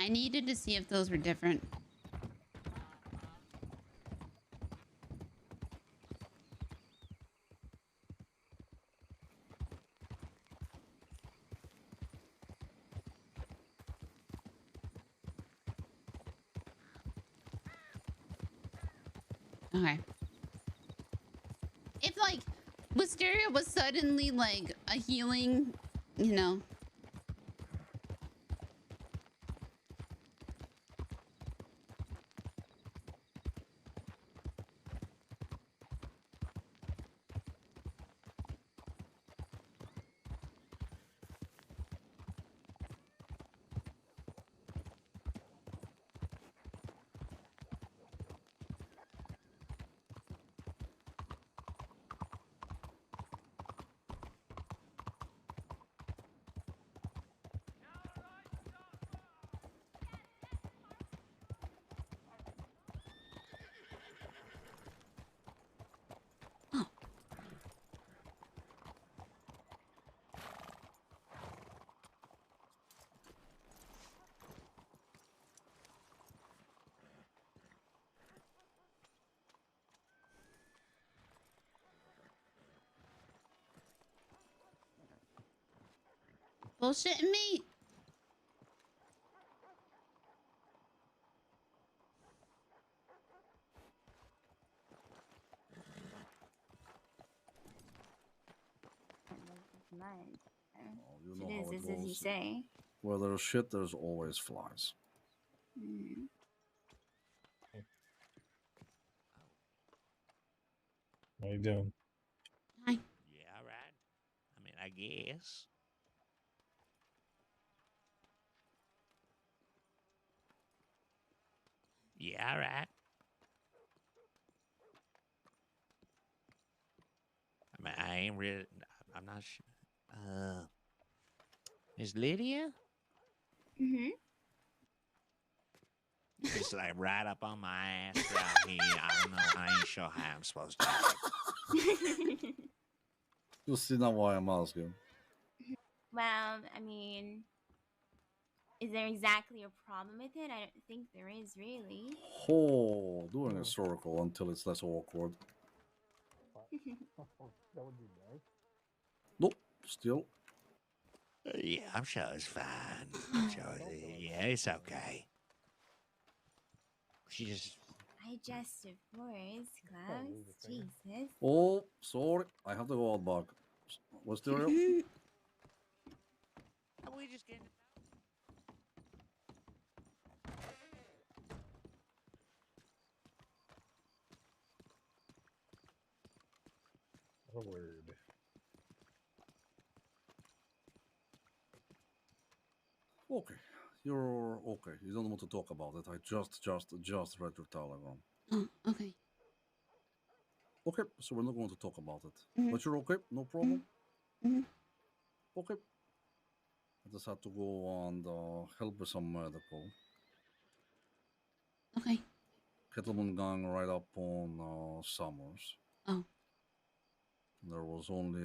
I needed to see if those were different. Okay. If like Wisteria was suddenly like a healing, you know. Oh. Bullshitting me? Nice. Oh, you If know it how it is as you goes. say. Where there's shit, there's always flies. Mm. How you doing? Hi. Yeah, right. I mean, I guess. Yeah, right. I mean, I ain't really. I'm not sure. Is Lydia? Mm-hmm. Just like right up on my ass out here. I don't know. I ain't sure how I'm supposed to act. You see now why I'm asking. Well, I mean, is there exactly a problem with it? I don't think there is really. Oh, doing a circle until it's less awkward. That would be nice. Nope, still. Yeah, I'm sure it's fine. I'm sure. Yeah, it's okay. She just. I jest, of course, Klaus. Jesus. Oh, sorry. I have to go out back. Wisteria? Are we just getting. A word. Okay. You're okay. You don't want to talk about it. I just read your telegram. Oh, okay. Okay, so we're not going to talk about it. Mhm. But you're okay? No problem? Mhm. Okay. I just had to go and help with some medical. Okay. Kettleman gang right up on Summers. Oh. There was only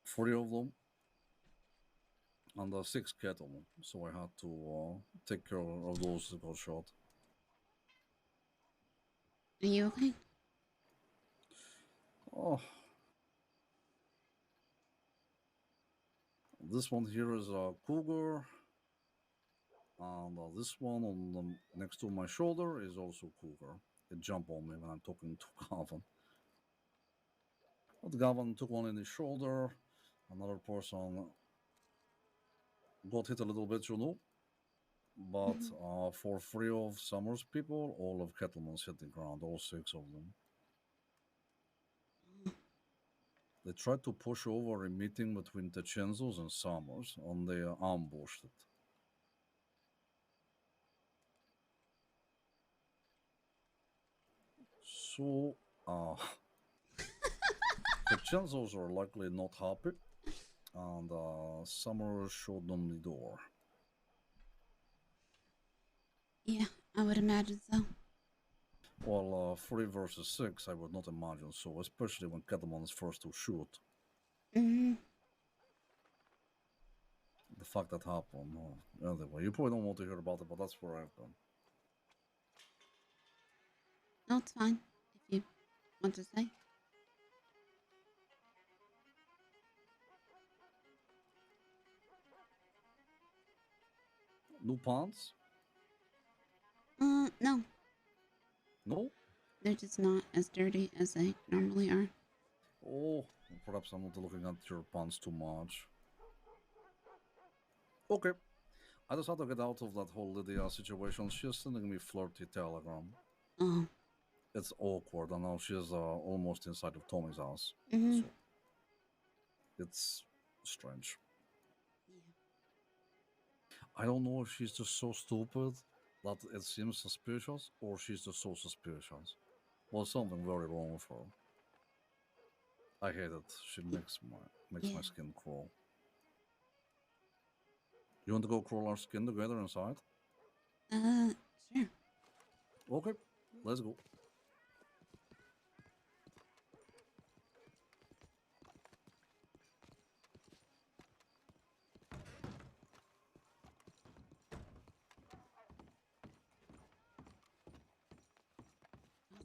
40 of them and 6 kettlemen. So I had to take care of those that got shot. Are you okay? Oh. This one here is a cougar. And this one on the, next to my shoulder is also cougar. It jumped on me when I'm talking to Gavin. But Gavin took one in his shoulder. Another person got hit a little bit, you know. But for 3 of Summer's people, all of Kettleman's hit the ground, all 6 of them. They tried to push over a meeting between Tecenzo's and Summers, and they ambushed it. So, Tecenzo's are likely not happy, and Summers showed them the door. Yeah, I would imagine so. Well, 3 versus 6, I would not imagine so, especially when Kettleman is first to shoot. Mm-hmm. the fact that happened. No. Anyway, you probably don't want to hear about it, but that's where I've been. No, it's fine. If you want to say. New pants? No. No? They're just not as dirty as they normally are. Oh, perhaps I'm not looking at your pants too much. Okay. I just had to get out of that whole Lydia situation. She's sending me flirty telegram. Oh. It's awkward, and now she's almost inside of Tommy's house. Mm-hmm. So it's strange. Yeah. I don't know if she's just so stupid that it seems suspicious, or she's just so suspicious. Well, something very wrong with her. I hate it. She makes my skin crawl. You want to go crawl our skin together inside? Sure. Okay, let's go.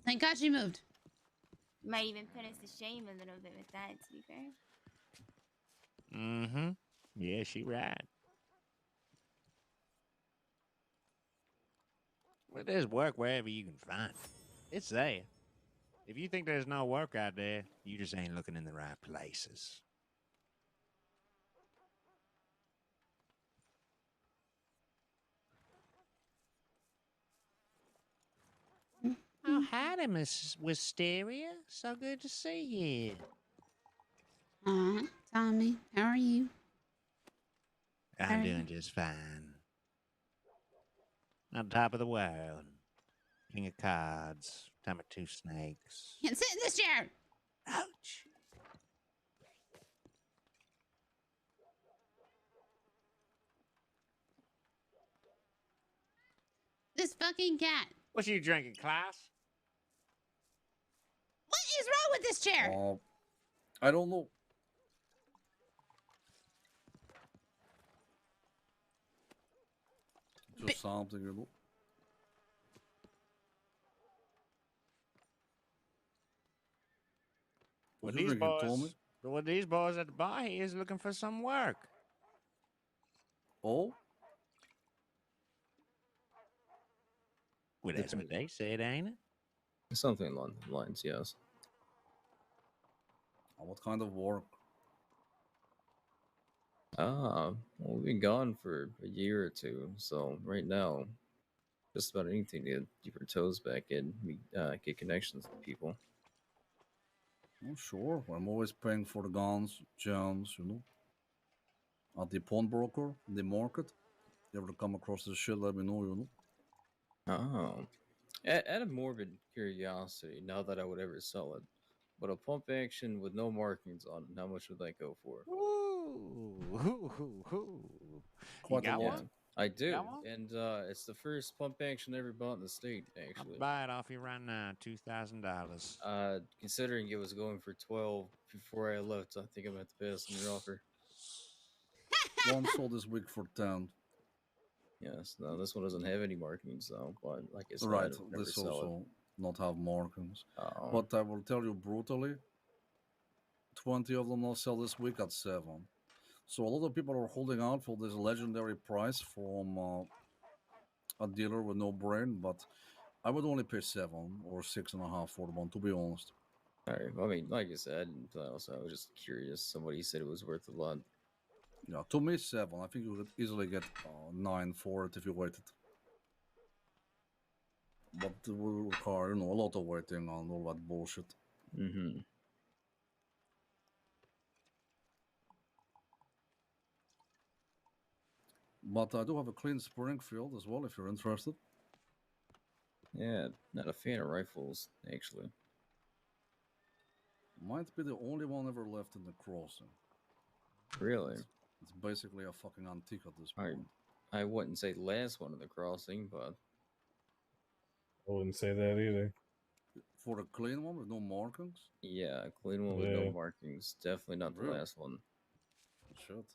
Thank God she moved. Might even put us to shame a little bit with that, to be fair. Mm-hmm. Yeah, she right. Well, there's work wherever you can find it. It's there. If you think there's no work out there, you just ain't looking in the right places. Oh, howdy, Miss Wisteria. So good to see you. Tommy, how are you? I'm doing just fine. On top of the world. King of cards. Time of two snakes. Can't sit in this chair. Ouch. This fucking cat. What you drinking, class? What is wrong with this chair? I don't know. Just something, you know. Well, You drinking, Tommy? these boys at the bar here is looking for some work. Oh? Well, that's what they said, ain't it? Something along the lines, yes. What kind of work? Well, we've been gone for a year or two, so right now, just about anything to dip your toes back in, we get connections with people. Oh, sure. I'm always paying for the guns, gems, you know. At the pawnbroker, the market. You ever come across this shit, let me know, you know. Oh. Out of morbid curiosity, not that I would ever sell it, but a pump action with no markings on it, how much would that go for? Ooh. You Quite a got lot. one? I do, Got one? and it's the first pump action ever bought in the state, I'll actually. buy it off you right now, $2,000. Considering it was going for 12 before I left, I think I'm at the best in your offer. One sold this week for 10. Yes, no, this one doesn't have any markings though, but like I said, Right, I'd never this sell also not have markings. it. But I will tell you brutally, 20 of them will sell this week at 7. So a lot of people are holding out for this legendary price from a dealer with no brain, but I would only pay 7 or 6.5 for the one, to be honest. Alright, I mean, like I said, also I was just curious. Somebody said it was worth a lot. Yeah, to me 7. I think you could easily get 9 for it if you waited. But it will require, you know, a lot of waiting on all that bullshit. Mm-hmm. But I do have a clean Springfield as well, if you're interested. Yeah, not a fan of rifles, actually. Might be the only one ever left in the crossing. Really? It's basically a fucking antique at this Alright. point. I wouldn't say the last one in the crossing, but I wouldn't say that either. For the clean one with no markings? yeah, clean one with Yeah. no markings. Definitely not the Really? last one. Shit.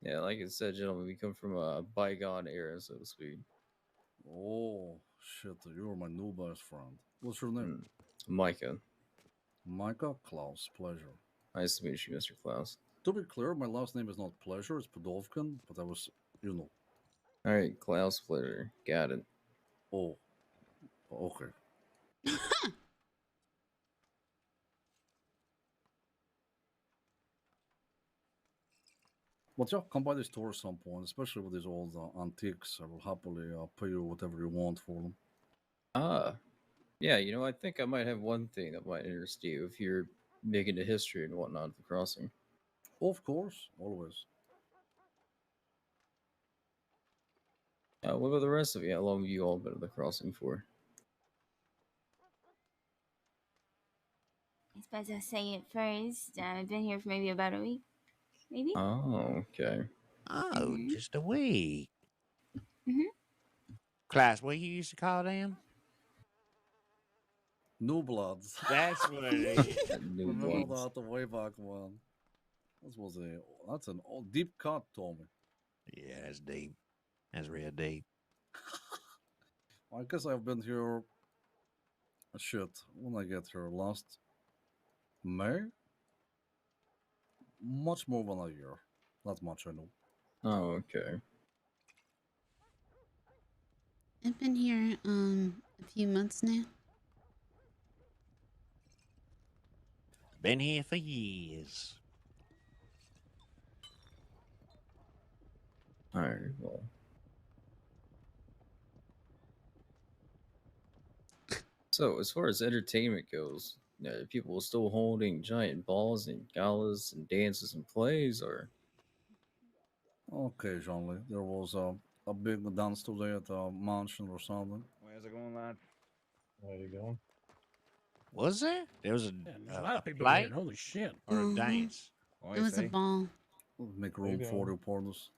Yeah, like I said, gentlemen, we come from a bygone era, so to speak. Oh, shit, you're my new best friend. What's your name? Micah, Micah Klaus, pleasure. nice to meet you, Mr. Klaus. To be clear, my last name is not Pleasure, it's Podovkin, but I was, you know. All right, Klaus Flitter, got it. Oh, okay. But yeah, come by the store at some point, especially with these old antiques. I will happily pay you whatever you want for them. Ah, yeah, you know, I think I might have one thing that might interest you if you're big into history and whatnot of the crossing. Of course, always. What about the rest of you? How long have you all been at the crossing for? I suppose I'll say it first. I've been here for maybe about a week. Maybe? Oh, okay. Oh, just a week. Mhm. Class, what you used to call them? New Bloods. That's what it is. New Remember Bloods. that the way back when? That's an old deep cut, Tommy. Yeah, that's deep. That's real deep. I guess I've been here. Shit, when I get here last May, much more than a year. Not much, I know. Oh, okay. I've been here a few months now. Been here for years. All right, well. So, as far as entertainment goes, people are still holding giant balls and galas and dances and plays, or Occasionally, there was a big dance today at a mansion or something. Where's it going, lad? Where you going? Was there? There was a, Yeah, there's a lot of people play here. Holy shit. or a Mhm. dance. It was a ball. Make Where you room for going? your partners.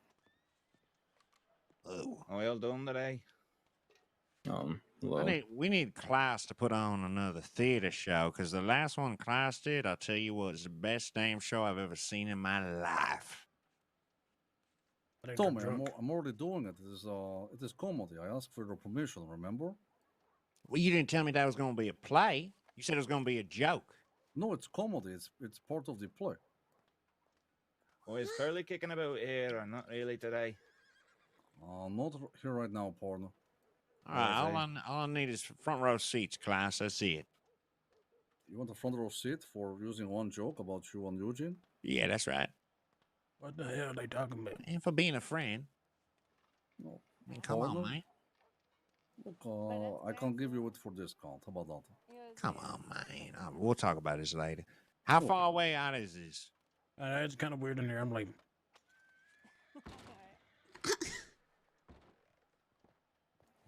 Oh. Are we all done today? well, We need Klaus to put on another theater show because the last one Klaus did, I'll tell you what, is the best damn show I've ever seen in my life. I think Tommy, they're drunk. I'm already doing it. It is comedy. I asked for your permission, remember? Well, you didn't tell me that was going to be a play. You said it was going to be a joke. No, it's comedy. It's part of the play. Oh, is Curly kicking about here or not really today? Not here right now, partner. All right, Where is all I need is front row seats, Klaus. That's it. You want a front row seat for using one joke about you and Eugene? Yeah, that's right. What the hell are they talking about? And for being a friend. No. I mean, come on, Partner? man. Look, I can give you it for discount. How about that? Come on, man. We'll talk about this later. How far away out is this? It's kind of weird in here. I'm leaving.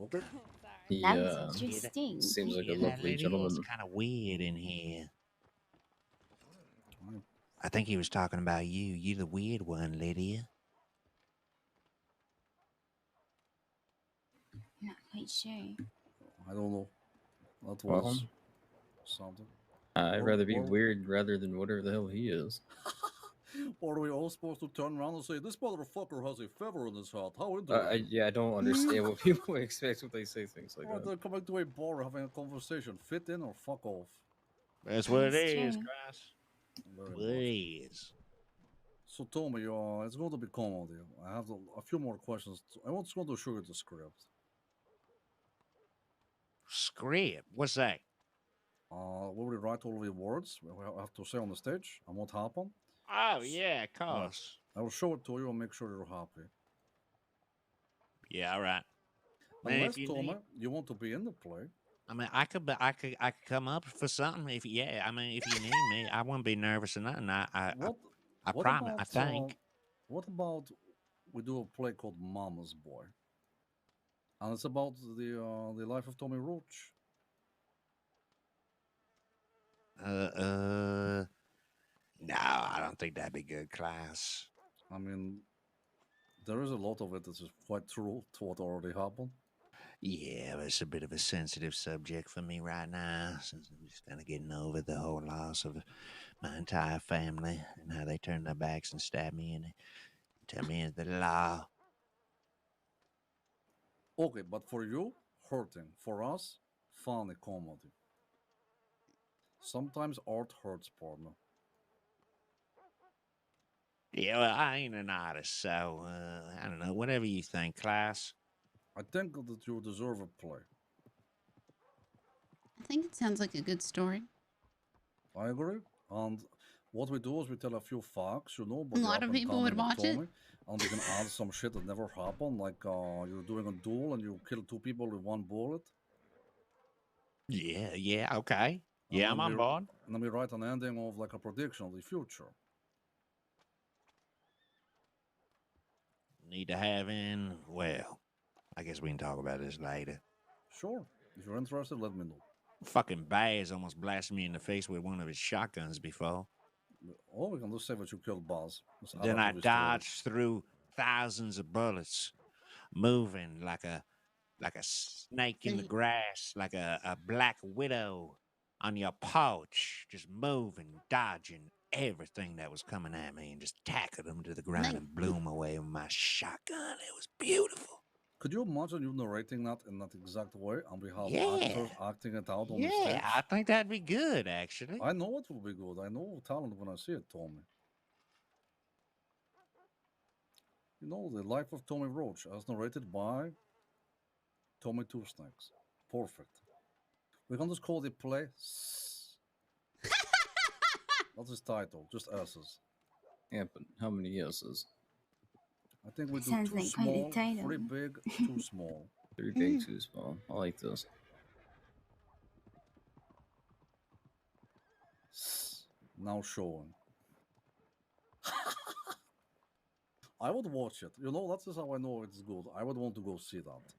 Okay. That yeah, was interesting. seems like a Yeah, lovely it gentleman. is kind of weird in here. Mm. I think he was talking about you. You the weird one, Lydia. Not quite sure. I don't know. That Well, was something. I'd Or- rather be or- weird rather than whatever the hell he is. Or are we all supposed to turn around and say, this motherfucker has a feather in his hat? How interesting. Yeah, I don't understand what people expect when they say things like Or that. they're coming to a bar having a conversation. Fit in or fuck off. That's what it That's is, true. Chris. Very What much. it is. So Tommy, it's going to be comedy. I have a few more questions. I want to show you the script. Script. What's that? We will write all the words we have to say on the stage and what happened. Oh, yeah, of course. I will show it to you and make sure you're happy. Yeah, all right. Man, Unless, if you Tommy, need, you want to be in the play. I mean, I could come up for something if, yeah. I mean, if you need me, I wouldn't be nervous or nothing. I What promise. I about, think. What about we do a play called Mama's Boy? And it's about the life of Tommy Roach. No, I don't think that'd be good, class. I mean, there is a lot of it that is quite true to what already happened. Yeah, but it's a bit of a sensitive subject for me right now, since I'm just kind of getting over the whole loss of my entire family and how they turned their backs and stabbed me and Tell me the law. Okay, but for you, hurting. For us, funny comedy. Sometimes art hurts, partner. Yeah, well, I ain't an artist, so I don't know. Whatever you think, class. I think that you deserve a play. I think it sounds like a good story. I agree. And what we do is we tell a few facts, you know, A about the lot up of and people would coming of watch it. Tommy, and we can add some shit that never happened, like you're doing a duel and you kill 2 people with 1 bullet. Yeah, okay. And Yeah, I'm then on board. and then we write an ending of like a prediction of the future. Need to have in, well, I guess we can talk about this later. Sure. If you're interested, let me know. Fucking Baz almost blasted me in the face with one of his shotguns before. Or we can just say that you killed Baz. Just add Then that I to the story. dodged through thousands of bullets, moving like a snake in the grass, like a black widow on your porch, just moving, dodging everything that was coming at me, and just tackled them to the ground and blew them away with my shotgun. It was beautiful. Could you imagine you narrating that in that exact way, and we have Yeah. actors acting it out on the stage? Yeah, I think that'd be good, actually. I know it will be good. I know talent when I see it, Tommy. You know, The Life of Tommy Roach, as narrated by Tommy Two Snakes. Perfect. We can just call the play. That's his title, just S's. Yeah, but how many S's? I think we do Sounds 2 like quite a small, title. 3 big, 2 small. 3 big, 2 small. I like this. Now showing. I would watch it. You know, that's just how I know it's good. I would want to go see that.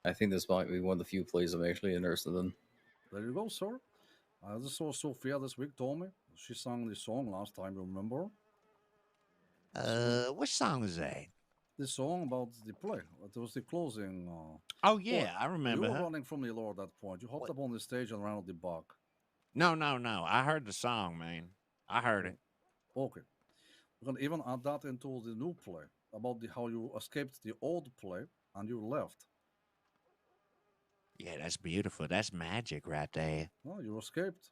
I think this might be one of the few plays I'm actually interested in. There you go, sir. I just saw Sophia this week, Tommy. She sang the song last time, you remember? Which song is that? The song about the play. It was the closing. Oh, yeah, I remember You were her. running from the lore at that point. You hopped up on the stage and ran out the back. No. I heard the song, man. I heard it. Okay. We can even add that into the new play about how you escaped the old play and you left. Yeah, that's beautiful. That's magic right there. No, you escaped.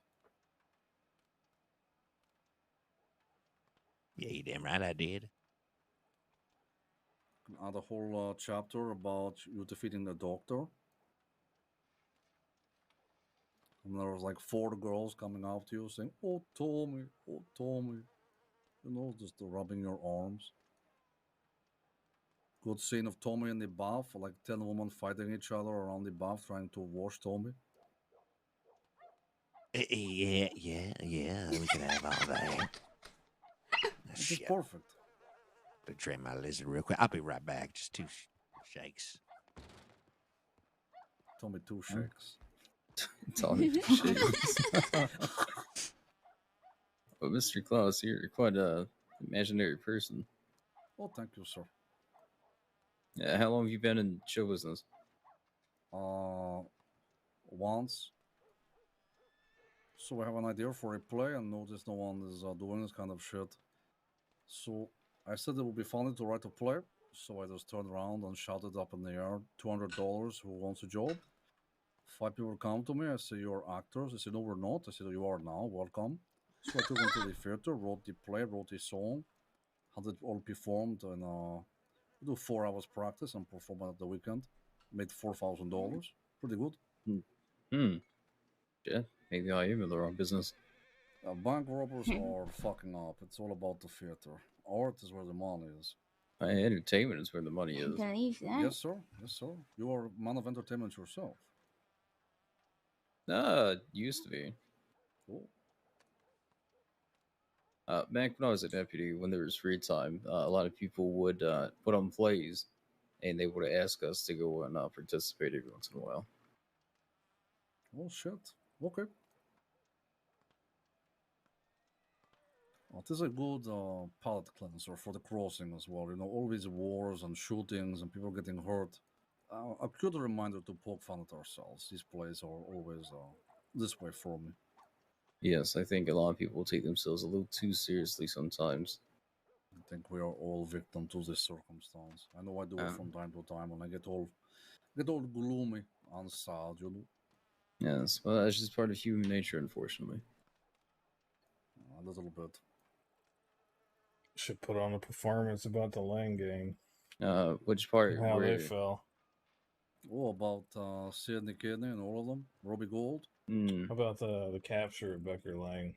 Yeah, you damn right I did. You can add a whole chapter about you defeating the doctor. And there was like 4 girls coming out to you saying, "Oh, Tommy, oh, Tommy." You know, just rubbing your arms. Good scene of Tommy in the bath, like 10 women fighting each other around the bath trying to wash Tommy. Yeah. We can have all that. It's Shit. perfect. Betray my lizard real quick. I'll be right back. Just 2 shakes. Tommy 2 shakes. Tommy shakes. But Mr. Klaus, you're quite a imaginary person. Oh, thank you, sir. Yeah, how long have you been in show business? Once. So I have an idea for a play and notice no one is doing this kind of shit. So I said it would be funny to write a play. So I just turned around and shouted up in the air, $200, who wants a job? 5 people come to me. I say, "You're actors." They say, "No, we're not." I said, "You are now. Welcome." So I took them to the theater, wrote the play, wrote the song, had it all performed, and we do 4 hours practice and perform it at the weekend. Made $4,000. Pretty good. Yeah, maybe I am in the wrong business. Bank robbers are fucking up. It's all about the theater. Art is where the money is. Entertainment is where the money I is. believe that. Yes, sir. Yes, sir. You are a man of entertainment yourself. Used to be. Cool. Back when I was a deputy, when there was free time, a lot of people would put on plays, and they would ask us to go and participate every once in a while. Oh, shit. Okay. It is a good palate cleanser for the crossing as well. You know, all these wars and shootings and people getting hurt. A good reminder to poke fun at ourselves. These plays are always this way for me. Yes, I think a lot of people take themselves a little too seriously sometimes. I think we are all victim to this circumstance. I know I do it from time to time when I get all gloomy and sad, you know. Yes, well, that's just part of human nature, unfortunately. A little bit. Should put on a performance about the Lang gang. Which part? And how they Where? fell. Oh, about Sidney Kidney and all of them? Robbie Gold? Hmm. How about the capture of Becker Lang?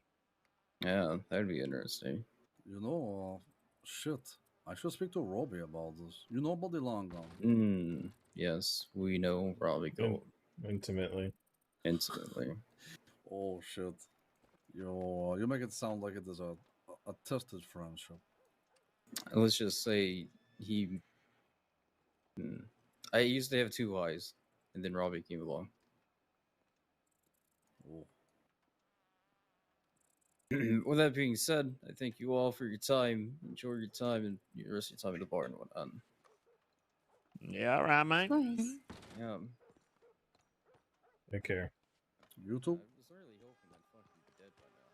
Yeah, that'd be interesting. You know, shit. I should speak to Robbie about this. You know about the long gun? Hmm. Yes, we know Robbie Gold Intimately. intimately. Oh shit. You make it sound like it is a tested friendship. Let's just say he. I used to have two eyes, and then Robbie came along. Oh. With that being said, I thank you all for your time. Enjoy your time and the rest of your time at the bar and whatnot. Yeah, all right, Of mate. course. Yeah. Take care. You too? I was really hoping that fuck would be dead by now.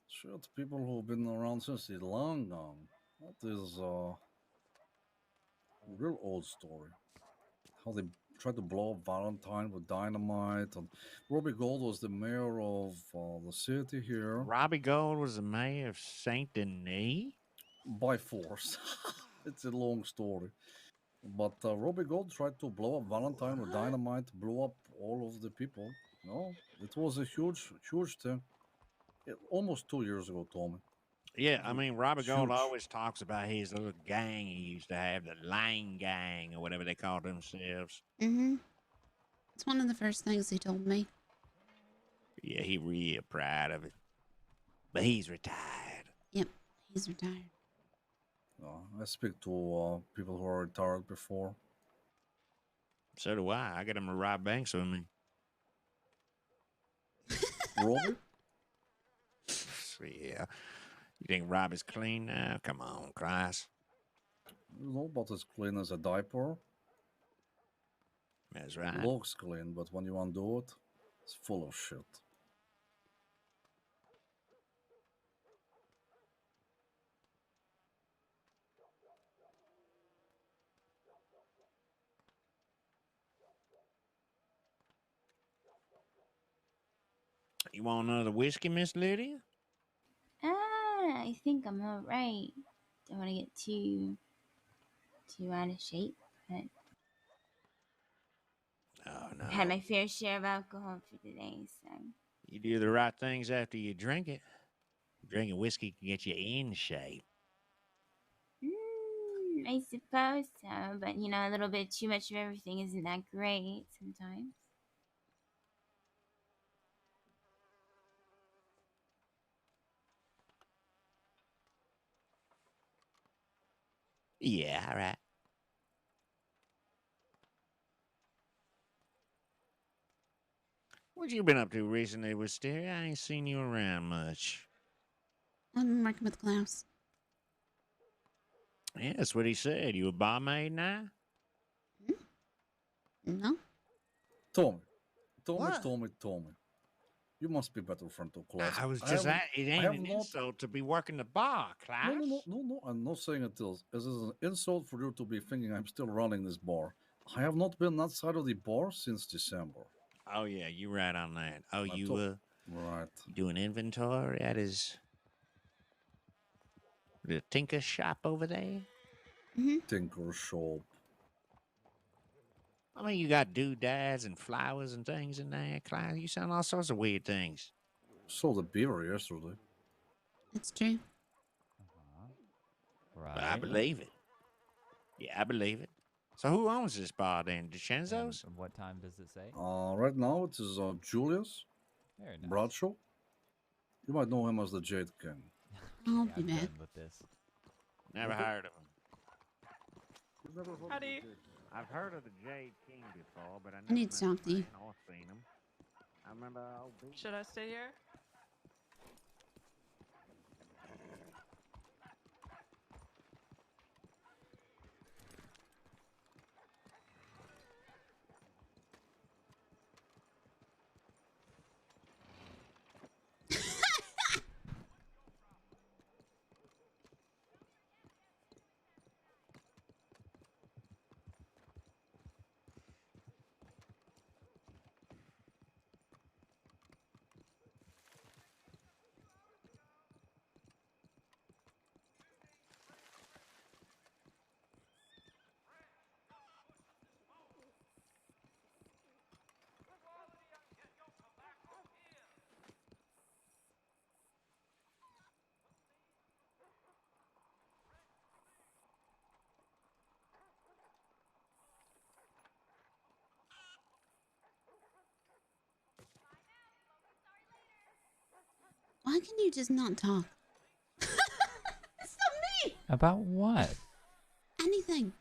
Shit, people who've been around since the long gone. That is a real old story. How they tried to blow up Valentine with dynamite, and Robbie Gold was the mayor of the city here Robbie Gold was the mayor of Saint Denis. by force. It's a long story. But Robbie Gold tried to blow up Valentine with dynamite, blew up all of the people. No, it was a huge, huge thing. Almost 2 years ago, Tommy. Yeah, I mean, Robbie Gold Huge. always talks about his little gang he used to have, the Lang Gang or whatever they called themselves. Mm-hmm. It's one of the first things he told me. Yeah, he real proud of it. But he's retired. Yep, he's retired. I speak to people who are retired before. So do I. I got him to rob banks with me. Robbie? Yeah. You think Robbie's clean now? Come on, Christ. You know, about as clean as a diaper. That's right. Looks clean, but when you undo it, it's full of shit. You want another whiskey, Miss Lydia? I think I'm all right. Don't want to get too out of shape, but Oh, no. I had my fair share of alcohol for today, so. You do the right things after you drink it. Drinking whiskey can get you in shape. I suppose so, but a little bit too much of everything isn't that great sometimes. Yeah, all right. What you been up to recently, Wisteria? I ain't seen you around much. I've been working with Klaus. Yeah, that's what he said. You a barmaid now? No? Tommy. What? Tommy. You must be better friend to Klaus. I was just at it ain't an insult to be working the bar, Klaus. No. I'm not saying it is. This is an insult for you to be thinking I'm still running this bar. I have not been outside of the bar since December. Oh yeah, you right on that. Oh, right. doing inventory at his the tinker shop over there? Mm-hmm. Tinker shop. I mean, you got doodads and flowers and things in there, Klaus. You sound all sorts of weird things. Saw the beaver yesterday. It's true. But I believe it. Yeah, I believe it. So who owns this bar then? DiCenzo's? And what time does it say? Right now it is Julius Very nice. Bradshaw. You might know him as the Jade King. I'll Yeah, be I'm back. done with this. Never heard of him. You've never heard Howdy. of the Jade King? I've heard of the Jade King before, but I I need to never talk to you. met or seen him. I remember Should I stay here? Why can you just not talk? It's not me. About what? Anything.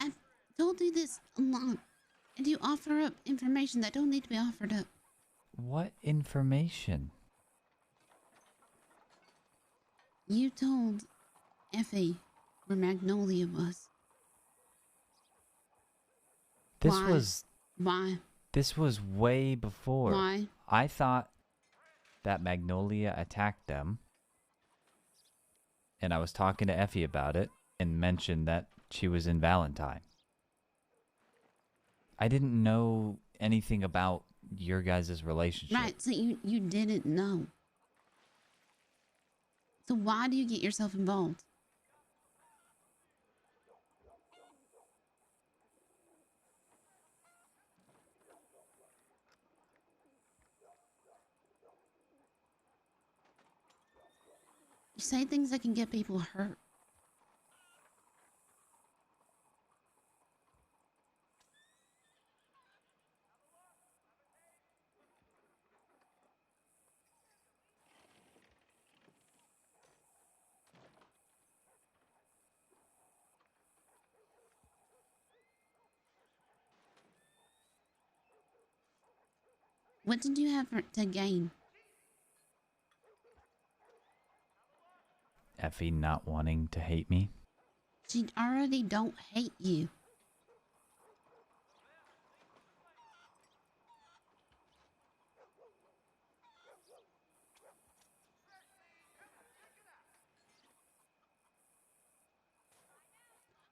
I've told you this a lot, and you offer up information that don't need to be offered up. What information? You told Effie where Magnolia was. This Why? was Why? This was way before. Why? I thought that Magnolia attacked them. And I was talking to Effie about it and mentioned that she was in Valentine. I didn't know anything about your guys' relationship. Right, so you didn't know. So why do you get yourself involved? You say things that can get people hurt. What did you have to gain? Effie not wanting to hate me. She already don't hate you.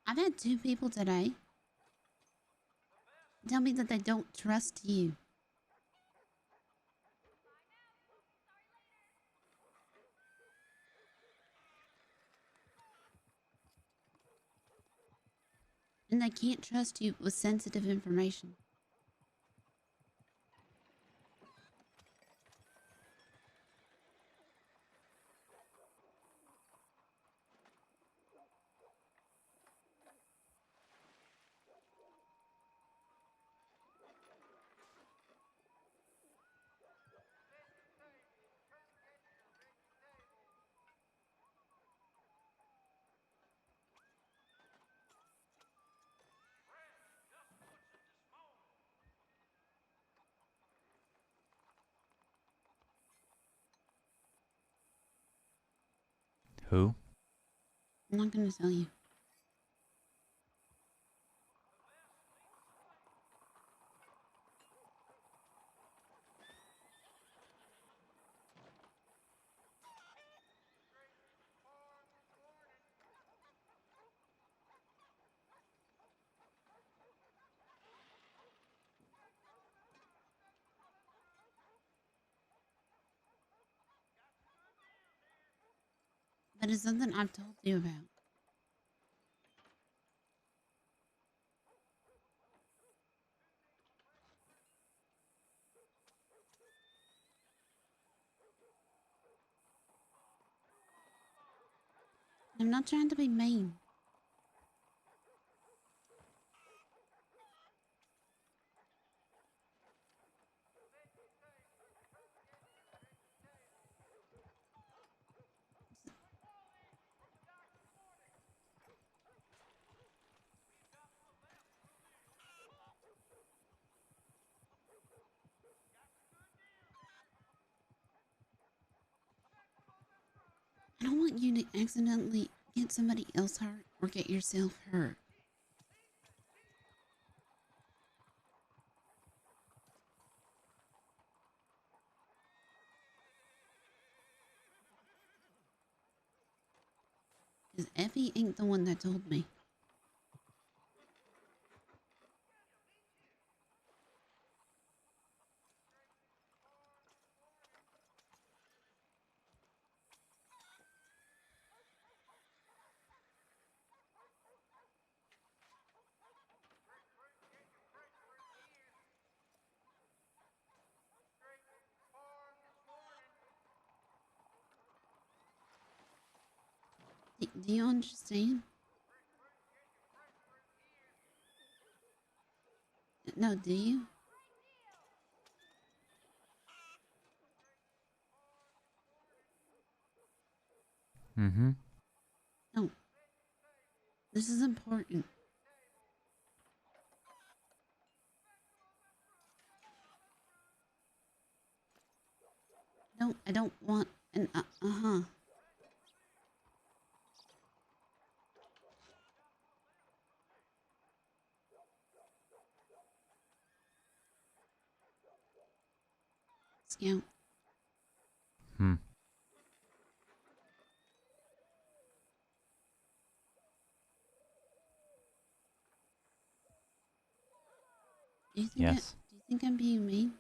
I've had 2 people today tell me that they don't trust you. And they can't trust you with sensitive information. Who? I'm not gonna tell you. But it's something I've told you about. I'm not trying to be mean. I don't want you to accidentally get somebody else hurt or get yourself hurt. Because Effie ain't the one that told me. Do you understand? No, do you? Mm-hmm. No. This is important. No, I don't want an uh-huh. Scout. Hmm. Do you think Yes. do you think I'm being mean?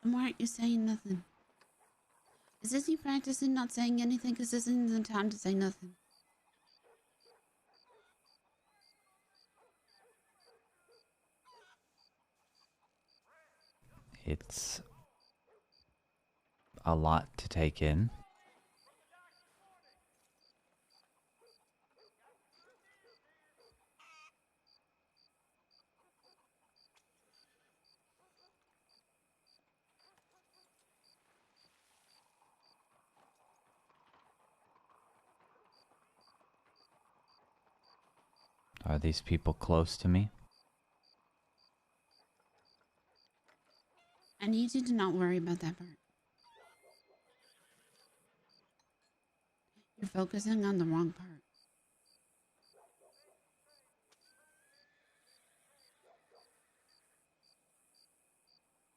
And why aren't you saying nothing? Is this you practicing not saying anything? Because this isn't the time to say nothing. It's a lot to take in. Are these people close to me? I need you to not worry about that part. You're focusing on the wrong part.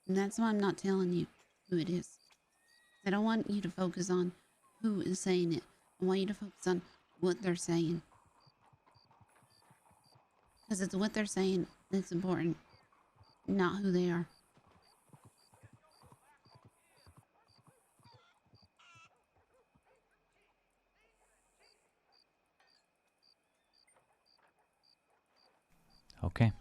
And that's why I'm not telling you who it is. I don't want you to focus on who is saying it. I want you to focus on what they're saying. Because it's what they're saying that's important, not who they are. Okay.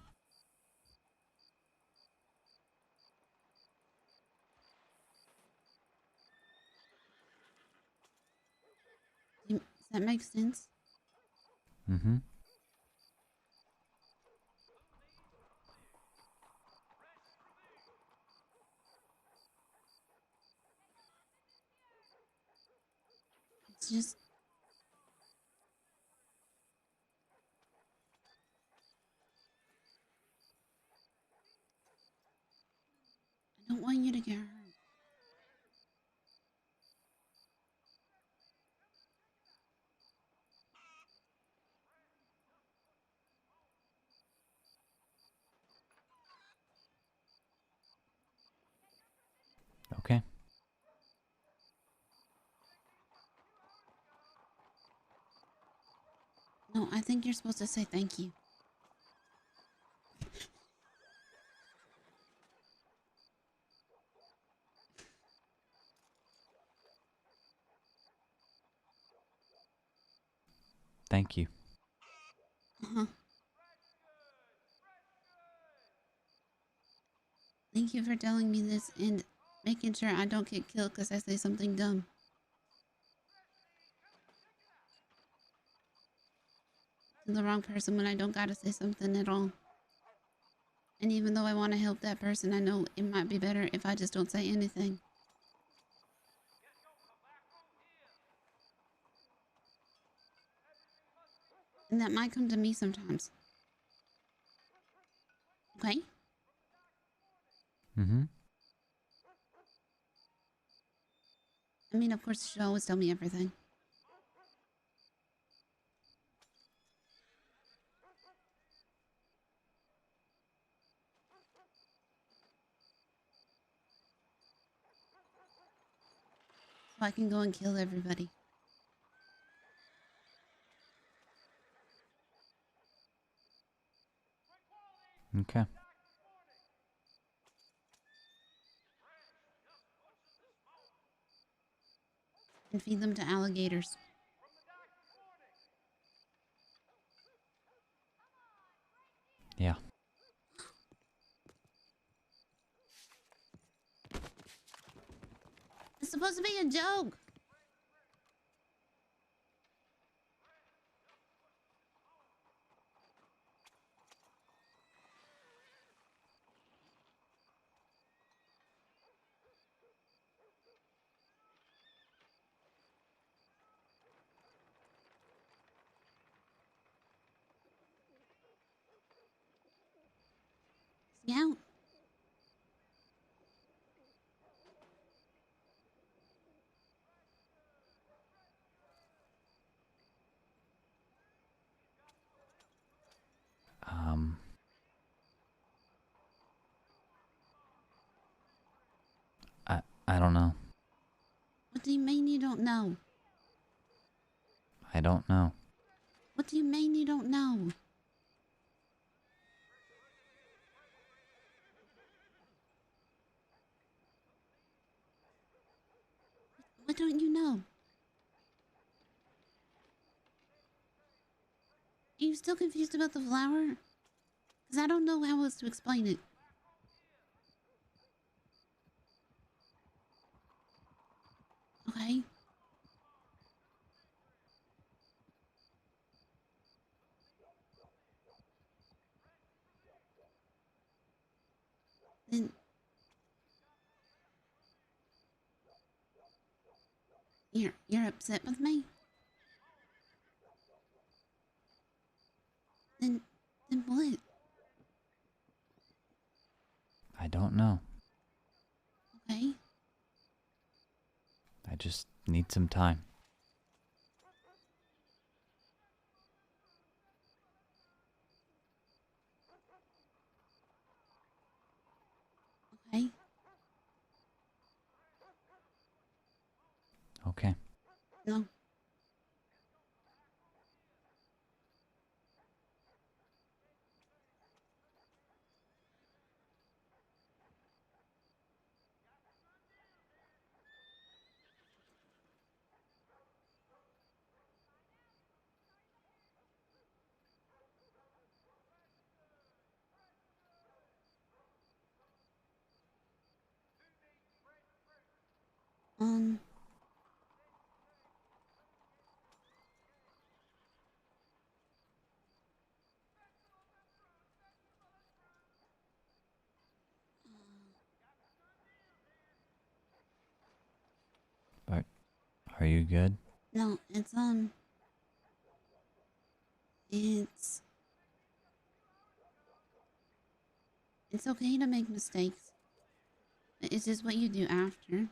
Does that make sense? Mm-hmm. It's just... I don't want you to get hurt. Okay. No, I think you're supposed to say thank you. Thank you. Uh-huh. Thank you for telling me this and making sure I don't get killed because I say something dumb. To the wrong person when I don't gotta say something at all. And even though I want to help that person, I know it might be better if I just don't say anything. And that might come to me sometimes. Okay? Mm-hmm. I mean, of course, you should always tell me everything. So I can go and kill everybody. Okay. And feed them to alligators. Yeah. It's supposed to be a joke. you out. Um, I don't know. What do you mean you don't know? I don't know. What do you mean you don't know? What don't you know? Are you still confused about the flower? Because I don't know how else to explain it. Okay? Then... You're upset with me? Then what? I don't know. Okay? I just need some time. Okay? Okay. No. Um... Are you good? No, it's... It's okay to make mistakes. It's just what you do after.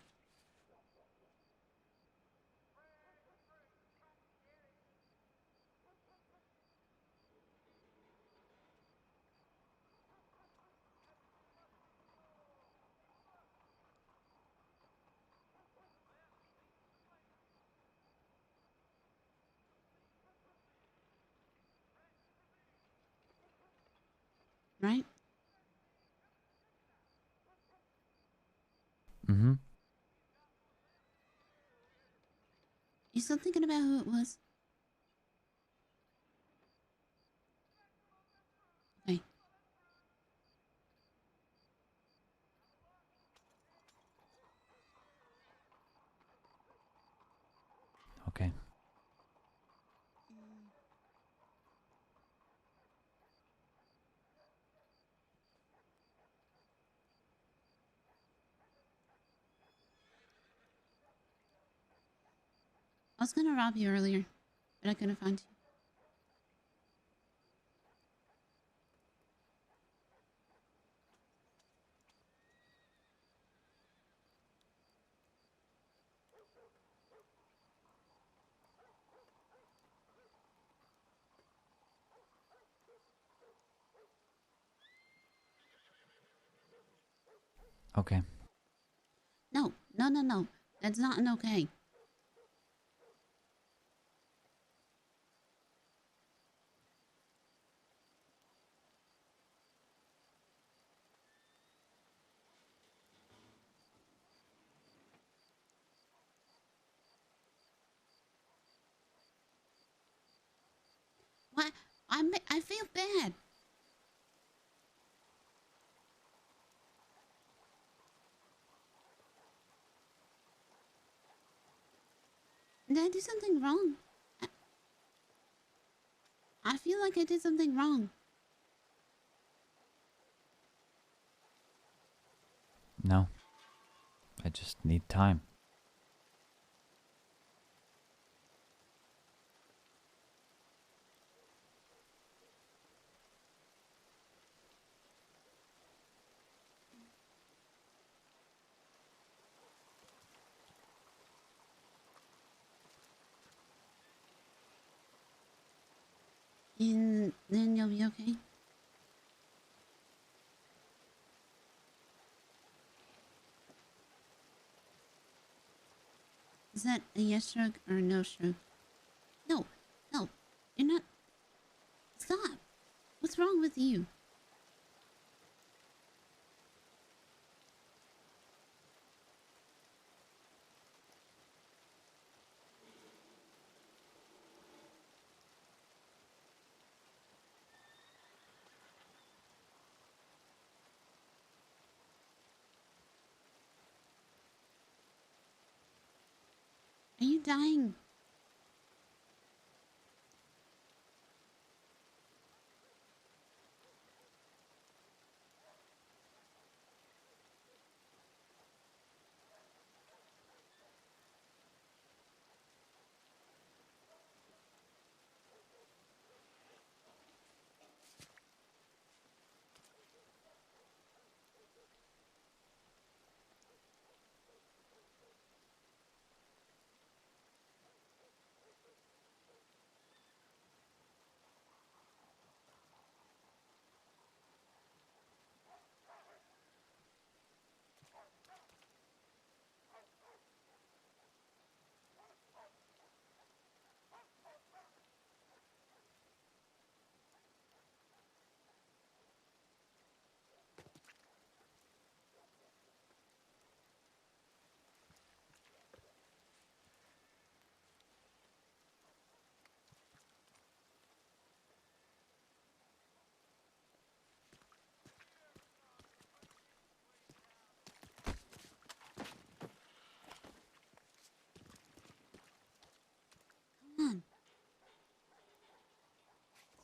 Right? Mm-hmm. You still thinking about who it was? Okay. Okay. I was gonna rob you earlier, but I couldn't find you. Okay. No, no, no, no. That's not an okay. What? I feel bad. Did I do something wrong? I feel like I did something wrong. No. I just need time. And then you'll be okay. Is that a yes shrug or a no shrug? No, no, you're not. Stop. What's wrong with you? Are you dying? Come on.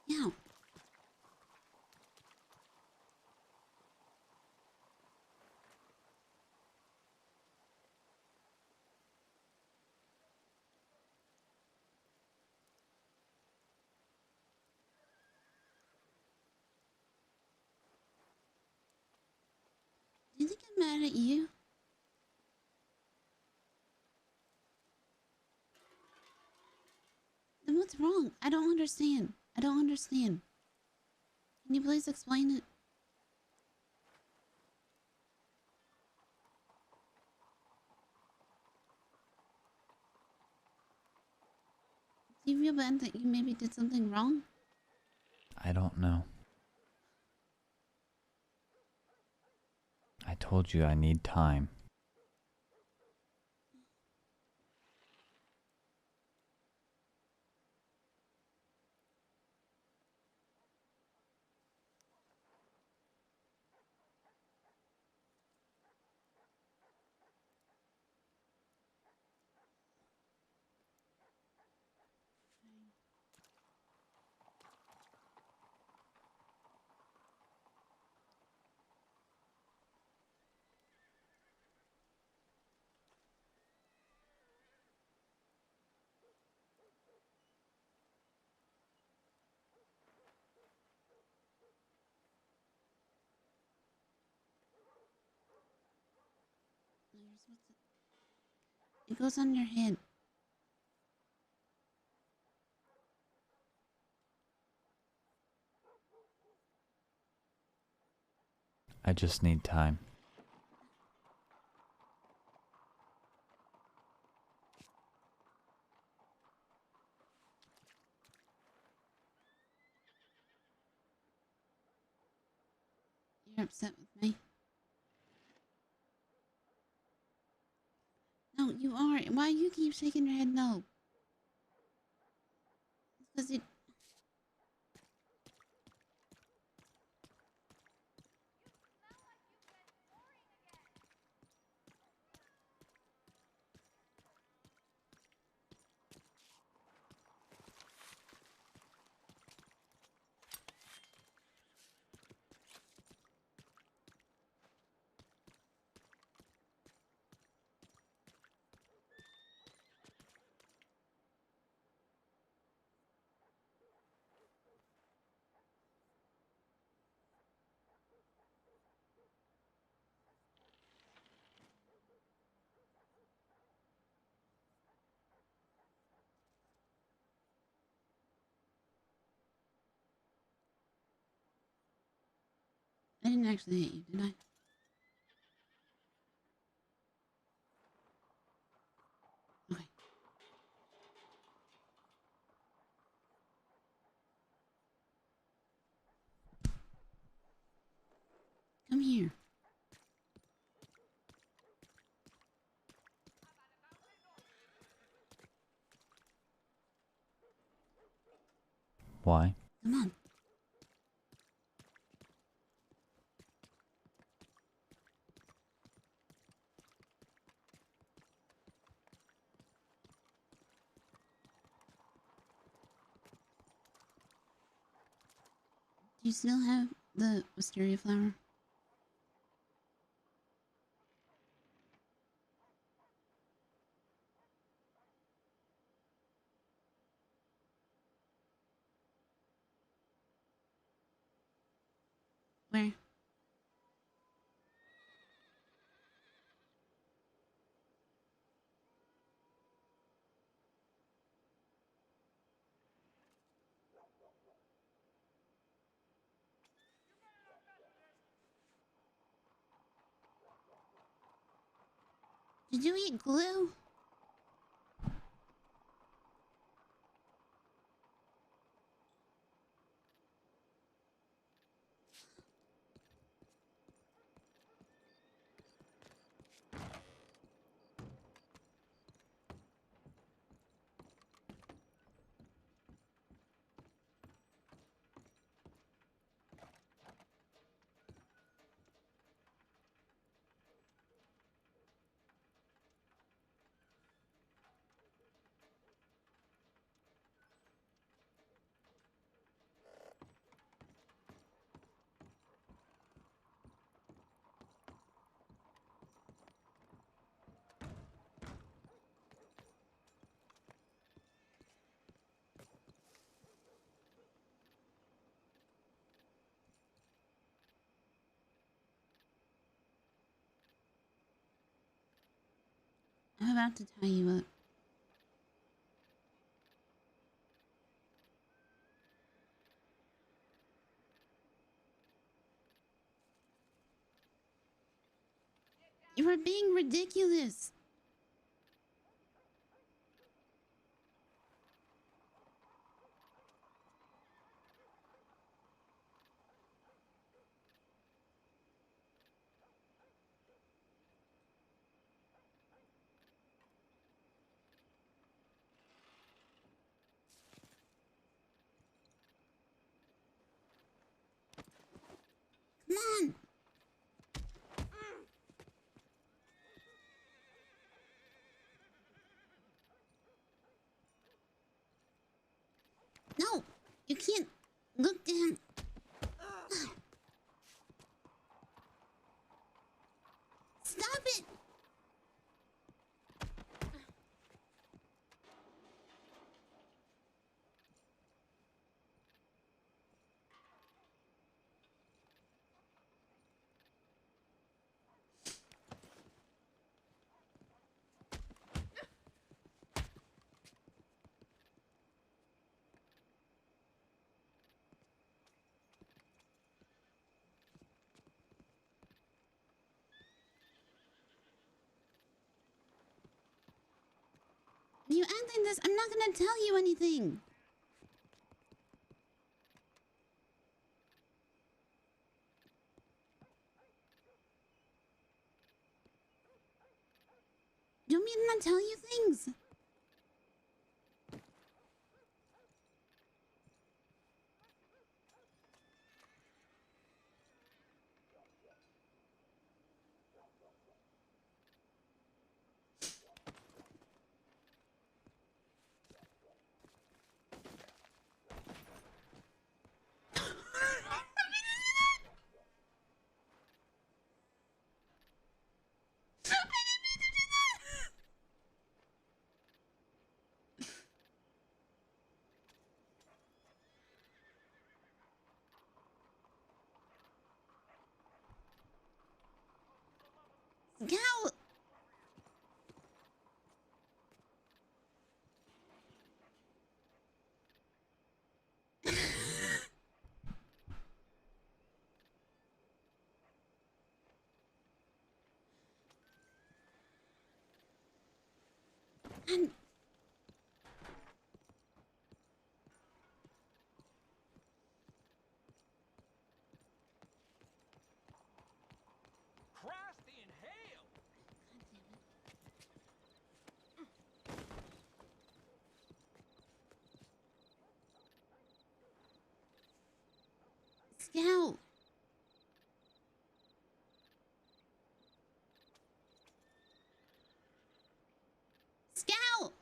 Yeah. Do you think I'm mad at you? Then what's wrong? I don't understand. I don't understand. Can you please explain it? Do you feel bad that you maybe did something wrong? I don't know. I told you I need time. No, you're supposed to. It goes on your head. I just need time. You're upset with me. No, you are. Why you keep shaking your head no? Because it. I didn't actually hit you, did I? Okay. Come here. Why? Come on. Do you still have the wisteria flower? Where? Did you eat glue? I'm about to tie you up. You are being ridiculous. Come on. No, you can't look down. Stop it. You act like this, I'm not gonna tell you anything. You want me to not tell you things? And Christ in hell! Scout. Scout.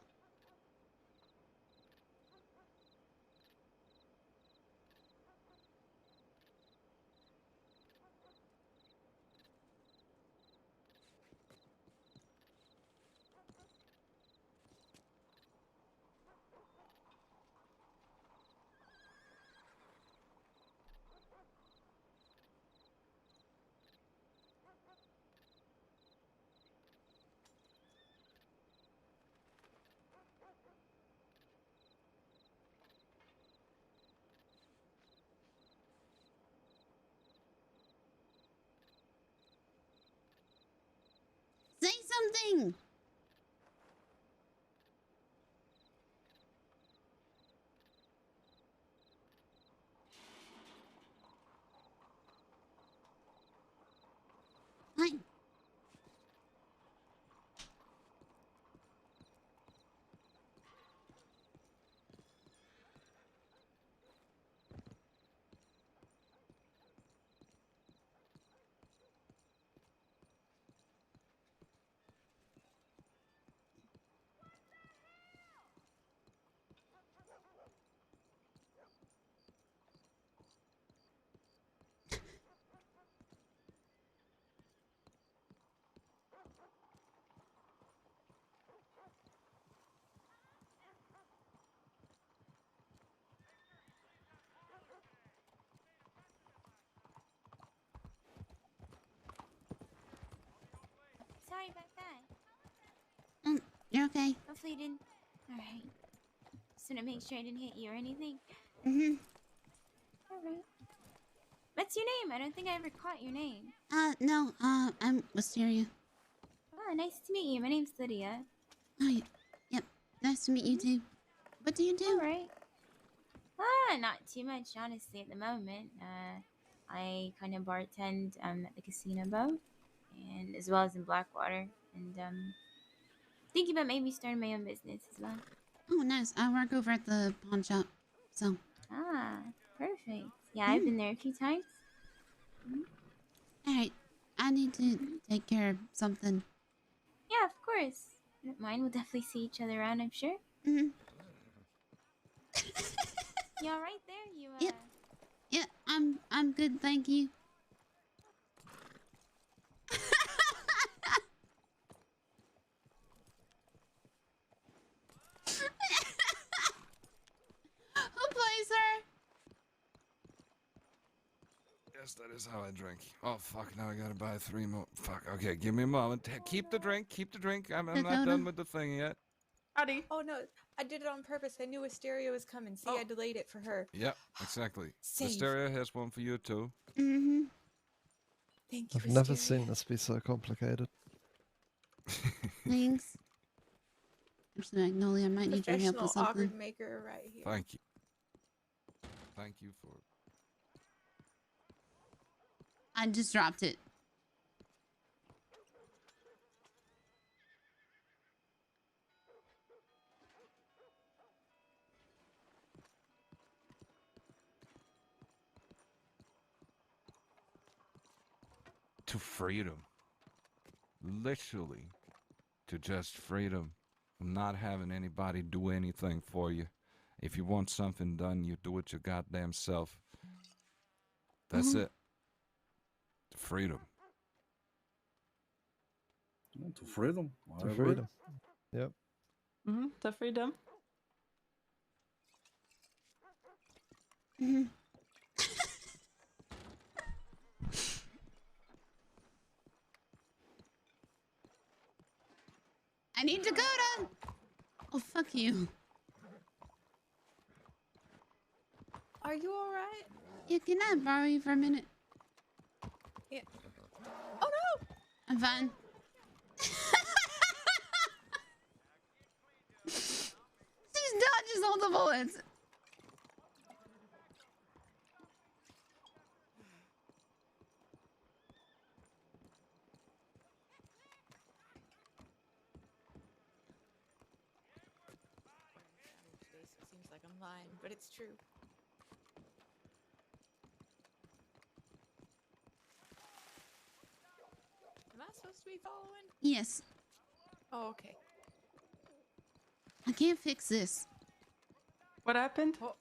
Say something. Fine. Sorry about that. You're okay. Hopefully you didn't. Alright. Just want to make sure I didn't hit you or anything. Mhm. Alright. What's your name? I don't think I ever caught your name. No. I'm Wisteria. Oh, nice to meet you. My name's Lydia. Oh, yep. Nice to meet you too. What do you do? Alright. Not too much, honestly, at the moment. I kind of bartend at the casino boat, and as well as in Blackwater, and thinking about maybe starting my own business as well. Oh, nice. I work over at the pawn shop, so. Ah, perfect. Yeah, I've been there a few times. All right. I need to take care of something. Yeah, of course. I don't mind. We'll definitely see each other around, I'm sure. Mhm. You all right there? You Yep. Yeah, I'm good, thank you. Who plays her? Yes, that is how I drink. Oh, fuck, now I gotta buy 3 more. Fuck, okay, give me a moment. Keep the drink, keep the drink. I'm not Dakota? done with the thing yet. Howdy. Oh no, I did it on purpose. I knew Wisteria was coming. See, I delayed it for her. Yep, exactly. Save. Wisteria has one for you, too. Mm-hmm. Thank you, I've never Wisteria. seen this be so complicated. Thanks. Actually, Magnolia, I might need your help Professional with something. awkward maker right here. Thank you. Thank you for... I just dropped it. To freedom. Literally. To just freedom. Not having anybody do anything for you. If you want something done, you do it your goddamn self. That's it. To freedom. To freedom. I To agree. freedom. Yep. The freedom. Mm-hmm. I need Dakota! Oh, fuck you. Are you alright? Yeah, can I borrow you for a minute? Yeah. Oh no! I'm fine. the bullets. It seems like I'm lying, but it's true. Am I supposed to be following? Yes. Oh, okay. I can't fix this. What happened? Oh.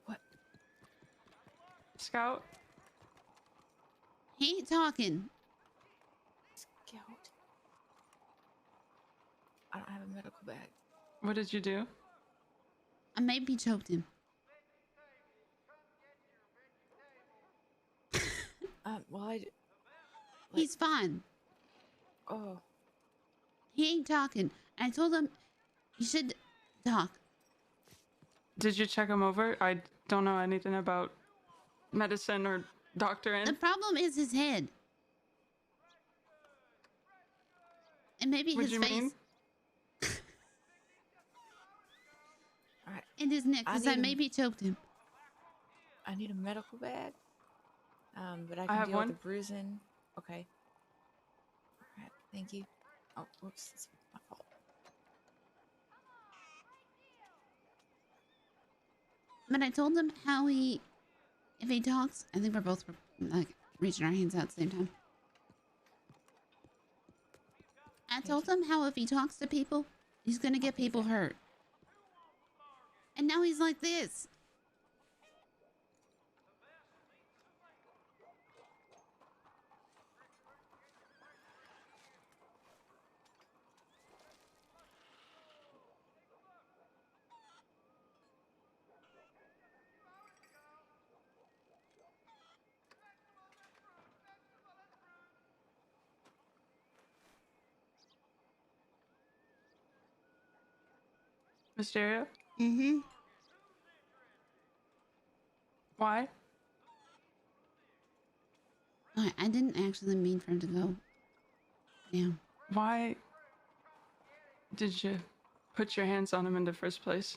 What? Scout? He ain't talking. Scout. I don't have a medical bag. What did you do? I maybe choked him. Well, He's fine. Oh. He ain't talking. I told him he should talk. Did you check him over? I don't know anything about medicine or doctoring. The problem is his head. And maybe What his do you face. mean? Alright. And his neck, because I maybe choked him. I need a medical bag. But I I can have deal one. with the bruising. Okay. Alright, thank you. Oh, whoops, it's my fault. But I told him how if he talks, I think we're both like reaching our hands out at the same time. I told him how if he talks to people, he's gonna get people hurt. And now he's like this. Wisteria? Mm-hmm. Why? I didn't actually mean for him to go. Yeah. Why did you put your hands on him in the first place?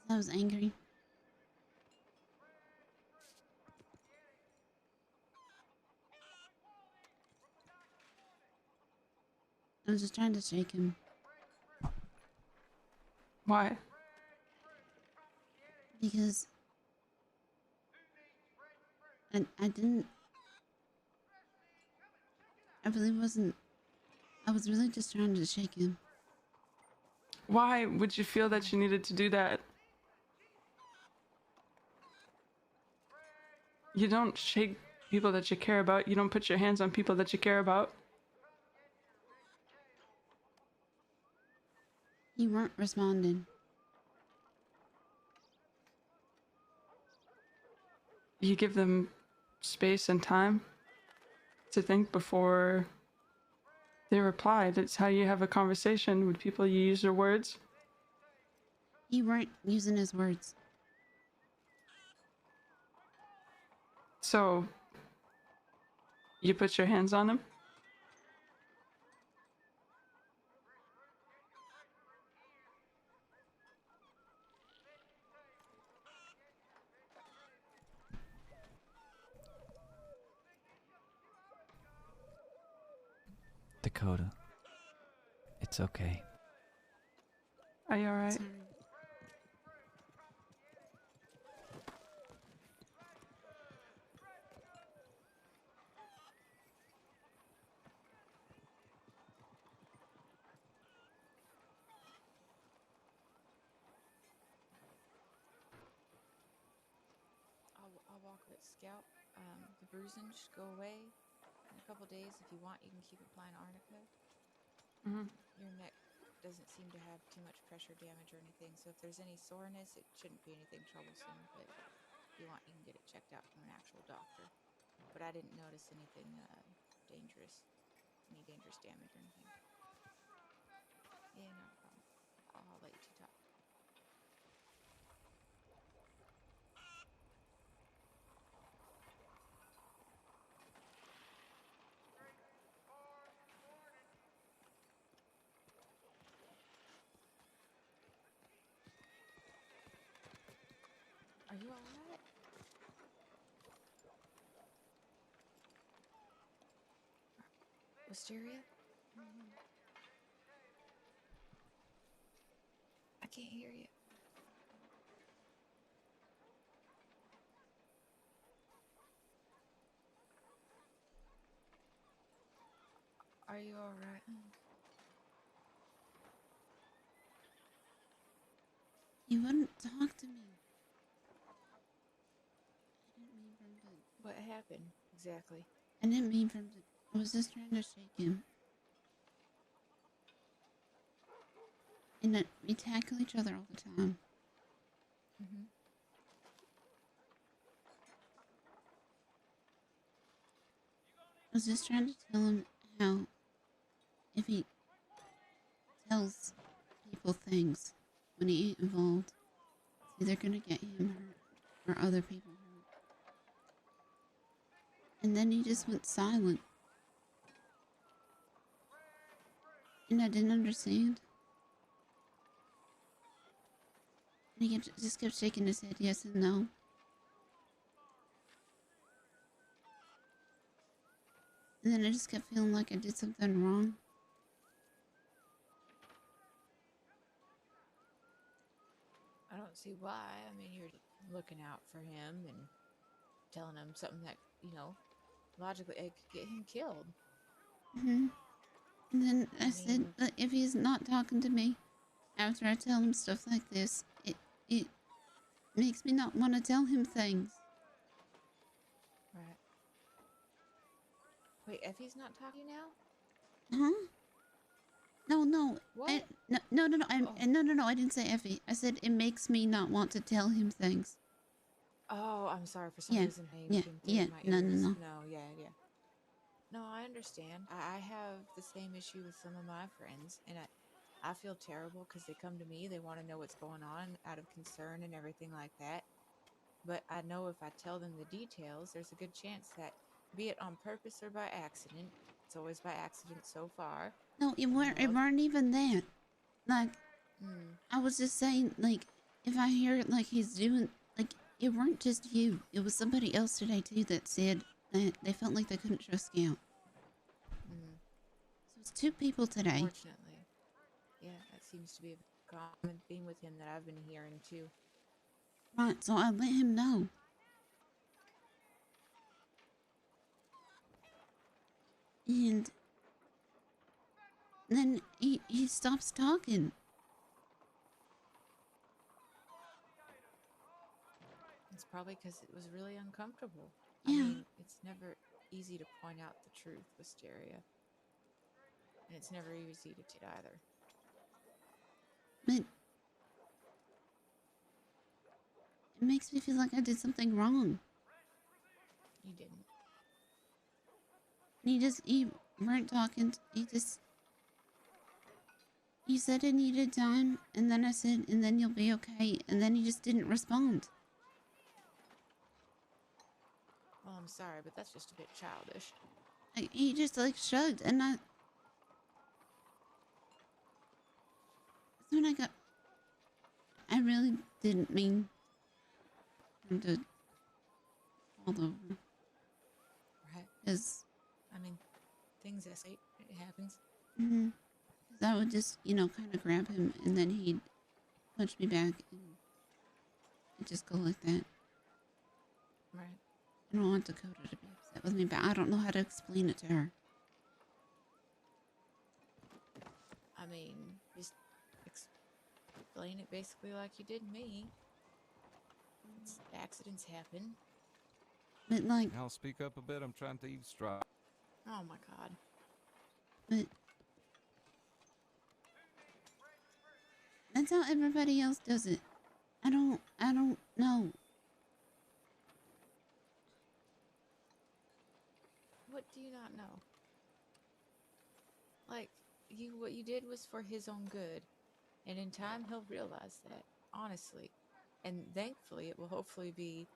I was angry. I was just trying to shake him. Why? Because I didn't. I really wasn't. I was really just trying to shake him. Why would you feel that you needed to do that? You don't shake people that you care about. You don't put your hands on people that you care about. You weren't responding. You give them space and time to think before they reply. That's how you have a conversation with people. You use their words. You weren't using his words. So, you put your hands on him? Dakota, it's okay. Are you alright? Sorry. I'll walk with Scout. The bruising should go away in a couple days. If you want, you can keep applying arnica. Your neck doesn't seem to have too much pressure damage or anything, so if there's any soreness, it shouldn't be anything troublesome, but if you want, you can get it checked out from an actual doctor. But I didn't notice anything dangerous, any dangerous damage or anything. Yeah, no problem. I'll let you two talk. you alright? Wisteria? I can't hear you. Are you alright? You wouldn't talk to me. I didn't mean for him to. What happened exactly? I didn't mean for him to. I was just trying to shake him. And that we tackle each other all the time. Mm-hmm. I was just trying to tell him how if he tells people things when he ain't involved, it's either gonna get him hurt or other people hurt. And then he just went silent. And I didn't understand. And he just kept shaking his head yes and no. And then I just kept feeling like I did something wrong. I don't see why. I mean, you're looking out for him and telling him something that, logically it could get him killed. Mm-hmm. And then I said, mean, if he's not talking to me after I tell him stuff like this, it makes me not want to tell him things. Right. Wait, Effie's not talking to you now? Huh? No. What? No. No. I didn't say Effie. I said it makes me not want to tell him things. Oh, I'm sorry. For some Yeah, reason, pain yeah, came through yeah. my No. ears. No, yeah. No, I understand. I have the same issue with some of my friends, and I feel terrible because they come to me. They want to know what's going on out of concern and everything like that. But I know if I tell them the details, there's a good chance that, be it on purpose or by accident, it's always by accident so far. No, it weren't even that. Like, I was just saying, like, if I hear like he's doing, like, it weren't just you. It was somebody else today too that said that they felt like they couldn't trust Scout. So it's two people today. Unfortunately. Yeah, that seems to be a common theme with him that I've been hearing too. Right, so I let him know. And then he stops talking. It's probably because it was really uncomfortable. Yeah. I mean, it's never easy to point out the truth, Wisteria. And it's never easy to do either. But it makes me feel like I did something wrong. You didn't. And he weren't talking. He said it needed time, and then I said, and then you'll be okay. And then he just didn't respond. Well, I'm sorry, but that's just a bit childish. He just like shrugged, and that's when I really didn't mean him to fall over. Right. Because I mean, things escalate. It happens. Because I would just, kind of grab him, and then he'd punch me back, and it'd just go like that. Right. I don't want Dakota to be upset with me, but I don't know how to explain it to her. I mean, just explain it basically like you did me. Accidents happen. But like, I'll speak up a bit. I'm trying to eavesdrop. Oh my god. But that's how everybody else does it. I don't know. What do you not know? Like, what you did was for his own good. And in time, he'll realize that, honestly. And thankfully, it will hopefully be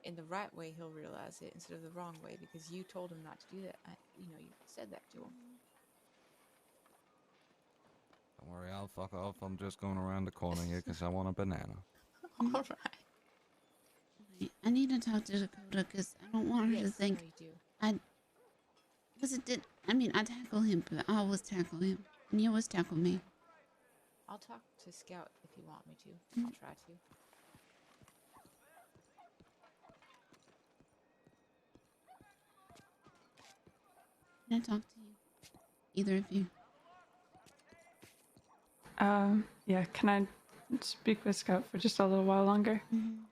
in the right way he'll realize it instead of the wrong way, because you told him not to do that. You said that to him. Don't worry, I'll fuck off. I'm just going around the corner here because I want a banana. All right. I need to talk to Dakota because I don't want her to Yes, think no, you do. I tackle him, but I always tackle him. And you always tackle me. I'll talk to Scout if you want me to. Mm. I'll try to. Can I talk to you? Either of you. Yeah, can I speak with Scout for just a little while longer? Mm-hmm.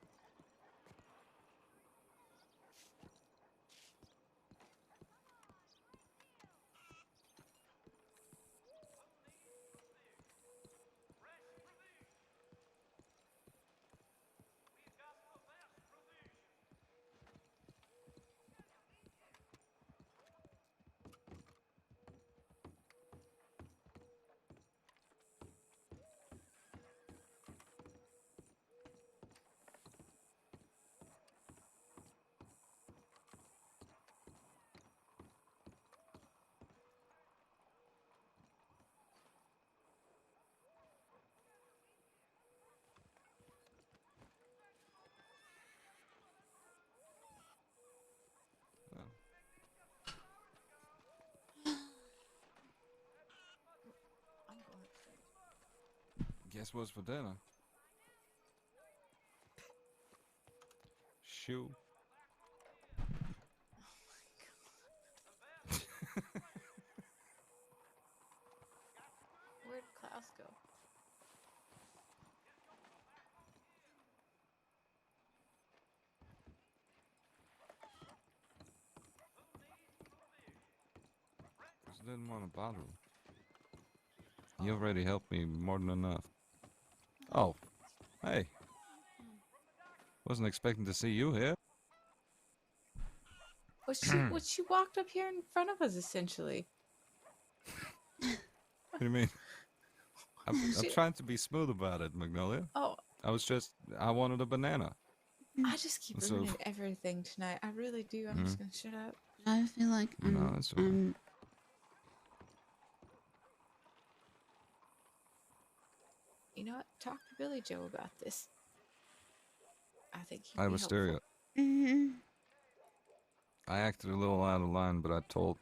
I'm going upstairs. Guess what's for dinner? Shoe. Where'd Klaus go? Just didn't want to bother him. He already helped me more than enough. Oh, hey. Wasn't expecting to see you here. Well, she walked up here in front of us, essentially. What do you mean? I'm trying to be smooth about it, Magnolia. Oh, I wanted a banana. I just keep So- ruining everything tonight. I really do. I'm just gonna shut up. I feel like No, that's all right. You know what? Talk to Billy Joe about this. I think he'd I be Wisteria. helpful. Mm-hmm. I acted a little out of line, but I told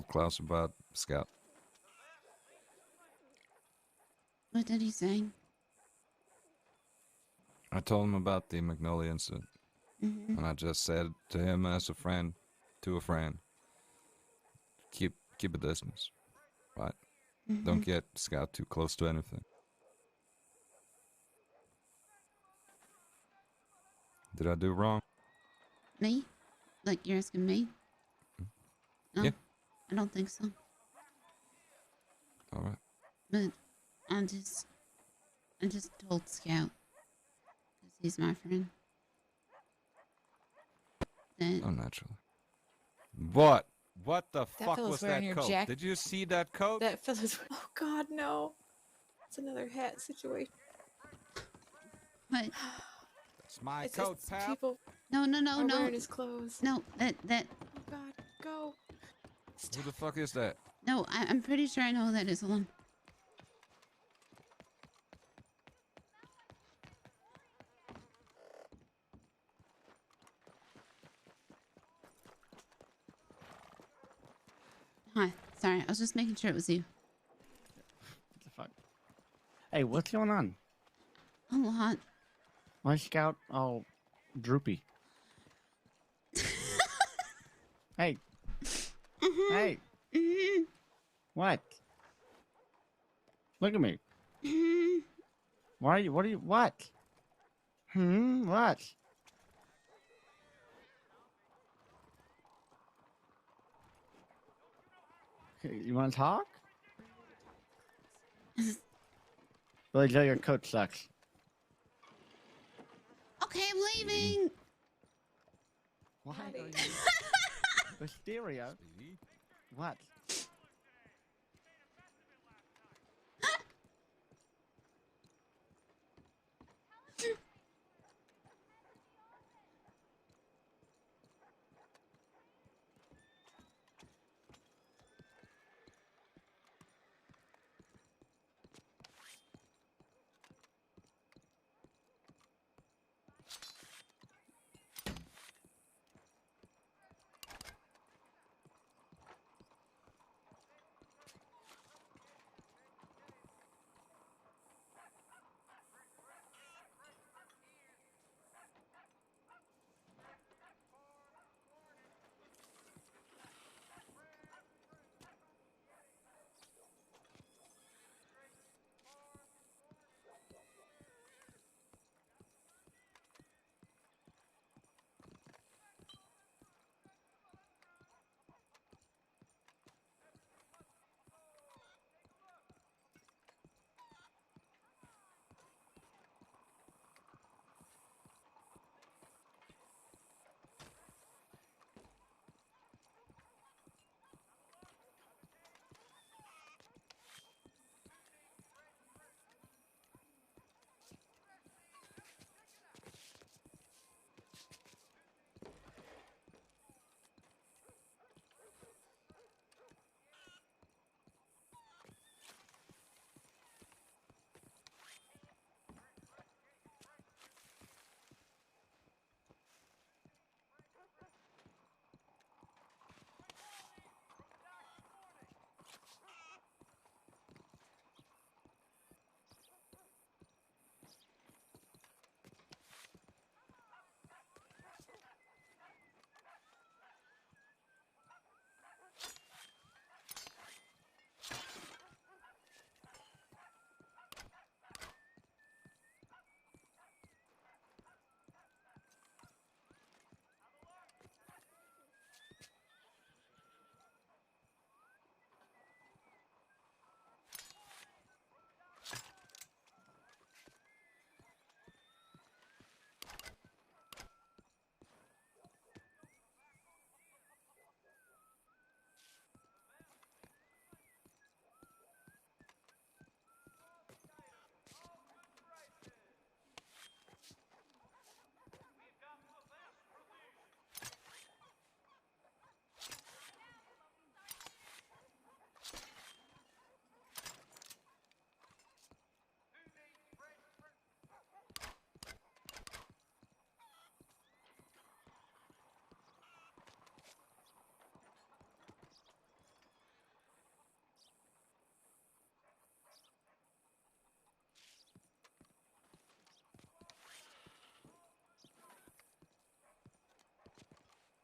Klaus about Scout. What did he say? I told him about the Magnolia incident, Mm-hmm. and I just said to him as a friend, to a friend, keep a distance, right? Mm-hmm. Don't get Scout too close to anything. Did I do wrong? Me? Like you're asking me? No, Yeah. I don't think so. All right. But I just told Scout because he's my friend. That Oh, naturally. What? What the That fuck fella's was wearing that your coat? jacket. Did you see that coat? That fella's. Oh God, no! It's another hat situation. what? It's my It's coat, just pal. people No, are wearing his clothes. No, that Oh God, go! Who the fuck is that? no. I'm pretty sure I know who that is. Hold on. Hi. Sorry, I was just making sure it was you. What the fuck? Hey, what's going on? A lot. My Scout all droopy. Hey. Hey. What? Look at me. Why are you, what? What? Okay, you want to talk? Billy Joe, your coat sucks. Okay, I'm leaving. Why are you... Wisteria? What?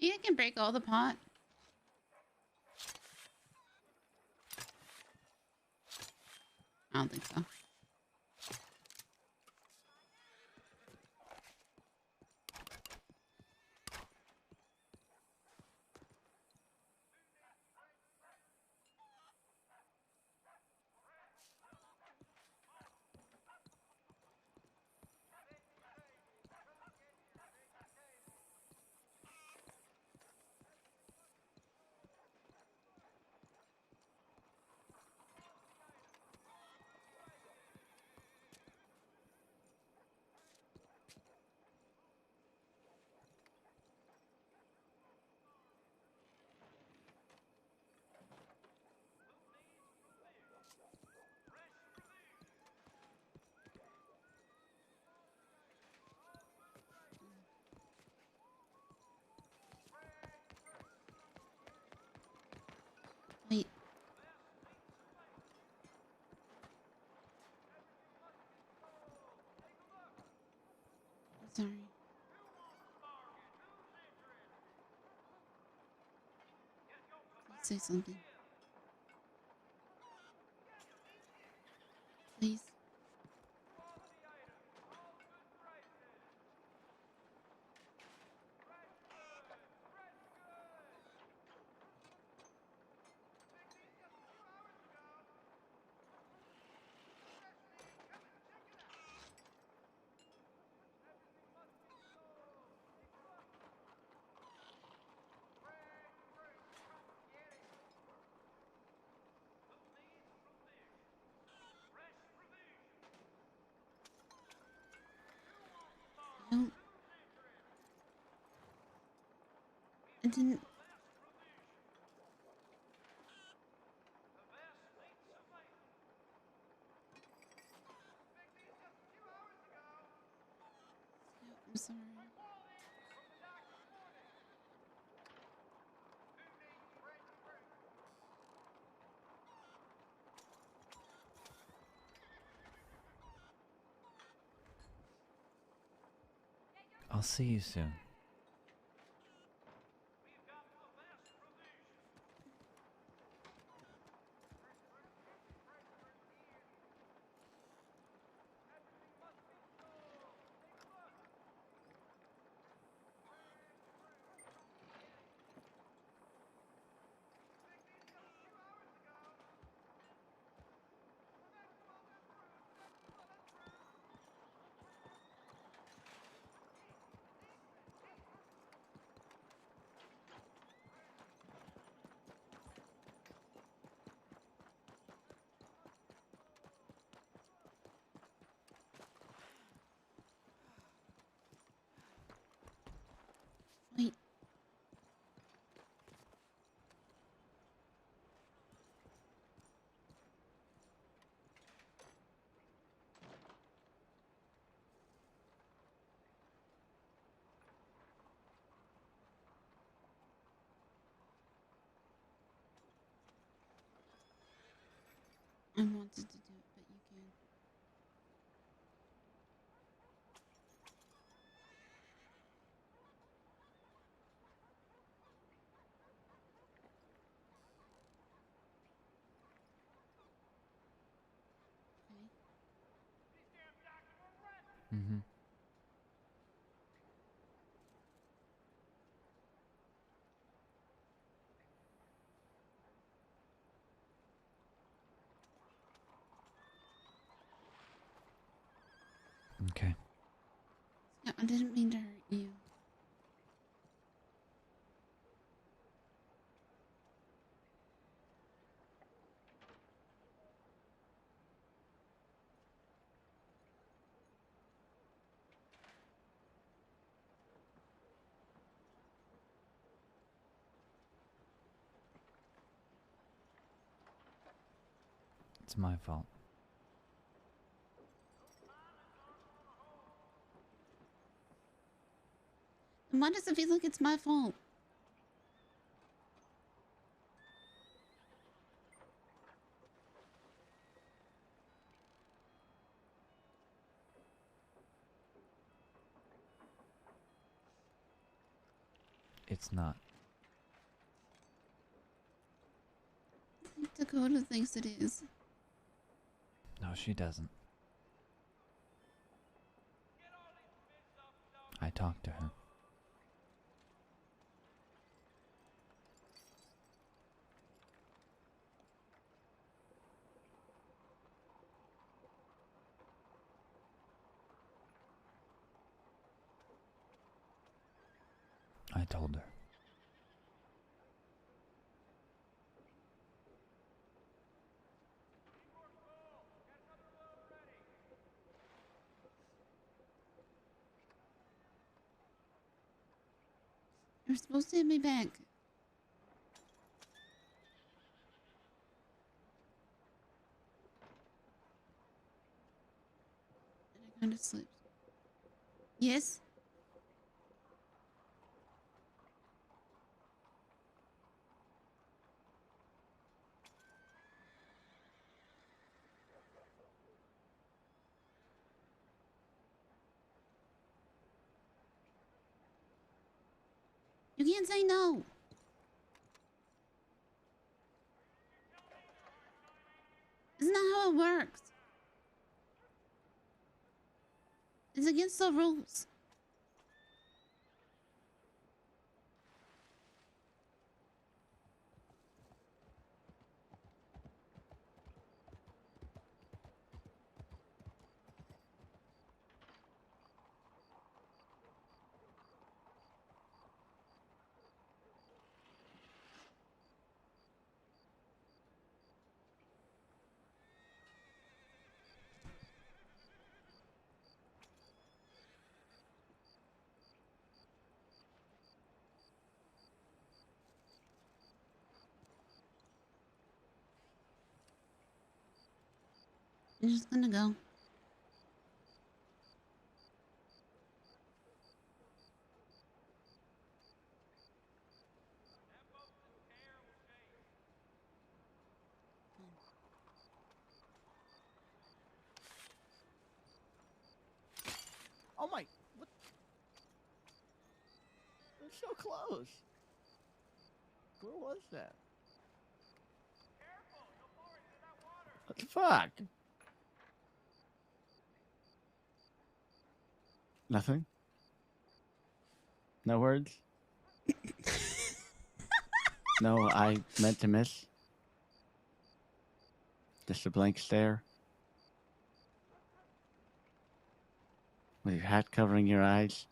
You can break all the pot. I don't think so. Wait. Sorry. Please say something. Please. No. I didn't. I'm sorry. I'll see you soon. Wait. I wanted to do it, but you can. Mm-hmm. Okay. No, I didn't mean to hurt you. It's my fault. And why does it feel like it's my fault? It's not. Dakota thinks it is. No, she doesn't. I talked to her. I told her. You're supposed to hit me back. And I kind of slipped. Yes? You can't say no. Isn't that how it works? It's against the rules. I'm just gonna go. Oh my! What? It was so close. Where was that? What the fuck? Nothing. No words. No, I meant to miss. Just a blank stare. With your hat covering your eyes.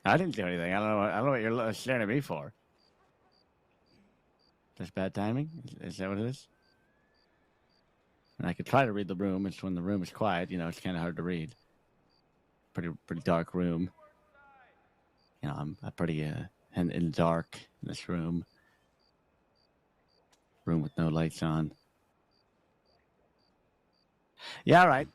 I didn't do anything. I don't know what you're staring at me for. Just bad timing? Is that what it is? And I could try to read the room. It's when the room is quiet. You know, it's kind of hard to read. Pretty dark room. You know, I'm pretty in the dark in this room. Room with no lights on. Yeah, all right.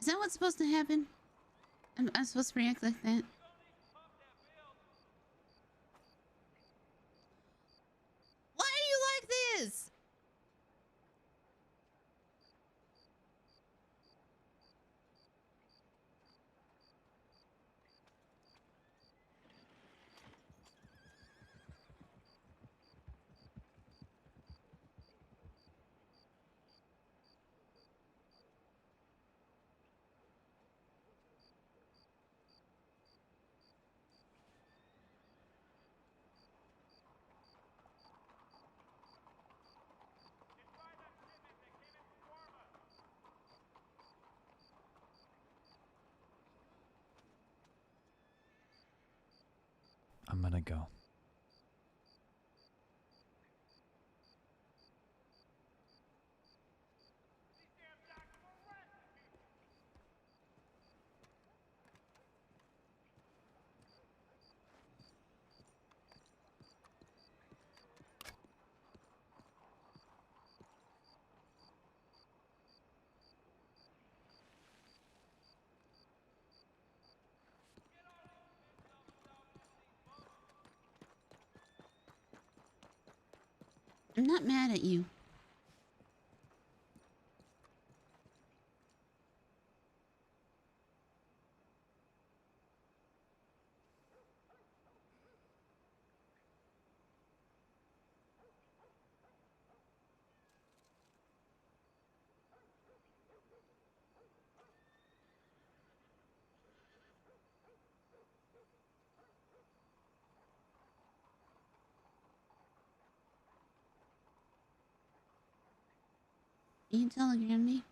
Is that what's supposed to happen? I'm supposed to react like that? Why are you like this? I'm gonna go. I'm not mad at you. You telegram me.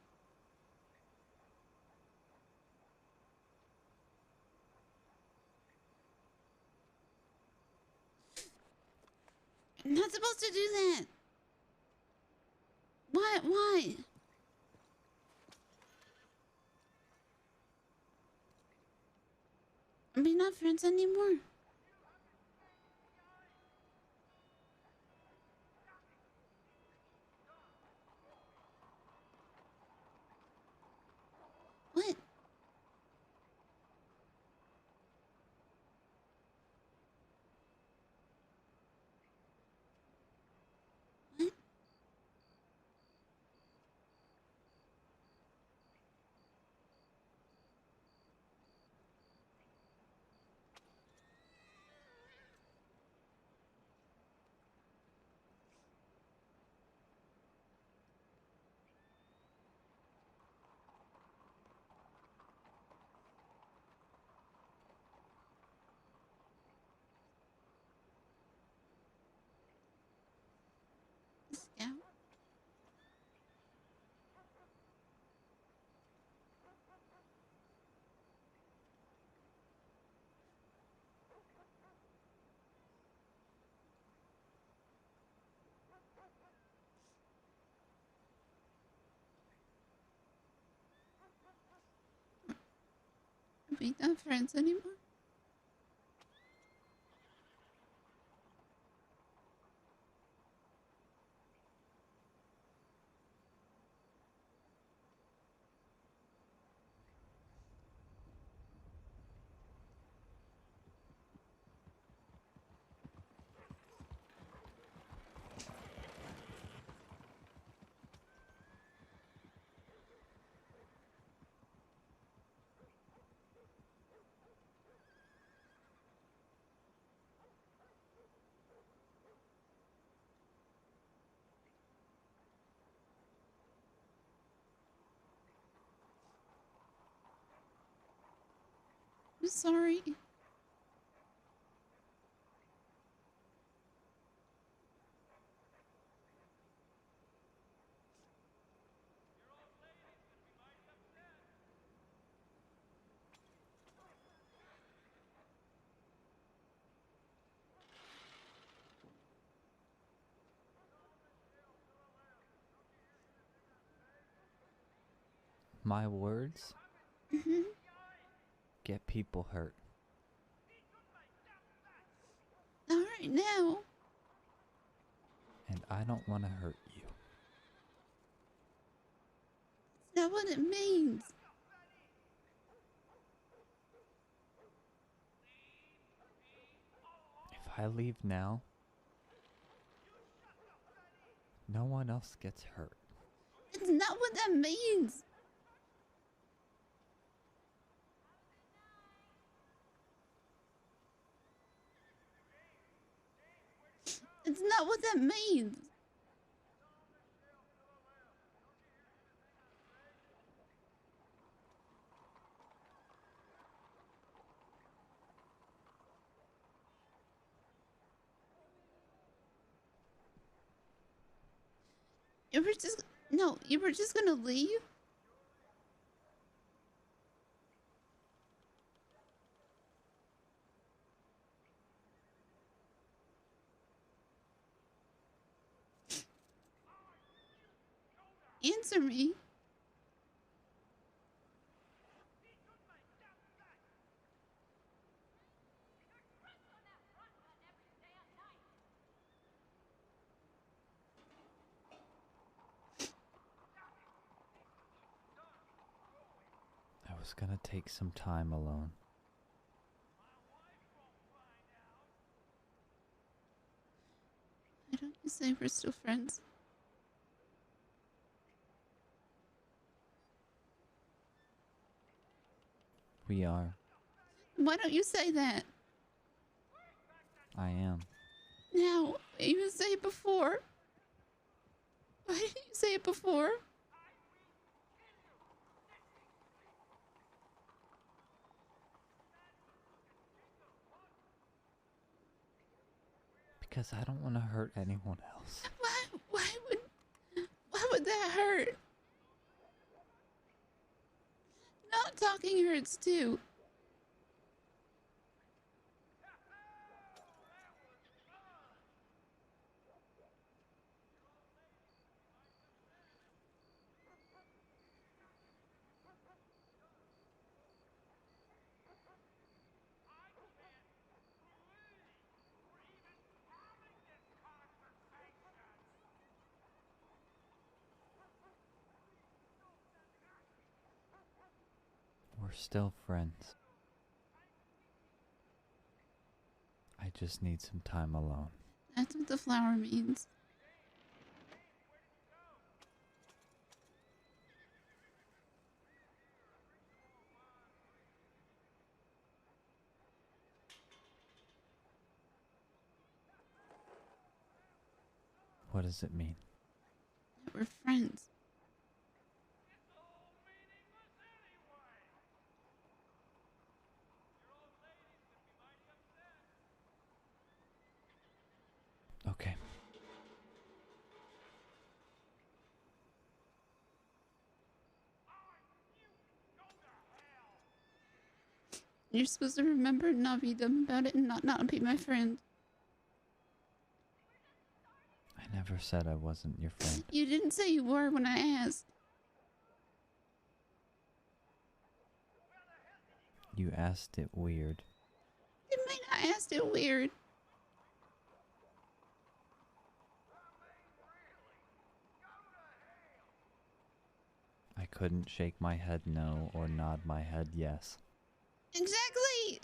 I'm not supposed to do that. What? Why? Are we not friends anymore? What? What? Scout? Are we not friends anymore? I'm sorry. My words Mm-hmm. get people hurt. All right now. And I don't want to hurt you. That's not what it means. If I leave now, no one else gets hurt. It's not what that means. It's not what that means. You were just no, you were just gonna leave? Answer me. I was gonna take some time alone. Why don't you say we're still friends? We are. Why don't you say that? I am. Now, you say it before. Why didn't you say it before? Because I don't want to hurt anyone else. Why would that hurt? thing hurts too. We're still friends. I just need some time alone. That's what the flower means. What does it mean? That we're friends. Okay. You're supposed to remember and not be dumb about it and not be my friend. I never said I wasn't your friend. You didn't say you were when I asked. You asked it weird. You may not asked it weird. I couldn't shake my head no or nod my head yes. Exactly!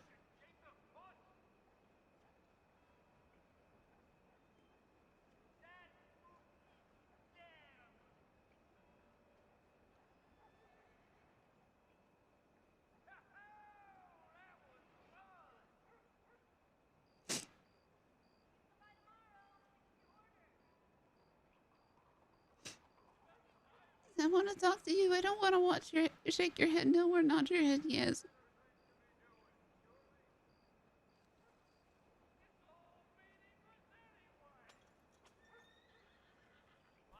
I want to talk to you. I don't want to watch your shake your head no or nod your head yes.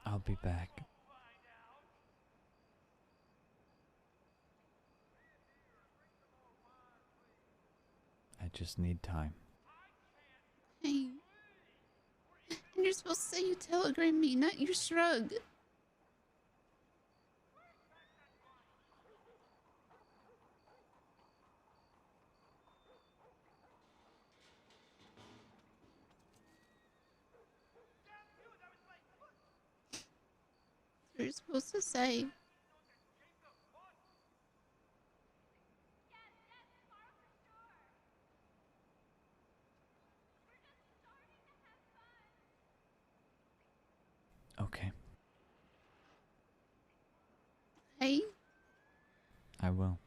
I'll be back. I just need time. Hey. And you're supposed to say you telegram me, not you shrug. You're supposed to say. Okay, Hey. I will.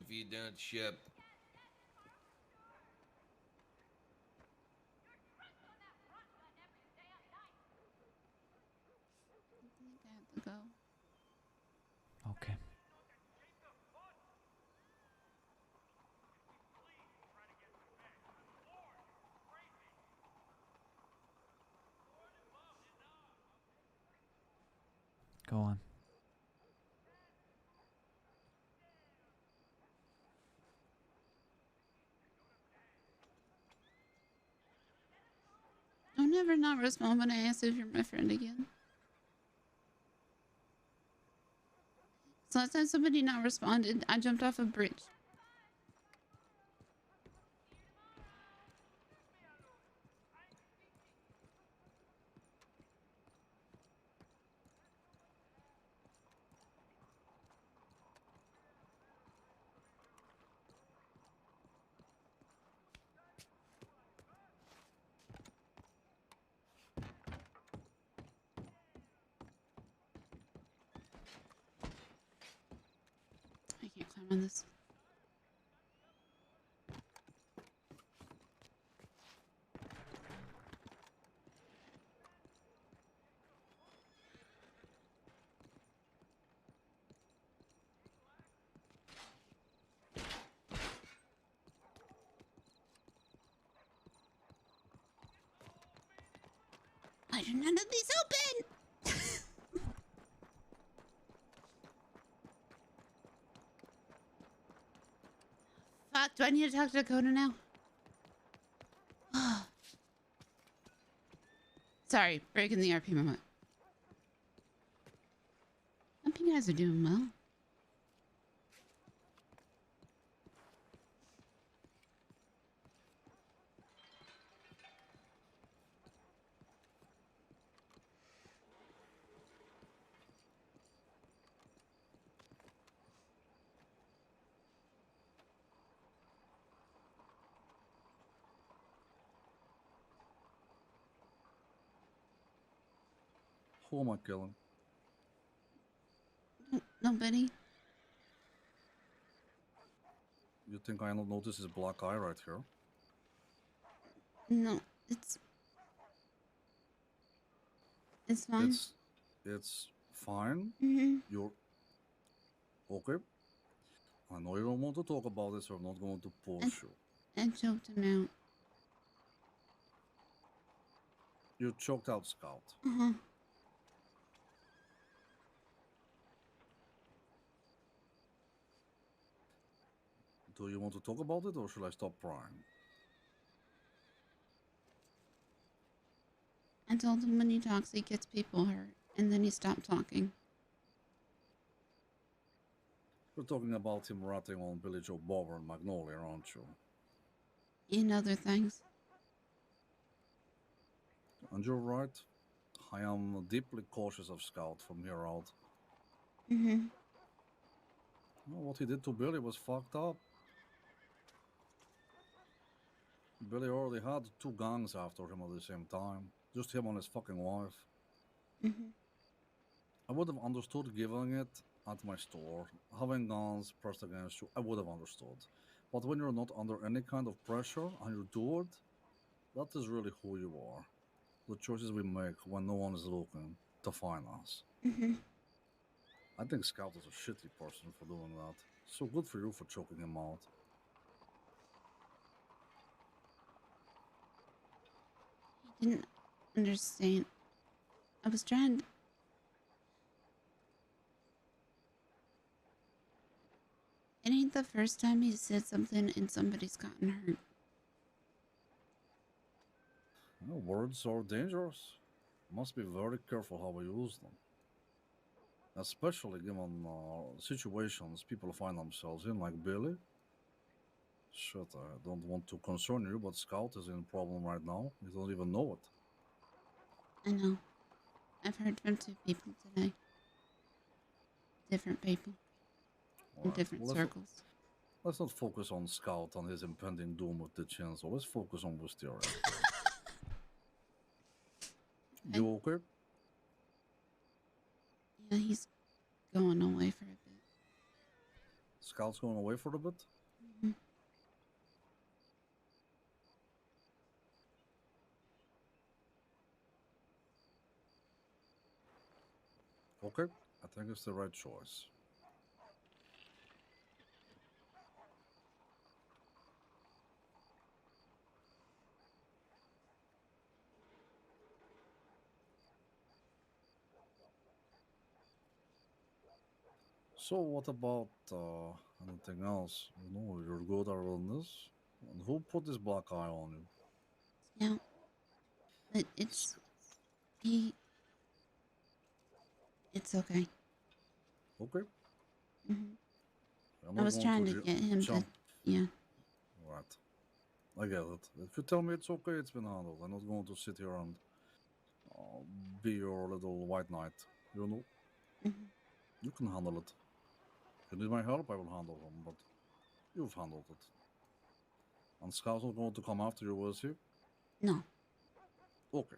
If you don't ship. I think I have to go. Okay. Go on. I'll never not respond when I ask if you're my friend again. So last time somebody not responded, I jumped off a bridge. I can't climb on this. Why are none of these open? Fuck, do I need to talk to Dakota now? Sorry, breaking the RP moment. Hope you guys are doing well. Who am I killing? Nobody. You think I don't notice his black eye right here? No, it's fine. It's fine. Mm-hmm. You're okay. I know you don't want to talk about this, so I'm not going to push you. I choked him out. You choked out Scout. Uh-huh. Do you want to talk about it, or should I stop prying? I told him when he talks, he gets people hurt, and then he stopped talking. You're talking about him ratting on Billy Joe Bober and Magnolia, aren't you? And other things. And you're right. I am deeply cautious of Scout from here out. Mm-hmm. What he did to Billy was fucked up. Billy already had 2 gangs after him at the same time. Just him and his fucking wife. Mm-hmm. I would have understood giving it at my store. Having guns pressed against you, I would have understood. But when you're not under any kind of pressure and you do it, that is really who you are. The choices we make when no one is looking to find us. Mm-hmm. I think Scout is a shitty person for doing that. So good for you for choking him out. He didn't understand. I was trying to... It ain't the first time he said something and somebody's gotten hurt. Words are dangerous. Must be very careful how we use them. Especially given situations people find themselves in, like Billy. Shit, I don't want to concern you, but Scout is in a problem right now. You don't even know it. I know. I've heard from 2 people today. Different people. In different circles. Let's not focus on Scout and his impending doom with the chainsaw. Let's focus on Wisteria. You okay? Yeah, he's going away for a bit. Scout's going away for a bit? Mm-hmm. Okay, I think it's the right choice. So what about anything else? You know, you're good at this. And who put this black eye on you? No. But it's... It's okay. Okay. Mm-hmm. I was trying to get him to... Yeah. Right. I get it. If you tell me it's okay, it's been handled. I'm not going to sit here and be your little white knight. You know? Mm-hmm. You can handle it. If you need my help, I will handle them, but you've handled it. And Scout's not going to come after you, was he? No. Okay.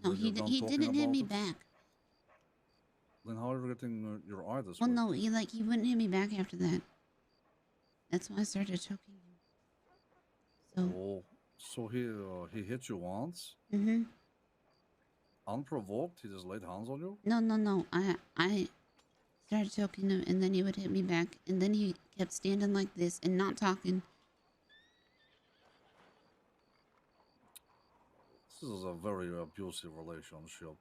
No, he didn't hit me back. Then how are you getting your eye this Well, way? no, he wouldn't hit me back after that. That's why I started choking him. So. Oh, so he hit you once? Mm-hmm. Unprovoked? He just laid hands on you? No. I started choking him, and then he would hit me back, and then he kept standing like this and not talking. This is a very abusive relationship.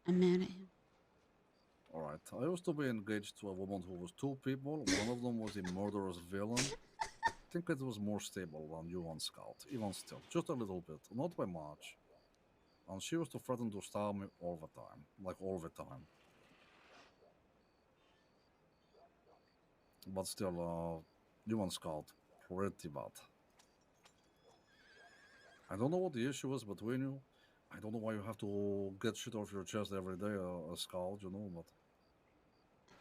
I'm mad at him. Alright, I used to be engaged to a woman who was two people. One of them was a murderous villain. I think it was more stable than you on Scout, even still. Just a little bit, not by much. And she used to threaten to stab me all the time. Like, all the time. But still, you on Scout, pretty bad. I don't know what the issue is between you. I don't know why you have to get shit off your chest every day, Scout, you know, but...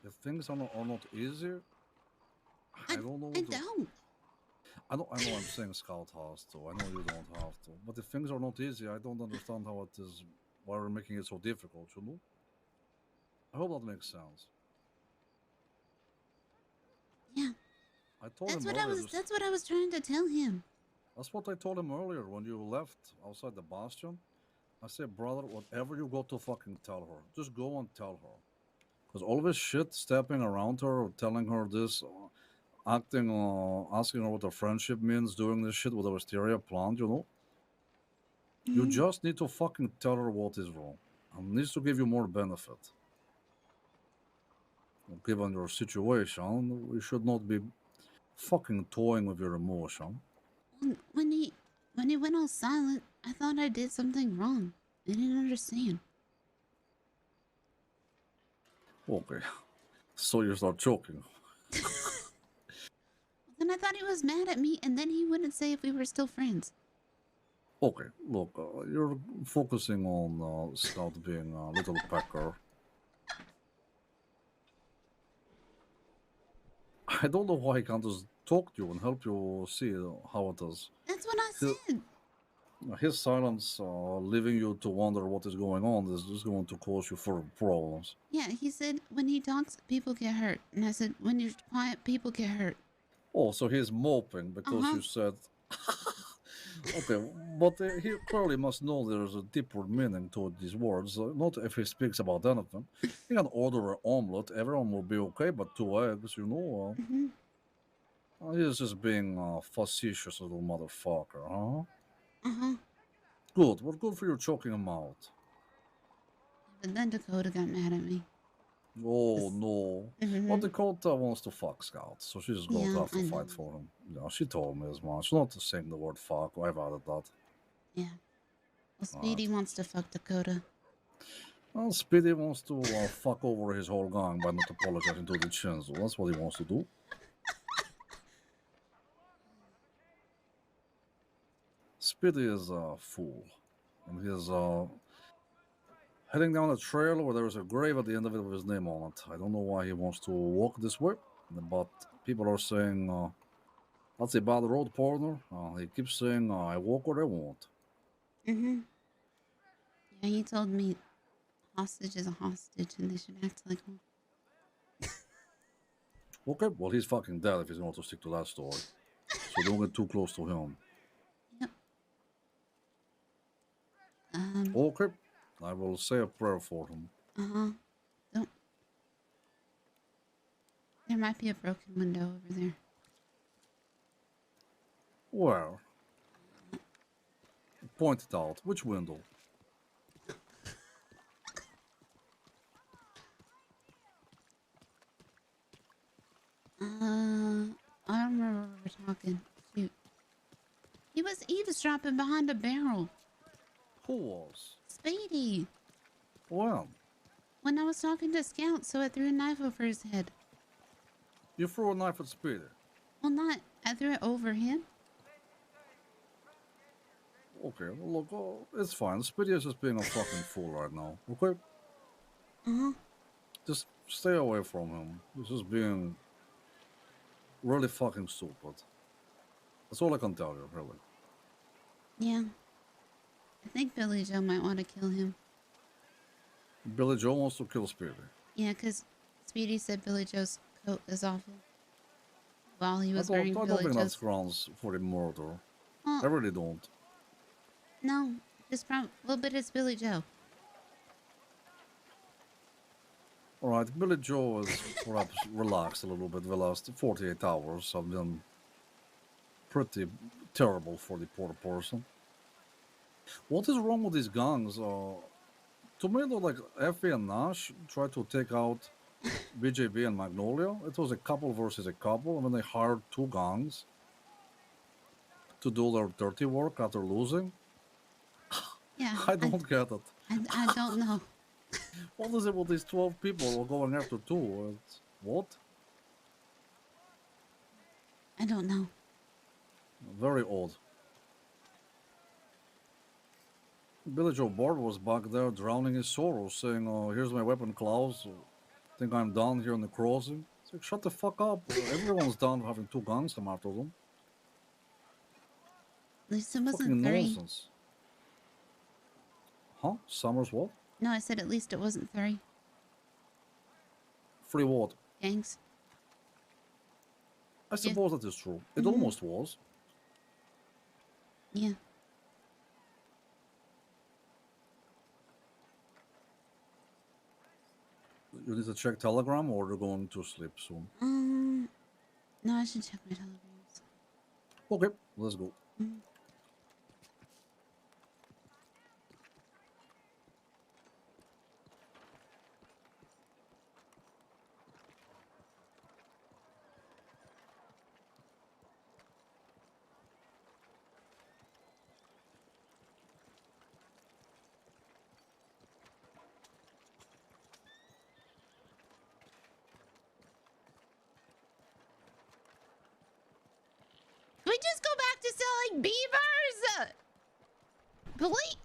If things are not easy, I don't know. I don't. I know I'm saying Scout has to. I know you don't have to. But if things are not easy, I don't understand how it is. Why we're making it so difficult, you know? I hope that makes sense. Yeah. I told That's him what earlier. that's what I was trying to tell him. That's what I told him earlier when you left outside the bastion. I said, brother, whatever you go to fucking tell her, just go and tell her. Because all this shit, stepping around her, telling her this, acting, asking her what a friendship means, doing this shit with a Wisteria plant, you know? You just need to fucking tell her what is wrong. And needs to give you more benefit. Given your situation, we should not be fucking toying with your emotion. When he went all silent, I thought I did something wrong. I didn't understand. Okay. So you start choking. Then I thought he was mad at me, and then he wouldn't say if we were still friends. Okay, look, you're focusing on Scout being a little pecker. I don't know why he can't just talk to you and help you see how it is. That's what I said. His silence, leaving you to wonder what is going on, is just going to cause you further problems. Yeah, he said when he talks, people get hurt. And I said, when you're quiet, people get hurt. Oh, so he's moping because you said... Okay, but he clearly must know there's a deeper meaning to these words. Not if he speaks about anything. He can order an omelette, everyone will be okay, but 2 eggs, you know. He's just being a facetious little motherfucker, huh? Good, well, good for you choking him out. But then Dakota got mad at me. Oh, no. Well, Dakota wants to fuck Scout, so she's going to have to fight for him. Yeah, she told me as much. Not to saying the word fuck, I've added that. Yeah. Well, Speedy wants to fuck Dakota. Well, Speedy wants to fuck over his whole gang by not apologizing to the Chinzo. That's what he wants to do. Speedy is a fool. And he's heading down a trail where there is a grave at the end of it with his name on it. I don't know why he wants to walk this way, but people are saying that's a bad road, partner. He keeps saying, I walk where I want. Yeah, he told me hostage is a hostage and they should act like one. Okay, well, he's fucking dead if he's going to stick to that story. So don't get too close to him. Yep. Okay, I will say a prayer for him. Don't. There might be a broken window over there. Where? Point it out. Which window? I don't remember what we're talking. Shoot. He was eavesdropping behind a barrel. Who was? Speedy. When? When I was talking to Scout, so I threw a knife over his head. You threw a knife at Speedy? Well, not. I threw it over him. Okay, well, look, it's fine. Speedy is just being a fucking fool right now, okay? Just stay away from him. He's just being really fucking stupid. That's all I can tell you, really. Yeah. I think Billy Joe might want to kill him. Billy Joe wants to kill Speedy. Yeah, because Speedy said Billy Joe's coat is awful. While he was wearing I don't Billy think Joe's... that's grounds for the murder. Well, I really don't. No, just a little bit it's Billy Joe. Alright, Billy Joe is perhaps relaxed a little bit. The last 48 hours have been pretty terrible for the poor person. What is wrong with these guns? To me, though, like Effie and Nash tried to take out BJB and Magnolia. It was a couple versus a couple, and then they hired two gangs to do their dirty work after losing. Yeah. I don't get it. I don't know. What is it with these 12 people going after two? What? I don't know. Very odd. Billy Joe Bard was back there drowning his sorrows, saying, here's my weapon, Klaus. Think I'm down here in the crossing? It's like, shut the fuck up. Everyone's down having two guns come after them. At least it wasn't Fucking 3. nonsense. Huh? Summers what? No, I said at least it wasn't 3 Free what? gangs. I suppose that is true. It Mhm. almost was. Yeah. You need to check Telegram or they're going to sleep soon. No, I should check my telegrams. Okay, let's go. We just go back to selling beavers? Please.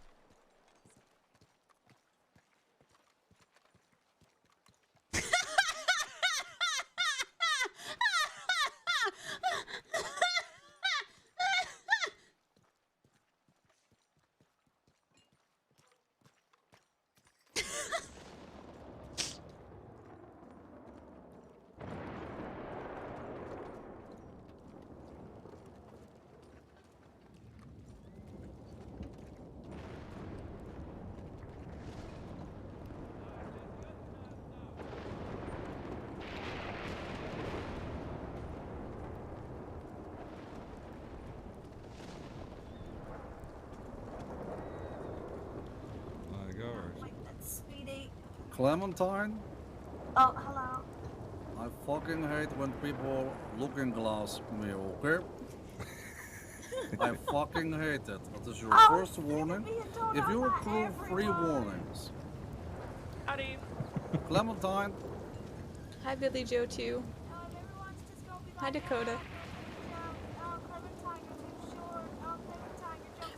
Speedy. Clementine? Oh, hello. I fucking hate when people looking glass me, okay? I fucking hate it. That is your first warning. If you approve 3 warnings. Howdy. Clementine. Hi, Billy Joe, too. Hi, Dakota.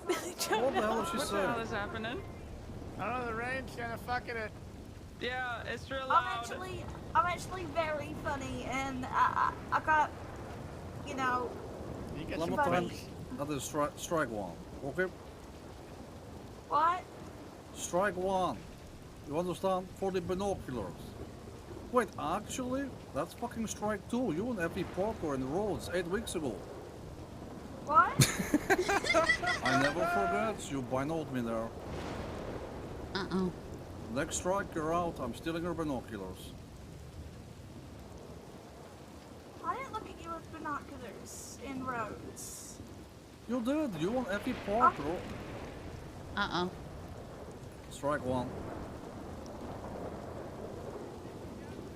Billy Joe, What the hell is she What the saying? hell is happening? I don't know, the rain's kind of fucking it. Yeah, it's real loud. I'm actually very funny, and I got, you know, You get Clementine, that is strike 1, okay? what? Strike 1. You understand? For the binoculars. Wait, actually, that's fucking strike 2. You and Effie Parker in the roads 8 weeks ago. What? I never forget. You binoculed me there. Uh-oh. Next strike, you're out. I'm stealing your binoculars. I didn't look at you with binoculars in roads. You did. You and Effie Parker. Uh-oh. Strike 1.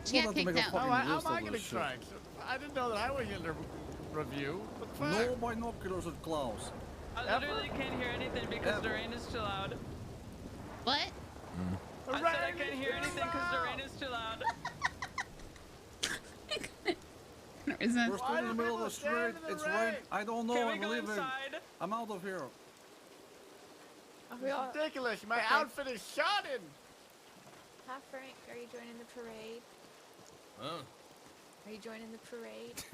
She got kicked out. How am I getting strikes? I didn't know that I was in the review. What the fuck? No binoculars at Klaus. I literally can't hear anything because the rain is too loud. What? I said I can't hear anything because the rain is too loud. We're still in the middle of the street. It's rain. I don't know. Can we I'm go leaving. inside? I'm out of here. It's ridiculous. My outfit is shot in. Hi, Frank. Are you joining the parade? Huh? Are you joining the parade?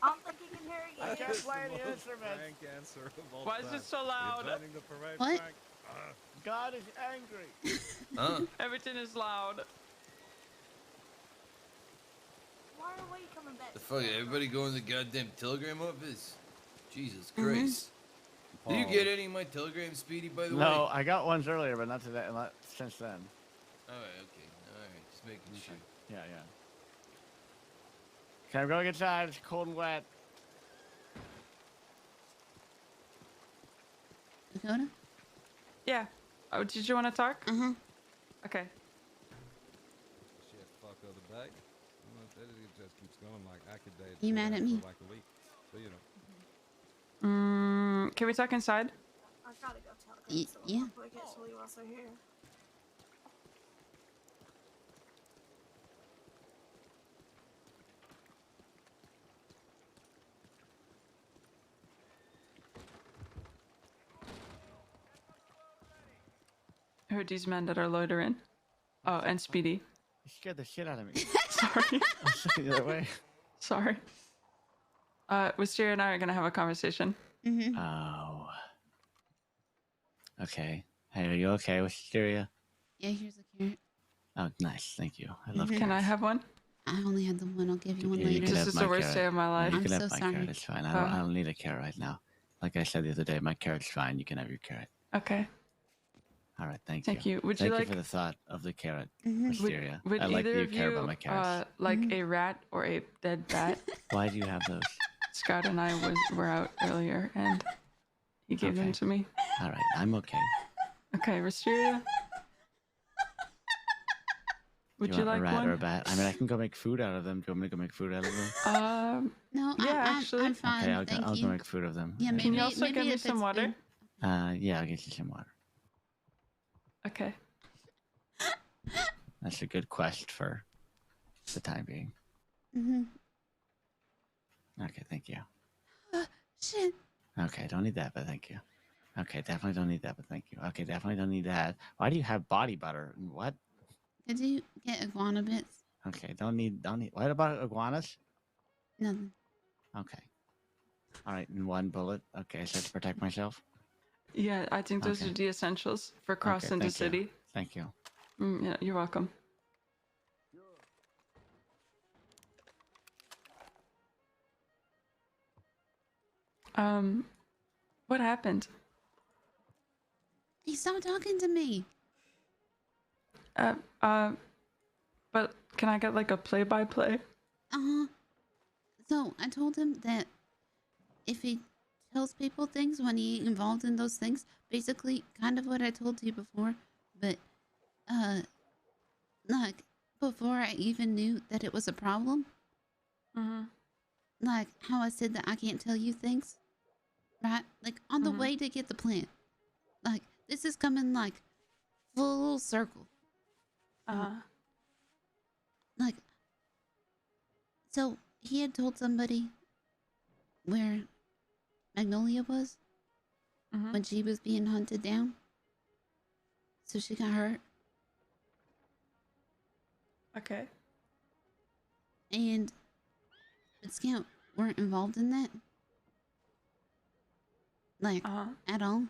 I don't think you can hear you. I can't play any instruments. Frank answer of all Why is time. it so loud? You're joining the parade, What? Frank? God is angry. Huh? Everything is loud. Why are we coming back? The fuck? Everybody going to the goddamn telegram office? Jesus Christ. Did you get any of my telegrams, Speedy, by the way? No, I got ones earlier, but not today. Not since then. Alright, okay. Alright, just making sure. Yeah, yeah. Okay, I'm going inside. It's cold and wet. Dakota? Yeah. Oh, did you want to talk? Okay. Shit, fuck of the day. It just keeps going like I could date You mad at me? for like a week. So, you know. Can we talk inside? I gotta go tell Yeah. real quick, actually, whilst they're here. Who are these men that are loitering? Oh, and Speedy. You scared the shit out of me. Sorry. I was looking the other way. Sorry. Wisteria and I are gonna have a conversation. Oh. Okay. Hey, are you okay with Wisteria? Yeah, here's a carrot. Oh, nice. Thank you. I love Can I carrots. have one? I only had the one. I'll give you one Yeah, you later. can This have is my the worst carrot. day of my Yeah, life. you I'm can have so my sorry. carrot. It's fine. I don't need a carrot right now. Like I said the other day, my carrot's fine. You can have your carrot. Okay. All right. Thank you. Thank you. Would Thank you you like? for the thought of the carrot, Mhm. Wisteria. Would I like that either you of care you about my carrots. like a rat or a dead bat? Why do you have those? Scout and I were out earlier, and he gave them Okay. to me. All right. I'm okay. Okay, Wisteria. Would Do you you want like a rat one? or a bat? I mean, I can go make food out of them. Do you want me to go make food out of them? No, Yeah, actually. I'm fine. Okay, I'll Thank go you. make food of them. Yeah, maybe. Can you also maybe give me if some it's water? Yeah, I'll get you some water. Okay. That's a good quest for the time being. Mm-hmm. Okay, thank you. Shit. Okay, don't need that, but thank you. Okay, definitely don't need that, but thank you. Okay, definitely don't need that. Why do you have body butter? What? Could you get iguana bits? Okay, don't need. What about iguanas? Nothing. Okay. All right, and one bullet. Okay, so to protect myself. Yeah, I think those Okay. are the essentials for crossing the thank you. city. Thank you. Yeah, you're welcome. What happened? He stopped talking to me. But can I get like a play-by-play? So I told him that if he tells people things when he involved in those things, basically kind of what I told you before, but like before I even knew that it was a problem. Like how I said that I can't tell you things, right? Like on the way to get the plant. Like this is coming like full circle. Like, so he had told somebody where Magnolia was when she was being hunted down. So she got hurt. Okay. And Scout weren't involved in that. Like, at all.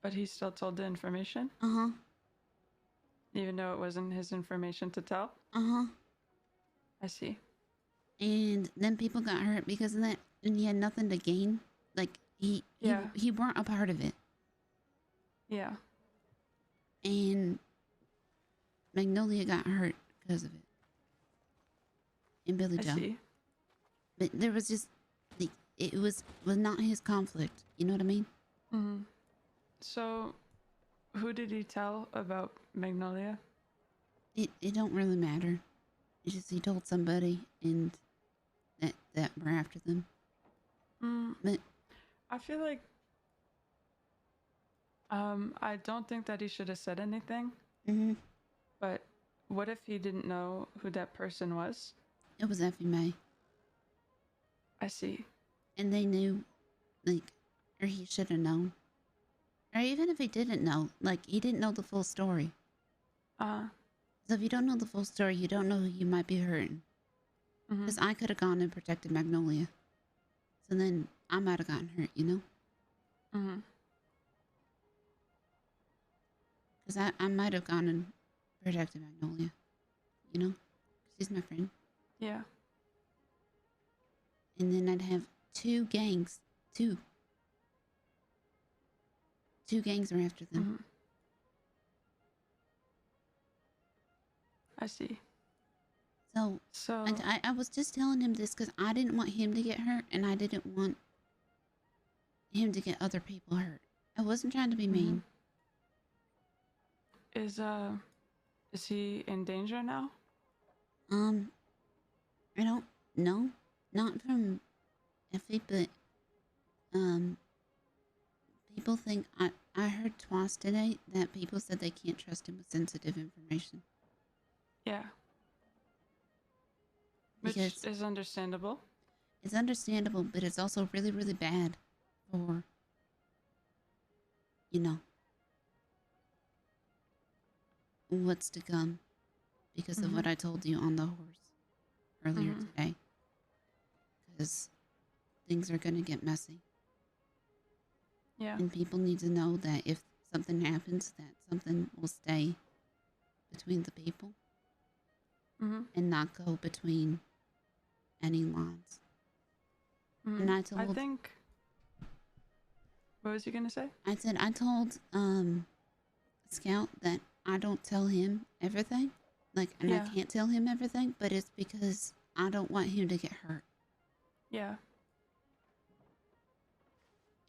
But he still told the information? Even though it wasn't his information to tell? I see. And then people got hurt because of that, and he had nothing to gain. Like, he weren't a part of it. Yeah. And Magnolia got hurt because of it. And Billy I Joe. see. But there was just, like, it was not his conflict. You know what I mean? So, who did he tell about Magnolia? It don't really matter. It's just he told somebody, and that we're after them. But I feel like I don't think that he should have said anything. But what if he didn't know who that person was? it was Effie May. I see. And they knew, like, or he should have known. Or even if he didn't know, like, he didn't know the full story. So if you don't know the full story, you don't know who you might be hurting. Because I could have gone and protected Magnolia. So then I might have gotten hurt, you know? Because I might have gone and protected Magnolia. You know? 'Cause she's my friend. Yeah. And then I'd have two gangs. Two gangs are after them. I see. So and I was just telling him this because I didn't want him to get hurt, and I didn't want him to get other people hurt I wasn't trying to be mean. Is he in danger now? I don't know. Not from Effie, but people think I heard twice today that people said they can't trust him with sensitive information. Yeah. Which Because is understandable. it's understandable, but it's also really, really bad for, you know, what's to come because of what I told you on the horse earlier today. Because things are going to get messy. Yeah. And people need to know that if something happens, that something will stay between the people and not go between any lines. And I told... I think... What was you going to say? I said I told Scout that I don't tell him everything. Like, and I can't tell him everything, but it's because I don't want him to get hurt. Yeah.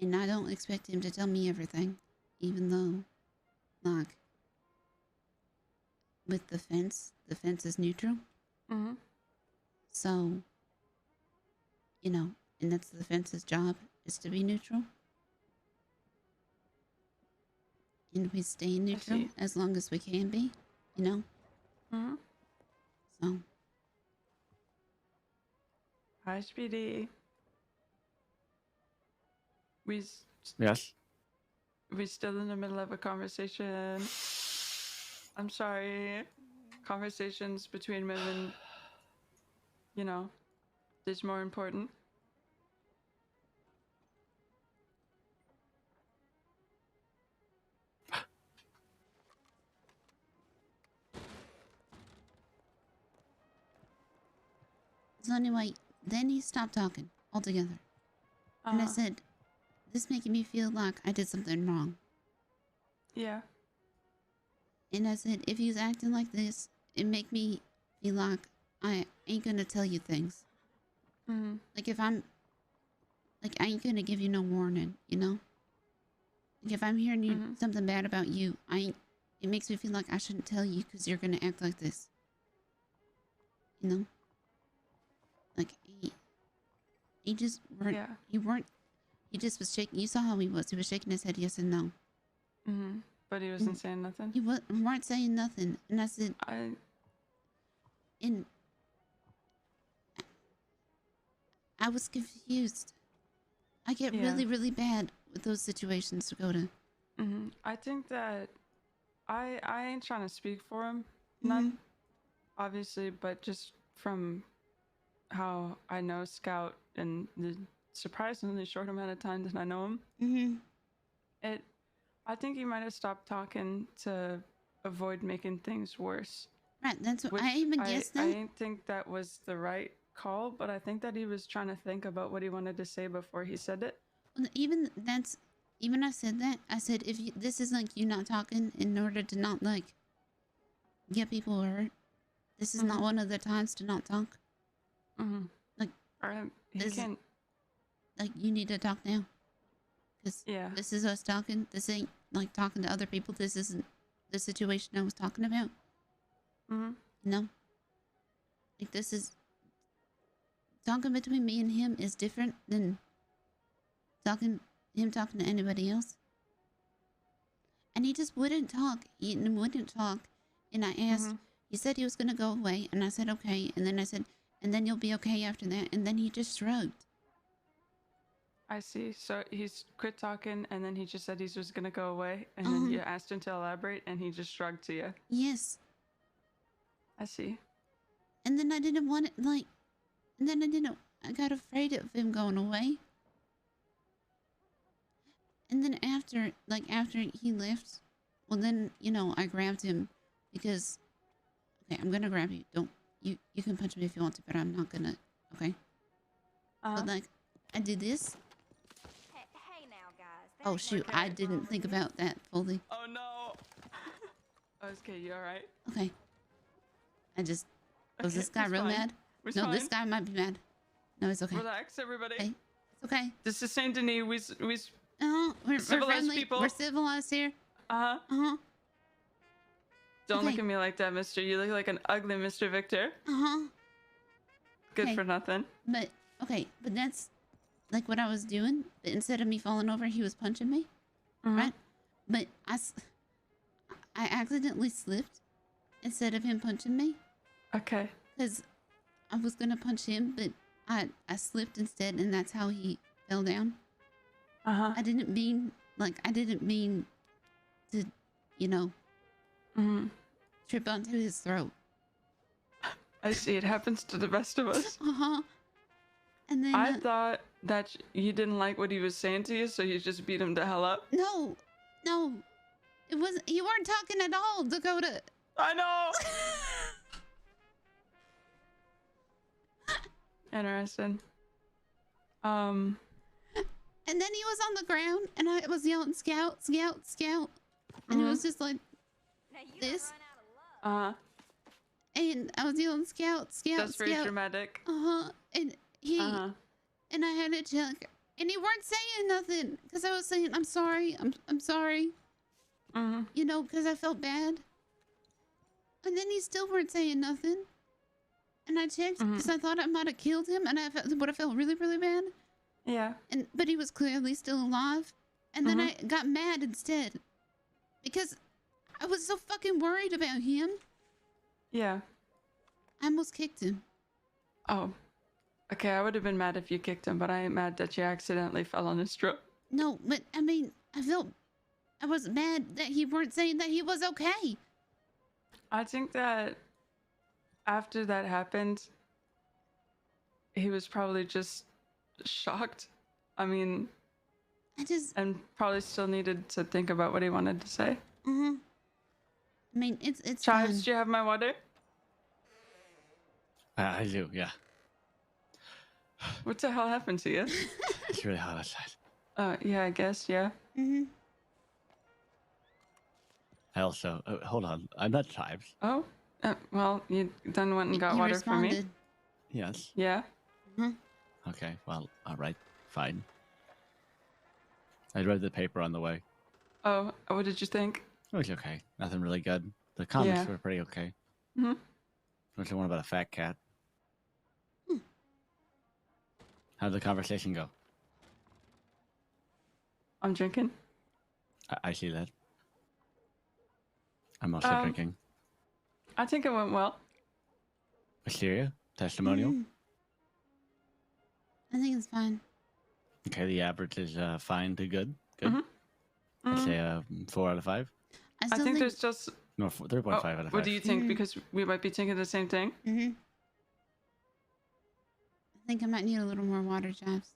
And I don't expect him to tell me everything, even though, like, with the fence is neutral. So, you know, and that's the fence's job, is to be neutral. And we stay neutral as long as we can be, you know? So. Hi, Speedy. Yes. We're still in the middle of a conversation. I'm sorry. Conversations between women, you know, is more important. So anyway, then he stopped talking altogether. And I said, this making me feel like I did something wrong. Yeah. And I said, if he's acting like this, it make me feel like I ain't gonna tell you things. Like if I'm, like I ain't gonna give you no warning, you know? Like if I'm hearing you something bad about you, it makes me feel like I shouldn't tell you because you're gonna act like this. You know? Like he just weren't, he just was shaking. You saw how he was shaking his head yes and no. But he wasn't saying nothing? He weren't saying nothing. And I said, I was confused. I get really, really bad with those situations, Dakota. I think that I ain't trying to speak for him, none, obviously, but just from how I know Scout in the surprisingly short amount of time that I know him, I think he might have stopped talking to avoid making things worse. Right, that's what I even guessed that. I didn't think that was the right call, but I think that he was trying to think about what he wanted to say before he said it. Even I said that. I said, if this is like you not talking in order to not like get people hurt, this is not one of the times to not talk. Like, like you need to talk now. Because this is us talking. This ain't like talking to other people. This isn't the situation I was talking about. You know? Like this is talking between me and him is different than talking to anybody else. And he just wouldn't talk. He wouldn't talk. And I asked, he said he was going to go away. And I said, okay. And then I said, and then you'll be okay after that. And then he just shrugged. I see. So he's quit talking and then he just said he was going to go away. And then you asked him to elaborate and he just shrugged to you. Yes. I see. And then I didn't want it, like, and then I got afraid of him going away. And then after he left, well then, you know, I grabbed him because, okay, I'm gonna grab you. You can punch me if you want to, but I'm not gonna, okay? So like, I did this. Hey now, guys. Oh shoot, I didn't think about that fully. Oh no. Okay, you alright? Okay. Was this guy real mad? No, this guy might be mad. No, it's okay. Relax, everybody. Okay. It's okay. This is Saint Denis. We. No, we're civilized friendly. people. We're civilized here. Uh-huh. Uh-huh. Don't look Okay. at me like that, mister. You look like an ugly Mr. Victor. Uh-huh. Good Okay. for nothing. But but that's like what I was doing. But instead of me falling over, he was punching me. Right? But I accidentally slipped instead of him punching me. Okay. Because I was gonna punch him, but I slipped instead, and that's how he fell down. Uh-huh. I didn't mean to, you know, trip onto his throat. I see. It happens to the best of us. Uh-huh. And then I thought that you didn't like what he was saying to you, so you just beat him the hell up. No. It wasn't. You weren't talking at all, Dakota. I know. Interesting. And then he was on the ground, and I was yelling, "Scout, Scout, Scout!" And it was just like this. And I was yelling, "Scout, Scout, That's very Scout!" dramatic. And he and I had to check, and he weren't saying nothing because I was saying, "I'm sorry, I'm sorry," you know, because I felt bad. And then he still weren't saying nothing. And I checked because I thought I might have killed him, and I would have felt really, really bad. Yeah. But he was clearly still alive. And then I got mad instead because I was so fucking worried about him. Yeah. I almost kicked him. Oh. Okay, I would have been mad if you kicked him, but I ain't mad that you accidentally fell on his throat. No, but I mean, I was mad that he weren't saying that he was okay. I think that after that happened, he was probably just shocked. I mean, and probably still needed to think about what he wanted to say. I mean, it's Chives, fine. do you have my water? I do, yeah. What the hell happened to you? It's really hot outside. Yeah, I guess, yeah. I also, hold on, I'm not Chives. Oh, well, you then went and got You water for me. responded. Yes. Yeah. Okay, well, all right, fine. I read the paper on the way. Oh, what did you think? It was okay. Nothing really good. The comics Yeah. were pretty okay. Mm-hmm. There's the one about a fat cat. How'd the conversation go? I'm drinking. I see that. I'm also drinking. I think it went well. Wisteria? Testimonial? I think it's fine. Okay, the average is fine to good. Good. I'd say 4 out of 5. I think there's just... No, 3.5 out of 5. What do you think? Because we might be thinking the same thing. I think I might need a little more water, Chives.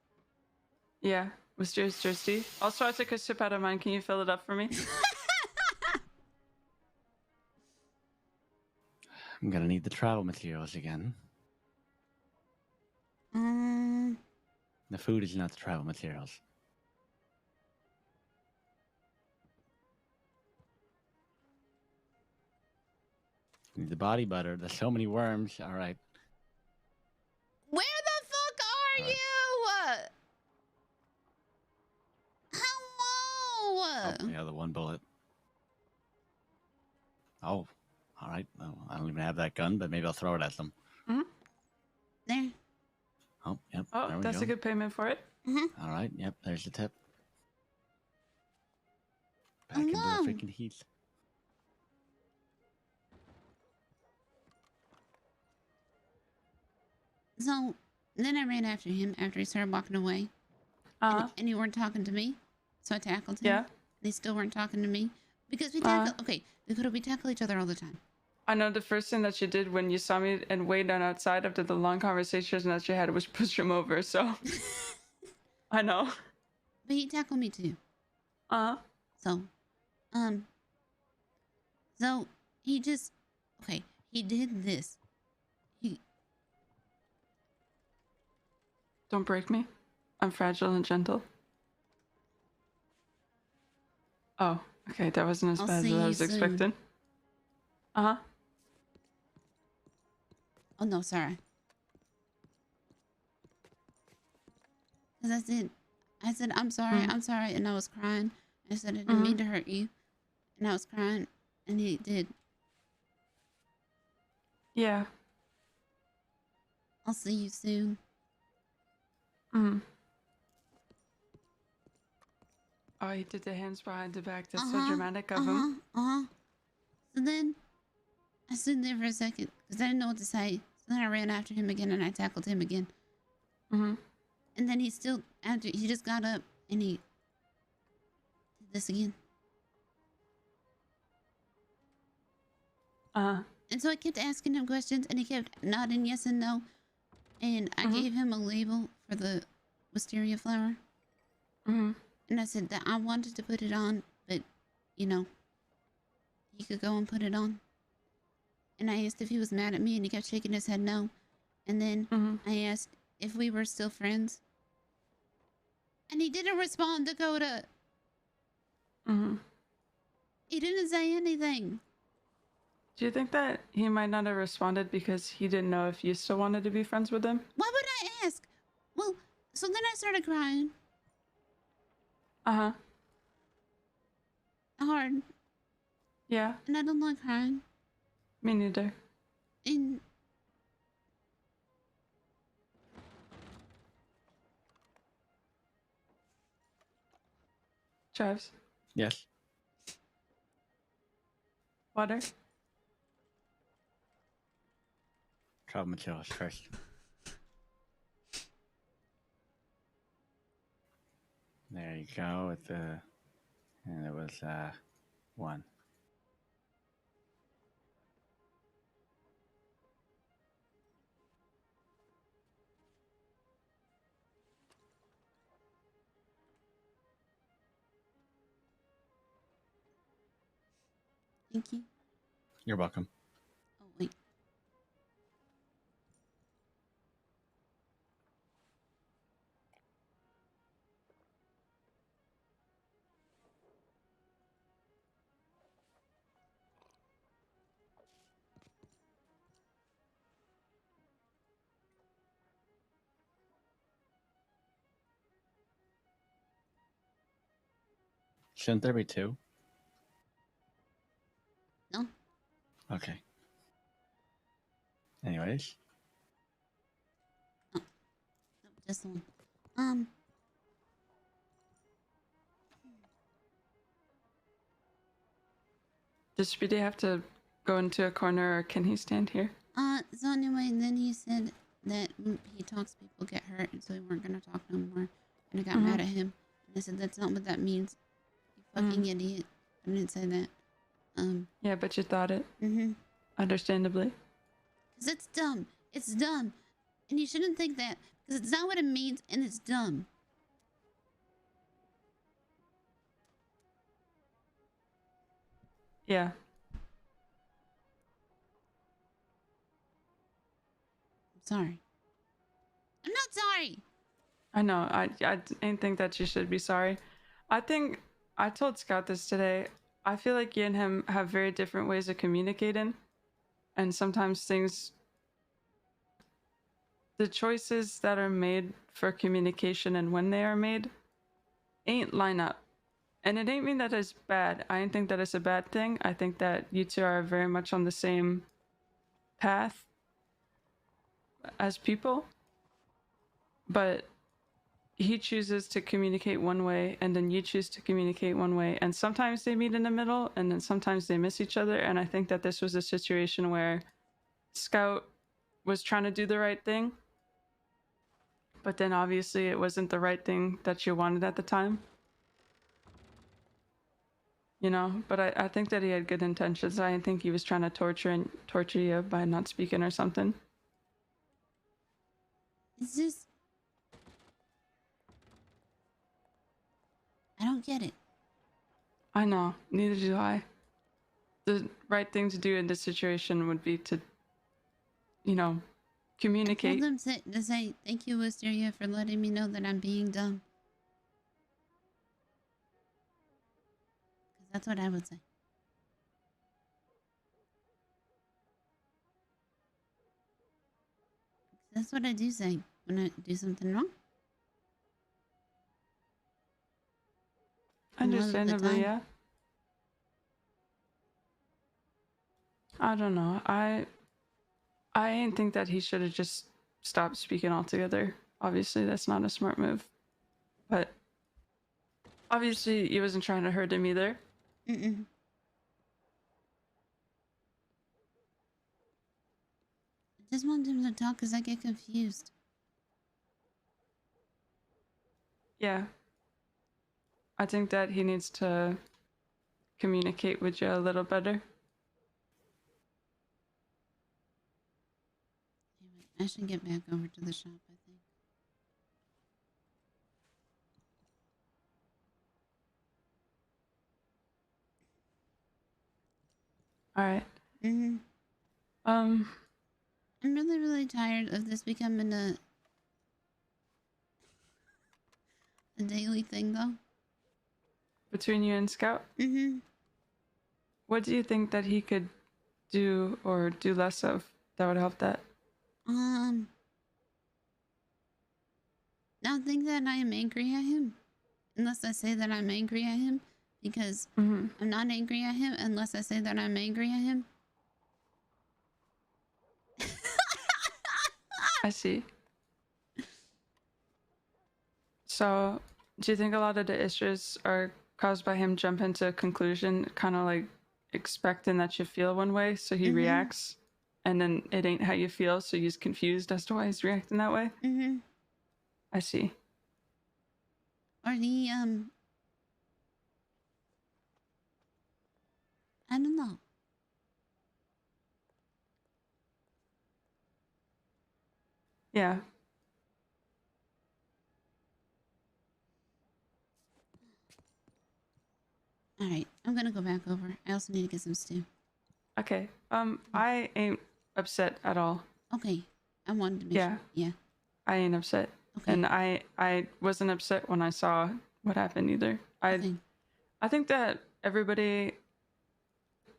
Yeah, Wisteria's thirsty. Also, I took a sip out of mine. Can you fill it up for me? I'm gonna need the travel materials again. The food is not the travel materials. Need the body butter. There's so many worms. All right. Where the fuck are you? Hello. Oh, yeah, the one bullet. Oh, all right. Well, I don't even have that gun, but maybe I'll throw it at them. There. Oh, yep. Oh, there we that's go. a good payment for it. All right. Yep. There's the tip. Back into the Hello. freaking heat. So then I ran after him after he started walking away. And he weren't talking to me. So I tackled him. Yeah. They still weren't talking to me. Because we tackle we tackle each other all the time. I know the first thing that you did when you saw me and Wade on outside after the long conversation that you had was push him over, so... I know. But he tackled me too. So he just... Okay, he did this. Don't break me. I'm fragile and gentle. Oh, okay, that wasn't as I'll bad as see I you was soon. expecting. Oh, no, sorry. Because I said, I said, I'm sorry, and I was crying. I said, I didn't Mm-hmm. mean to hurt you, and I was crying, and he did. Yeah. I'll see you soon. Mm. Oh, he did the hands behind the back. That's so dramatic of him. So then I stood there for a second because I didn't know what to say. So then I ran after him again and I tackled him again. Mm-hmm. And then he just got up and he did this again. And so I kept asking him questions and he kept nodding yes and no. And I gave him a label for the wisteria flower. Mm-hmm. And I said that I wanted to put it on, but, you know, he could go and put it on. And I asked if he was mad at me and he kept shaking his head no. And then I asked if we were still friends. And he didn't respond, Dakota. Mm-hmm. He didn't say anything. Do you think that he might not have responded because he didn't know if you still wanted to be friends with him? Why would I ask? Well, so then I started crying. Uh-huh. Hard. Yeah. And I don't like crying. Me neither. And Travis, Yes. water. Travel materials first. There you go with the, and it was 1. thank you. You're welcome. Oh, wait. Shouldn't there be 2? No. Okay. Anyways. No, just one. Does Speedy have to go into a corner or can he stand here? So anyway, then he said that when he talks, people get hurt, and so we weren't gonna talk no more. And I got mad at him. And I said, that's not what that means. You fucking idiot. I didn't say that. Yeah, but you thought it. Mm-hmm. Understandably. Because it's dumb. It's dumb. And you shouldn't think that. Because it's not what it means, and it's dumb. Yeah. I'm sorry. I'm not sorry. I know. I didn't think that you should be sorry. I think I told Scout this today. I feel like you and him have very different ways of communicating. And sometimes the choices that are made for communication and when they are made ain't line up. And it ain't mean that it's bad. I ain't think that it's a bad thing. I think that you two are very much on the same path as people. But he chooses to communicate one way and then you choose to communicate one way, and sometimes they meet in the middle and then sometimes they miss each other. And I think that this was a situation where Scout was trying to do the right thing, but then obviously it wasn't the right thing that you wanted at the time, you know. But I think that he had good intentions. I didn't think he was trying to torture you by not speaking or something. It's just... I don't get it. I know, neither do I. The right thing to do in this situation would be to, you know, communicate. I told them to say, thank you, Wisteria, for letting me know that I'm being dumb. Because that's what I would say. That's what I do say when I do something wrong. a lot of the Understandably, time. yeah. I don't know. I ain't think that he should have just stopped speaking altogether. Obviously, that's not a smart move. But obviously, he wasn't trying to hurt him either. Mm-mm. I just want him to talk because I get confused. Yeah. I think that he needs to communicate with you a little better. I should get back over to the shop, I think. All right. Mm-hmm. I'm really, really tired of this becoming a daily thing, though. Between you and Scout? Mm-hmm. What do you think that he could do or do less of that would help that? Don't think that I am angry at him. Unless I say that I'm angry at him. Because I'm not angry at him unless I say that I'm angry at him. I see. So, do you think a lot of the issues are caused by him jumping to a conclusion, kind of like expecting that you feel one way, so he reacts, and then it ain't how you feel, so he's confused as to why he's reacting that way? Mm-hmm. I see. Or he, I don't know. Yeah. Alright, I'm gonna go back over. I also need to get some stew. Okay. I ain't upset at all. Okay. I wanted to make Yeah. sure. Yeah. I ain't upset. Okay. And I wasn't upset when I saw what happened either. I think that everybody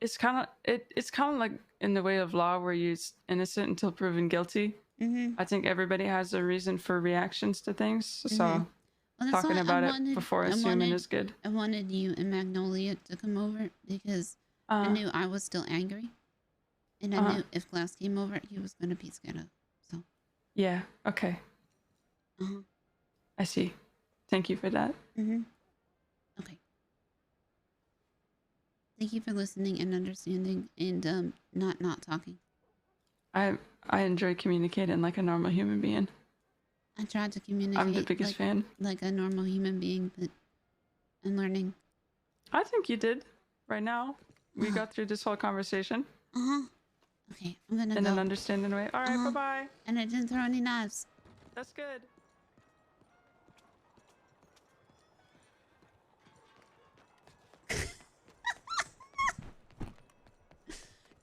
it's kind of like in the way of law where you're innocent until proven guilty. Mm-hmm. I think everybody has a reason for reactions to things. So Well, that's talking why about I it wanted, before assuming is good. I wanted you and Magnolia to come over because I knew I was still angry. And I knew if Glass came over, he was going to be scared. So. Yeah, okay. I see. Thank you for that. Mm-hmm. Okay. Thank you for listening and understanding and not talking. I enjoy communicating like a normal human being. I tried to communicate. I'm the biggest fan. Like a normal human being, but I'm learning. I think you did. Right now, we got through this whole conversation. Okay, I'm gonna in go. an understanding way. All right, bye-bye. And I didn't throw any knives. That's good.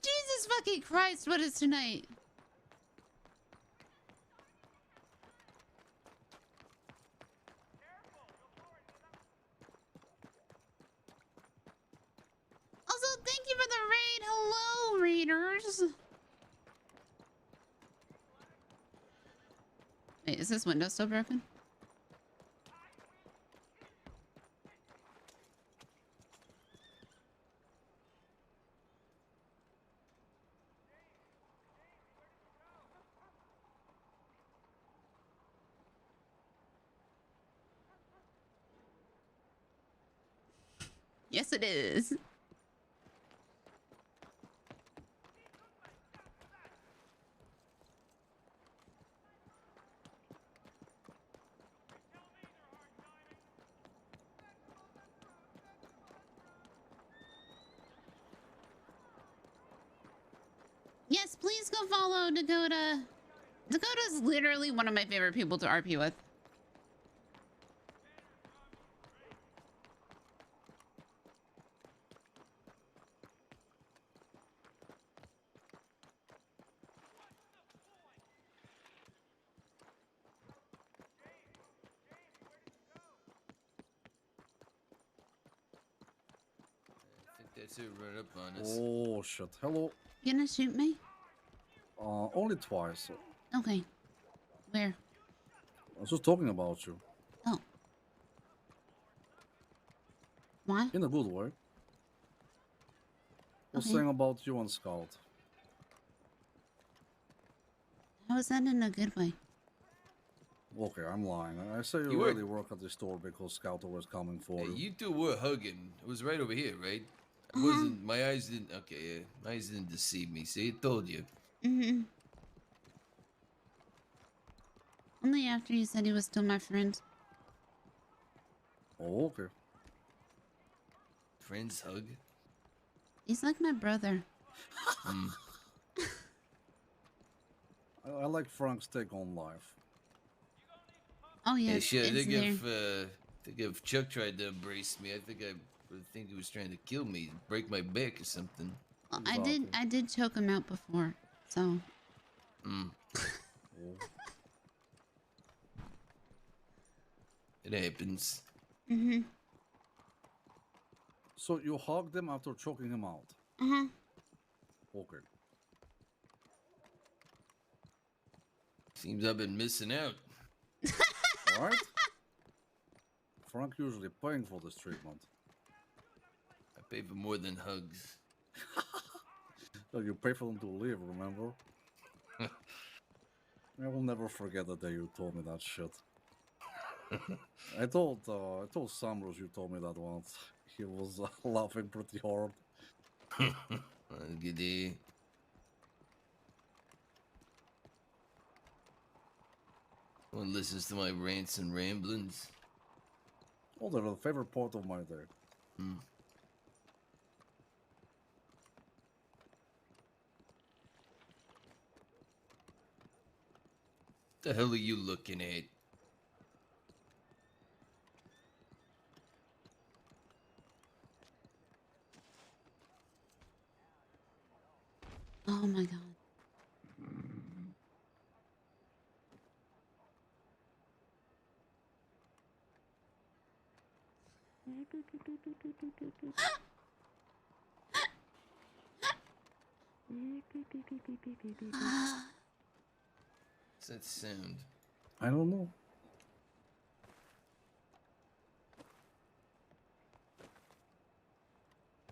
Jesus fucking Christ, what is tonight? Also, thank you for the raid. Hello, readers. Wait, is this window still broken? Yes, it is. Yes, please go follow Dakota. Dakota's literally one of my favorite people to RP with. I think that's it right up on us. Oh shit. Hello. You gonna shoot me? Only twice. Okay. Where? I was just talking about you. Oh. What? In a good way. Was Okay. saying about you and Scout. How is that in a good way? Okay, I'm lying. I say you You really were- work at the store because Scout was coming for Hey, you. you two were hugging. It was right over here, right? It Uh-huh. wasn't. My eyes didn't. Okay, yeah. My eyes didn't deceive me. See, it told you. Mm-hmm. Only after you said he was still my friend. Oh, okay. Friends hug. He's like my brother. Hmm. I like Frank's take on life. Oh Hey, yes, shit. I it's think there. if Chuck tried to embrace me, I think he was trying to kill me, break my back or something. Well, I did choke him out before, so. Hmm. It happens. Mm-hmm. So you hugged him after choking him out. Uh-huh. Okay. Seems I've been missing out. All right. Frank usually paying for this treatment. I pay for more than hugs. So you pay for them to live, remember? I will never forget the day you told me that shit. I told Samrus you told me that once. He was laughing pretty hard. Good day. One listens to my rants and ramblings. Oh, they're the favorite part of my day. Hmm. The hell are you looking at? Oh my god. What's that sound? I don't know.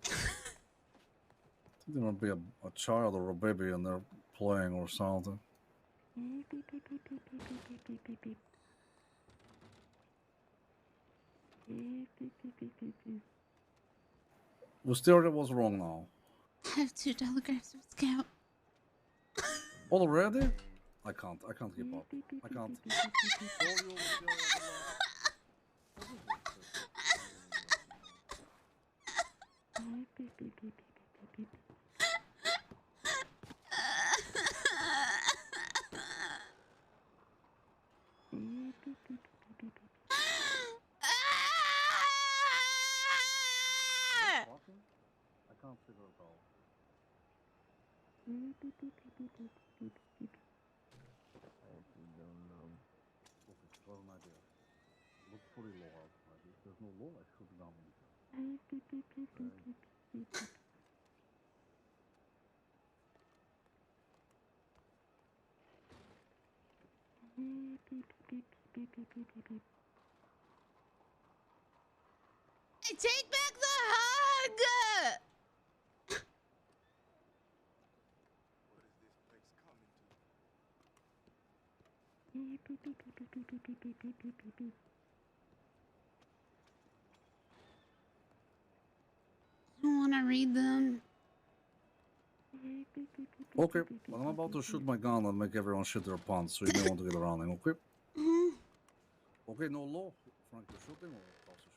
I think there might be a child or a baby in there playing or something. Wisteria was wrong now. I have 2 telegrams with Scout. Already? I can't keep up. I can't. I can't figure it out. I actually don't know. Okay, got an idea. Looks pretty low outside. If there's no low, I should down in I take back the hug! I don't want to read them. Okay, well, I'm about to shoot my gun and make everyone shit their pants, so you may want to get around him, okay? Okay, no law. Frank, you're shooting or also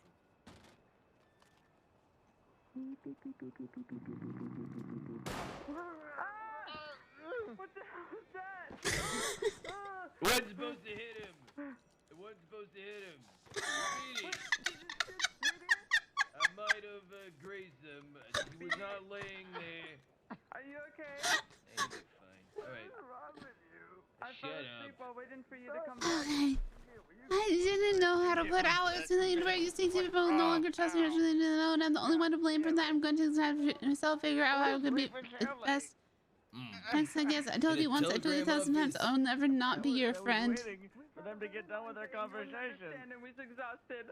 What the hell is that? It wasn't supposed to hit him. It wasn't supposed to hit him. Sweetie. I might have grazed him. He was not laying there. Are you okay? Hey, you're fine. All right. What's wrong with you? I Shut fell up. asleep while waiting for you to come back. Okay. I didn't know how to put out to the universe. You see, people no longer trust me. I really didn't know, and I'm the only one to blame for that. I'm going to have myself figure out how it could be best. Next, I guess I told you once, I told you 1,000 times, I'll never not be your friend. For them to get done with their conversation. And was exhausted.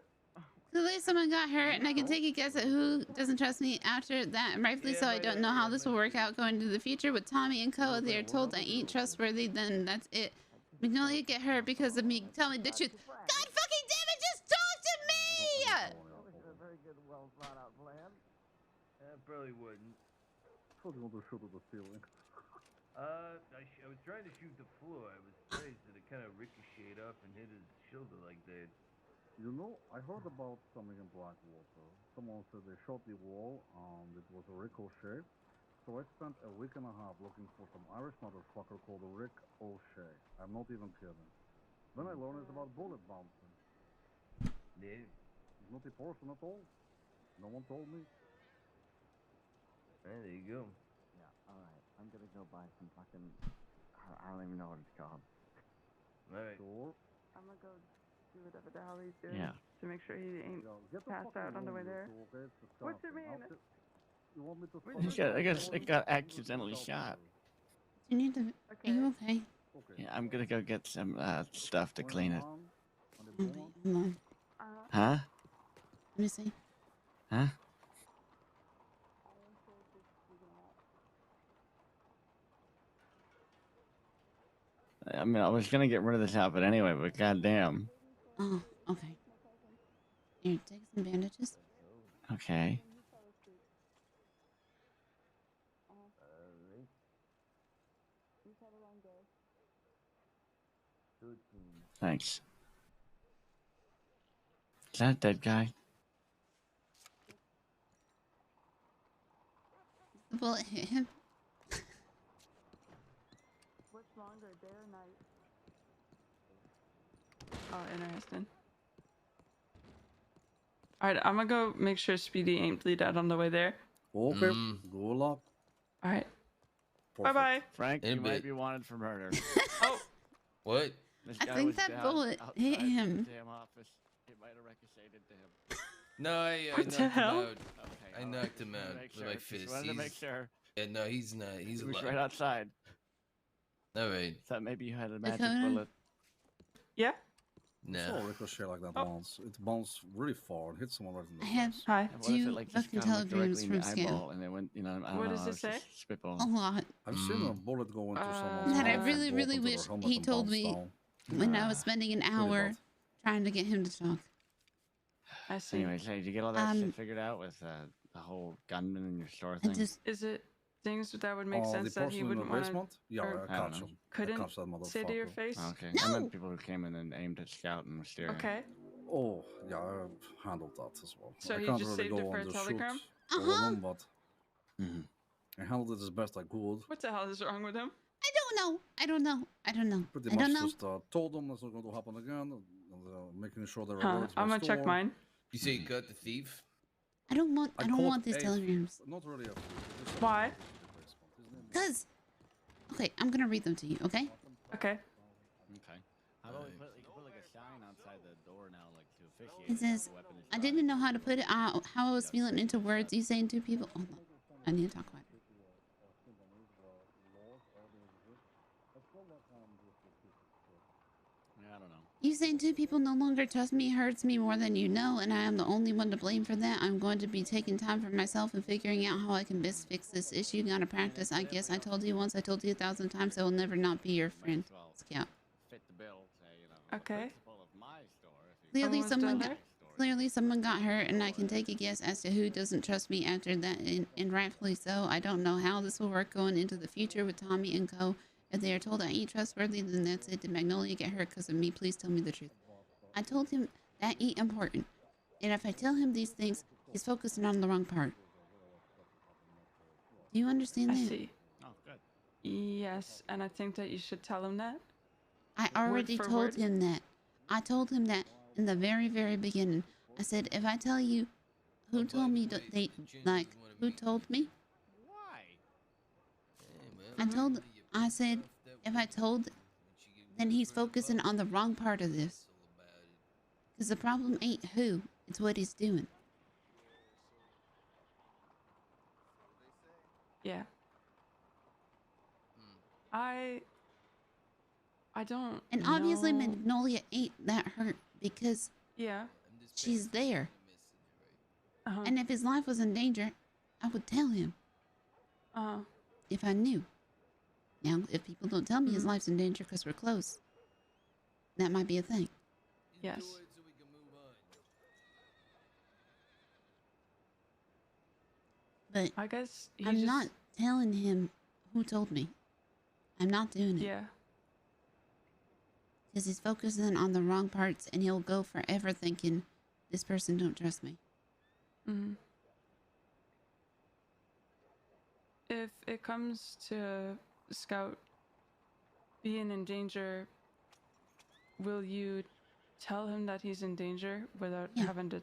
Clearly someone got hurt, and I can take a guess at who doesn't trust me after that. And rightfully so, I don't know how this will work out going into the future with Tommy and Co. They are told I ain't trustworthy, then that's it. Magnolia get hurt because of me. Tell me the truth. God fucking damn it, just talk to me! A very good, well thought out plan. I probably wouldn't. Told you want to shoot at the ceiling. I was trying to shoot the floor. I was surprised that it kind of ricocheted up and hit his shoulder like that. You know, I heard about something in Blackwater. Someone said they shot the wall and it was a ricochet. So I spent a week and a half looking for some Irish motherfucker called Rick O'Shea. I'm not even kidding. Then I learned it's about bullet bouncing. Yeah. He's not a person at all. No one told me. There you go. Yeah, alright. I'm gonna go buy some fucking... I don't even know what it's called. Alright. Sure. I'm gonna go do whatever the hell he's doing Yeah. to make sure he ain't passed out on the way there. What's it mean? You want me to I guess it got accidentally shot. You need to. Are you okay? Yeah, I'm gonna go get some stuff to clean it. Okay, hold on. Huh? Let me see. Huh? I mean, I was gonna get rid of this outfit anyway, but goddamn. Oh, okay. Here, take some bandages. Okay. Thanks. Is that a dead guy? The bullet hit him. What's longer, day or night? Oh, interesting. Alright, I'm gonna go make sure Speedy ain't bleed out on the way there. Okay, go luck. Alright. Bye-bye. Frank, In a you might bit. be wanted for murder. Oh! What? This I guy think was that down bullet hit outside him. the damn office. It might have ricocheted to him. No, I What knocked the him hell? out. Okay, I all knocked him Just wanted out to make with sure. my Just fist. wanted to make sure. Yeah, no, he's not. He's He was alive. right outside. Alright. Thought maybe you had a magic Dakota? bullet. Yeah? I saw a ricochet like that once. It bounced really far and hit someone right in the I have face. Hi. And what if it two like just fucking got him, like, telegrams directly in from the eyeball Scout. and they went, you know, I don't What know, does it it's just say? A spitballing. lot. I've seen a bullet go into someone's That I mouth really, and go really up into their wish helmet he and told bounce me down. when I was spending an Pretty hour bad. trying to get him to talk. I see. Anyways, hey, did you get all that Um, shit figured out with the whole gunman in your store I thing? just Is it things that would make The sense that he person in the wouldn't want to basement? Yeah, or I I don't catch know. him. I couldn't catch that say to your motherfucker. face? Okay. I No! meant people who came in and aimed at Scout and Wisteria. Okay. Oh, yeah, I handled that as well. So I he can't just really saved it go for on a the telegram? shoot all of Uh-huh. them, but Mhm. I handled it as best I could. What the hell is wrong with him? I don't know. I don't know. I don't know. Pretty I much don't know. just told them that's not going to happen again, and making sure they're Huh. alerted. I'm gonna check mine. You say you cut the thief? I don't want. I don't caught want these a- telegrams. Not really a thief, just a Why? man in the basement. His name was- Cause. Okay, I'm gonna read them to you. Okay. Okay. Okay. How about we put, you can put like a sign outside the door now, like to officiate. It says, the weapon is I didn't know how to put it out, how I was feeling into words. You saying two people. Hold on. I need to talk about it. Yeah, I don't know. You saying two people no longer trust me hurts me more than you know, and I am the only one to blame for that. I'm going to be taking time for myself and figuring out how I can best fix this issue. Gotta practice, I guess. I told you once, I told you 1,000 times, I will never not be your friend. Scout. Fit the bill, say, you know. Okay. Principle of my store. If you Clearly Someone's someone still got, there? clearly someone got hurt, and I can take a guess as to who doesn't trust me after that, and rightfully so. I don't know how this will work going into the future with Tommy and Co. If they are told I ain't trustworthy, then that's it. Did Magnolia get hurt because of me? Please tell me the truth. I told him that ain't important. And if I tell him these things, he's focusing on the wrong part. Do you understand I that? see. Oh, good. Yes, and I think that you should tell him that. I already for told word? him that. I told him that in the very, very beginning. I said, if I tell you who told me that they, like, who told me? I said, if I told, then he's focusing on the wrong part of this. Because the problem ain't who, it's what he's doing. Yeah. I don't And obviously know. Magnolia ain't that hurt because Yeah. she's there. And if his life was in danger, I would tell him. If I knew. Now, if people don't tell me his life's in danger because we're close, that might be a thing. Yes. But I guess I'm not telling him who told me. I'm not doing it. Yeah. Because he's focusing on the wrong parts and he'll go forever thinking, this person don't trust me. Mm-hmm. If it comes to Scout being in danger, will you tell him that he's in danger without having to...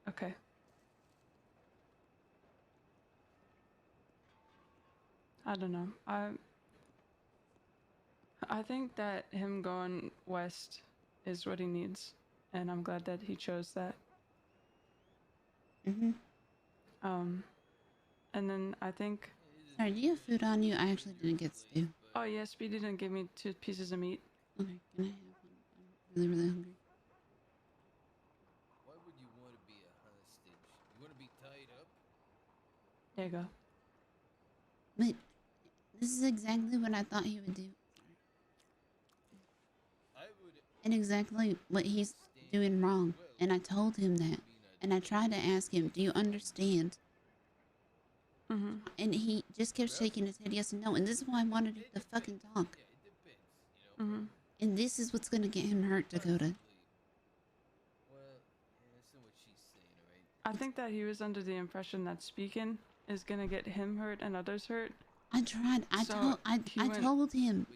Okay. I don't know. I think that him going west is what he needs, and I'm glad that he chose that. Mm-hmm. And then I think... Sorry, do you have food on you? I actually didn't get stew. Oh yeah, Speedy didn't give me 2 pieces of meat. Okay, can I have one? I'm really, really hungry. Why would you want to be a hostage? You want to be tied up? There you go. But this is exactly what I thought he would do. And exactly what he's doing wrong. And I told him that. And I tried to ask him, do you understand? Mm-hmm. And he just kept shaking his head yes and no. And this is why I wanted him to fucking talk. Mm-hmm. And this is what's going to get him hurt, Dakota. I think that he was under the impression that speaking is gonna get him hurt and others hurt. I tried. I told him.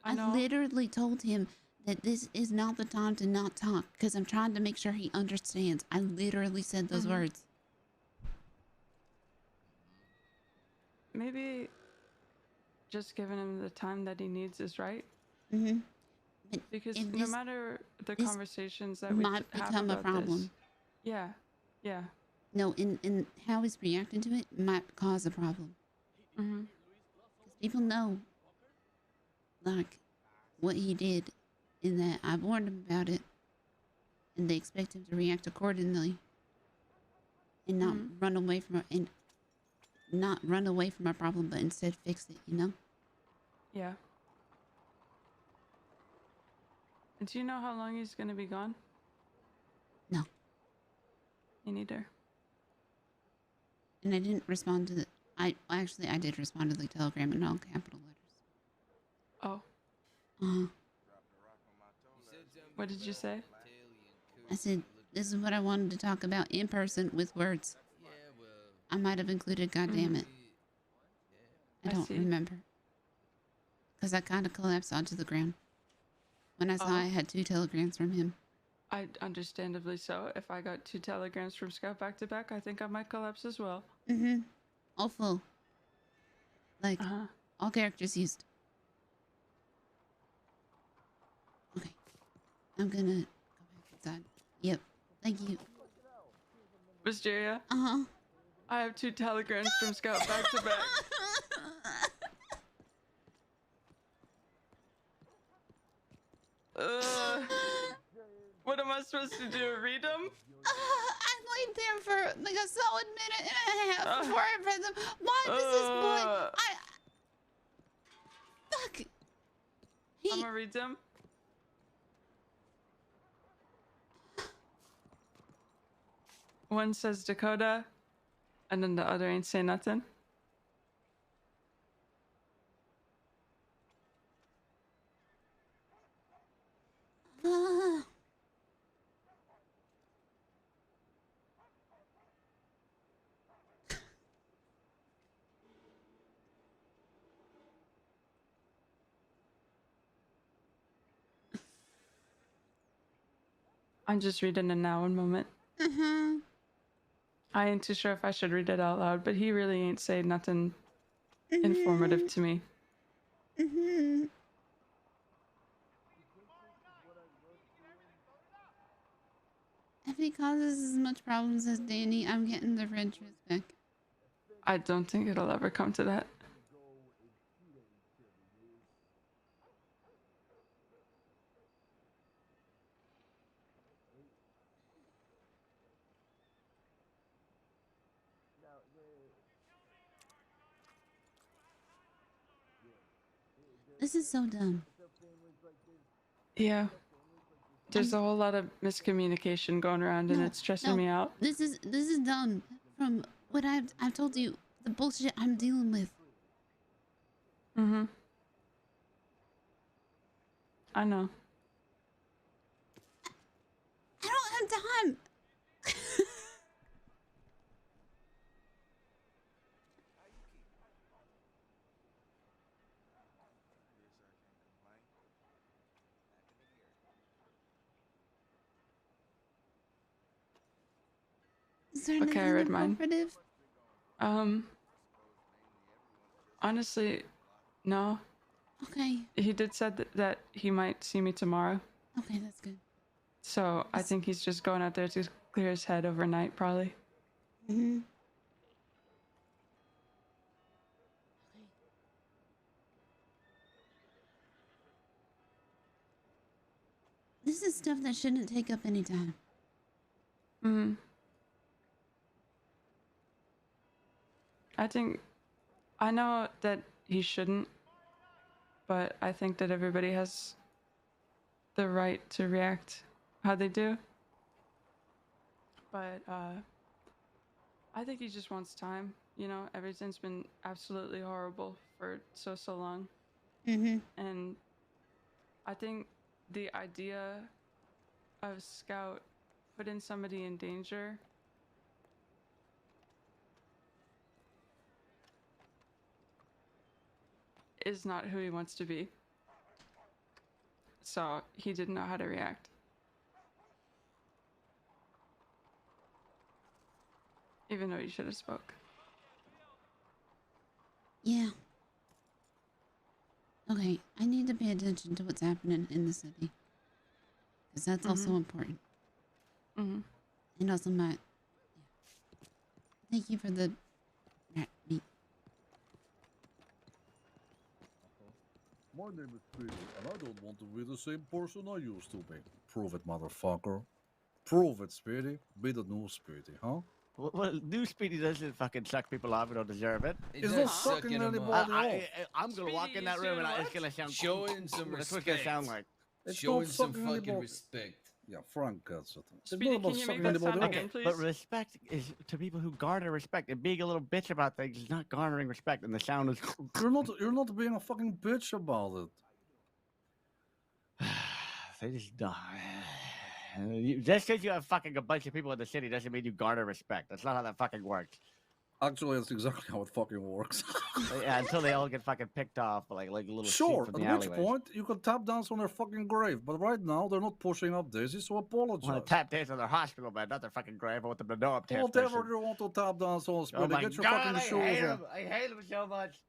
I literally told him that this is not the time to not talk because I'm trying to make sure he understands. I literally said those words. Maybe just giving him the time that he needs is right. Mm-hmm. Because no matter the conversations that we might have become a about problem. this, yeah. No, in how he's reacting to it might cause a problem. Mm-hmm. Because people know, like, what he did in that I warned him about it, and they expect him to react accordingly, and not run away from a problem, but instead fix it. You know? Yeah. And do you know how long he's gonna be gone? No. Me neither. And I didn't respond to the. I did respond to the telegram in all capital letters. Oh. What did you say? I said, this is what I wanted to talk about in person with words. I might have included goddamn it. I don't remember. Because I kind of collapsed onto the ground when I saw I had 2 telegrams from him. I understandably so. If I got 2 telegrams from Scout back to back, I think I might collapse as well. Mm-hmm. All full. Like, all characters used. Okay. I'm gonna go back inside. Yep. Thank you. Wisteria? Uh-huh. I have 2 telegrams from Scout back to back. What am I supposed to do? Read them? I laid there for like a solid minute and a half before I read them. Why does this boy... Fuck. I'm gonna read them. One says Dakota, and then the other ain't say nothing. I'm just reading it now, one moment. Mm-hmm. I ain't too sure if I should read it out loud, but he really ain't saying nothing informative to me. Mm-hmm. If he causes as much problems as Danny, I'm getting the red dress back. I don't think it'll ever come to that. This is so dumb. Yeah. There's a whole lot of miscommunication going around, and it's stressing me out. This is dumb. From what I've told you, the bullshit I'm dealing with. Mm-hmm. I know. I don't have time. Is there Okay, I anything read mine. cooperative? Honestly, no. Okay. He did said that he might see me tomorrow. Okay, that's good. So I think he's just going out there to clear his head overnight, probably. Mm-hmm. This is stuff that shouldn't take up any time. Hmm. I know that he shouldn't, but I think that everybody has the right to react how they do. But I think he just wants time. You know, everything's been absolutely horrible for so long. Mm-hmm. And I think the idea of Scout putting somebody in danger is not who he wants to be. So he didn't know how to react. Even though he should have spoke. Yeah. Okay, I need to pay attention to what's happening in the city. Because that's also important. Mm-hmm. And also my... Yeah. Thank you for the... rat meat. My name is Peter, and I don't want to be the same person I used to be. Prove it, motherfucker. Prove it, Speedy. Be the new Speedy, huh? Well, new Speedy doesn't fucking suck people off who don't deserve it. He's not sucking anybody off. I'm gonna walk in that room and it's gonna sound showing some That's what respect. it's gonna sound like. Showing not some sucking fucking anybody. respect. Yeah, Frank gets it. Speedy, can you make that sound again, please? But respect is to people who garner respect, and being a little bitch about things is not garnering respect. And the sound is. You're not being a fucking bitch about it. They just die. Just because you have fucking a bunch of people in the city doesn't mean you garner respect. That's not how that fucking works. Actually, that's exactly how it fucking works. Yeah, until they all get fucking picked off like little Sure, sheep at from the which alleyways. point you can tap dance on their fucking grave, but right now they're not pushing up Daisy, so apologize. I want to tap dance on their hospital bed, not their fucking grave. I want them to know I'm tap Whatever dancing. you want to tap dance on, Speedy, Oh my get your god, fucking I shoes hate on. him. I hate him so much.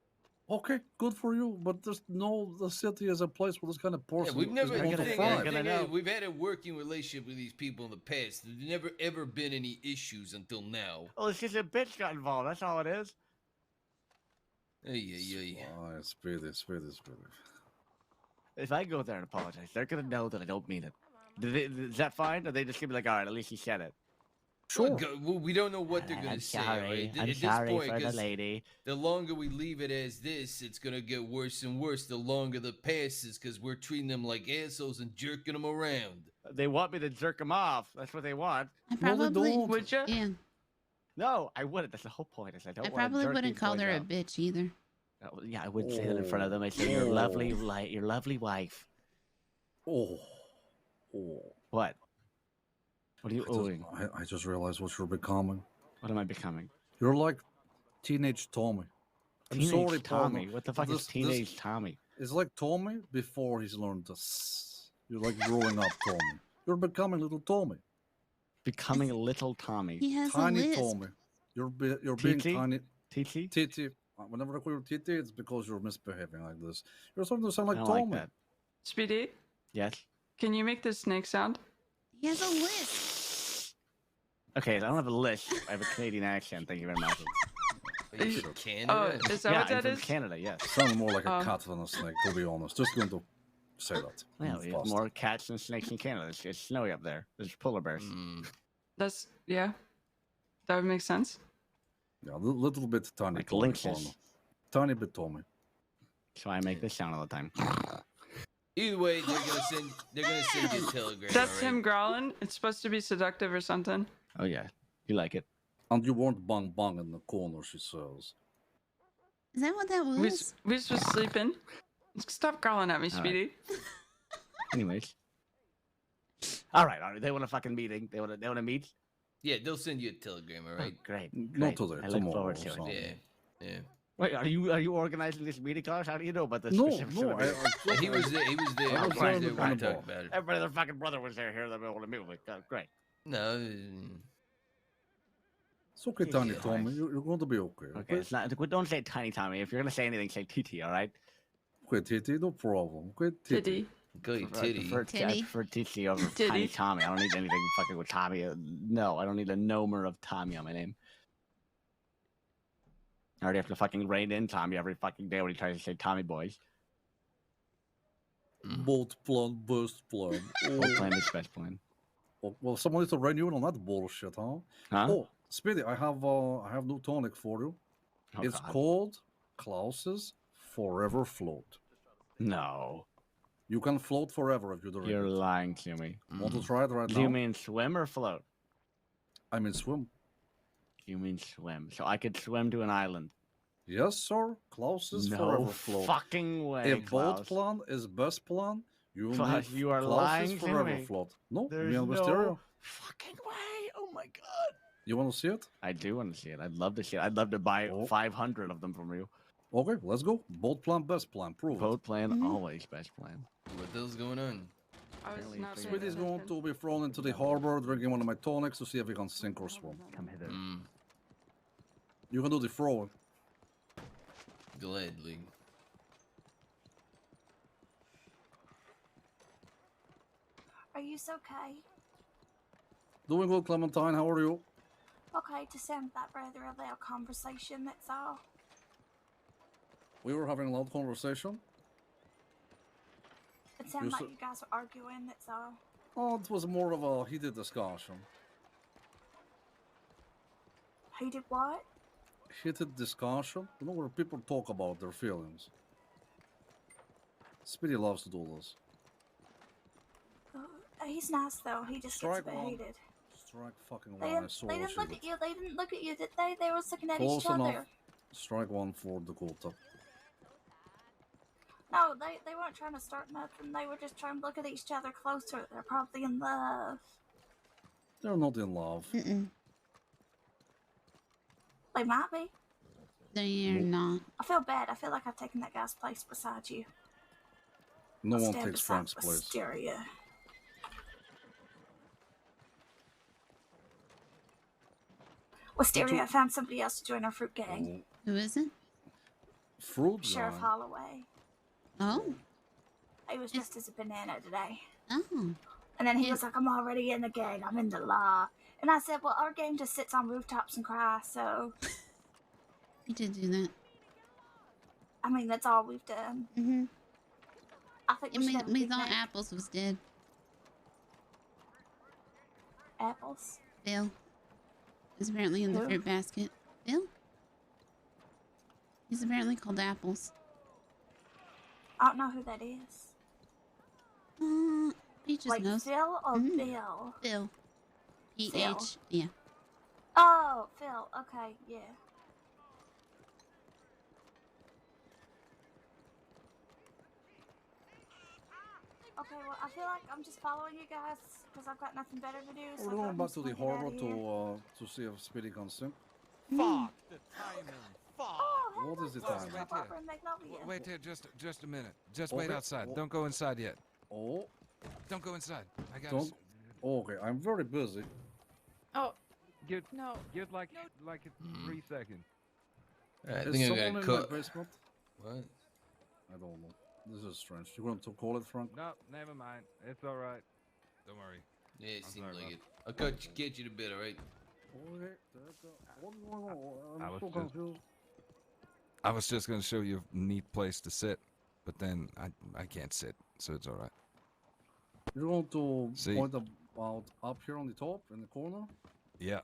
Okay, good for you, but there's no the city is a place where this kind of Yeah, person we've never. is going to thing thrive. is, we've had a working relationship with these people in the past. There's never ever been any issues until now. Oh, it's just a bitch got involved. That's all it is. Hey. Speedy. If I go there and apologize, they're gonna know that I don't mean it. Is that fine? Or are they just gonna be like, all right, at least you said it? Sure. Well, we don't know what they're gonna I'm say. sorry. Right? I'm At sorry this point, for the 'cause lady. The longer we leave it as this, it's gonna get worse and worse. The longer the passes, because we're treating them like assholes and jerking them around. They want me to jerk them off. That's what they want. I probably would you? Yeah. No, I wouldn't. That's the whole point. Is I don't I want probably jerk wouldn't these call boys her a off. bitch either. Oh, yeah, I wouldn't say that in front of them. I say your lovely, your lovely wife. Oh. What? What are you doing? I just realized what you're becoming. What am I becoming? You're like teenage Tommy. I'm Teenage sorry, Tommy? Palmer. What the fuck is teenage Tommy? It's like Tommy before he's learned to You're like growing up Tommy. You're becoming little Tommy. Becoming a little Tommy. He has Tiny a lisp. Tommy. You're being Titi? tiny. Titi? Titi. Whenever I call you Titi, it's because you're misbehaving like this. You're starting to sound like I don't Tommy. like that. Speedy, Yes. can you make the snake sound? He has a lisp. Okay, I don't have a list. I have a Canadian accent. Thank you very much. Are you from Canada? Oh, is that yeah, what that I'm from is? Canada, yes. Sound more like a cat than a snake, to be honest. Just going to say that. Well, we have Fast. more cats and snakes in Canada. It's snowy up there. There's polar bears. That's yeah. That would make sense. Yeah, a little bit tiny. Like Tommy, lynxes. Palmer. Tiny bit Tommy. That's why I make this sound all the time. Either way, they're gonna send you a telegram. That's all right? him growling. It's supposed to be seductive or something. Oh yeah, you like it. And you weren't bang bang in the corner, she says. Is that what that was? We was just sleeping. Stop growling at me, All right. Speedy. Anyways. All right. They want a fucking meeting. They want to meet. Yeah, they'll send you a telegram. All right. Oh, great. Not today, I look tomorrow. forward to it. Yeah. Yeah. Wait, are you organizing this meeting, Klaus? How do you know about this? No, specifics no. of the meeting? He was there. He was there. I was He there was there on when we the talked ball. about it. Everybody, their fucking brother was there. Here, they want to meet with me. Great. No. It's okay, Tiny Tommy. You're going to be okay. Okay, it's not. Don't say Tiny Tommy. If you're gonna say anything, say TT. All right. Okay, Titi, no problem. Okay, Titi. Go titty. I prefer TT over Tiny Tommy. I don't need anything fucking with Tommy. No, I don't need a nomer of Tommy on my name. I already have to fucking rein in Tommy every fucking day when he tries to say Tommy boys. Boat plan, best plan. Boat plan is best plan. Well, someone needs to rein you in on that bullshit, huh? Huh? Oh, Speedy, I have new tonic for you. Oh, It's God. called Klaus's Forever Float. No. You can float forever if you drink You're it. lying to me. Want to try it right Do now? you mean swim or float? I mean swim. You mean swim. So I could swim to an island. Yes, sir. Klaus's No Forever Float. fucking way, If boat Klaus. plan is best plan, you Klaus, need you are Klaus's lying to Forever me. Float. No, There's me and no Wisteria. fucking way. Oh my god. You want to see it? I do want to see it. I'd love to see it. I'd love to buy 500 of them from you. Okay, let's go. Boat plan, best plan. Prove it. Boat plan, always best plan. What the hell's going on? I was not paying Speedy's going attention. to be thrown into the harbor, drinking one of my tonics to see if he can sink or swim. Come hither. You can do the throwing. Gladly. Are you okay? Doing good, Clementine. How are you? Okay, to sound that rather a loud conversation, that's all. We were having a loud conversation. It sounded You like s- you guys were arguing, that's all. Oh, it was more of a heated discussion. Who did what? Heated discussion? You know, where people talk about their feelings. Speedy loves to do this. He's nice though, he just Strike gets a bit one. heated. Strike fucking They one. I didn't, saw they what didn't she look did. at you, they didn't look at you, did they? They were looking at Close each enough. other. Strike one for Dakota. No, they weren't trying to start nothing, they were just trying to look at each other closer. They're probably in love. They're not in love. They might be. They're not. I feel bad, I feel like I've taken that guy's place beside you. No I'll one stand takes beside Frank's place. Wisteria. Wisteria, I found somebody else to join our fruit gang. Who is it? Fruit Sheriff guy. Holloway. Oh. He was dressed as a banana today. Oh. And then he was like, I'm already in the gang, I'm in the law. And I said, well, our gang just sits on rooftops and cries, so. You did do that. I mean, that's all we've done. Mm-hmm. I think we should have a We picnic. thought Apples was dead. Apples? Bill is apparently in the Who? fruit basket. Bill? He's apparently called Apples. I don't know who that is. Peaches Like knows. Phil or Bill? Bill. P-H. Phil. Yeah. Oh, Phil. Okay, yeah. Okay, well, I feel like I'm just following you guys because I've got nothing better to do. So We're I going thought back I'm to just the gonna get harbor outta here. to see if Speedy can sink. Fuck the timing. Fuck. Oh, What is the hey, time? look, Barbara and Magnolia. Wait here, just a minute. Just wait Okay. outside. Oh. Don't go inside yet. Oh, Don't go inside. I got don't. Okay, I'm very busy. Oh, Get no. Get like 3 seconds. Alright, I Is think I someone got in my cut. basement? What? I don't know. This is strange. You want to call it, Frank? No, never mind. It's all right. Don't worry. Yeah, it I'm seemed sorry, like bud. it. I'll cut you, get you to bed, alright? Okay, what's going on? I I'm was so just- confused. I was just gonna show you a neat place to sit, but then I can't sit, so it's all right. You want to See? point about up here on the top in the corner? Yeah.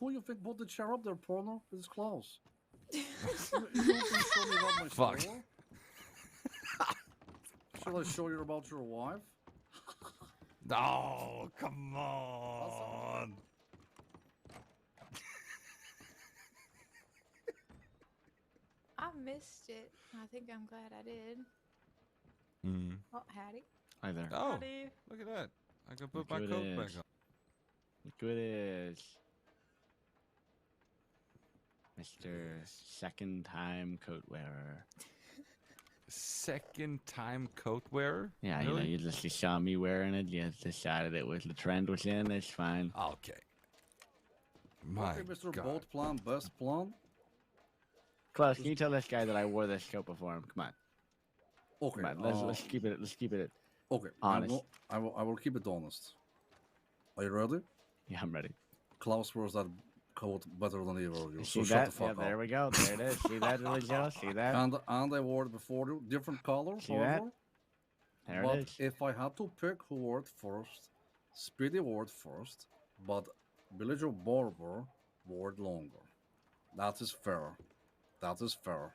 Who you think put the chair up there, partner? It's Klaus. You can show me about my Fuck. store? Shall I show you about your wife? Oh, come on. I missed it. I think I'm glad I did. Hmm. Oh, Hattie. Hi there. Oh, Howdy. look at that. I can put Look my who it coat back is. on. Look who it is. Mr. Second Time Coat Wearer. Second time coat wearer? Yeah, Really? you just saw me wearing it. You decided it was the trend was in. It's fine. Okay. My Okay, Mr. God. Boat Plan, Best Plan. Klaus, can you tell this guy that I wore this coat before him? Come on. Okay. Come on. Let's keep it. Let's keep it Okay. honest. I will keep it honest. Are you ready? Yeah, I'm ready. Klaus wears that coat better than either of you. See So that? shut the fuck Yeah, up. there we go. There it is. See that, Billy Joe? See that? And I wore it before you. Different colors, See that? however. There But it is. if I had to pick who wore it first, Speedy wore it first, but Billy Joe Barber wore it longer. That is fair. That is fair.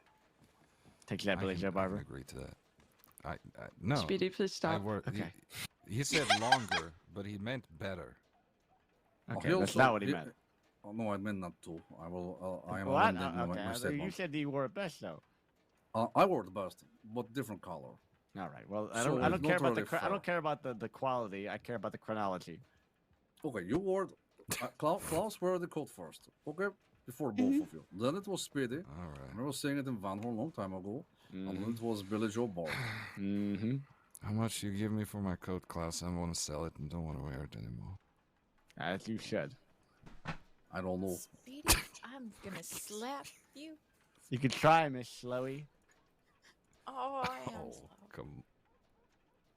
Take that, Billy Joe I Barber. can agree to that. I no. Speedy, please stop. Okay. He said longer, but he meant better. Okay, He that's also- not what he meant. Oh, no, I meant that too. I will. I am What? amending my Okay, you statement. said you wore it best, though. I wore the best, but different color. All right. Well, I So don't. I it's don't care not about really I fair. don't care about the quality. I care about the chronology. Okay, you wore Klaus wore the coat first. Okay, before both of you. Then it was Speedy. All right. I remember seeing it in Van Horn a long time ago. And then it was Billy Joe Barber. Mm-hmm. How much you give me for my coat, Klaus? I want to sell it and don't want to wear it anymore. As you should. I don't know. Speedy, I'm gonna slap you. You could try, Miss Slowy. Oh, I am Oh, slow. come.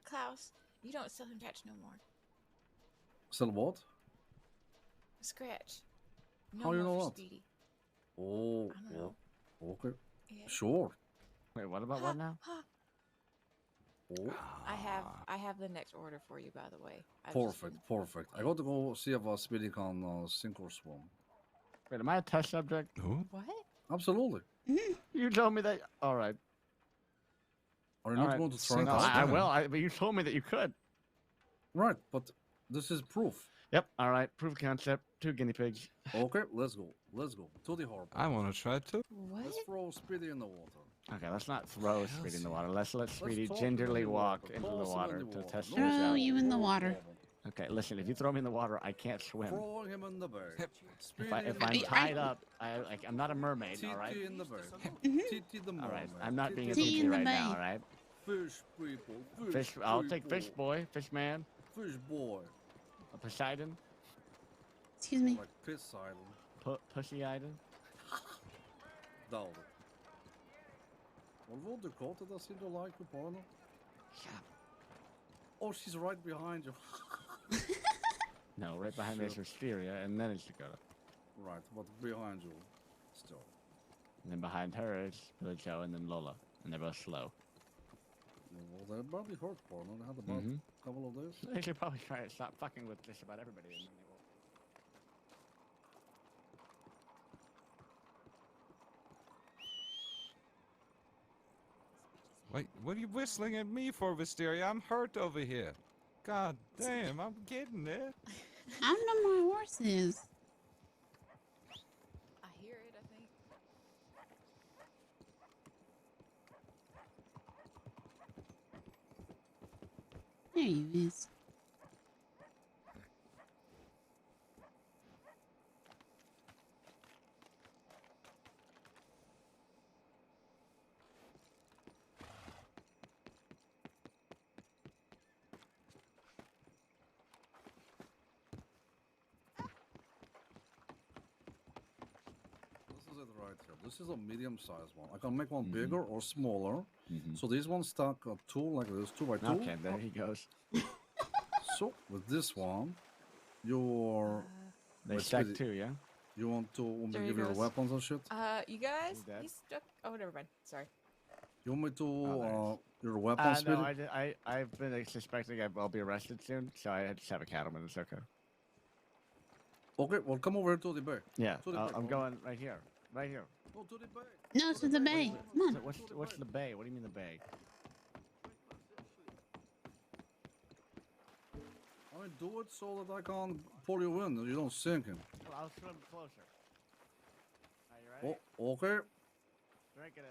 Klaus, you don't sell him patch no more. Sell what? Scratch. No How you more know for that? Speedy. Oh, I don't know. okay. Yeah. Sure. Wait, what about what now? Oh, I have the next order for you, by the way. I've just perfect, perfect. I got to go see if Speedy can sink or swim. Wait, am I a test subject? Who? What? Absolutely. You told me that. All right. Are you All not right. going to try No, it? I will. But you told me that you could. Right, but this is proof. Yep. All right. Proof of concept. 2 guinea pigs. Okay, let's go. Let's go to the harbor. I want to try it too. What? Let's throw Speedy in the water. Okay, let's not throw Speedy in the water. Let's let Speedy toss him gingerly in the walk water. into the Toss him water in the to water. test No things Throw out. you in the water. Okay, listen. If you throw me in the water, I can't swim. Throw him in the bay. If I'm tied up, I'm not a mermaid. All right. TT in the bay. TT the mermaid. All right. I'm not being a Tea in TT the right bay. now. All right. Fish people. Fish. I'll take fish boy, fish man, Fish boy. a Poseidon, Excuse me. Like Piss Island. Pussy Island. Down. What will Dakota does seem to like the porno? Oh, she's right behind you. No, right behind me is Wisteria, and then it's Dakota. Right, but behind you still. And then behind her is Billy Joe, and then Lola, and they're both slow. Well, they badly hurt porno. They had about Mhm. a couple of days. They should probably try to stop fucking with just about everybody. And then they will. Wait, what are you whistling at me for, Wisteria? I'm hurt over here. God damn, I'm getting it. I don't know my horse is. I hear it, I think. There you is. This is it right here. This is a medium-sized one. I can make one bigger or smaller. So these ones stack 2 like this, 2 by 2. Okay, there he goes. So with this one, you're. They Wait, stack Speedy, 2, yeah. You want to There he give your goes. weapons and shit? You guys, dead. he's stuck. Oh, never mind. Sorry. You want me to your weapons? No, Speedy? I've been suspecting I'll be arrested soon, so I just have a cattleman. It's okay. Okay, well come over to the bay. Yeah, To the bay, I'm come on. going right here. Right here. Go to the bay. No, to the bay. Come on. What's the bay? What do you mean the bay? I mean, do it so that I can pull you in and you don't sink in. Well, I'll swim closer. Are you ready? Oh, okay. Drink it.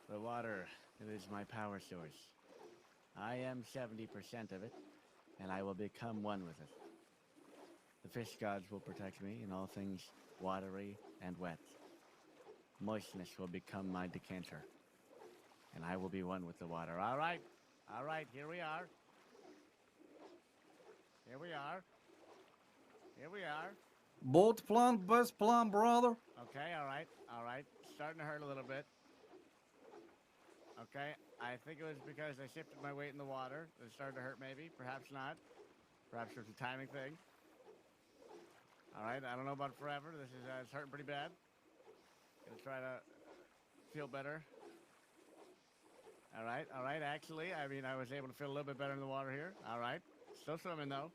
The water, it is my power source. I am 70% of it, and I will become one with it. The fish gods will protect me in all things watery and wet. Moistness will become my decanter, and I will be one with the water. All right, here we are. Here we are. Here we are. Boat plan, best plan, brother. Okay, all right. Starting to hurt a little bit. Okay, I think it was because I shifted my weight in the water. It started to hurt maybe, perhaps not. Perhaps it was a timing thing. All right, I don't know about forever. This is, it's hurting pretty bad. Gonna try to feel better. All right, actually, I mean, I was able to feel a little bit better in the water here. All right, still swimming though.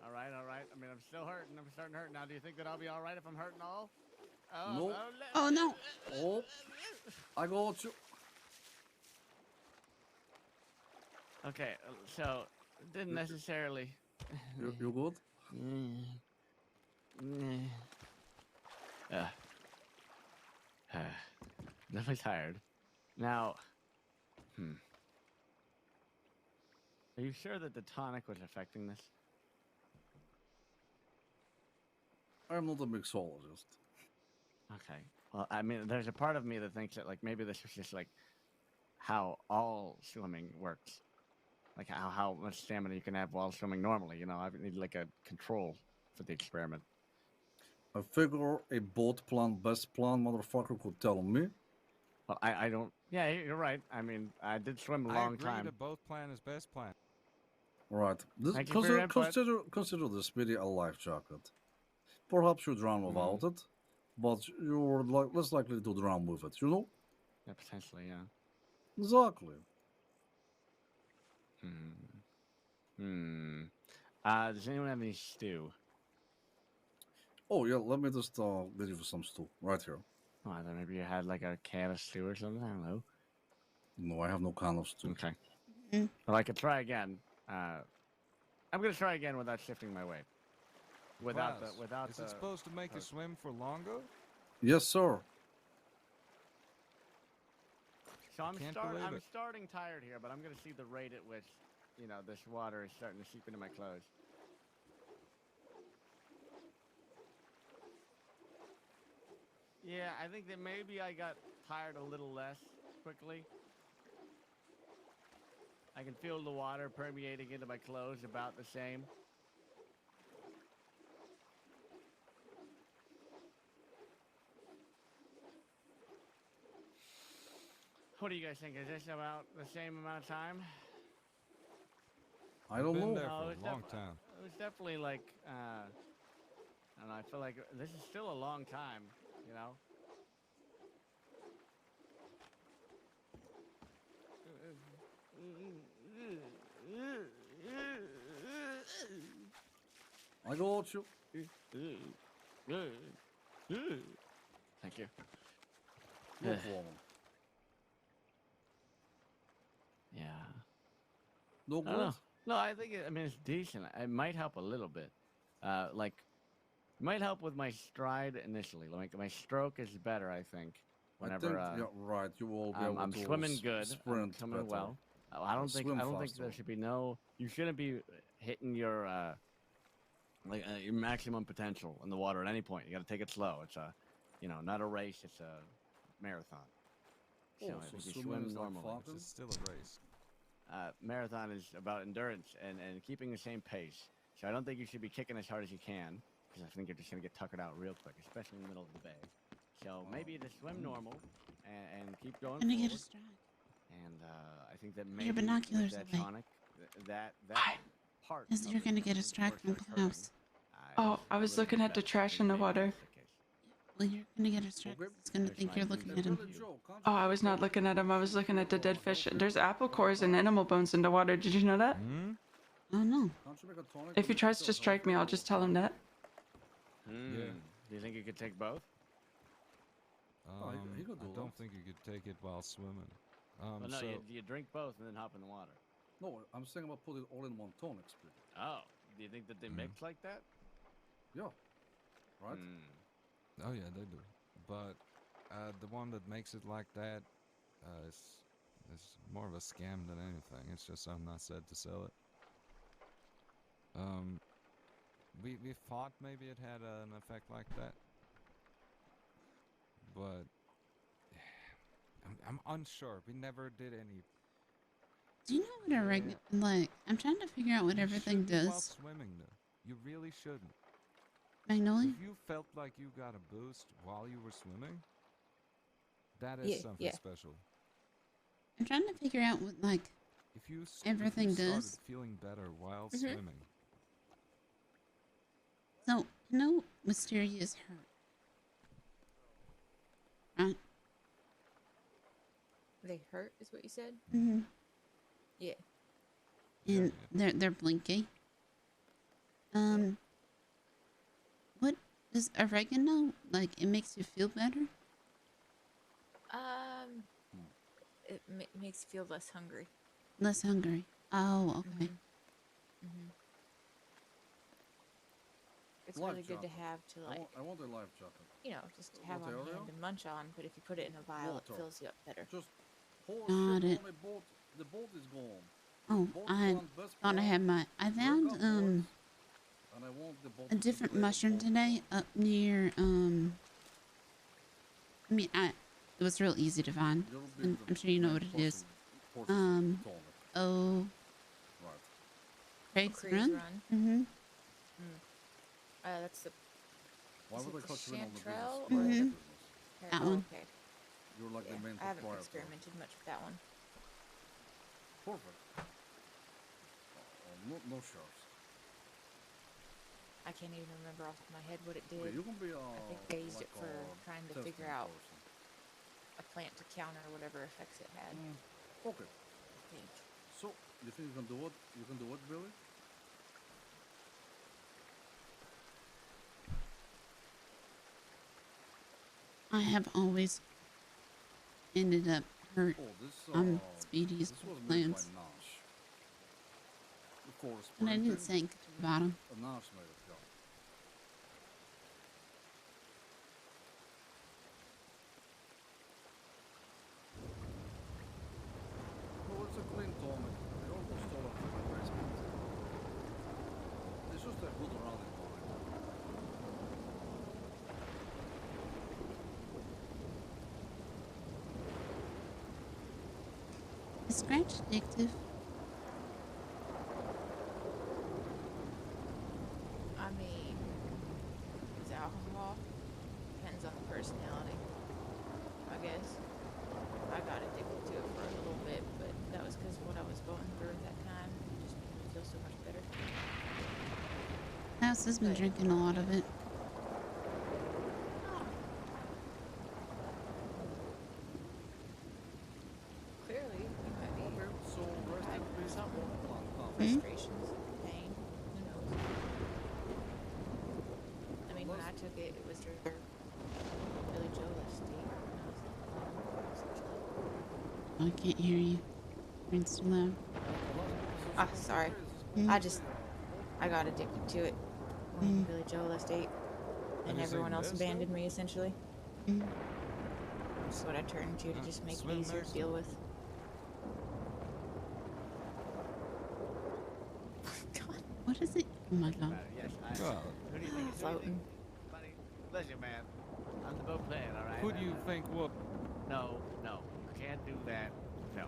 All right. I mean, I'm still hurting. I'm starting to hurt now. Do you think that I'll be all right if I'm hurting all? No. Oh no. Oh, I got you. Okay, so didn't necessarily. You good? Definitely tired. Now, are you sure that the tonic was affecting this? I'm not a mixologist. Okay. Well, I mean, there's a part of me that thinks that, like, maybe this was just, like, how all swimming works. Like, how much stamina you can have while swimming normally, you know? I need, like, a control for the experiment. I figure a boat plan, best plan, motherfucker could tell me. Well, I don't... Yeah, you're right. I mean, I did swim a long time. I agree that both plan is best plan. Right. Thank you for your input. Consider this really a life jacket. Perhaps you drown without it, but you're less likely to drown with it, you know? Yeah, potentially, yeah. Exactly. Does anyone have any stew? Oh, yeah, let me just get you some stew right here. Oh, I thought maybe you had, like, a can of stew or something. I don't know. No, I have no can of stew. Okay. Well, I could try again. I'm going to try again without shifting my weight. Without Is it supposed to make you swim for longer? Yes, sir. So I'm Can't believe it. starting tired here, but I'm going to see the rate at which, you know, this water is starting to seep into my clothes. Yeah, I think that maybe I got tired a little less quickly. I can feel the water permeating into my clothes about the same. What do you guys think? Is this about the same amount of time? I don't know. Been there for a long time. It was definitely like, I don't know, I feel like this is still a long time, you know? I got you. Thank you. No problem. Yeah. No I don't good? know. No, I think I mean, it's decent. It might help a little bit. Like, it might help with my stride initially. Like, my stroke is better, I think. Whenever, I think, yeah, right. You will be able I'm to swimming good. sprint I'm swimming better. well. I don't think there should be no. You shouldn't be hitting your your maximum potential in the water at any point. You got to take it slow. It's a, you know, not a race. It's a marathon. So I think you swim normally. It's still a race. Marathon is about endurance and keeping the same pace. So I don't think you should be kicking as hard as you can, because I think you're just going to get tuckered out real quick, especially in the middle of the bay. So maybe just swim normal and keep going I'm gonna forward. get a stride. And I think that maybe Your binoculars with that away. tonic, that part. Because you're gonna get a strike from Klaus. Oh, I was looking at the trash in the water. Well, you're gonna get a strike. He's gonna think you're looking at him. Oh, I was not looking at him. I was looking at the dead fish. There's apple cores and animal bones in the water. Did you know that? Oh no. Can't you make a tonic If he with tries still to strike me, I'll just tell him that. Do you think you could take both? Oh, he could do I don't that. think you could take it while swimming. Well, no, So you drink both and then hop in the water. No, I'm saying about putting it all in one tonic spirit. Oh, do you think that they mix like that? Yeah. Right? Oh yeah, they do. But the one that makes it like that is more of a scam than anything. It's just something I said to sell it. We thought maybe it had an effect like that, but I'm unsure. We never did any. Do you know what a regular, like, I'm trying to figure out what everything Shouldn't while does. swimming though. You really shouldn't. Magnolia? If you felt like you got a boost while you were swimming, that is something special. I'm trying to figure out what, like, If you everything started does. feeling better while swimming, So, I know Wisteria is hurt. Right? They hurt, is what you said? Mm-hmm. Yeah. And they're blinky. What does oregano, like, it makes you feel better? It makes you feel less hungry. Less hungry. Oh, okay. It's Life really good to jacket. have to, like, I want a life jacket. you know, just to have What on area? hand and munch on, but if you put it in a vial, Water. it fills you up better. Just pour Got shit it. on the boat. The boat is gone. Oh, Boat I gone, best thought I plan. had my. I Wake found up, boys. And I want the boat a to be different ready. mushroom today up near I mean it was real easy to find. You'll be And the I'm sure you know what main it is. person tonic. Oh, Right. Craig's Craig's Run. Run. Mm-hmm. That's the. Why is would it I the cut you in on the business? Chanterelle Or or the the- business? That oh, one. okay. You're like the Yeah, main I haven't proprietor. experimented much with that one. Perfect. Oh, no sharks. I can't even remember off my head what it did. Okay, you can be I think I used like it for trying to testing figure out person. a plant to counter whatever effects it had. Okay. I think. So, you think you can do it? You can do it, Billy? I have always ended up hurt. Oh, this Speedy's this was made by plans. Nash. Of course, And I didn't printing, sink to the bottom. Nash made it, yeah. No, it's a clean tonic. They almost stole it from my basement. It's just a good running tonic. Is Scratch addictive? I mean, is alcohol? Depends on the personality, I guess. I got addicted to it for a little bit, but that was because of what I was going through at that time. It just made me feel so much better. House has been drinking a lot of it. Clearly, you might be So, rest in peace, something. Blanca. Frustrations, pain, who knows? I mean, when I took it, it was during Billy Joel estate. I can't hear you. It's too loud. Ah, sorry. I got addicted to it when Billy Joel estate and everyone else abandoned me, essentially. That's what I turned to just make it easier to deal with. What is it? Oh my god. Yes, Well, who do you think is Floating. Buddy, listen, man. I'm the boat plan, all right? who do you think will? No, you can't do that. No,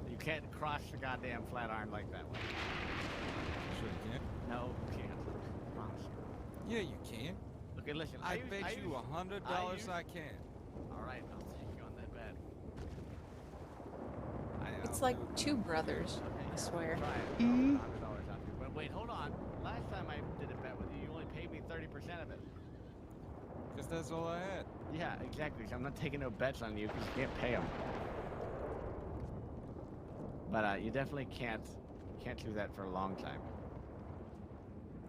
you can't cross the goddamn flat iron like that way. Sure you can. No, you can't. Promise. Yeah, you can. Okay, listen. I bet you $100 I can. All right, I'll take you on that bet. It's like two brothers, I swear. Try it. $100 off you. But wait, hold on. Last time I did a bet with you, you only paid me 30% of it. Because that's all I had. Yeah, exactly. So I'm not taking no bets on you because you can't pay them. But you definitely can't do that for a long time.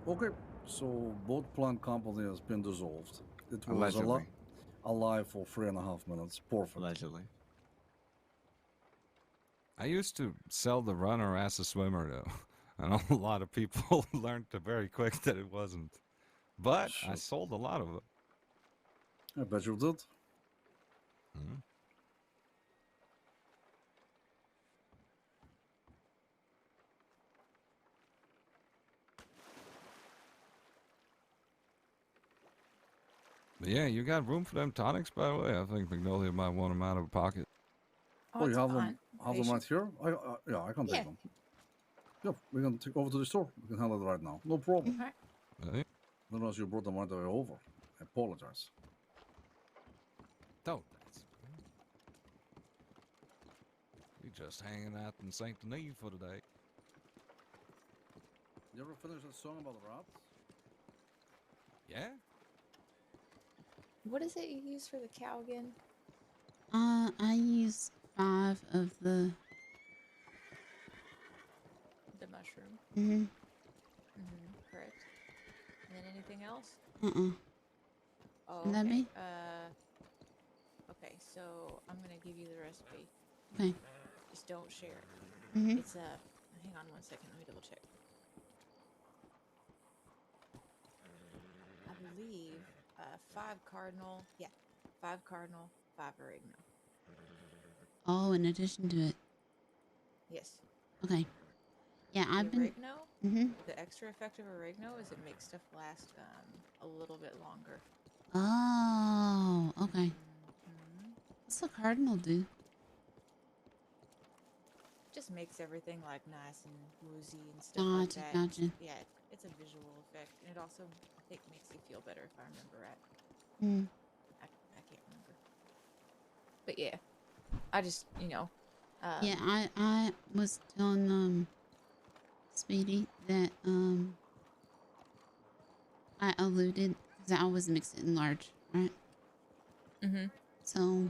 Okay, so boat plant company has been dissolved. It was Allegedly. alive for 3.5 minutes. Perfect. Allegedly. I used to sell the runner as a swimmer, though. And a lot of people learned very quick that it wasn't. But I Shit. sold a lot of it. I bet you did. Hmm. But yeah, you got room for them tonics, by the way. I think Magnolia might want them out of pocket. Oh, you it's have fine. them right here? Yeah, I can Yeah. take them. Yep, we can take over to the store. We can handle it right now. No problem. Alright. Really? Unless you brought them right away over. I apologize. Don't. We just hanging out in Saint Denis for today. You ever finish that song about the rats? Yeah? What is it you use for the cow again? I use 5 of the. The mushroom. Mm-hmm. Correct. And then anything else? Oh, Can that okay. be? Okay, so I'm gonna give you the recipe. Okay. Just don't share it. Mhm. It's hang on one second, let me double check. I believe 5 cardinal, 5 cardinal, 5 oregano. Oh, in addition to it. Yes. Okay. Yeah, I've The been. oregano, Mhm. the extra effect of oregano is it makes stuff last a little bit longer. Oh, okay. What's the cardinal do? Just makes everything like nice and woozy and stuff like Gotcha, that. gotcha. Yeah, it's a visual effect, and it also I think makes you feel better if I remember right. I can't remember, but yeah, I just Yeah, I was telling Speedy that I alluded because I always mix it in large, right? Mhm. So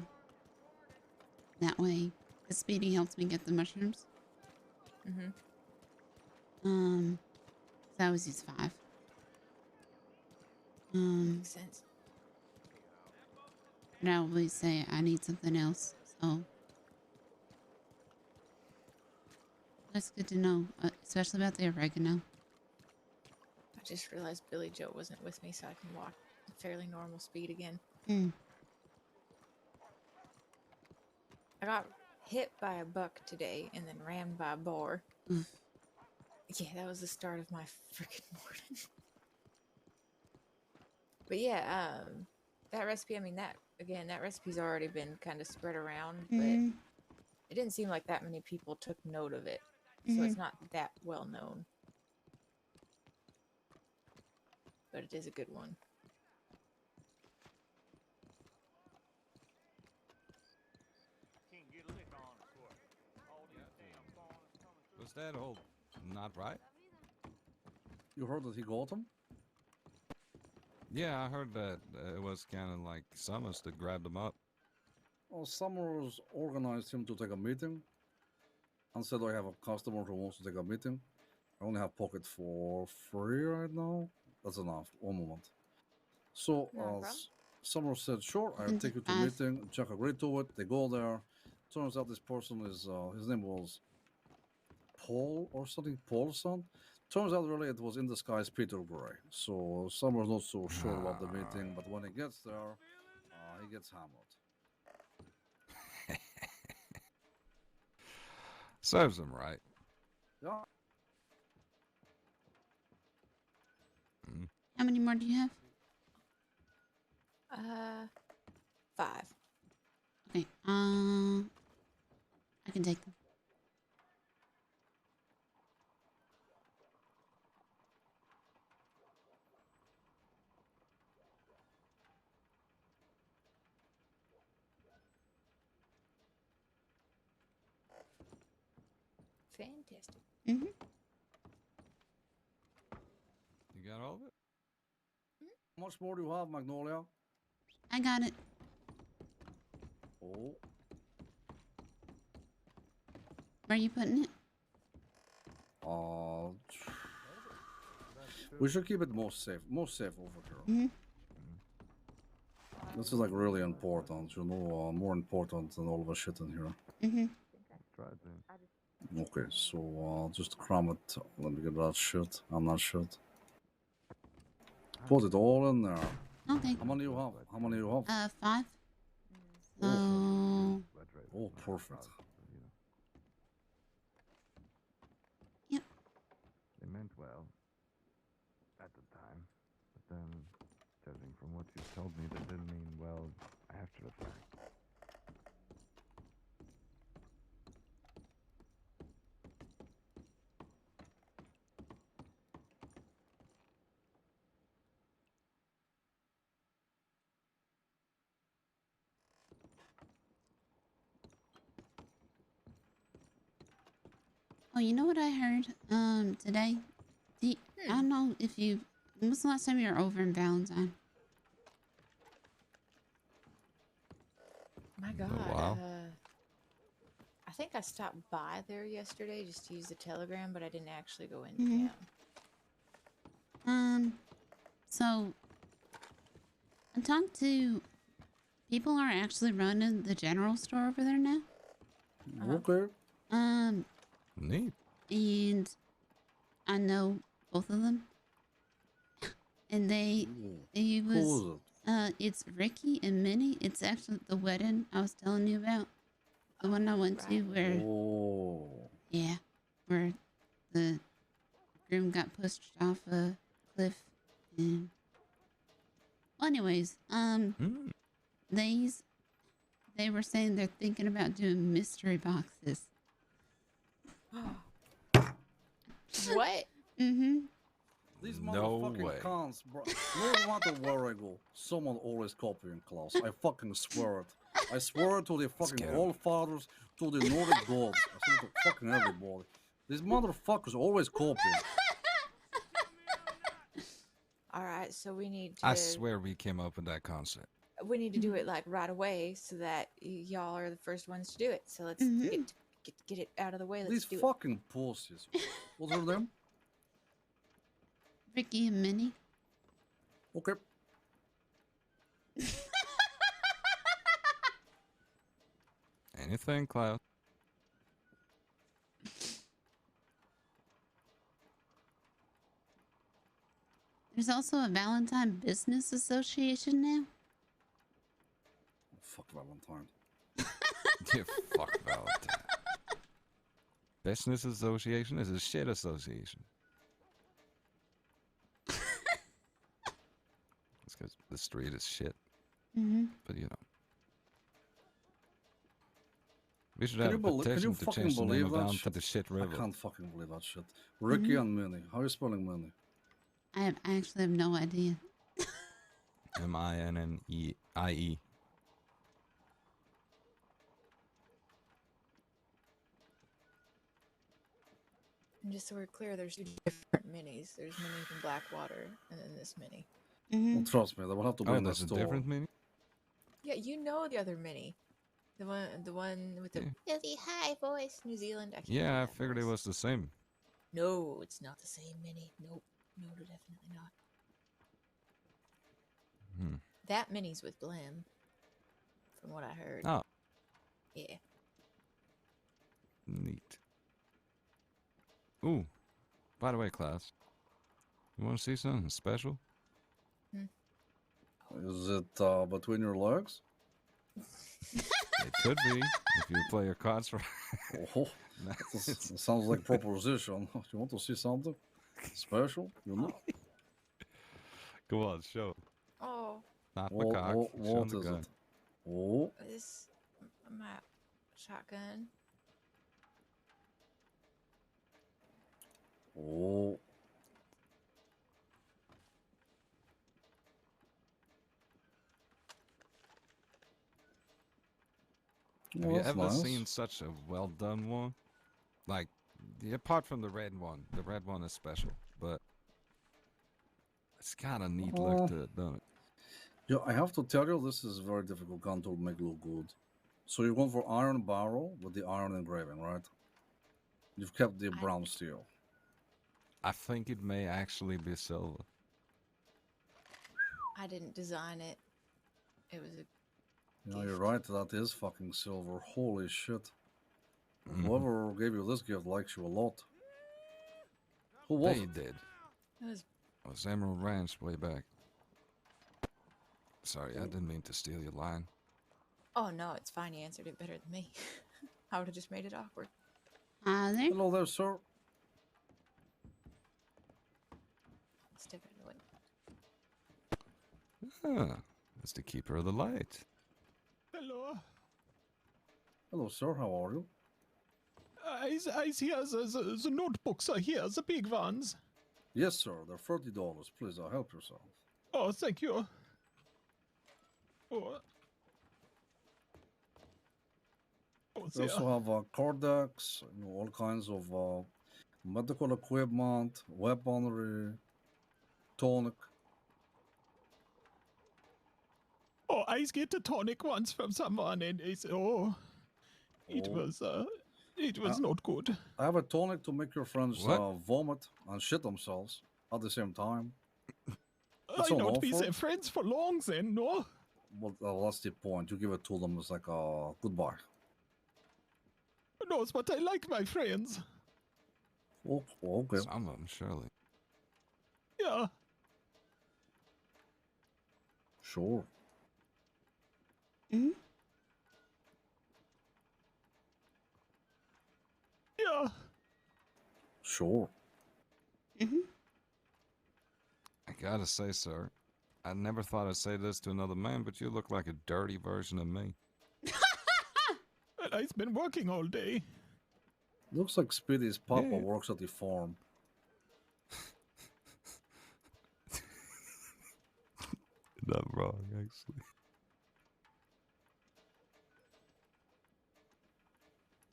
that way, because Speedy helps me get the mushrooms. Mhm. So I always use 5. Makes sense. But I always say I need something else, so that's good to know, especially about the oregano. I just realized Billy Joe wasn't with me, so I can walk at fairly normal speed again. I got hit by a buck today and then rammed by a boar. Yeah, that was the start of my freaking morning. But yeah, that recipe, I mean, that recipe's already been kind of spread around, but it didn't seem like that many people took note of it. So it's not that well known. But it is a good one. Was that all not right? You heard that he got them? Yeah, I heard that it was kind of like Summers that grabbed him up. Well, Summers organized him to take a meeting and said, I have a customer who wants to take a meeting. I only have pocket for 3 right now. That's enough. One moment. So Summers said, sure, I'll take you to a meeting. Jack agreed to it. They go there. Turns out this person is, his name was Paul or something, Paulson. Turns out really it was in disguise Peter Gray. So Summers not so sure about the meeting, but when he gets there, he gets hammered. Serves him right. Yeah. How many more do you have? 5. Okay. I can take them. Fantastic. Mm-hmm. You got all of it? How much more do you have, Magnolia? I got it. Oh. Where are you putting it? We should keep it most safe over here. Mm-hmm. This is like really important, you know, more important than all of the shit in here. Mm-hmm. Okay, so just cram it. Let me get that shit. I'm not shit. Put it all in there. Okay. How many you have? How many you have? 5. So. Oh, perfect. Yep. They meant well at the time, but then, judging from what you told me, they didn't mean well after the fact. Oh, you know what I heard today? I don't know if you. When was the last time you were over in Valentine? My God. while. I think I stopped by there yesterday just to use the telegram, but I didn't actually go in Mhm. town. So I talked to people are actually running the general store over there now. Okay. Neat. And I know both of them. And they was it's Ricky and Minnie. It's actually the wedding I was telling you about. The one I went to where where the groom got pushed off a cliff and well, anyways, they were saying they're thinking about doing mystery boxes. What? Mm-hmm. These No motherfucking way. cons, bro. No matter where I go, someone always copying Klaus. I fucking swear it. I swear it to the fucking get 'em. all fathers, to the Nordic gods. I swear to fucking everybody. These motherfuckers always copying. All right, so we need to. I swear we came up with that concept. We need to do it like right away so that y'all are the first ones to do it. So let's get it out of the way. Let's These do fucking pussies. What's her name? Ricky and Minnie. Okay. Anything, Klaus? There's also a Valentine Business Association now. Fuck Valentine. Yeah, fuck Valentine. Business association is a shit association. It's because the street is shit. Mm-hmm. But you know. We should Can have you, a can you petition to fucking change the name believe of that down to shit? the shit river. I can't fucking believe that shit. Ricky and Minnie. How are you spelling Minnie? I actually have no idea. Minnie. And just so we're clear, there's 2 different minis. There's Minnie from Blackwater, and then this Minnie. Well, trust me, they will have to be in the there's a store. different Minnie? Yeah, you know the other Minnie, the one with the really high voice, New Zealand. I can't Yeah, I remember that figured it voice. was the same. No, it's not the same Minnie. Nope, no, definitely not. That Minnie's with Blim, from what I heard. Oh. Yeah. Neat. Ooh, by the way, class, you want to see something special? Is it between your legs? It could be if you play your cards right. Oh, that sounds like proposition. You want to see something special? You know? Go on, show. Oh. Not my cock. Show What the is gun. it? Oh. This my shotgun. Oh. Have you That's ever nice. seen such a well done one? Like, apart from the red one is special, but it's got a neat look to it, don't it? Yeah, I have to tell you, this is a very difficult gun to make look good. So you're going for iron barrel with the iron engraving, right? You've kept the brown steel. I think it may actually be silver. I didn't design it. It was a Yeah, you're right. That is fucking silver. Holy shit. Whoever gave you this gift likes you a lot. Who was They it? did. It was Emerald Ranch way back. Sorry, I didn't mean to steal your line. Oh no, it's fine. You answered it better than me. I would have just made it awkward. There. Hello there, sir. Step out of the way. Ah, that's the keeper of the light. Hello. Hello, sir. How are you? I see the notebooks are here, the big ones. Yes, sir. They're $30. Please, help yourself. Oh, thank you. Oh. Oh, We also have card decks, all kinds of medical equipment, weaponry, tonic. Oh, I get a tonic once from someone, and it was not good. I have a tonic to make your friends What? vomit and shit themselves at the same time. I not be their friends for long then, no? Well, that's the point. You give it to them as like a goodbye. No, but I like my friends. Okay. Some of them, surely. Yeah. Sure. Mm-hmm. Yeah. Sure. Mm-hmm. I gotta say, sir, I never thought I'd say this to another man, but you look like a dirty version of me. Well, I've been working all day. Looks like Speedy's papa Yeah. works at the farm. Not wrong, actually.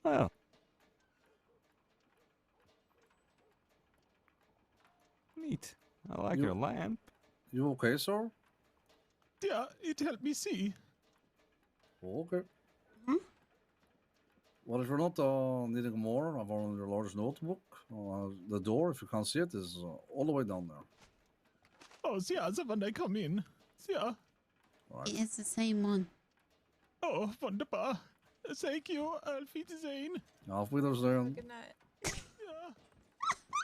Well. Neat. I like your lamp. You okay, sir? Yeah, it helped me see. Okay. Well, if you're not needing more, I've on your large notebook. The door, if you can't see it, is all the way down there. Oh, yeah, the one I come in. Yeah. Right. It's the same one. Oh, wunderbar. Thank you, Auf Wiedersehen. Auf Wiedersehen. Good night.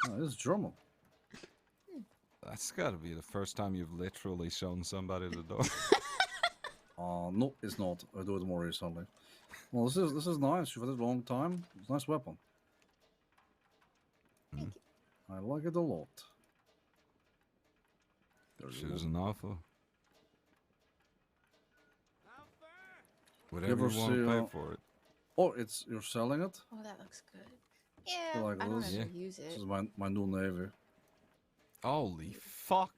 Oh, it's German. That's gotta be the first time you've literally shown somebody the door. No, it's not. I do it more recently. Well, this is nice. You've had it a long time. It's a nice weapon. Thank you. I like it a lot. She was an offer. You Whatever ever you want see, to pay for it. Oh, you're selling it? Oh, that looks good. Yeah, Like I don't this? ever use This it. is my new navy. Holy fuck.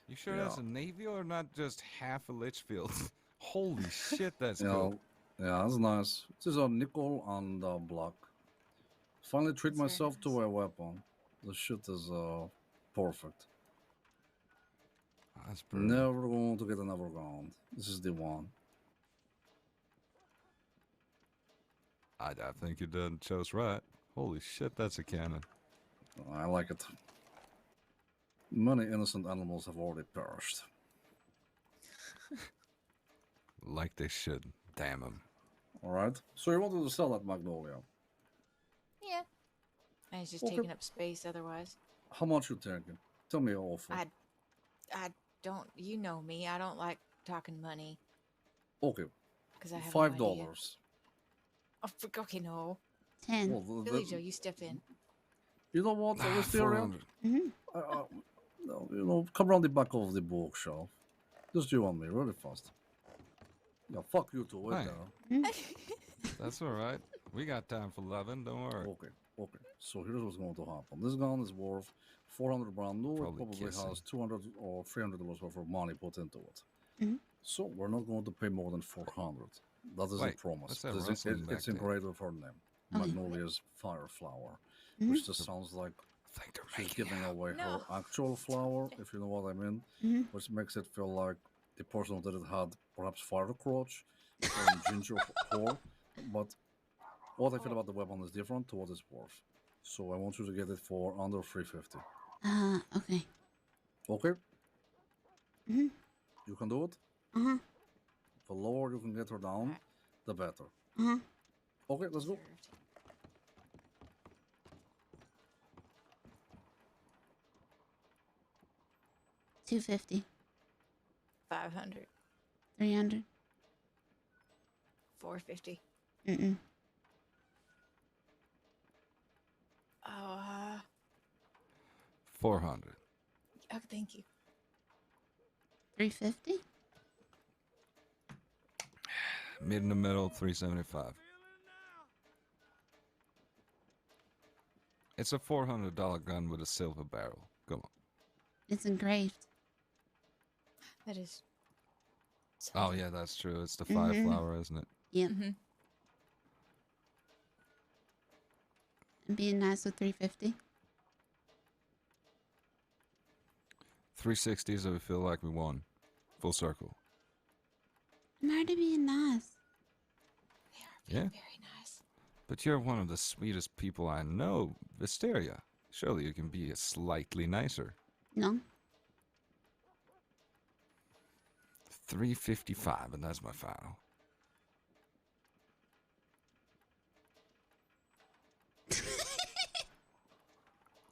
You sure that's Yeah. a navy or not just half a Litchfield? Holy shit, that's Yeah, cool. yeah, that's nice. This is a nickel and black. Finally treat That's very myself to a weapon. The shit is perfect. That's pretty. Never going to get another round. This is the one. I think you done chose right. Holy shit, that's a cannon. I like it. Many innocent animals have already perished. Like they should. Damn them. Alright. So you wanted to sell that Magnolia. Yeah. And it's just Okay. taking up space otherwise. How much you taking? Tell me your offer. I don't, you know me. I don't like talking money. Okay. Because I have $5. no idea. Oh, okay, no. 10. Well, Billy Joe, you step in. You know what, Ah, Wisteria? 400. No, come around the back of the bookshelf. Just you and me, really fast. Yeah, fuck you too, wait Hey. there. That's alright. We got time for loving, don't worry. Okay. So here's what's going to happen. This gun is worth 400 brand new. Probably It probably kissing. has 200 or $300 worth of money put into it. Mhm. So we're not going to pay more than 400. That is Wait, a promise. what's that It's, rustling it's back there? engraved with her name. Okay. Magnolia's Fire Flower. Mhm. Which just sounds like I think they're she's making giving out. away No. her actual flower, if you know what I mean. Mhm. Which makes it feel like the person that it had perhaps fire crotch or ginger whore. But what I feel about the weapon is different to what it's worth. So I want you to get it for under 350. Okay. Okay? Mhm. You can do it? Uh-huh. The lower you can get her down, the better. Uh-huh. Okay, let's go. $250. 500. $300. 450. Mm-mm. Oh, 400. oh, thank you. $350. Meet in the middle, 375. It's a $400 gun with a silver barrel. Come on. It's engraved. That is. Oh yeah, that's true. It's the fire flower, isn't it? Yep. And being nice with $350. 360 so we feel like we won. Full circle. I'm already being nice. Yeah. Very nice. But you're one of the sweetest people I know, Wisteria. Surely you can be a slightly nicer. No. 355, and that's my final.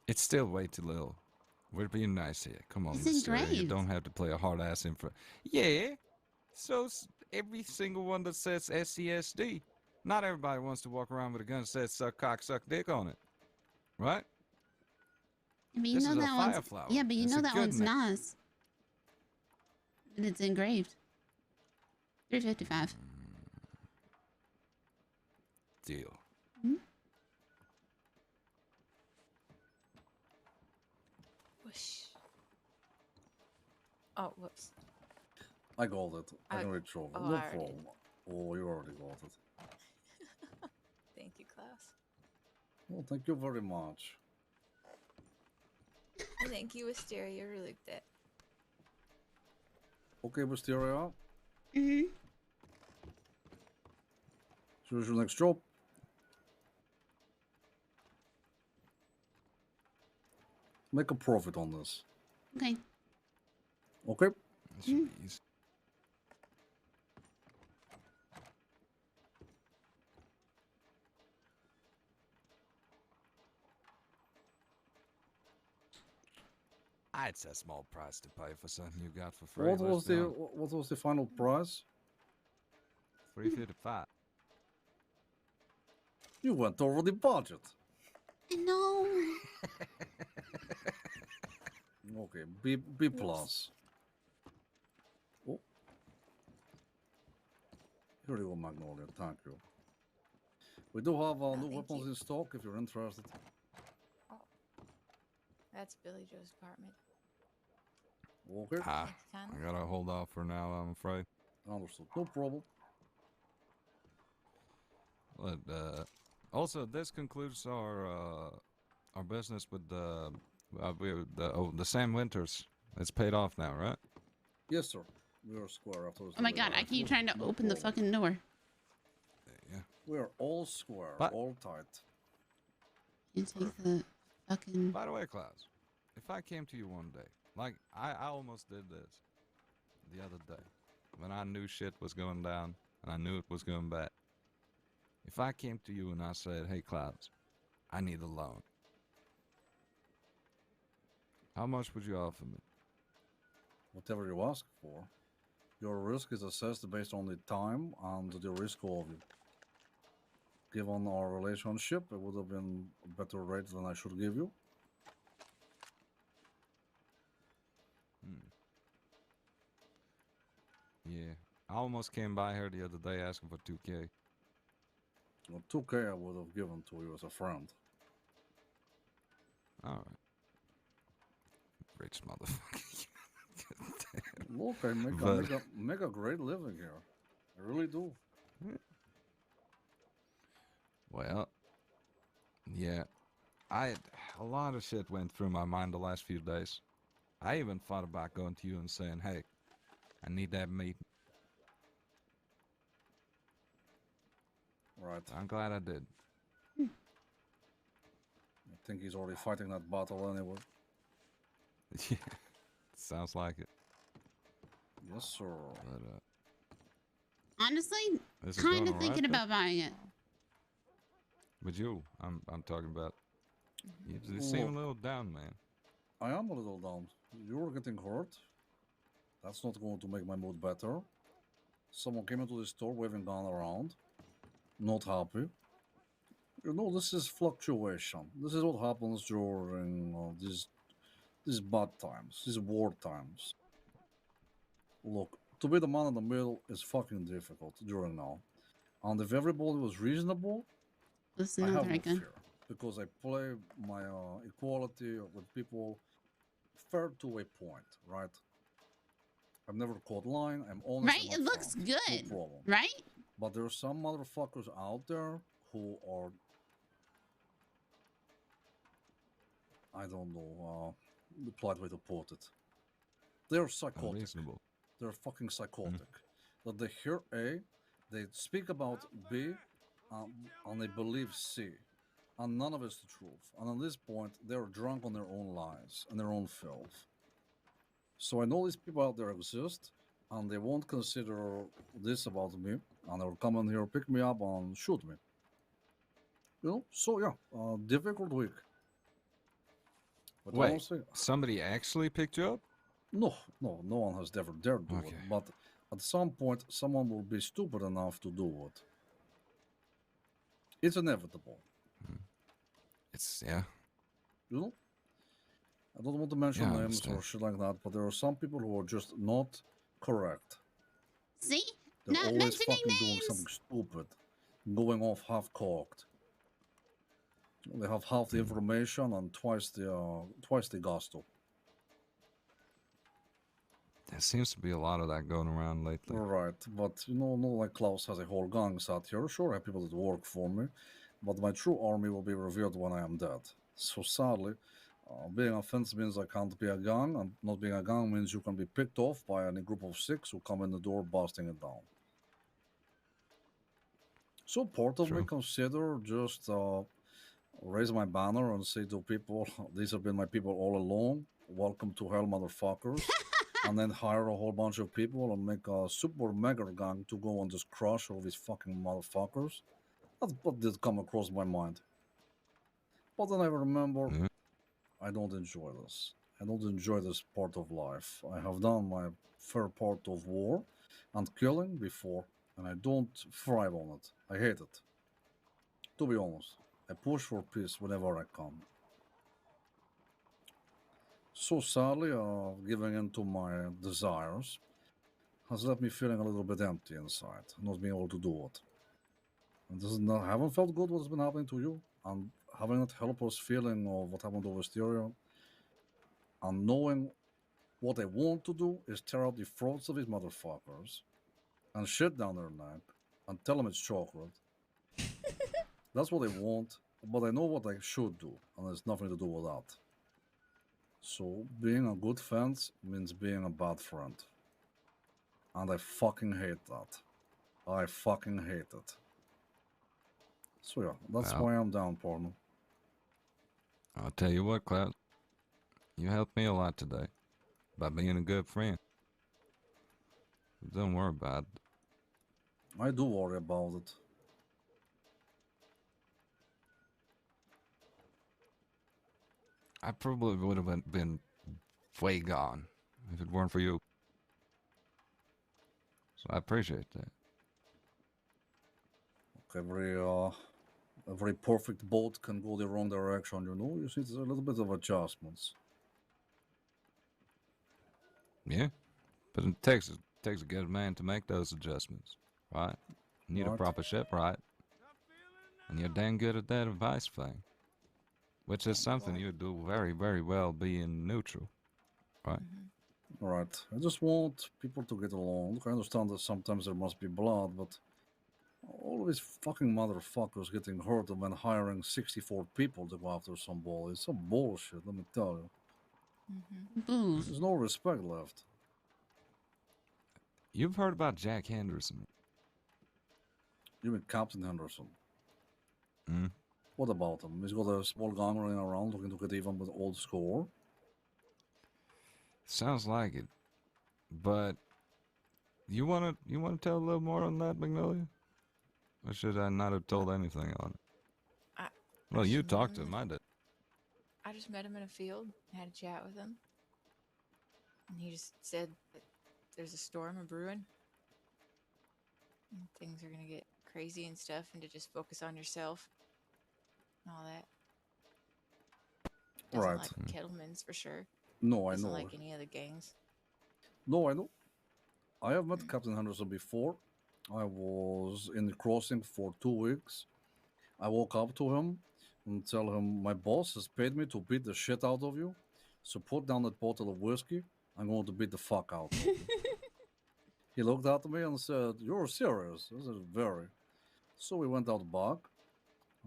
It's still way too little. We're being nice here. Come on, It's Wisteria. You engraved. don't have to play a hard ass in front. Yeah. So every single one that says SCSD. Not everybody wants to walk around with a gun that says suck cock, suck dick on it. Right? But you This know is a that fire one's flower. yeah, but you It's know a that good one's name. nice. But it's engraved. $355. Deal. Whoosh. Oh, whoops. I got it. I I- can reach over. oh, No I already problem. Oh, you already got it. Thank you, Klaus. Well, thank you very much. Thank you, Wisteria. You really did. Okay, Wisteria. Mm-hmm. Choose your next job. Make a profit on this. Okay. Okay? Jeez. It's a small price to pay for something you got for free. What was the final price? 355. You went over the budget. I know. Okay, B plus. Oh. Here you go, Magnolia. Thank you. We do have new weapons in stock if you're interested. That's Billy Joe's apartment. Okay. I gotta hold off for now, I'm afraid. Understood. No problem. But also, this concludes our business with the Sam Winters. It's paid off now, right? Yes, sir. We are square after this. Oh my god, I keep trying to open the fucking door. Yeah. We are all square, But- all tight. You take the fucking. By the way, Klaus, if I came to you one day, like I almost did this the other day, when I knew shit was going down and I knew it was going bad. If I came to you and I said, "Hey, Klaus, I need a loan," how much would you offer me? Whatever you ask for. Your risk is assessed based on the time and the risk of you. Given our relationship, it would have been a better rate than I should give you. Yeah, I almost came by here the other day asking for 2K. Well, 2K I would have given to you as a friend. All right. Rich motherfucker. Look, I make a great living here. I really do. Well, yeah, a lot of shit went through my mind the last few days. I even thought about going to you and saying, "Hey, I need that meeting." Right. I'm glad I did. think he's already fighting that battle anyway. Yeah, sounds like it. Yes, sir. But, Honestly, is it kind going of thinking alright, about buying it. But you, I'm talking about. You Look, seem a little down, man. I am a little down. You're getting hurt. That's not going to make my mood better. Someone came into the store waving gun around. Not happy. You know, this is fluctuation. This is what happens during these bad times, these war times. Look, to be the man in the middle is fucking difficult during now. And if everybody was reasonable, Listen, I have very no good. fear. Because I play my equality with people fair to a point, right? I've never caught line. I'm honest. Right? I'm It looks upfront, good. No problem. Right? But there are some motherfuckers out there who are, I don't know, the polite way to put it. They're psychotic. Unreasonable. They're fucking psychotic. That they hear A, they speak about B, and they believe C. And none of it's the truth. And at this point, they're drunk on their own lies and their own filth. So I know these people out there exist, and they won't consider this about me, and they'll come in here, pick me up, and shoot me. You know? So yeah, difficult week. But Wait, honestly, somebody actually picked you up? no one has ever dared do it. But at some point, someone will be stupid enough to do it. It's inevitable. It's, yeah. You know? I don't want to mention Yeah, I names or understand. shit like that, but there are some people who are just not correct. See? They're Not always mentioning fucking doing names. something stupid, going off half-cocked. They have half the information and twice the gusto. There seems to be a lot of that going around lately. Right, but you know, not like Klaus has a whole gang sat here. Sure, I have people that work for me, but my true army will be revealed when I am dead. So sadly, being a fence means I can't be a gang, and not being a gang means you can be picked off by any group of 6 who come in the door busting it down. So part of me consider just raise my banner and say to people, these have been my people all along. Welcome to hell, motherfuckers. And then hire a whole bunch of people and make a super mega gang to go and just crush all these fucking motherfuckers. That's what did come across my mind. But then I remember, I don't enjoy this. I don't enjoy this part of life. I have done my fair part of war and killing before, and I don't thrive on it. I hate it. To be honest, I push for peace whenever I can. So sadly, giving in to my desires has left me feeling a little bit empty inside, not being able to do it. And this is not, haven't felt good what's been happening to you, and having that helpless feeling of what happened to Wisteria, and knowing what they want to do is tear out the throats of these motherfuckers and shit down their neck and tell them it's chocolate. That's what they want, but I know what I should do, and there's nothing to do with that. So, being a good fence means being a bad friend. And I fucking hate that. I fucking hate it. So yeah, that's Well, why I'm down, partner. I'll tell you what, Cloud. You helped me a lot today by being a good friend. Don't worry about it. I do worry about it. I probably would have been way gone if it weren't for you. So I appreciate that. Every perfect boat can go the wrong direction, you know? You see, there's a little bit of adjustments. Yeah, but it takes a good man to make those adjustments, right? You need a Right. proper ship, right? And you're dang good at that advice thing, which is something you do very, very well being neutral, right? Right. I just want people to get along. Look, I understand that sometimes there must be blood, but all these fucking motherfuckers getting hurt and then hiring 64 people to go after somebody. It's some bullshit, let me tell you. There's no respect left. You've heard about Jack Henderson. You mean Captain Henderson? What about him? He's got a small gun running around looking to get even with old score. Sounds like it. But you wanna tell a little more on that, Magnolia? Or should I not have told anything on it? Well, you talked to him, I did. I just met him in a field, had a chat with him, and he just said that there's a storm a brewing, and things are gonna get crazy and stuff, and to just focus on yourself and all that. Doesn't Right. like Kettleman's for sure. No, I Doesn't know. like any of the gangs. No, I know. I have met Captain Henderson before. I was in the crossing for 2 weeks. I walk up to him and tell him, my boss has paid me to beat the shit out of you. So put down that bottle of whiskey. I'm going to beat the fuck out of you. He looked at me and said, you're serious? I said, very. So we went out back.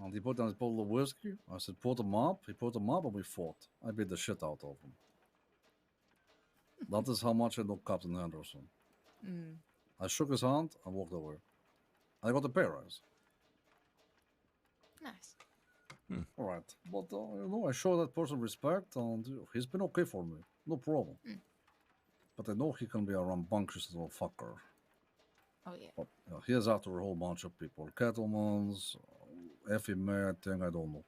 And he put down his bottle of whiskey. I said, put him up. He put him up and we fought. I beat the shit out of him. That is how much I know Captain Henderson. Mm. I shook his hand and walked away. I got a pay rise. Nice. All right. But, I show that person respect and he's been okay for me. No problem. But I know he can be a rambunctious little fucker. Oh, yeah. But, he is after a whole bunch of people. Kettlemans, Effie May, thing, I don't know.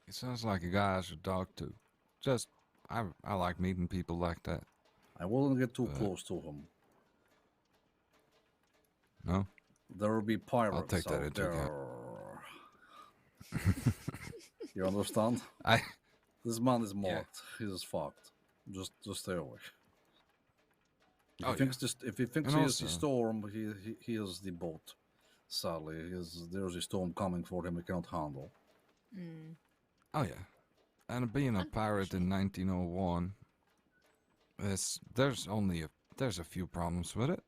He sounds like a guy I should talk to. Just, I like meeting people like that. I wouldn't get too close to him. No? There will be pirates I'll take that out into there. account. You understand? This man is marked. He's fucked. Just stay away. If he thinks if he thinks And he is the also- storm, he is the boat. Sadly, there's a storm coming for him he cannot handle. Mm. Oh yeah, and being a pirate in 1901, there's a few problems with it.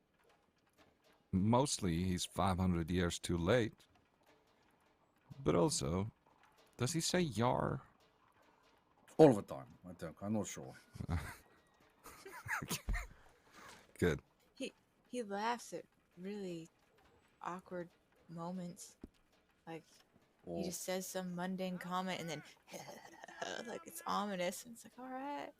Mostly, he's 500 years too late. But also, does he say "yar"? All the time, I think. I'm not sure. Good. He laughs at really awkward moments. Like he just says some mundane comment and then like it's ominous and it's like, all right.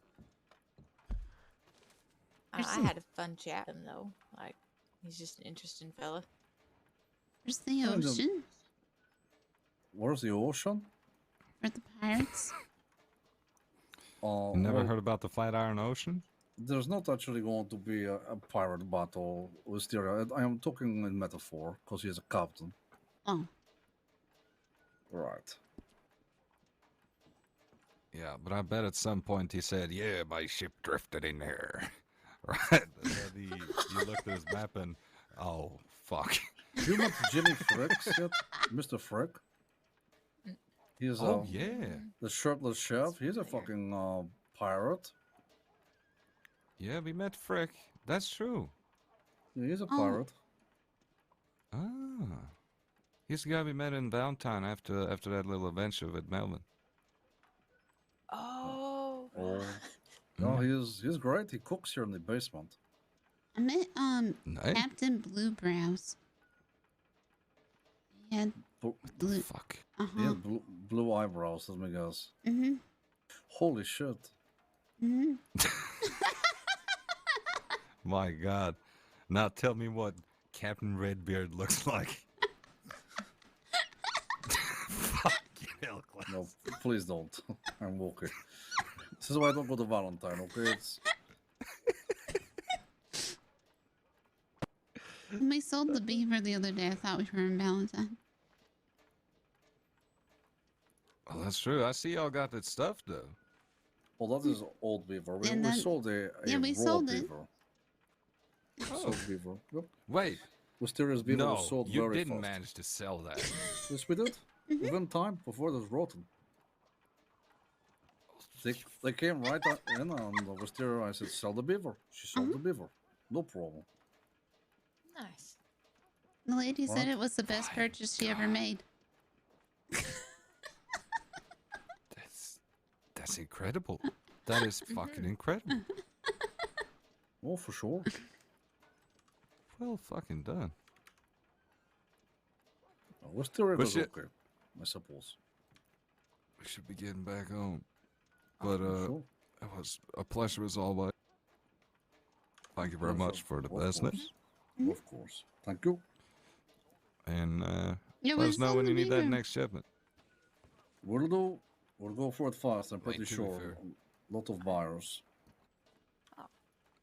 I had a fun chat with him though. Like he's just an interesting fella. Where's the ocean? Where's the ocean? For the pirates? You never heard about the Flatiron Ocean? There's not actually going to be a pirate battle with Wisteria. I am talking in metaphor, because he is a captain. Oh. Right. Yeah, but I bet at some point he said, "Yeah, my ship drifted in there." Right? And then you looked at his map and, oh, fuck. You met Jimmy Fricks yet? Mr. Frick? He's the shirtless chef. He's a fucking pirate. Yeah, we met Frick. That's true. Yeah, he's a pirate. Ah. He's the guy we met in Valentine after that little adventure with Melvin. Oh. No, he's great. He cooks here in the basement. I met Captain Bluebrows. He had blue. Fuck. He had blue eyebrows, let me guess. Mm-hmm. Holy shit. Mm-hmm. My God. Now tell me what Captain Redbeard looks like. Fucking hell, Klaus. No, please don't. I'm okay. This is why I don't go to Valentine, okay? It's... When we sold the beaver the other day, I thought we were in Valentine. Well, that's true. I see y'all got that stuff, though. Well, that is old beaver. We And sold a yeah, we raw sold it. beaver. Sold beaver. Yep. Wait. Wisteria's beaver No, was sold you very didn't fast. manage to sell that. Yes, we did. Within time, before it was rotten. They came right in and Wisteria, I said, sell the beaver. She sold the beaver. No problem. Nice. The lady said What? it was the best purchase she ever made. That's incredible. That is fucking incredible. Oh, for sure. Well fucking done. Wisteria was But okay. I suppose. We should be getting back home. Oh, But sure. it was a pleasure as always. Thank you very much for the Of business. course. Of course. Thank you. And It let was us know in when the you need that beamer. next shipment. We'll do. We'll go for it fast. I'm Like, pretty to be sure. fair. A lot of buyers.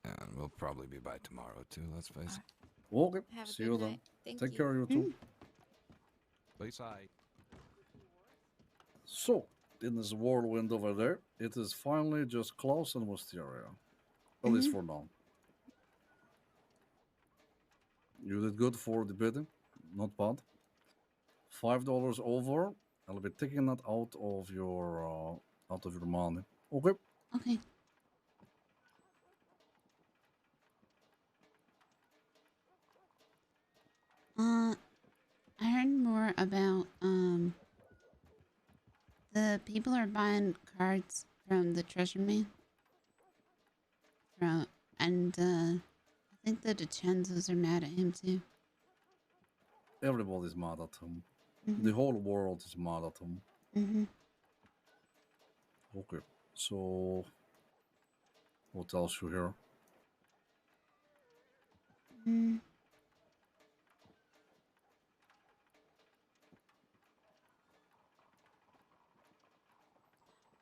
And we'll probably be by tomorrow too, let's face it. Okay. Have a See good you then. night. Thank Take you. care, you too. Be safe. So, in this whirlwind over there, it is finally just Klaus and Wisteria. At least for now. You did good for the bidding. Not bad. $5 over. I'll be taking that out of your money. Okay. Okay. I heard more about the people are buying cards from the treasure man. And I think the DeCenzos are mad at him too. Everybody's mad at him. The whole world is mad at him. Okay. So, what else you hear?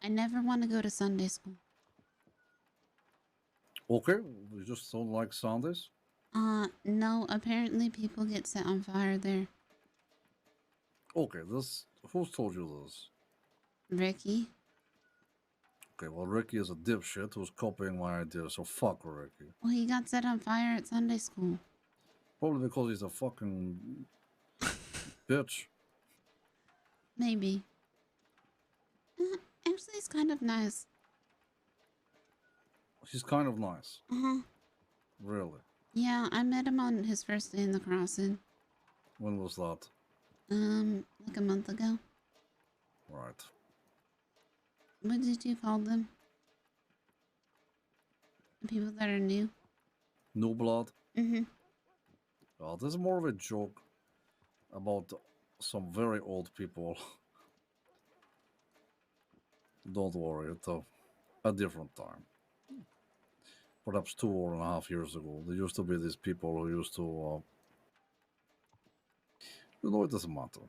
I never want to go to Sunday school. Okay. You just don't like Sundays? No, apparently people get set on fire there. Okay, who's told you this? Ricky? Okay, well, Ricky is a dipshit who's copying my idea, so fuck Ricky. Well, he got set on fire at Sunday school. Probably because he's a fucking bitch. Maybe. Actually, he's kind of nice. He's kind of nice. Really? Yeah, I met him on his first day in the crossing. When was that? Like a month ago. Right. What did you call them? The people that are new? New blood? This is more of a joke about some very old people. Don't worry, it's a different time. Perhaps 2.5 years ago, there used to be these people who used to... it doesn't matter.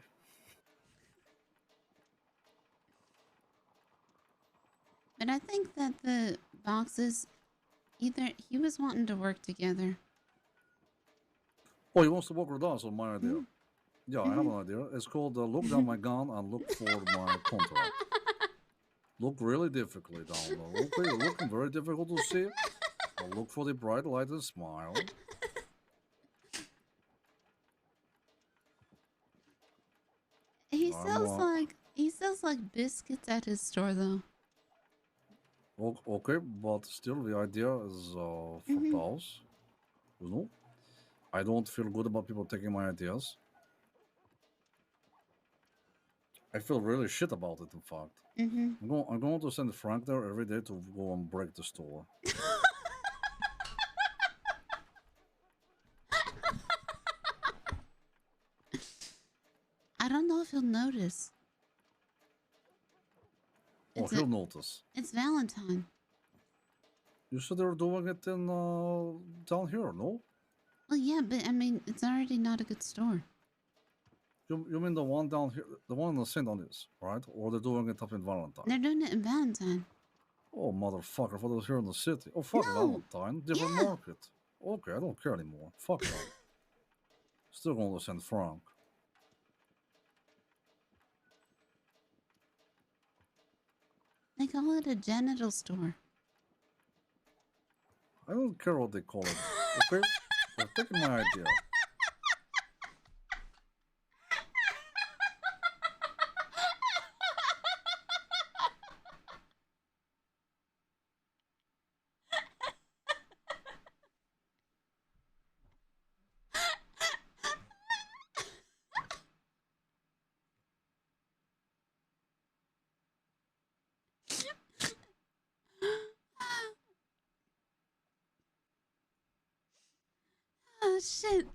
But I think that the boxes, either he was wanting to work together. Oh, he wants to work with us on my idea. Yeah, I have an idea. It's called look down my gun and look for my contract. Look really difficultly down there. Okay, you're looking very difficult to see. Well, look for the bright light and smile. He sells like biscuits at his store though. Okay, but still the idea is for Klaus. You know? I don't feel good about people taking my ideas. I feel really shit about it, in fact. I'm going to send Frank there every day to go and break the store. I don't know if he'll notice. Oh, he'll notice. It's Valentine. You said they were doing it in down here, no? Well, yeah, but I mean, it's already not a good store. You mean the one down here, the one in St. Denis, right? Or they're doing it up in Valentine? They're doing it in Valentine. Oh, motherfucker, I thought it was here in the city. Oh, fuck Valentine. Different market. Okay, I don't care anymore. Fuck that. Still going to send Frank. They call it a genital store. I don't care what they call it. Okay? They're taking my idea. Oh, shit.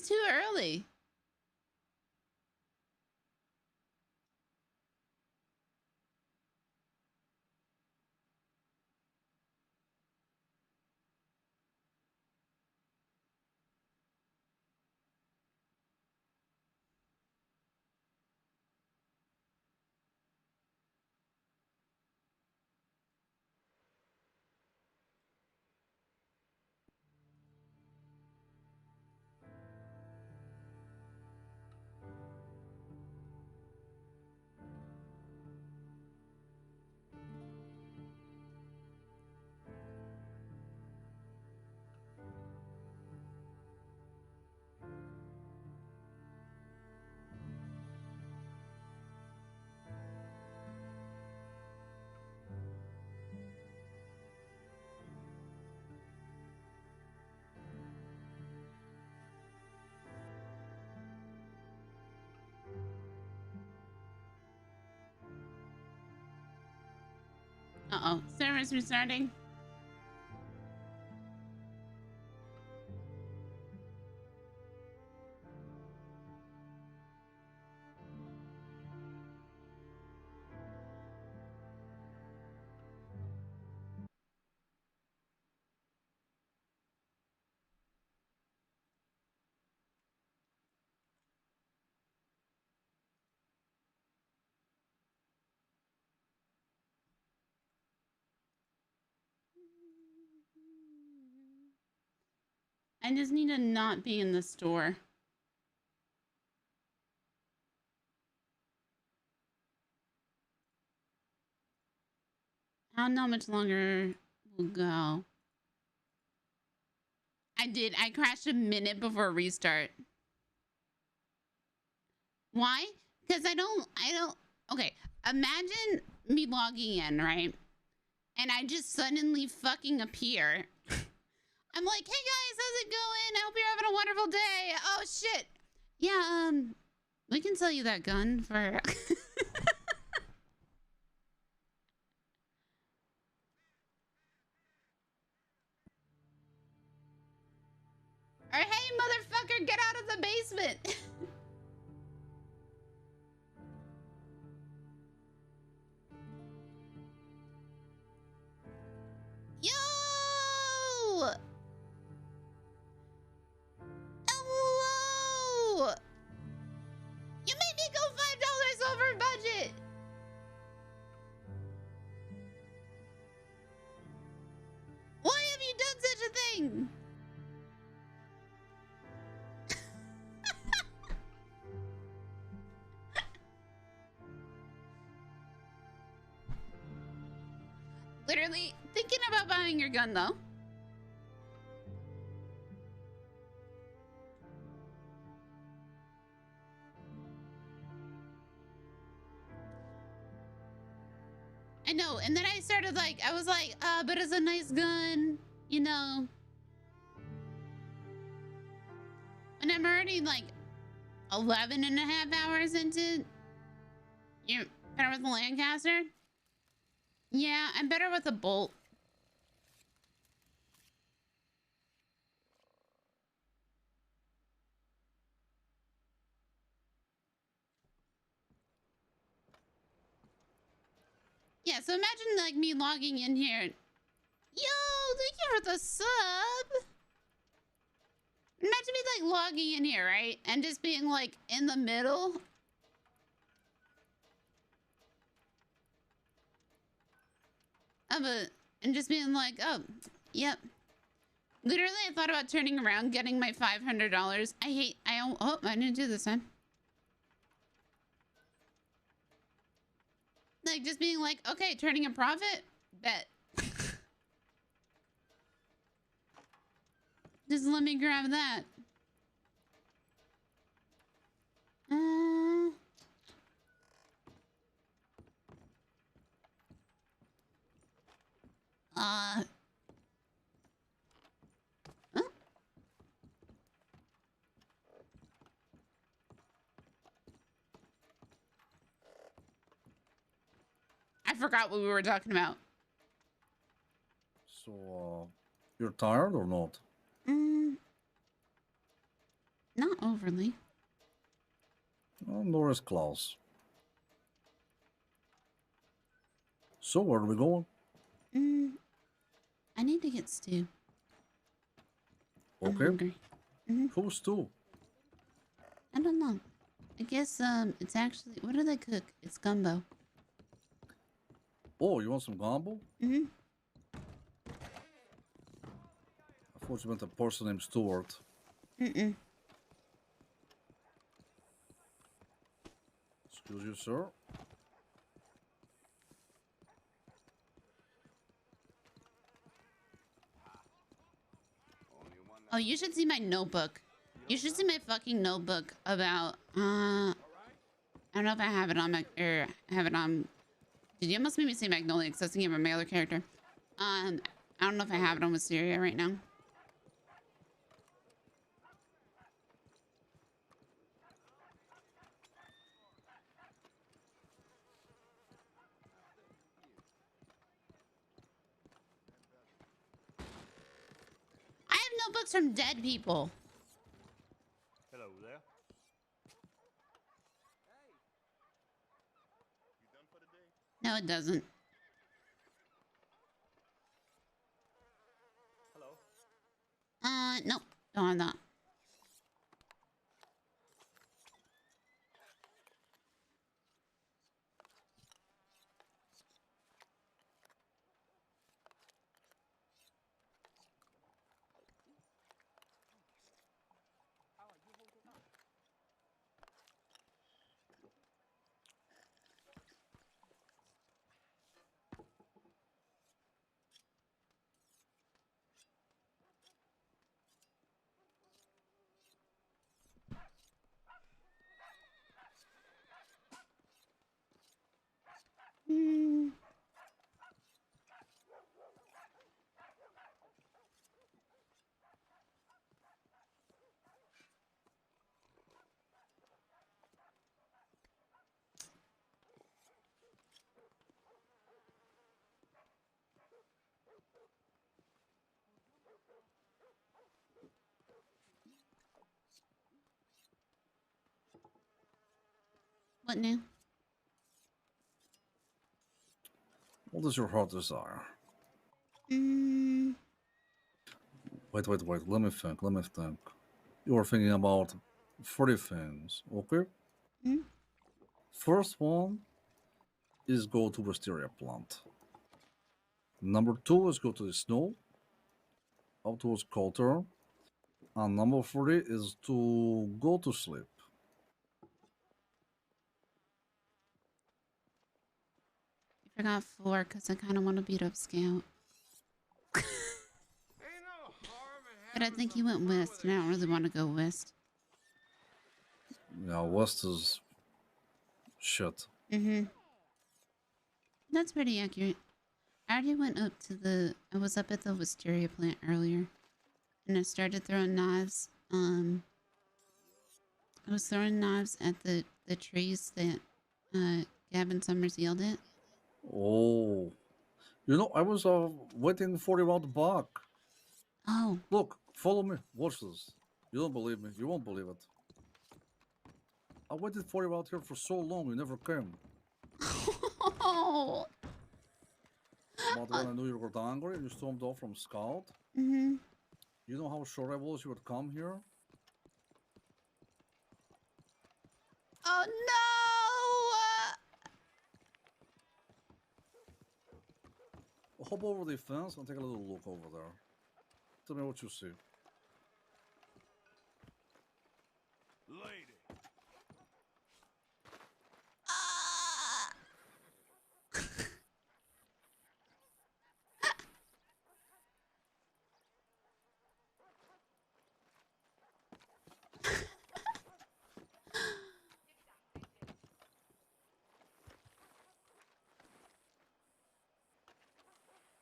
It's too early. Uh-oh, server's restarting. I just need to not be in the store. How much longer will go? I did. I crashed a minute before restart. Why? Because I don't, okay. Imagine me logging in, right? And I just suddenly fucking appear. I'm like, hey guys, how's it going? I hope you're having a wonderful day. Oh shit. Yeah, we can sell you that gun for... Or hey motherfucker, get out of the basement. Yo! Hello! You made me go $5 over budget. Why have you done such a thing? Literally thinking about buying your gun though. I know, and then I started like, I was like, but it's a nice gun, you know. And I'm already like 11 and a half hours into. You're better with the Lancaster? Yeah, I'm better with a bolt. Yeah, so imagine like me logging in here. Yo, thank you for the sub. Imagine me like logging in here, right? And just being like in the middle. And just being like, oh, yep. Literally, I thought about turning around, getting my $500. Oh, I didn't do this time. Like, just being like, okay, turning a profit? Bet. Just let me grab that. I forgot what we were talking about. So, you're tired or not? Not overly. Nor is Klaus. So where are we going? I need to get stew. I'm Okay. hungry. Who's two? I don't know. I guess it's actually, what do they cook? It's gumbo. Oh, you want some gumbo? Mm-hmm. I thought you meant a person named Stuart. Mm-mm. Excuse you, sir. Oh, you should see my notebook. You should see my fucking notebook about, I don't know if I have it on my, have it on, did you almost make me say Magnolia because I was thinking of a mailer character. I don't know if I have it on Wisteria right now. I have notebooks from dead people. Hello there. No, it doesn't. Hello. Nope. Don't have that. What new? What is your heart desire? Mm. Wait. Let me think. You are thinking about 30 things, okay? First one is go to Wisteria plant. Number 2 is go to the snow, out towards Coulter. And number 3 is to go to sleep. I forgot 4 because I kind of want to beat up Scout. But I think he went west, and I don't really want to go west. Yeah, west is shit. That's pretty accurate. I already went up to the, I was up at the Wisteria plant earlier, and I started throwing knives. I was throwing knives at the trees that Gavin Summers yelled at. Oh, you know, I was waiting for you out the back. Oh. Look, follow me. Watch this. You don't believe me. You won't believe it. I waited for you out here for so long. You never came. Oh. But when I knew you got angry and you stormed off from Scout, you know how sure I was you would come here? Oh Hop over the fence and take a little look over there. Tell me what you see. Lady.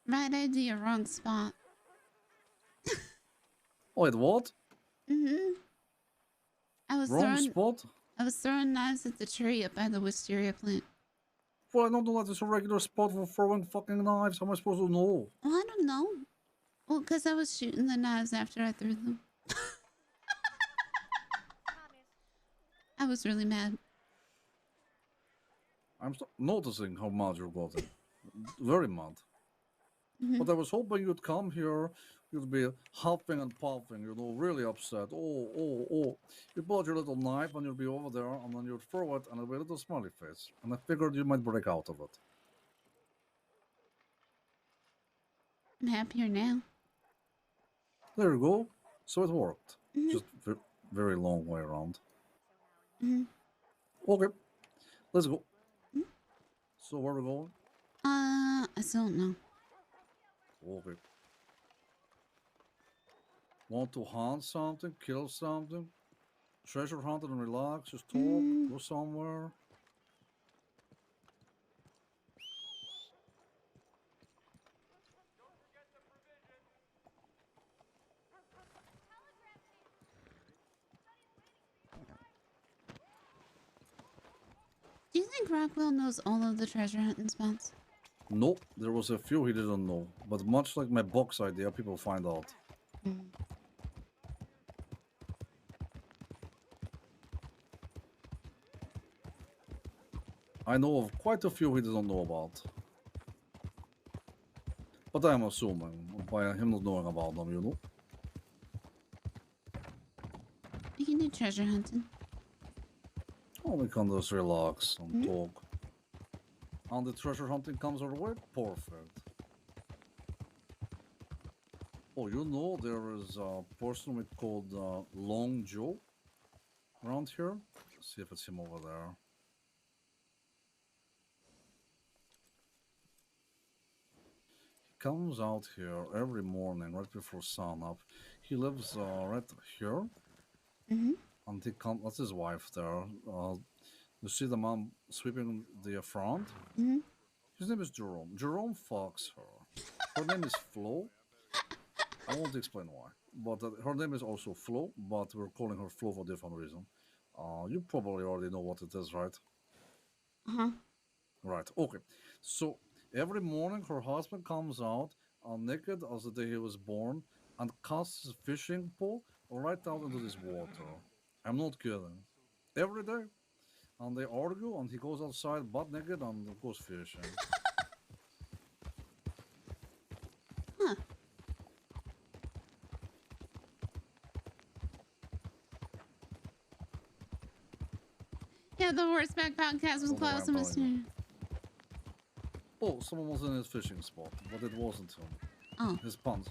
Right idea, wrong spot. Wait, what? I was Wrong throwing spot? I was throwing knives at the tree up by the Wisteria plant. Well, I don't know that it's a regular spot for throwing fucking knives. How am I supposed to know? Well, I don't know. Well, because I was shooting the knives after I threw them. I was really mad. I'm noticing how mad you're getting. Very mad. Mhm. But I was hoping you'd come here, you'd be huffing and puffing, really upset. Oh. You pull out your little knife and you'd be over there, and then you'd throw it, and it'd be a little smiley face. And I figured you might break out of it. I'm happier now. There you go. So it worked. Mhm. Just very long way around. Mhm. Okay, let's go. Mhm. So where are we going? I still don't know. Okay. Want to hunt something? Kill something? Treasure hunt and relax? Just talk? Go somewhere? Do you think Rockwell knows all of the treasure hunting spots? Nope, there was a few he didn't know. But much like my box idea, people find out. Mm. I know of quite a few he doesn't know about. But I'm assuming, by him not knowing about them, We can do treasure hunting. Oh, we can just relax and talk. And the treasure hunting comes our way? Perfect. Oh, there is a person we called Long Joe around here. Let's see if it's him over there. He comes out here every morning right before sunup. He lives right here. Mm-hmm. And that's his wife there. You see the man sweeping the front? Mm-hmm. His name is Jerome. Jerome fucks her. Her name is Flo. I won't explain why. But her name is also Flo, but we're calling her Flo for a different reason. You probably already know what it is, right? Uh-huh. Right, okay. So every morning her husband comes out naked as the day he was born and casts his fishing pole right out into this water. I'm not kidding. Every day. And they argue and he goes outside butt naked and goes fishing. Huh. Yeah, the horseback podcast was Klaus and Mr. Oh, someone was in his fishing spot, but it wasn't him. Oh. His pants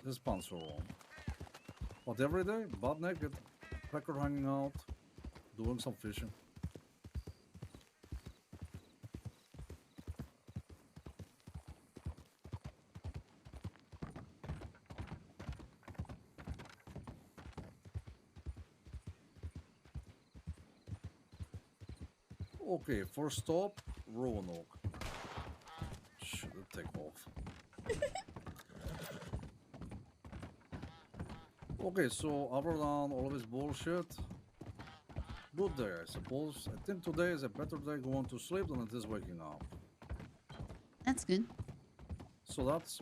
were on. But every day, butt naked, pecker hanging out, doing some fishing. Okay, first stop, Roanoke. Should it take off? Okay, so other than all of this bullshit, good day, I suppose. I think today is a better day going to sleep than it is waking up. That's good. So that's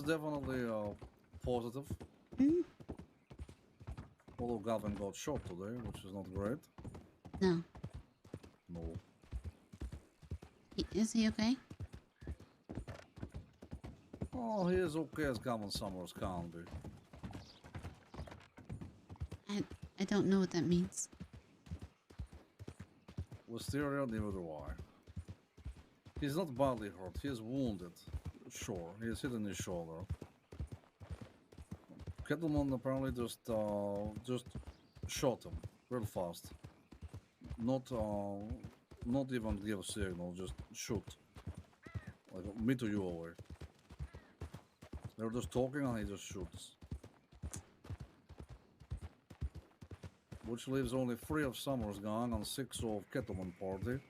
definitely positive. Mm. Although Gavin got shot today, which is not great. No. No. Is he okay? Oh, he is okay as Gavin Summers can be. I don't know what that means. Wisteria, neither do I. He's not badly hurt. He is wounded. Sure, he is hit in his shoulder. Kettleman apparently just shot him real fast. Not even give a signal, just shoot. Like me to you away. They're just talking and he just shoots. Which leaves only 3 of Summer's gang and 6 of Kettleman party.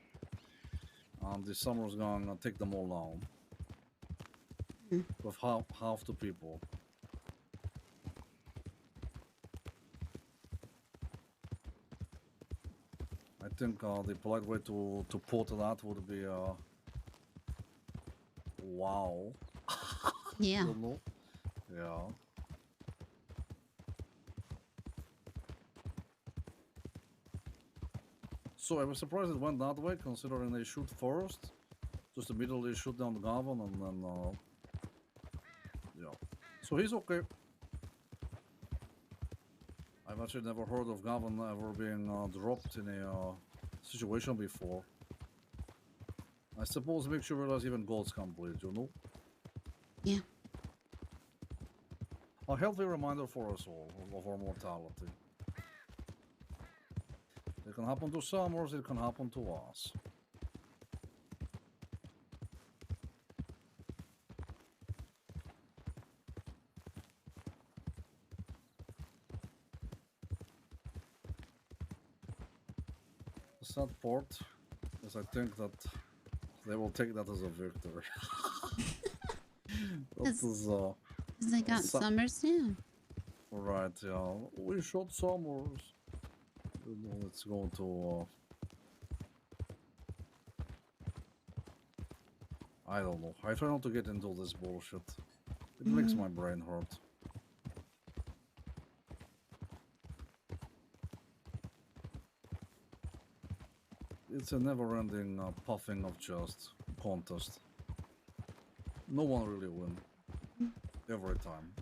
And the Summer's gang take them all down. With half the people. I think the polite way to put that would be wow. Yeah. Don't know. Yeah. So I was surprised it went that way, considering they shoot first. Just immediately shoot down Gavin and then, yeah. So he's okay. I've actually never heard of Gavin ever being dropped in a situation before. I suppose makes you realize even gods can't bleed, you know? Yeah. A healthy reminder for us all of our mortality. It can happen to some, or it can happen to us. The sad part is I think that they will take that as a victory. That is, they got Summers too. Right, yeah. We shot Summers. You know, it's going to... I don't know. I try not to get into this bullshit. It makes my brain hurt. It's a never-ending puffing of chest contest. No one really wins. Every time.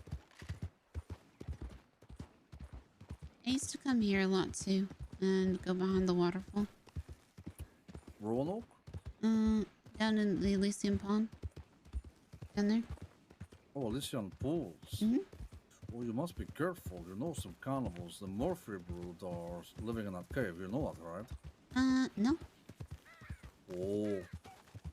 I used to come here a lot too and go behind the waterfall. Roanoke? Down in the Elysian Pond. Down there. Oh, Elysian Pools. Oh, you must be careful. You know some cannibals, the Murphy brood, are living in that cave. You know that, right? No. Oh.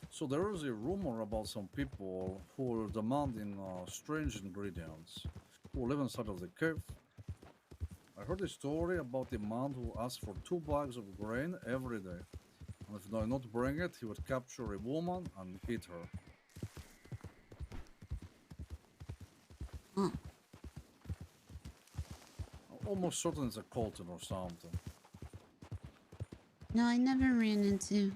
So there is a rumor about some people who are demanding strange ingredients, who live inside of the cave. I heard a story about a man who asked for 2 bags of grain every day. And if they not bring it, he would capture a woman and eat her. Huh. I'm almost certain it's a cult or something. No, I never ran into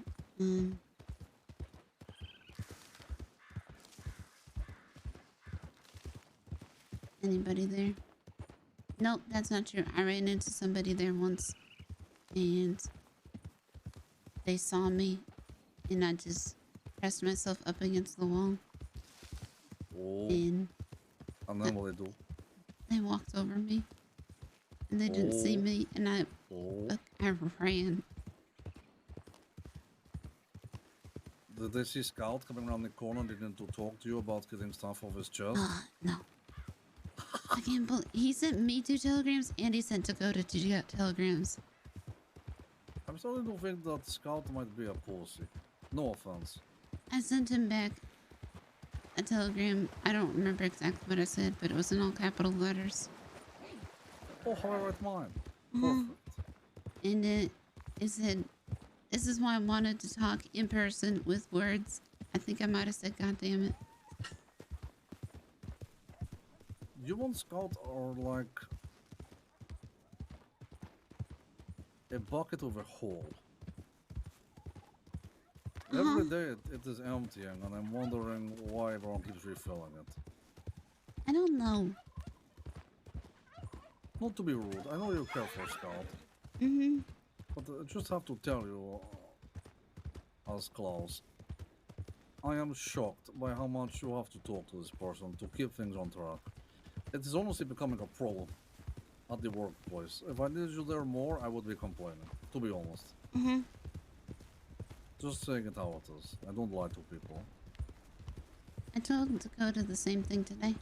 anybody there. Nope, that's not true. I ran into somebody there once and they saw me and I just pressed myself up against the wall. Oh. And then what they do? They walked over me and they didn't see me and I ran. Did they see Scout coming around the corner and didn't to talk to you about getting stuff off his chest? No. I can't believe he sent me 2 telegrams and he sent Dakota 2 telegrams. I'm starting to think that Scout might be a pussy. No offense. I sent him back a telegram. I don't remember exactly what I said, but it was in all capital letters. Oh, how I write mine. Perfect. And it said, "This is why I wanted to talk in person with words." I think I might have said, "God damn it." You and Scout are like a bucket with a hole. Every day it is emptying, and I'm wondering why everyone keeps refilling it. I don't know. Not to be rude, I know you care for Scout. But I just have to tell you, as Klaus, I am shocked by how much you have to talk to this person to keep things on track. It is honestly becoming a problem at the workplace. If I needed you there more, I would be complaining, to be honest. Just saying it how it is. I don't lie to people. I told Dakota the same thing today.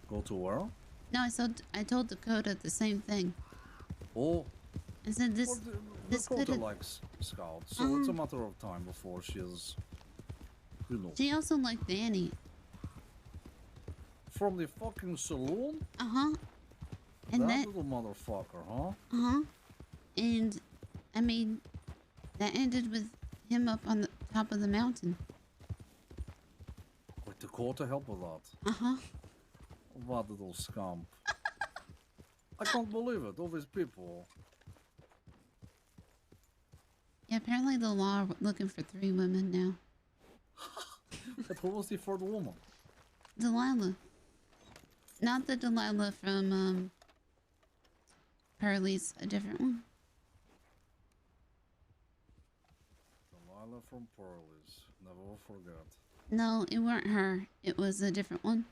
Go to where? No, I told Dakota the same thing. Oh. I said this. Well, this Dakota could. likes Scout, so it's a matter of time before she is, you know. She also liked Danny. From the fucking saloon? And that that little motherfucker, huh? And I mean, that ended with him up on the top of the mountain. With Dakota help with that? What little scum. I can't believe it, all these people. Yeah, apparently the law are looking for 3 women now. But who was the 3rd woman? Delilah. Not the Delilah from Pearlie's, a different one. Anna from Pearlie's. Never forget. No, it weren't her. It was a different one.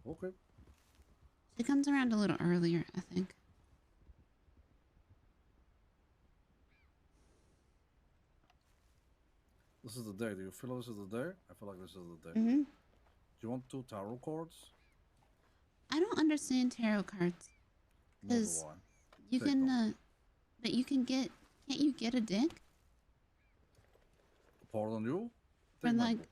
Okay. She comes around a little earlier, I think. This is the day. Do you feel this is the day? I feel like this is the day. Mm-hmm. Do you want 2 tarot cards? I don't understand tarot cards. Neither Because do I. you Take can, them. but you can get, can't you get a deck? Pardon you? For Take my like, book.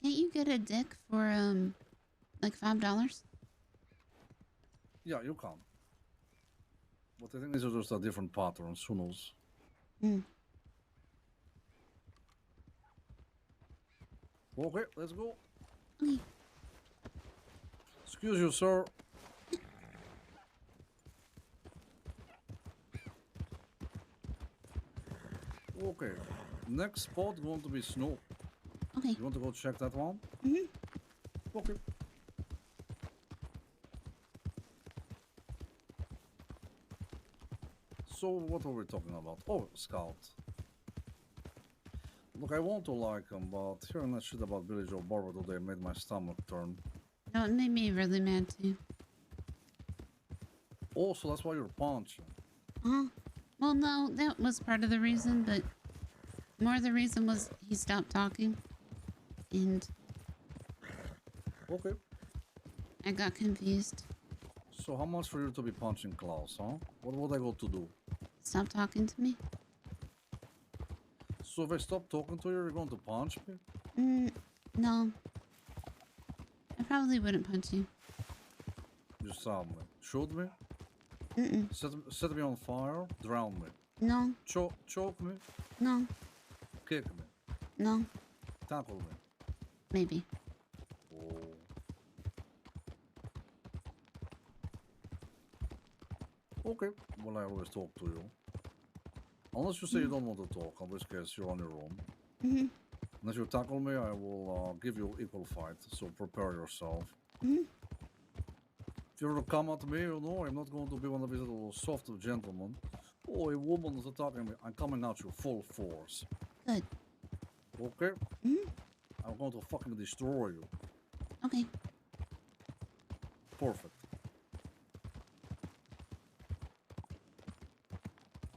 can't you get a deck for, like $5? Yeah, you can. But I think these are just a different patterns. Who knows? Hmm. Okay, let's go. Okay. Excuse you, sir. Okay. Next spot going to be snow. Okay. You want to go check that one? Mm-hmm. Okay. So what are we talking about? Oh, Scout. Look, I want to like him, but hearing that shit about Billy Joe Barber today made my stomach turn. No, it made me really mad too. Oh, so that's why you're punching. Uh-huh. Well, no, that was part of the reason, but more of the reason was he stopped talking. And Okay. I got confused. So how much for you to be punching Klaus, huh? What would I got to do? Stop talking to me. So if I stop talking to you, you're going to punch me? No. I probably wouldn't punch you. You stab me. Shoot me? Mm-mm. Set me on fire? Drown me? No. Choke me? No. Kick me? No. Tackle me? Maybe. Oh. Okay. Well, I always talk to you. Unless you say you don't want to talk, in which case you're on your own. Mm-hmm. And if you tackle me, I will give you equal fight, so prepare yourself. Mm-hmm. If you were to come at me, you know, I'm not going to be one of these little soft gentlemen. Oh, a woman is attacking me. I'm coming at you full force. Good. Okay? Mm-hmm. I'm going to fucking destroy you. Okay. Perfect.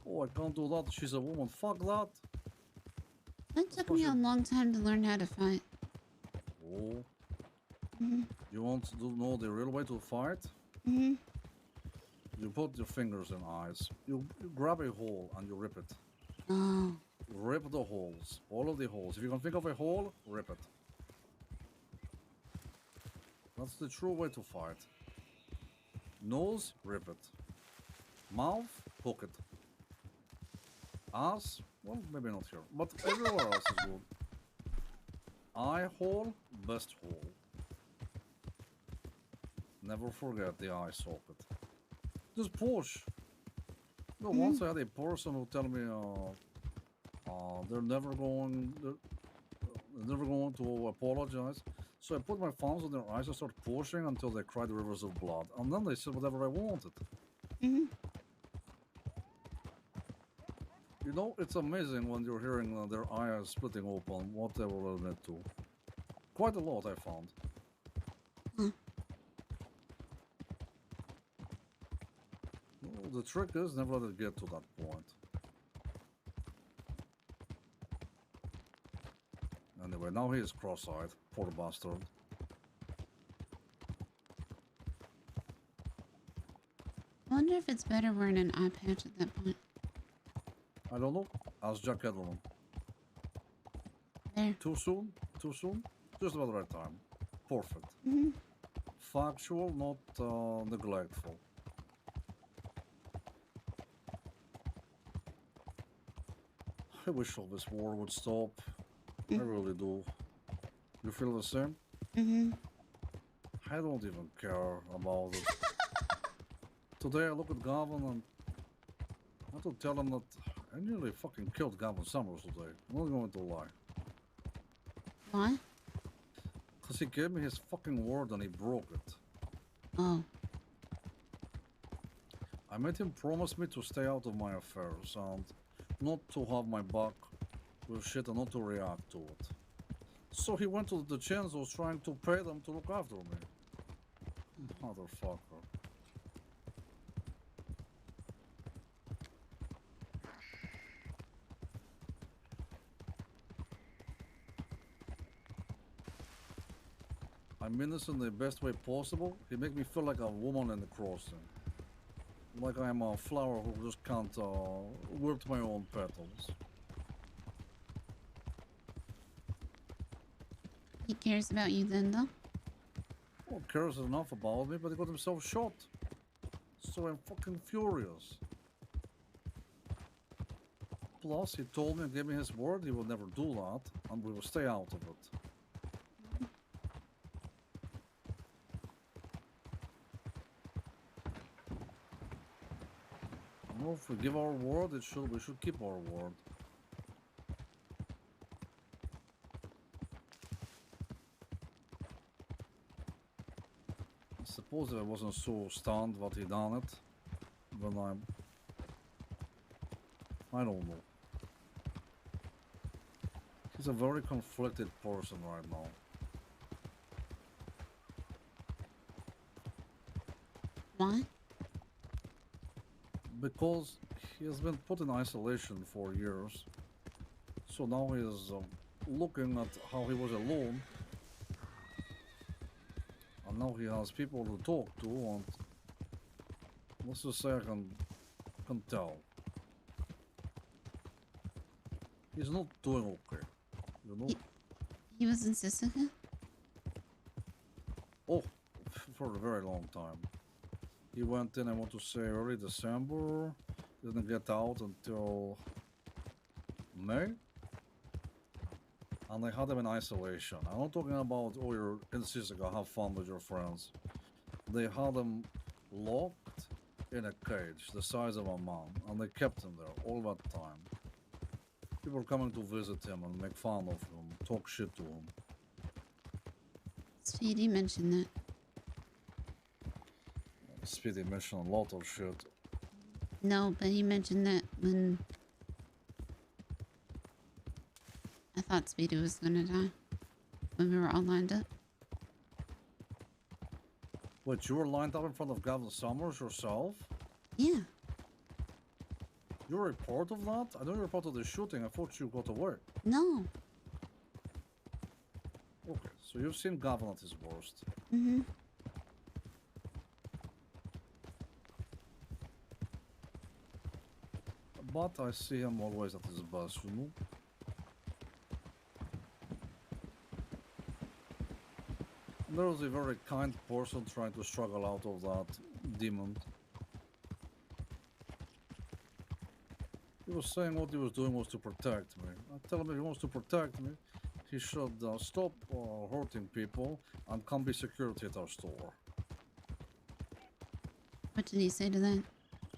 Oh, I can't do that. She's a woman. Fuck that. It took me a long time to learn how to fight. Oh. Mm-hmm. You want to know the real way to fight? Mm-hmm. You put your fingers in eyes. You grab a hole and you rip it. Oh. Rip the holes. All of the holes. If you can think of a hole, rip it. That's the true way to fight. Nose, rip it. Mouth, hook it. Ass, well, maybe not here, but everywhere else is good. Eye hole, best hole. Never forget the eye socket. Just push. You know, once I had a person who tell me they're never going to apologize. So I put my thumbs on their eyes and start pushing until they cried rivers of blood. And then they said whatever I wanted. Mm-hmm. You know, it's amazing when you're hearing their eyes splitting open, what they will admit to. Quite a lot, I found. Well, the trick is never let it get to that point. Anyway, now he is cross-eyed. Poor bastard. I wonder if it's better wearing an eye patch at that point. I don't know. Ask Jack Edelman. There. Too soon? Too soon? Just about the right time. Perfect. Mm-hmm. Factual, not neglectful. I wish all this war would stop. I really do. You feel the same? Mm-hmm. I don't even care about it. Today I look at Gavin and I have to tell him that I nearly fucking killed Gavin Summers today. I'm not going to lie. Why? Because he gave me his fucking word and he broke it. Oh. I made him promise me to stay out of my affairs and not to have my back with shit and not to react to it. So he went to the Chenzos trying to pay them to look after me. Motherfucker. I mean this in the best way possible. He make me feel like a woman in the crossing. Like I'm a flower who just can't wilt my own petals. He cares about you then, though? Well, cares enough about me, but he got himself shot. So I'm fucking furious. Plus, he told me and gave me his word he would never do that, and we will stay out of it. Well, if we give our word, we should keep our word. I suppose if I wasn't so stunned what he done it, then I don't know. He's a very conflicted person right now. Why? Because he has been put in isolation for years. So now he is looking at how he was alone. And now he has people to talk to, and let's just say I can tell. He's not doing okay, you know? He was in Sisika? Oh, for a very long time. He went in, I want to say, early December. Didn't get out until May. And they had him in isolation. I'm not talking about, oh, you're in Sisika, have fun with your friends. They had him locked in a cage the size of a man, and they kept him there all that time. People were coming to visit him and make fun of him, talk shit to him. Speedy mentioned that. Speedy mentioned a lot of shit. No, but he mentioned that when I thought Speedy was gonna die. When we were all lined up. Wait, you were lined up in front of Gavin Summers yourself? Yeah. You're a part of that? I know you're part of the shooting. I thought you got away. No. Okay, so you've seen Gavin at his worst. Mm-hmm. But I see him always at his best, you know? There was a very kind person trying to struggle out of that demon. He was saying what he was doing was to protect me. I tell him if he wants to protect me, he should stop hurting people and come be security at our store. What did he say to that?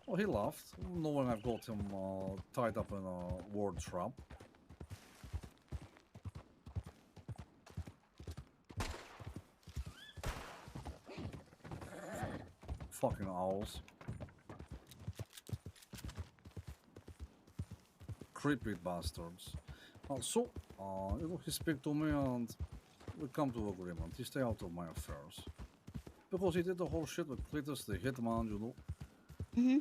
Well, he laughed, knowing I've got him tied up in a word trap. Fucking owls. Creepy bastards. So, he speak to me and we come to agreement. He stay out of my affairs. Because he did the whole shit with Cletus, the hitman, you know. Mm-hmm.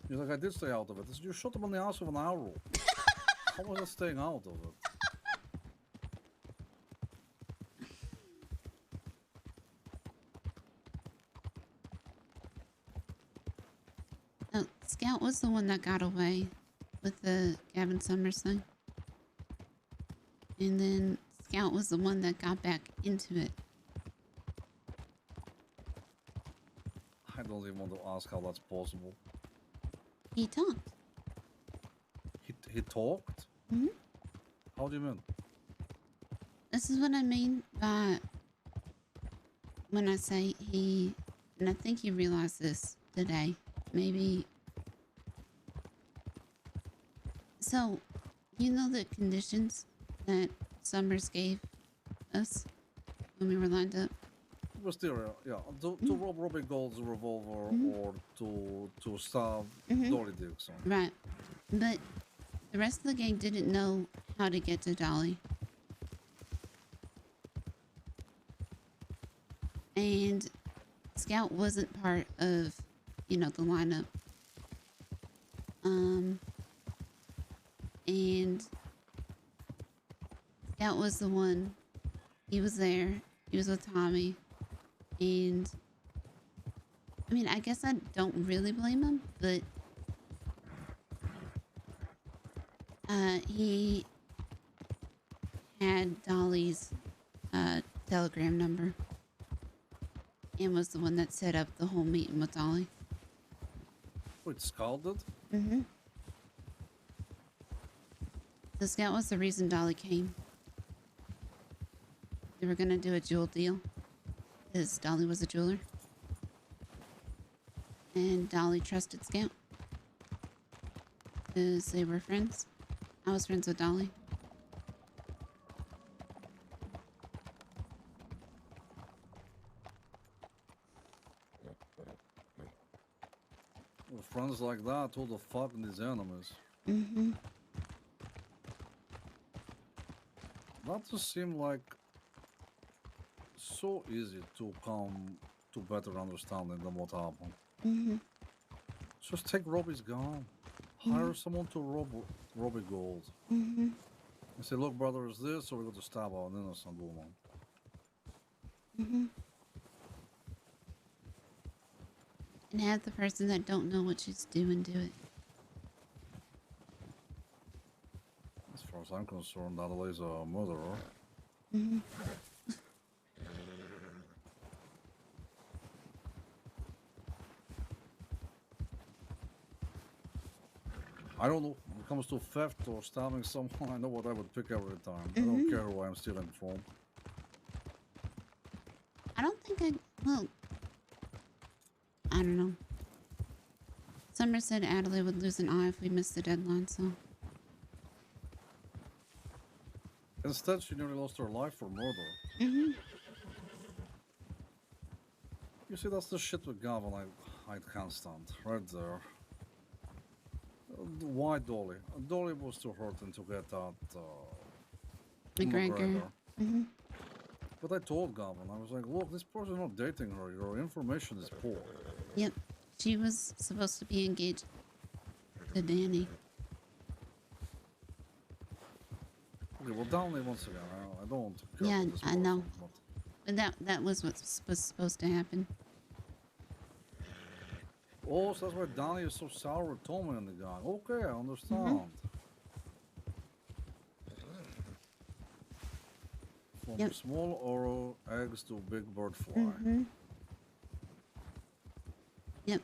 He's like, I did stay out of it. I said, you shot him in the ass with an arrow. How was I staying out of it? Oh, Scout was the one that got away with the Gavin Summers thing. And then Scout was the one that got back into it. I don't even want to ask how that's possible. He talked. He talked? Mm-hmm. How do you mean? This is what I mean by when I say he, and I think you realized this today, maybe. So, you know the conditions that Summers gave us when we were lined up? Wisteria, yeah. To rob Robbie Gold's revolver or to stab Mhm. Dolly Dixon. Right. But the rest of the gang didn't know how to get to Dolly. And Scout wasn't part of, the lineup. And Scout was the one. He was there. He was with Tommy. And I mean, I guess I don't really blame him, but he had Dolly's telegram number and was the one that set up the whole meeting with Dolly. Wait, Scalded? Mm-hmm. The Scout was the reason Dolly came. They were gonna do a jewel deal because Dolly was a jeweler. And Dolly trusted Scout because they were friends. I was friends with Dolly. With friends like that, who the fuck these enemies? Mm-hmm. That just seemed like so easy to come to better understanding than what happened. Mm-hmm. Just take Robbie's gun. Hire someone to rob Robbie Gold. Mm-hmm. And say, look, brother, is this, or we got to stab an innocent woman? Mm-hmm. And have the person that don't know what she's doing do it. As far as I'm concerned, Adelaide's a murderer. Mm-hmm. I don't know. When it comes to theft or stabbing someone, I know what I would pick every time. I don't care who I'm stealing from. I don't think well, I don't know. Summer said Adelaide would lose an eye if we missed the deadline, so. Instead, she nearly lost her life for murder. Mm-hmm. You see, that's the shit with Gavin I can't stand. Right there. Why Dolly? Dolly was too hurting to get that McGregor. Mm-hmm. But I told Gavin, I was like, look, this person's not dating her. Your information is poor. Yep. She was supposed to be engaged to Danny. Okay, well, Downey, once again, I don't care Yeah, about this I know. person, But that was what was supposed to happen. Oh, so that's why Donnie is so sour with Tommy and the guy. Okay, I understand. From small oral eggs to big bird fly. Yep.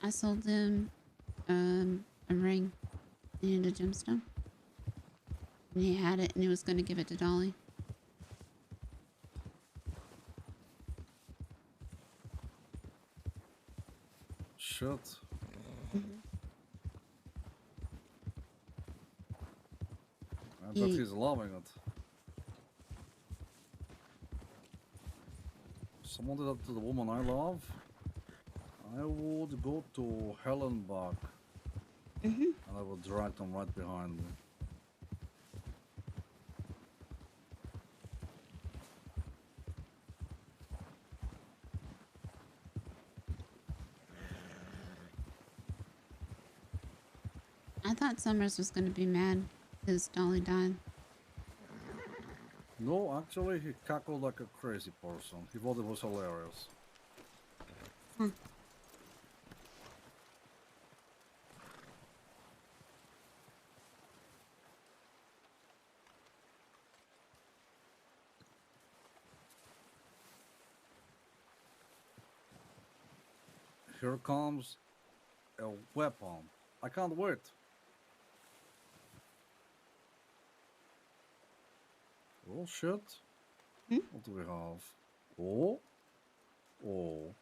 I sold him a ring and a gemstone. And he had it and he was going to give it to Dolly. Shit. I bet he's loving it. Someone did that to the woman I love. I would go to hell and back. And I would drag them right behind me. I thought Summers was going to be mad because Dolly died. No, actually, he cackled like a crazy person. He thought it was hilarious. Here comes a weapon. I can't wait. Oh shit. What do we have? Oh. Oh.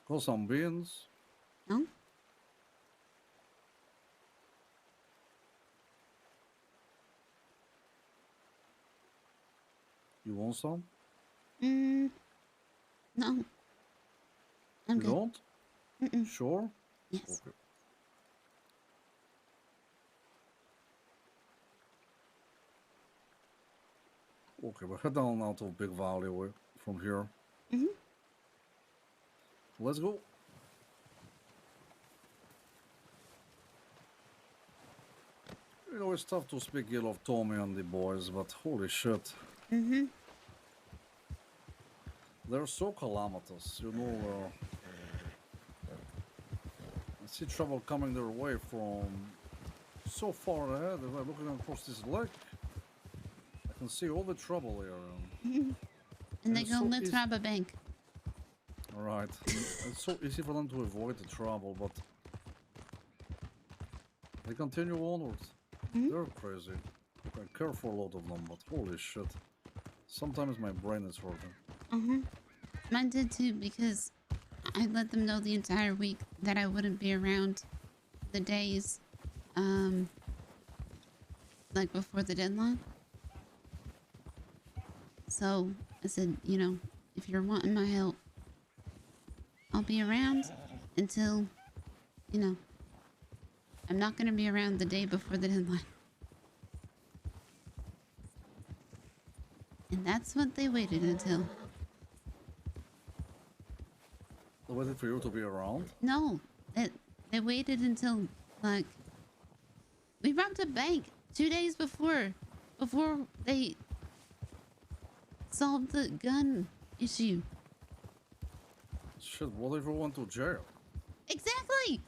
Got some beans. No? You want some? No. I'm You good. don't? Mm-mm. Sure? Yes. Okay. Okay, we'll head down out of Big Valley way from here. Mm-hmm. Let's go. You know, it's tough to speak ill of Tommy and the boys, but holy shit. Mm-hmm. They're so calamitous, you know. I see trouble coming their way from so far ahead. If I'm looking across this lake, I can see all the trouble here. And they it's go, so let's easy- rob a bank. Right. It's so easy for them to avoid the trouble, but they continue onwards. They're crazy. I care for a lot of them, but holy shit. Sometimes my brain is hurting. Uh-huh. Mine did too, because I let them know the entire week that I wouldn't be around the days, like before the deadline. So I said, you know, if you're wanting my help, I'll be around until, you know, I'm not going to be around the day before the deadline. And that's what they waited until. They waited for you to be around? No, they waited until, like, we robbed a bank 2 days before they solved the gun issue. Shit, what if we went to jail? Exactly!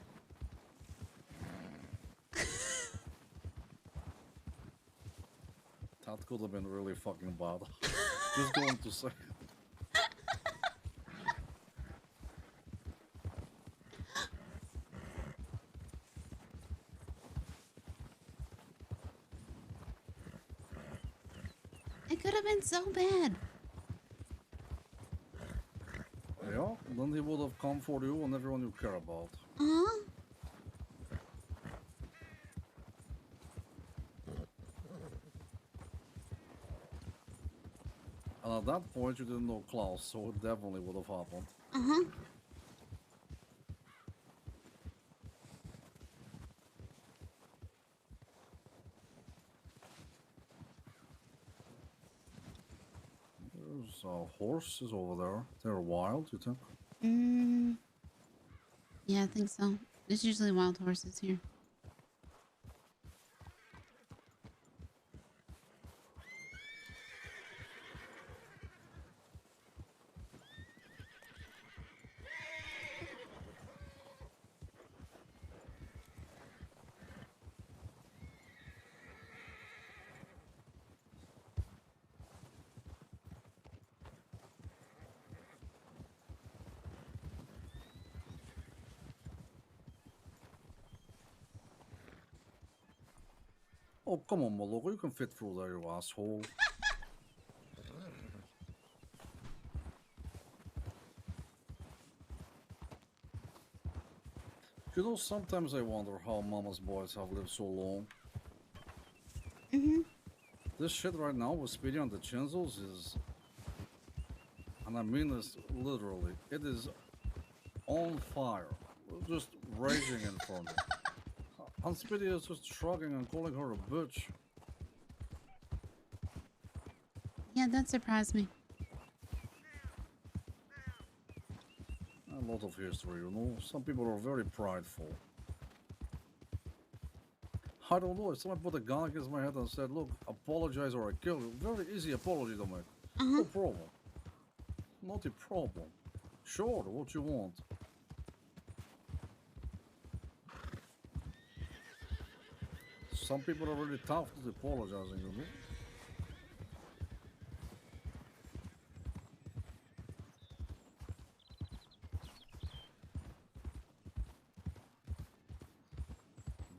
That could have been really fucking bad. Just going to say. It could have been so bad. Yeah, then he would have come for you and everyone you care about. Huh? And at that point, you didn't know Klaus, so it definitely would have happened. Uh-huh. There's horses over there. They're wild, you think? Yeah, I think so. There's usually wild horses here. Oh, come on, Moloko, you can fit through there, you asshole. You know, sometimes I wonder how Mama's boys have lived so long. This shit right now with Speedy and the Chinzels is... And I mean this literally. It is on fire. Just raging in front of me. And Speedy is just shrugging and calling her a bitch. Yeah, that surprised me. A lot of history, you know. Some people are very prideful. I don't know, if someone put a gun against my head and said, look, apologize or I kill you. Very easy apology to make. No problem. Not a problem. Sure, what you want. Some people are really tough to apologizing, you know.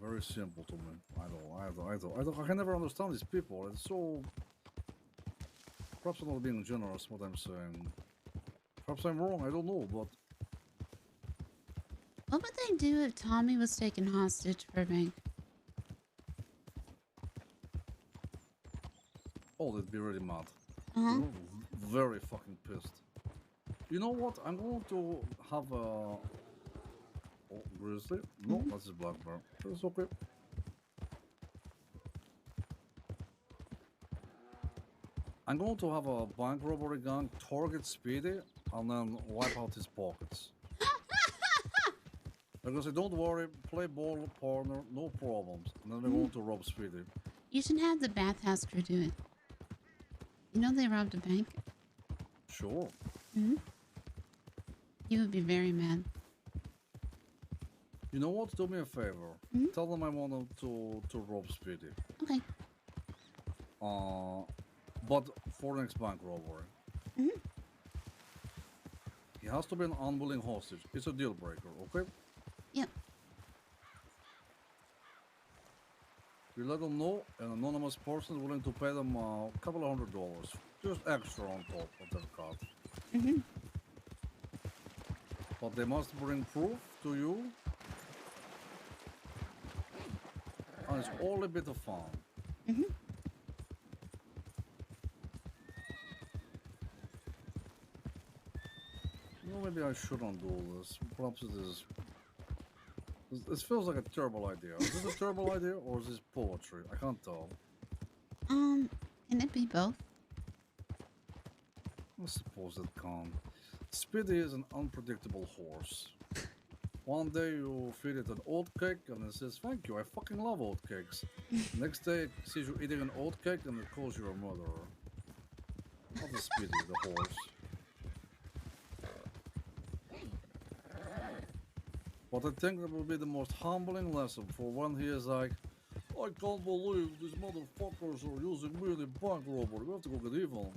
Very simple to me. I can never understand these people. It's so... Perhaps I'm not being generous what I'm saying. Perhaps I'm wrong, I don't know, but... What would they do if Tommy was taken hostage for a bank? Oh, they'd be really mad. Uh-huh. You know, very fucking pissed. You know what? I'm going to have a. Oh, grizzly? No, that's a black bear. It's okay. I'm going to have a bank robbery gang target Speedy and then wipe out his pockets. They're gonna say, don't worry, play ball, partner, no problems. And then they're going to rob Speedy. You should have the bathhouse crew do it. You know they robbed a bank? Sure. Hmm? You would be very mad. You know what? Do me a favor. Tell them I want them to rob Speedy. Okay. But for next bank robbery. He has to be an unwilling hostage. It's a deal breaker, okay? Yep. You let them know an anonymous person is willing to pay them a couple of $100. Just extra on top of their cut. But they must bring proof to you. And it's all a bit of fun. You know, maybe I shouldn't do this. Perhaps it is. This feels like a terrible idea. Is this a terrible idea or is this poetry? I can't tell. Can it be both? I suppose it can. Speedy is an unpredictable horse. One day you feed it an oat cake and it says, thank you, I fucking love oat cakes. Next day it sees you eating an oat cake and it calls you a murderer. Not the Speedy, the horse. But I think that will be the most humbling lesson for when he is like, I can't believe these motherfuckers are using me in a bank robbery. We have to go get even.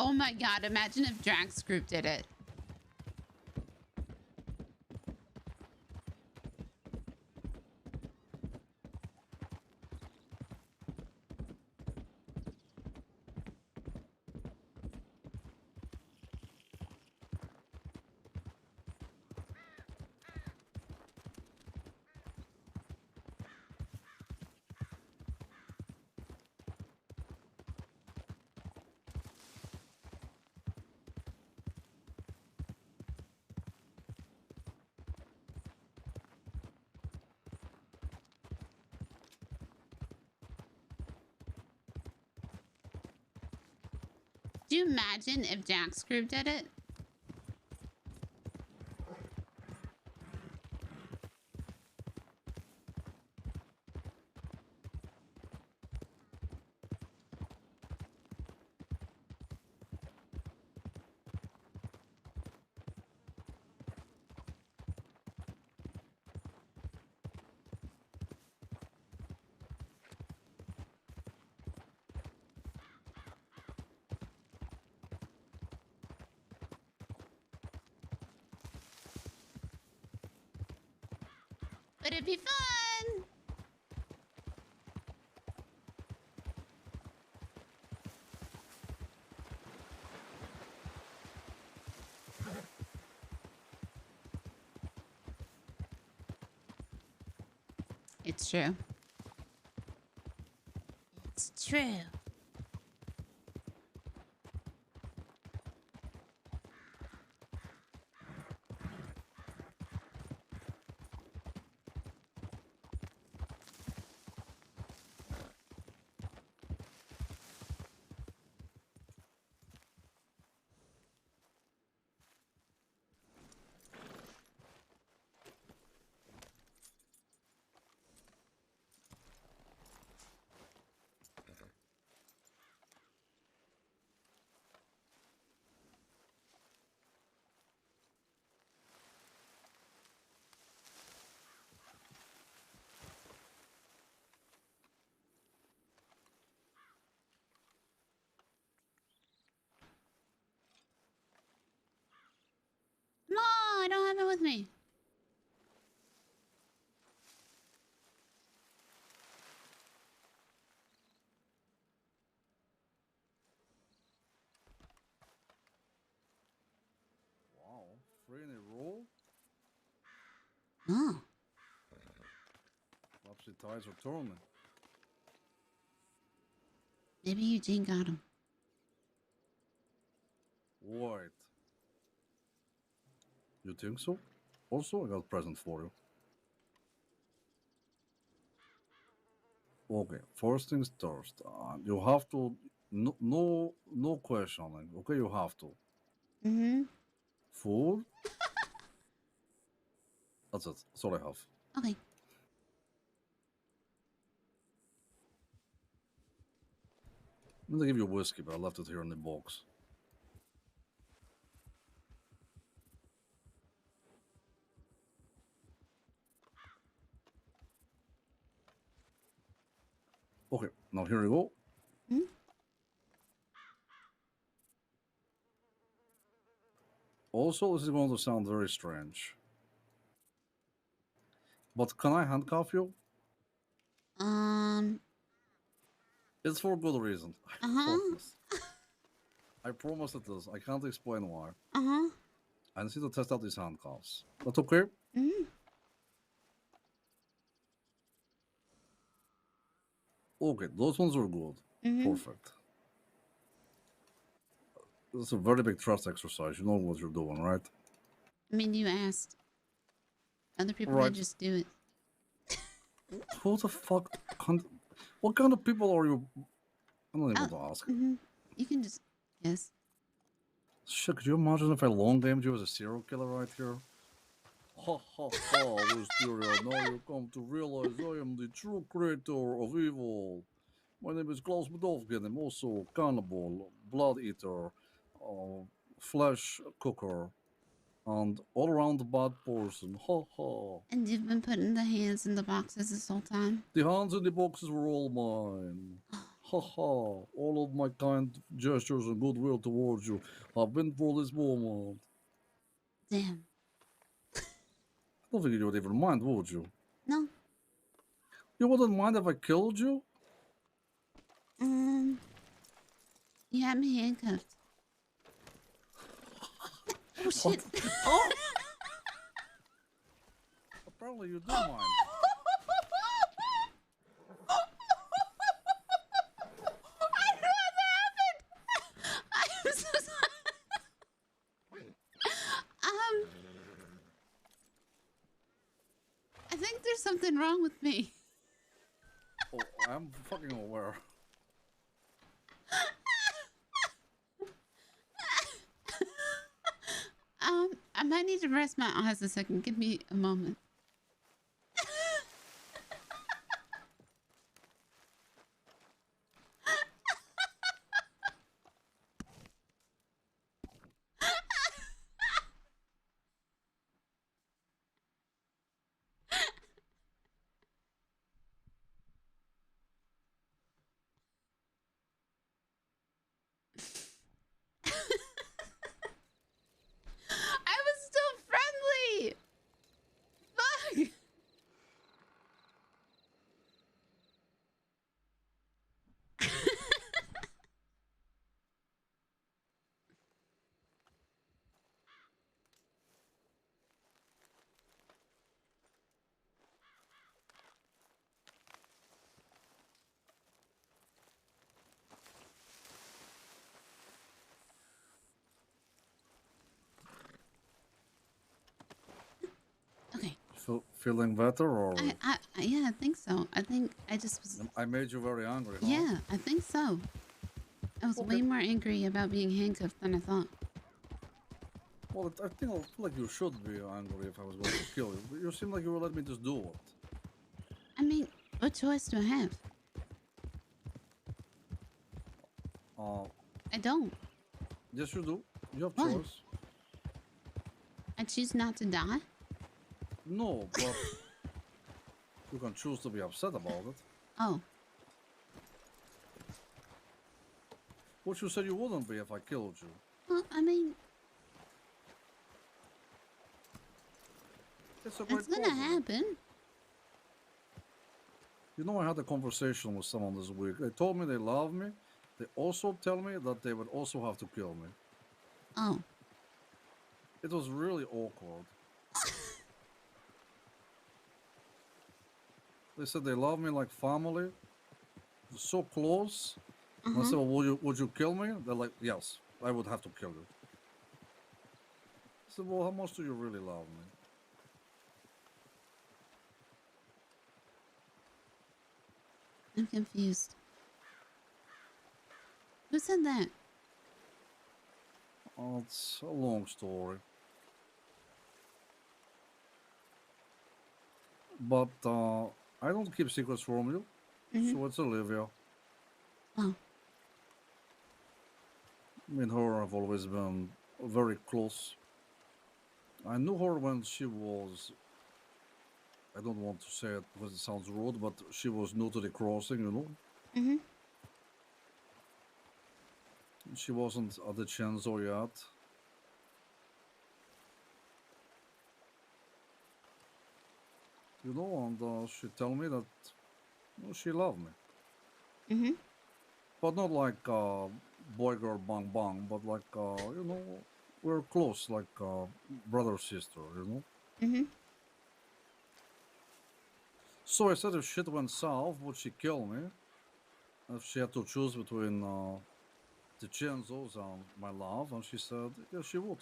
Oh my god, imagine if Drax Group did it. Do you imagine if Jack's Group did it? But it'd be fun! It's true. It's true. No, I don't have it with me. any roll? No. Perhaps the tides are turning. Maybe Eugene got him. Wait. You think so? Also, I got a present for you. Okay, first things first. You have to no questioning. Okay, you have to. Mm-hmm. Food. That's it. That's all I have. Okay. I'm gonna give you whiskey, but I left it here in the box. Okay, now here you go. Hmm? Also, this is going to sound very strange. But can I handcuff you? It's for good reason. I promise it is. I can't explain why. I need to test out these handcuffs. That's okay? Okay, those ones are good. Perfect. This is a very big trust exercise. You know what you're doing, right? I mean, you asked. Other people Right. can just do it. Who the fuck? What kind of people are you? I'm not able to ask. You can just guess. Shit, could you imagine if I long gamed you as a serial killer right here? Ha ha ha, Wisteria, now you come to realize I am the true creator of evil. My name is Klaus Bedovkin. I'm also cannibal, blood eater, flesh cooker, and all around bad person. Ha ha. And you've been putting the hands in the boxes this whole time? The hands in the boxes were all mine. Ha ha. All of my kind gestures and goodwill towards you have been for this moment. Damn. I don't think you would even mind, would you? No. You wouldn't mind if I killed you? You had me handcuffed. Oh shit. Oh! Apparently you do mind. I'm so sorry. I think there's something wrong with me. Oh, I'm fucking aware. I might need to rest my eyes a second. Give me a moment. I was still friendly. Fuck. Feeling better, or Yeah, I think so. I think I just was. I made you very angry? Huh? Yeah, I think so. I was way more angry about being handcuffed than I thought. Well, I feel like you should be angry if I was going to kill you. You seem like you would let me just do it. I mean, what choice do I have? I don't. Yes, you do. You have What? choice. I choose not to die? No, but you can choose to be upset about it. Oh. Which you said you wouldn't be if I killed you. Well, I mean, It's a it's gonna happen. You know, I had a conversation with someone this week. They told me they love me. They also tell me that they would also have to kill me. Oh. It was really awkward. They said they love me like family, so close. And I said, well, would you kill me? They're like, yes, I would have to kill you. I said, well, how much do you really love me? I'm confused. Who said that? Oh, it's a long story. But I don't keep secrets from you. So it's Olivia. Oh. Me and her have always been very close. I knew her when she was, I don't want to say it because it sounds rude, but she was new to the crossing, you know? She wasn't at the Chenzo yet. You know, and she told me that she loved me. But not like boy girl bang bang, but like, you know, we're close, like brother sister, you know? So I said if shit went south, would she kill me? If she had to choose between the Chenzos and my love, and she said, yeah, she would.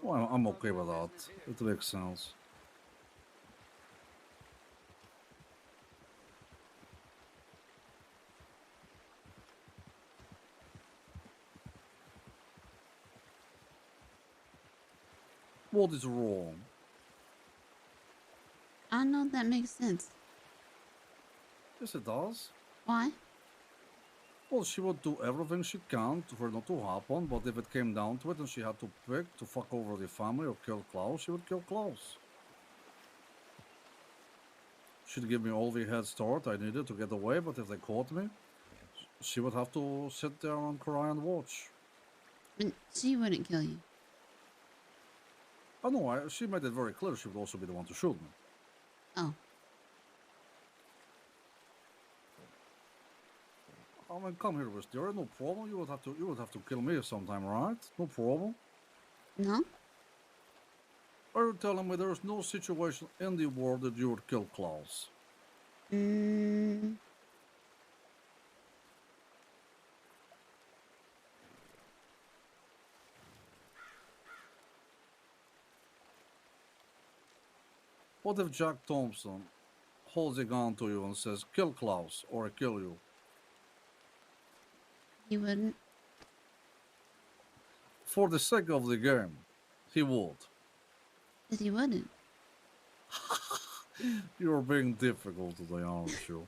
Well, I'm okay with that. It makes sense. What is wrong? I know that makes sense. Yes, it does. Why? Well, she would do everything she can for it not to happen, but if it came down to it and she had to pick to fuck over the family or kill Klaus, she would kill Klaus. She'd give me all the head start I needed to get away, but if they caught me, she would have to sit there and cry and watch. And she wouldn't kill you. I know, she made it very clear she would also be the one to shoot me. Oh. I mean, come here, Wisteria, no problem. You would have to kill me sometime, right? No problem. No? Are you telling me there's no situation in the world that you would kill Klaus? What if Jack Thompson holds a gun to you and says, kill Klaus or I kill you? He wouldn't. For the sake of the game, he would. But he wouldn't. You're being difficult today, aren't you?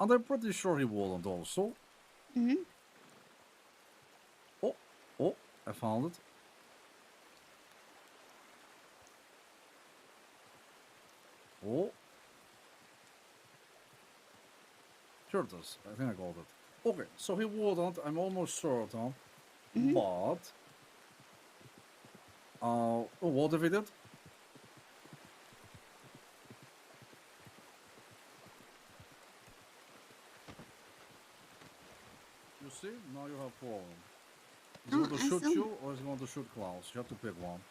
And I'm pretty sure he wouldn't also. Oh, I found it. Oh. Here it is. I think I got it. Okay, so he wouldn't, I'm almost certain. But... what if he did? You see? Now you have problem. Is he going to shoot you or is he going to shoot Klaus? You have to pick one.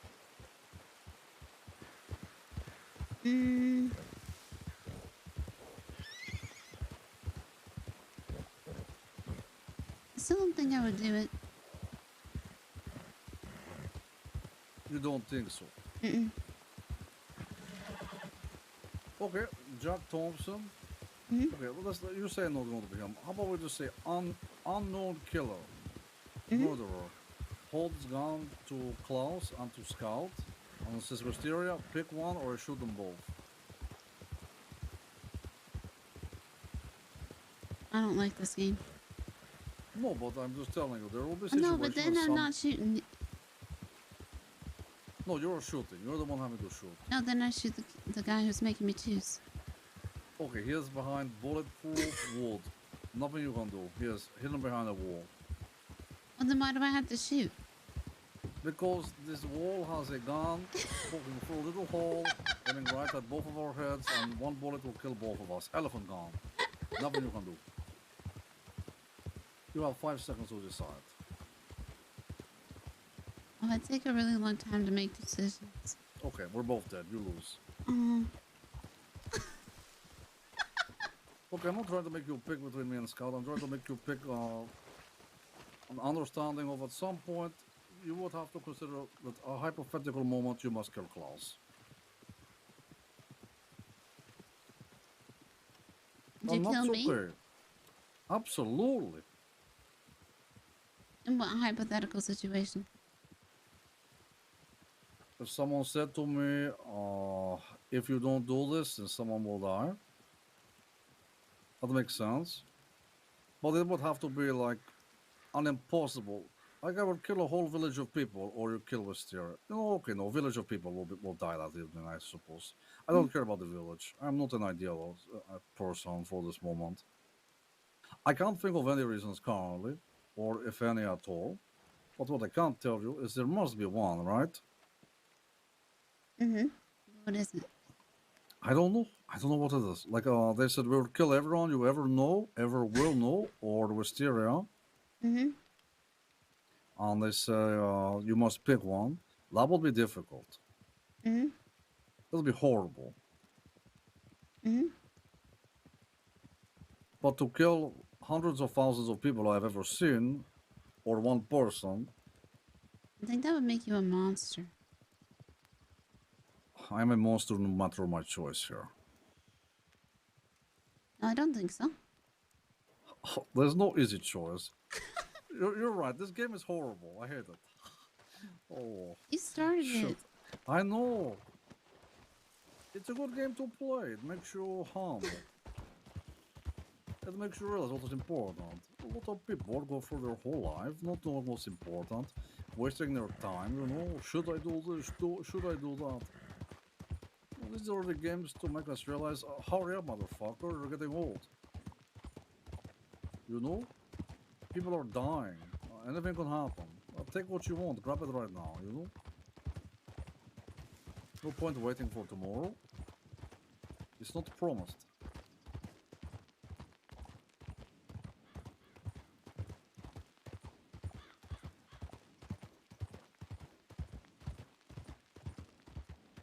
I still don't think I would do it. You don't think so? Okay, Jack Thompson. Okay, well, you say not going to be him. How about we just say unknown killer, murderer, holds gun to Klaus and to Scout, and says Wisteria, pick one or shoot them both. I don't like this game. No, but I'm just telling you, there will be I know, situations. but then I'm not shooting. No, you're shooting. You're the one having to shoot. No, then I shoot the guy who's making me choose. Okay, he is behind bulletproof wood. Nothing you can do. He is hidden behind a wall. Well, then why do I have to shoot? Because this wall has a gun poking through a little hole, aiming right at both of our heads, and one bullet will kill both of us. Elephant gun. Nothing you can do. You have 5 seconds to decide. Oh, I take a really long time to make decisions. Okay, we're both dead. You lose. Okay, I'm not trying to make you pick between me and Scout. I'm trying to make you pick an understanding of at some point you would have to consider that a hypothetical moment you must kill Klaus. Did you kill me? Okay. Absolutely. In what hypothetical situation? If someone said to me, if you don't do this, then someone will die. That makes sense. But it would have to be like an impossible. Like I would kill a whole village of people, or you kill Wisteria. No, okay, no, village of people will die that evening, I suppose. I don't care about the village. I'm not an ideal person for this moment. I can't think of any reasons currently, or if any at all. But what I can't tell you is there must be one, right? Mm-hmm. What is it? I don't know. I don't know what it is. Like they said, we'll kill everyone you ever know, ever will know, or Wisteria. Mm-hmm. And they say you must pick one. That would be difficult. Mm-hmm. It'll be horrible. Mm-hmm. But to kill hundreds of thousands of people I've ever seen, or one person, I think that would make you a monster. I'm a monster no matter my choice here. No, I don't think so. There's no easy choice. You're right. This game is horrible. I hate it. Oh. You started it. I know. It's a good game to play. It makes you humble. It makes you realize what is important. A lot of people go through their whole life not knowing what's important, wasting their time, you know. Should I do this? Should I do that? Well, these are the games to make us realize, hurry up, motherfucker, you're getting old. You know? People are dying. Anything can happen. Take what you want, grab it right now, you know? No point waiting for tomorrow. It's not promised.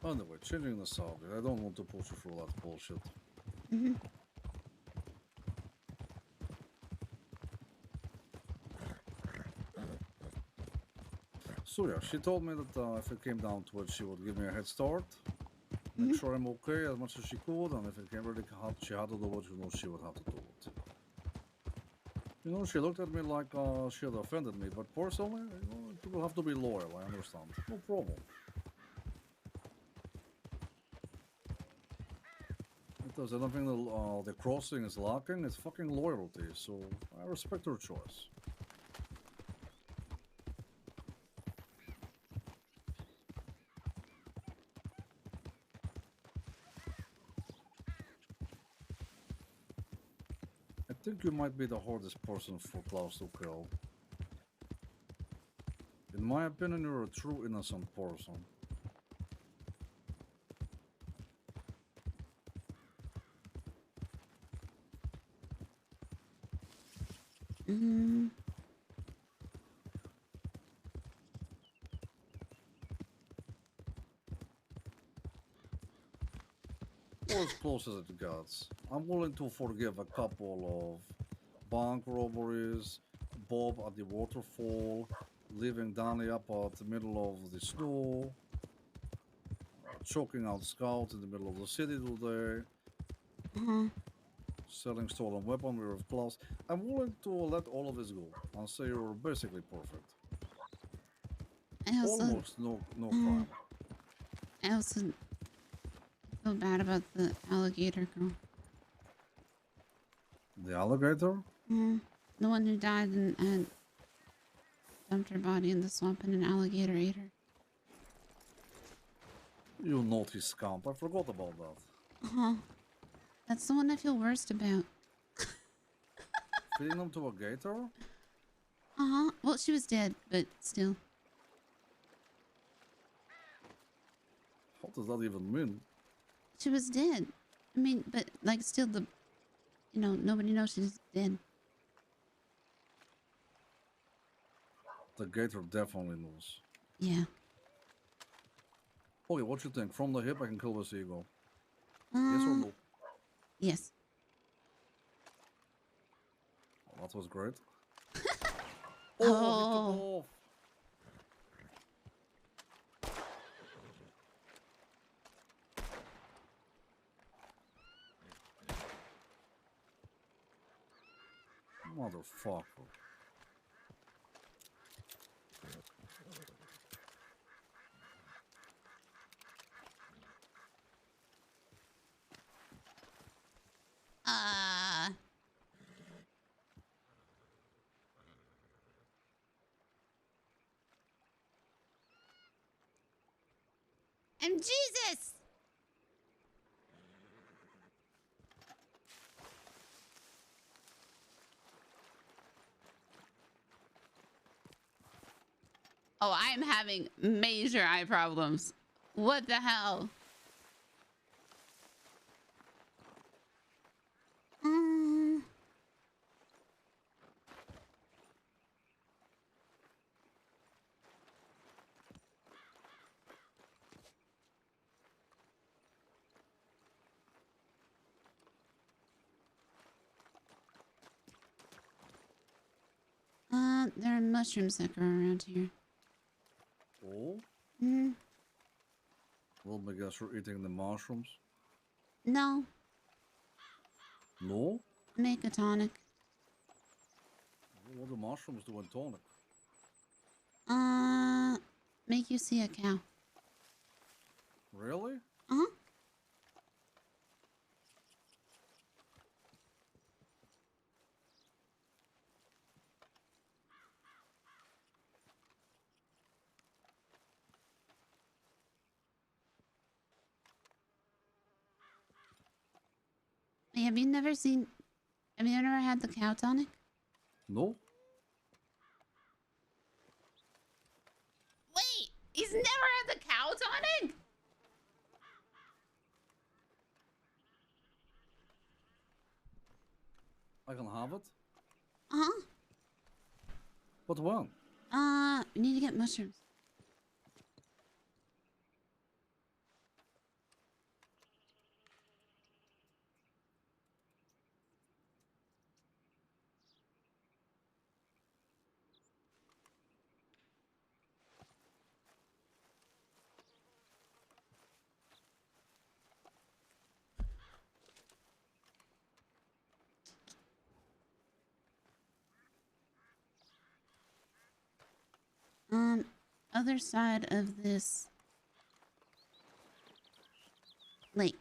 Anyway, changing the subject. I don't want to push you through that bullshit. Mm-hmm. So yeah, she told me that if it came down to it, she would give me a head start, make sure I'm okay as much as she could, and if it came really hard, she had to do it, you know, she would have to do it. You know, she looked at me like she had offended me, but personally, you know, people have to be loyal, I understand. No problem. Because I don't think the crossing is lacking, it's fucking loyalty, so I respect her choice. I think you might be the hardest person for Klaus to kill. In my opinion, you're a true innocent person. Mm-hmm. Or as close as it gets. I'm willing to forgive a couple of bank robberies, Bob at the waterfall, leaving Danny up at the middle of the snow, choking out Scout in the middle of the city today, selling stolen weaponry with Klaus. I'm willing to let all of this go and say you're basically perfect. Almost no crime. I also feel bad about the alligator girl. The alligator? The one who died and dumped her body in the swamp and an alligator ate her. You naughty scamp, I forgot about that. That's the one I feel worst about. Feeding them to a gator? Well, she was dead, but still. does that even mean? She was dead. I mean, but like still nobody knows she's dead. The gator definitely knows. Yeah. Okay, what you think? From the hip, I can kill this eagle. Yes or no? Yes. Oh, that was great. Oh. Motherfucker. I'm Jesus. Oh, I am having major eye problems. What the hell? There are mushrooms that grow around here. Oh? Hmm. Well, I guess you're eating the mushrooms. No. No? Make a tonic. What do mushrooms do in tonic? Make you see a cow. Really? Uh-huh. Hey, have you never had the cow tonic? No? Wait, he's never had the cow tonic? I can have it? Uh-huh. But when? You need to get mushrooms. Other side of this lake.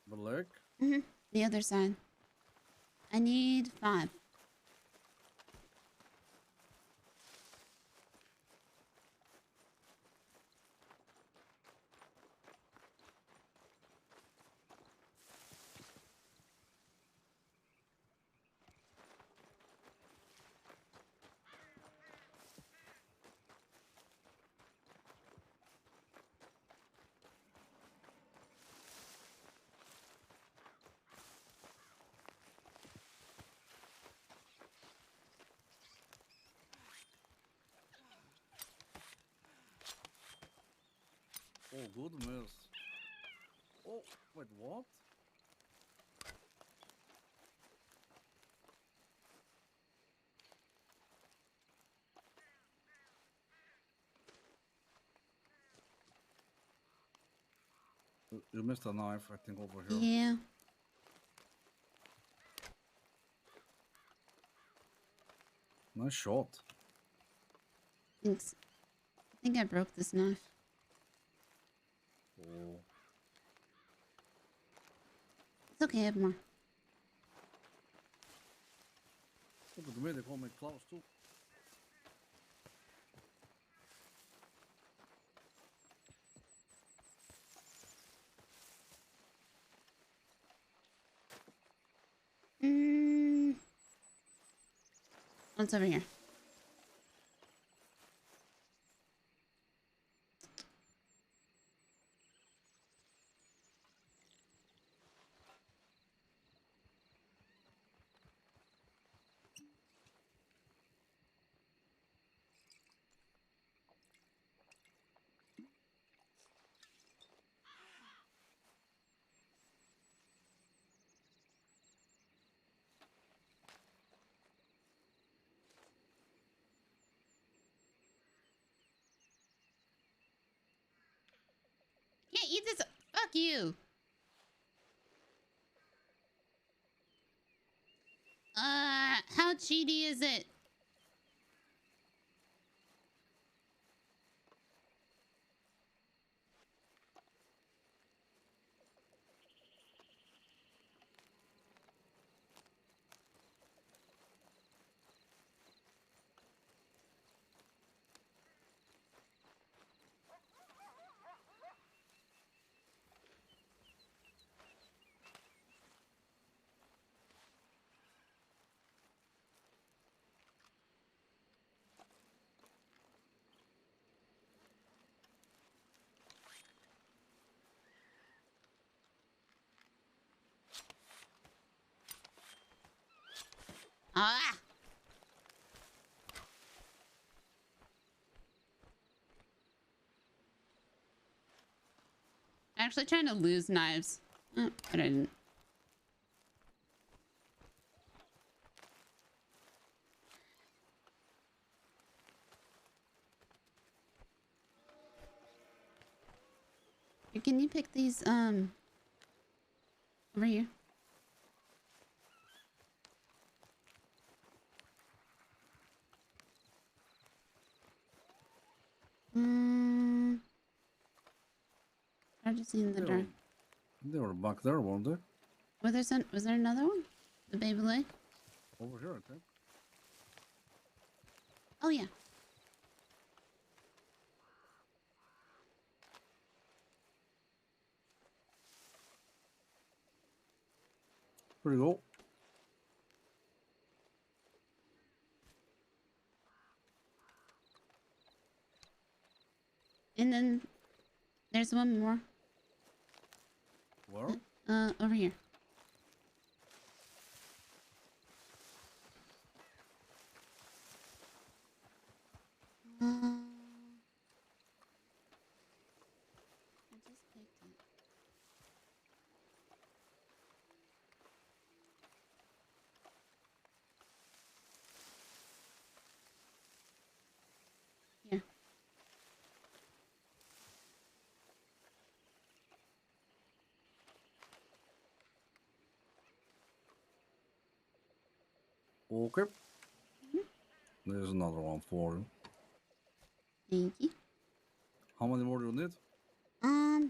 The lake? Mm-hmm. The other side. I need 5. Oh, good miss. Oh, wait, what? You missed a knife, I think, over here. Yeah. Nice shot. Thanks. I think I broke this knife. Oh. It's okay, I have more. Look at me, they call me Klaus too. What's over here? Fuck you. How cheaty is it? Ah! Actually trying to lose knives. But I didn't. Can you pick these, over here? I just seen the dark. They were back there, weren't they? Was there another one? The baby leg? Over here, I think. Oh yeah. Pretty cool. And then there's one more. Where? Over here. I just picked it. Here. Okay. There's another one for you. Thank you. How many more do you need? I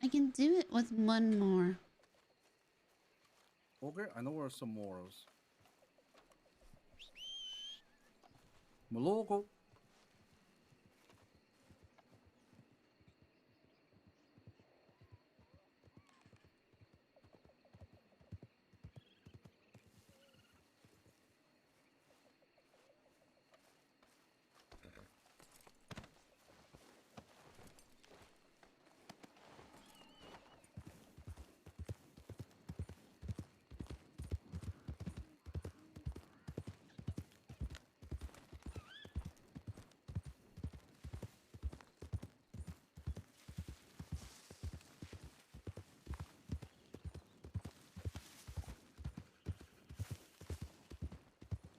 can do it with one more. Okay, I know where some more is. Maloko.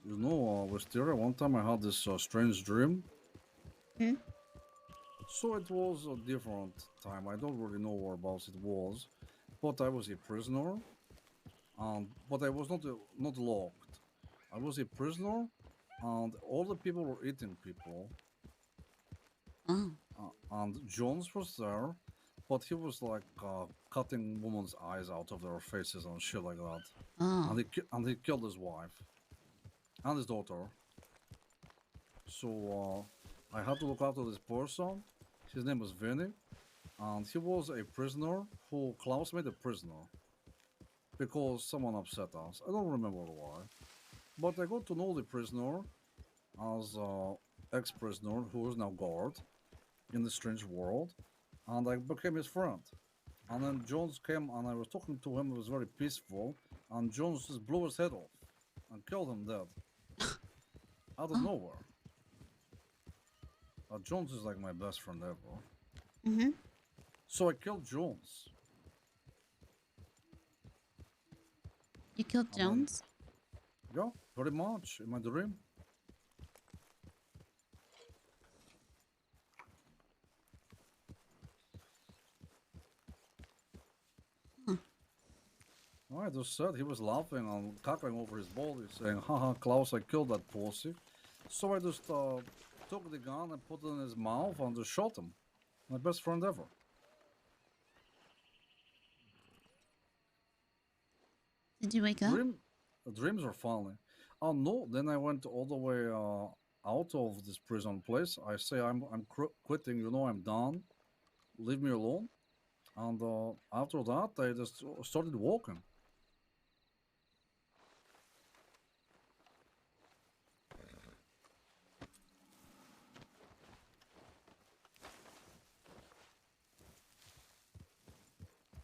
You know, Wisteria, one time I had this strange dream. Hmm? So it was a different time. I don't really know whereabouts it was, but I was a prisoner, but I was not locked. I was a prisoner, and all the people were eating people. Oh. And Jones was there, but he was like cutting women's eyes out of their faces and shit like that. Oh. And he killed his wife and his daughter. So I had to look after this person. His name was Vinny, and he was a prisoner who Klaus made a prisoner because someone upset us. I don't remember why, but I got to know the prisoner as ex-prisoner who is now guard in the strange world, and I became his friend. And then Jones came, and I was talking to him. It was very peaceful, and Jones just blew his head off and killed him dead out of nowhere. Jones is like my best friend ever. Mm-hmm. So I killed Jones. You killed Jones? Yeah, very much in my dream. I just said he was laughing and cackling over his body, saying, haha, Klaus, I killed that pussy. So I just took the gun and put it in his mouth and just shot him. My best friend ever. Did you wake up? Dreams are funny. Oh no, then I went all the way out of this prison place. I say I'm quitting, you know, I'm done. Leave me alone. And after that, I just started walking.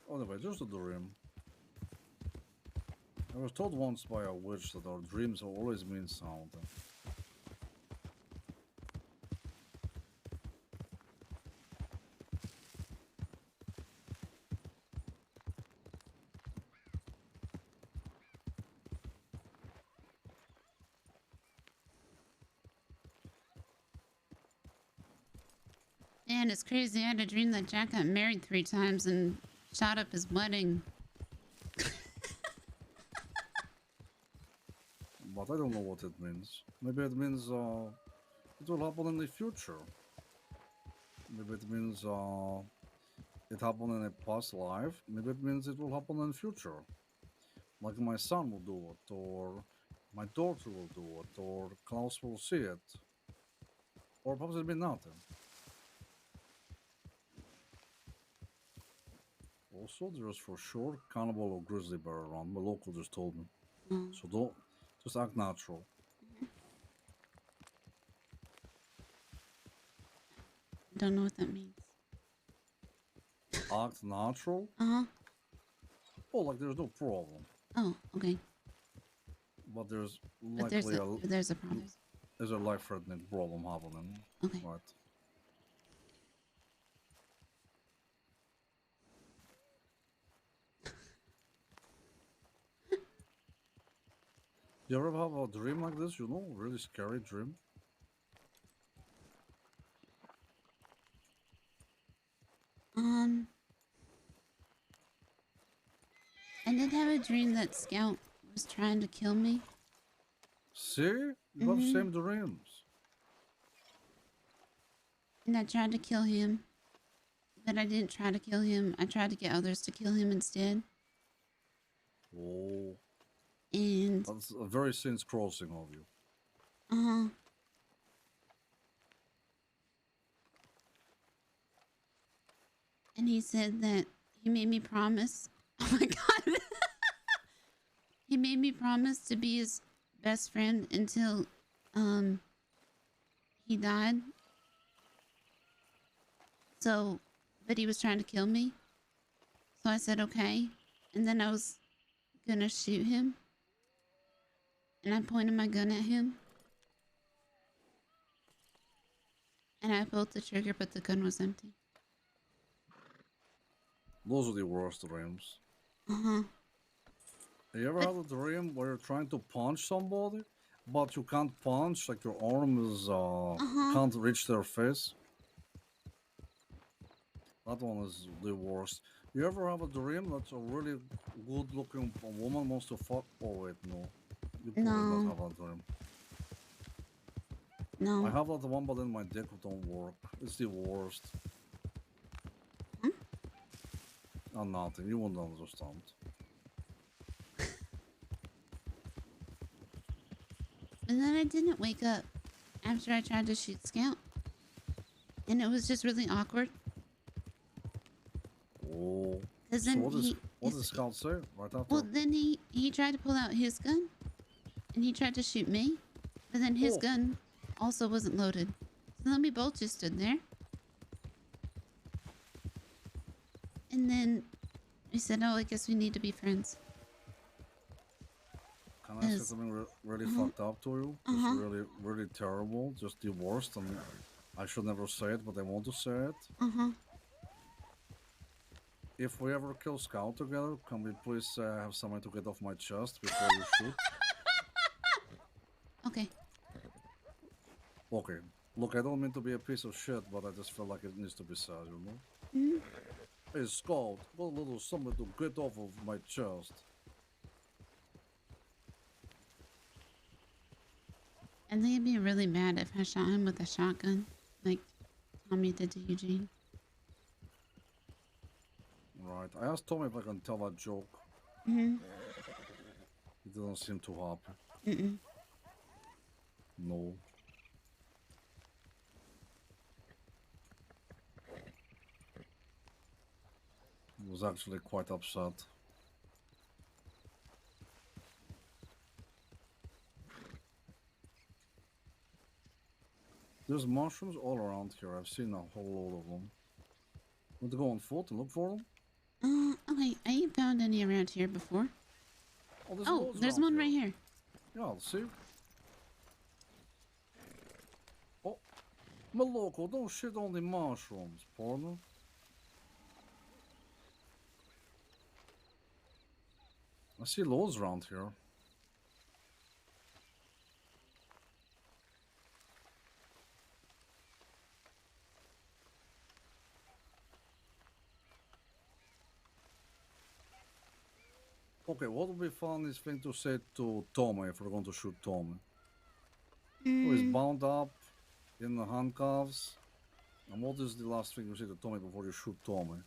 Anyway, just a dream. I was told once by a witch that our dreams always mean something. Man, it's crazy. I had a dream that Jack got married 3 times and shot up his wedding. But I don't know what it means. Maybe it means it will happen in the future. Maybe it means it happened in a past life. Maybe it means it will happen in the future. Like my son will do it, or my daughter will do it, or Klaus will see it. Or perhaps it'll be nothing. Also, there's for sure cannibal or grizzly bear around. My local just told me. So don't just act natural. Don't know what that means. Act natural? Uh-huh. Oh, like there's no problem. Oh, okay. But there's But likely there's a problem. There's a life-threatening problem happening. Okay. Right. You ever have a dream like this, you know? Really scary dream? I did have a dream that Scout was trying to kill me. See? You have same dreams. And I tried to kill him. But I didn't try to kill him. I tried to get others to kill him instead. Oh. And That's a very sins crossing of you. uh-huh. And he said that he made me promise. Oh my god. He made me promise to be his best friend until he died. So, but he was trying to kill me. So I said okay. And then I was gonna shoot him. And I pointed my gun at him. And I pulled the trigger, but the gun was empty. Those are the worst dreams. Uh-huh. Have you ever had a dream where you're trying to punch somebody, but you can't punch, like your arm is can't reach their face? That one is the worst. You ever have a dream that's a really good-looking woman wants to fuck? Oh wait, no. You probably don't have that dream. No. I have that one, but then my dick don't work. It's the worst. Oh, nothing. You won't understand. And then I didn't wake up after I tried to shoot Scout. And it was just really awkward. Oh. Because So then what does Scout say right after? Well, then he tried to pull out his gun. And he tried to shoot me. But then his gun also wasn't loaded. So then we both just stood there. And then we said, oh, I guess we need to be friends. Can I say something really fucked up to you? Just really, really terrible. Just the worst. And I should never say it, but I want to say it. If we ever kill Scout together, can we please have something to get off my chest before you shoot? Okay. Okay. Look, I don't mean to be a piece of shit, but I just feel like it needs to be said, you know? Hey, Scout, got a little something to get off of my chest. I think he'd be really mad if I shot him with a shotgun, like Tommy did to Eugene. Right. I asked Tommy if I can tell that joke. Mm-hmm. He doesn't seem too happy. Mm-mm. No. He was actually quite upset. There's mushrooms all around here. I've seen a whole load of them. Want to go on foot and look for them? Okay. I ain't found any around here before. Oh, There's one right here. Yeah, I'll see. Oh, Maloko, don't shit on the mushrooms, partner. I see loads around here. Okay, what would be funniest thing to say to Tommy if we're going to shoot Tommy? Oh, he's bound up in the handcuffs. And what is the last thing you say to Tommy before you shoot Tommy?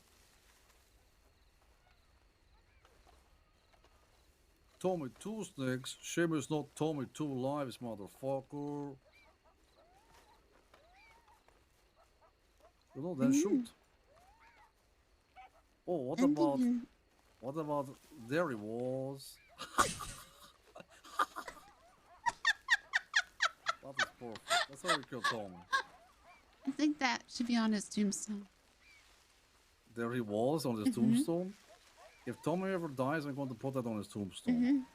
Tommy two snakes, shame it's not Tommy two lives, motherfucker. You know, then shoot. Oh, what about there he was? That is perfect. That's how we kill Tommy. I think that should be on his tombstone. There he was on his tombstone. If Tommy ever dies, I'm going to put that on his tombstone.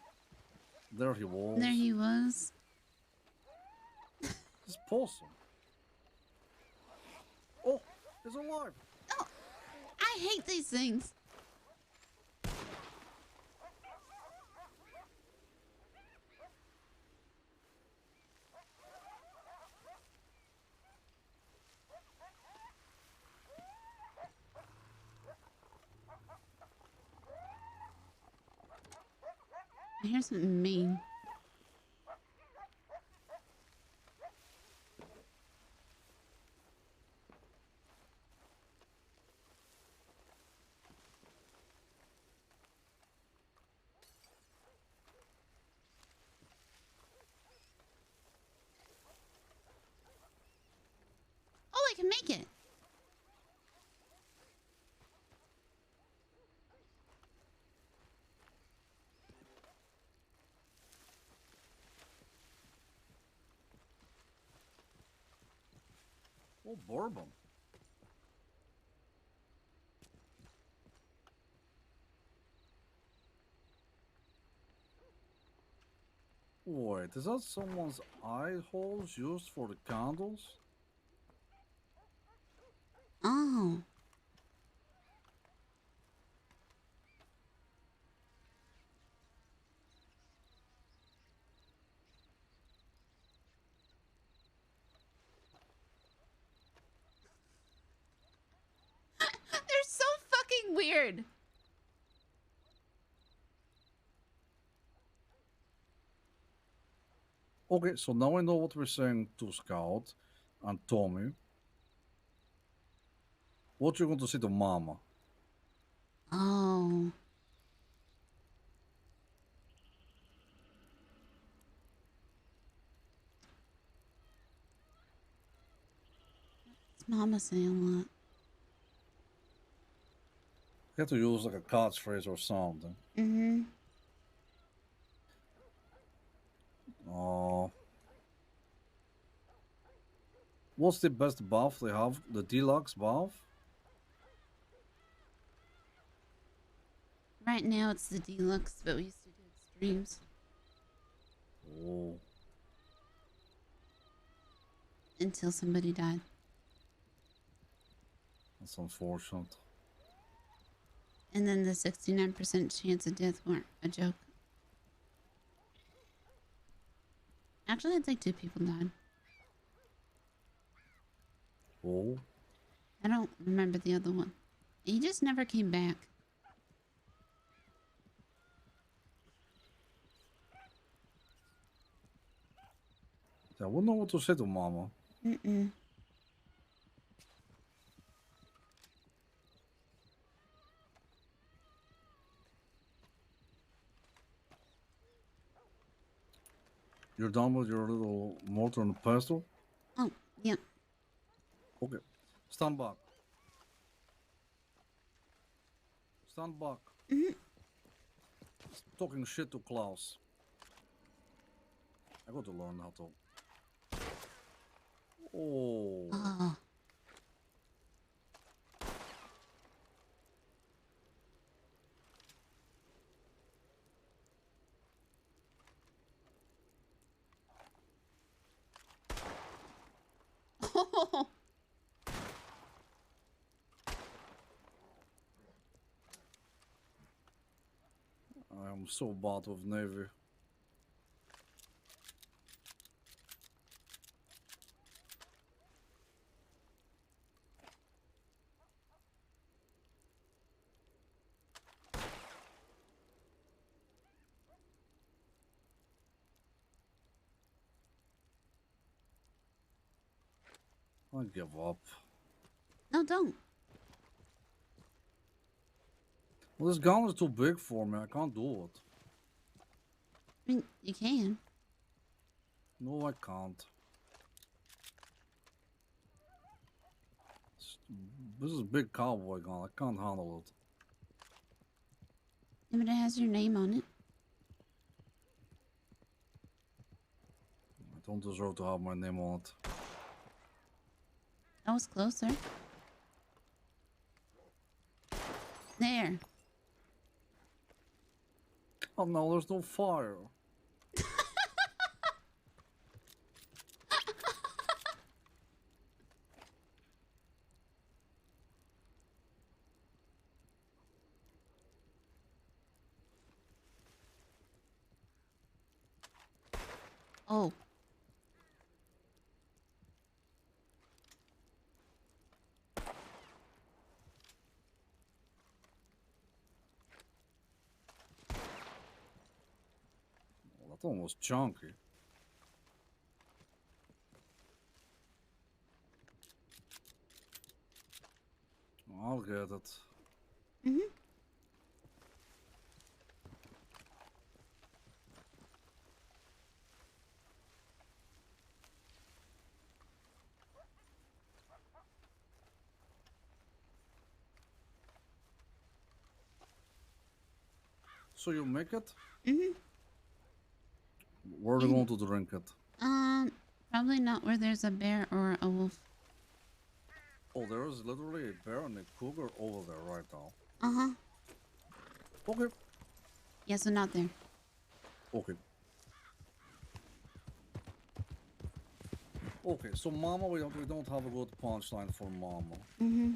There he was. There he was. It's possum. Oh, he's alive. Oh, I hate these things. I hear something mean. Oh, I can make it. Oh, bourbon. Wait, is that someone's eye holes used for the candles? Oh. They're so fucking weird. Okay, so now I know what we're saying to Scout and Tommy. What you going to say to Mama? Oh. What's Mama saying a lot? You have to use like a catchphrase or something. Mm-hmm. What's the best buff they have? The deluxe buff? Right now it's the deluxe, but we used to do extremes. Oh. Until somebody died. That's unfortunate. And then the 69% chance of death weren't a joke. Actually, I think 2 people died. Oh. I don't remember the other one. He just never came back. I wouldn't know what to say to Mama. Mm-mm. You're done with your little mortar and pestle? Oh, yeah. Okay. Stand back. Stand back. Talking shit to Klaus. I got to learn how to. Oh. Oh. I am so bad with Navy. I give up. No, don't. Well, this gun is too big for me. I can't do it. I mean, you can. No, I can't. This is a big cowboy gun. I can't handle it. Yeah, but it has your name on it. I don't deserve to have my name on it. That was closer. There. Oh no, there's no fire. Oh. Well, that one was chunky. I'll get it. Mm-hmm. So you make it? Mm-hmm. Where are they going to drink it? Probably not where there's a bear or a wolf. Oh, there is literally a bear and a cougar over there right now. Uh-huh. Okay. Yeah, so not there. Okay. Okay, so Mama, we don't have a good punchline for Mama. Mm-hmm.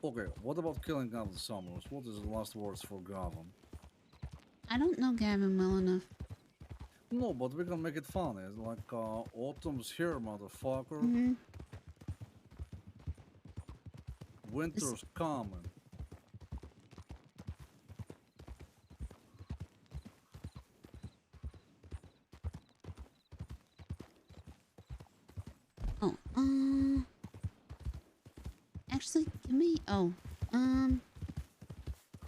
Okay, what about killing Gavin Summers? What is the last words for Gavin? I don't know Gavin well enough. No, but we can make it funny. It's like, autumn's here, motherfucker. Mm-hmm. Winter's coming. Oh, actually, can we, can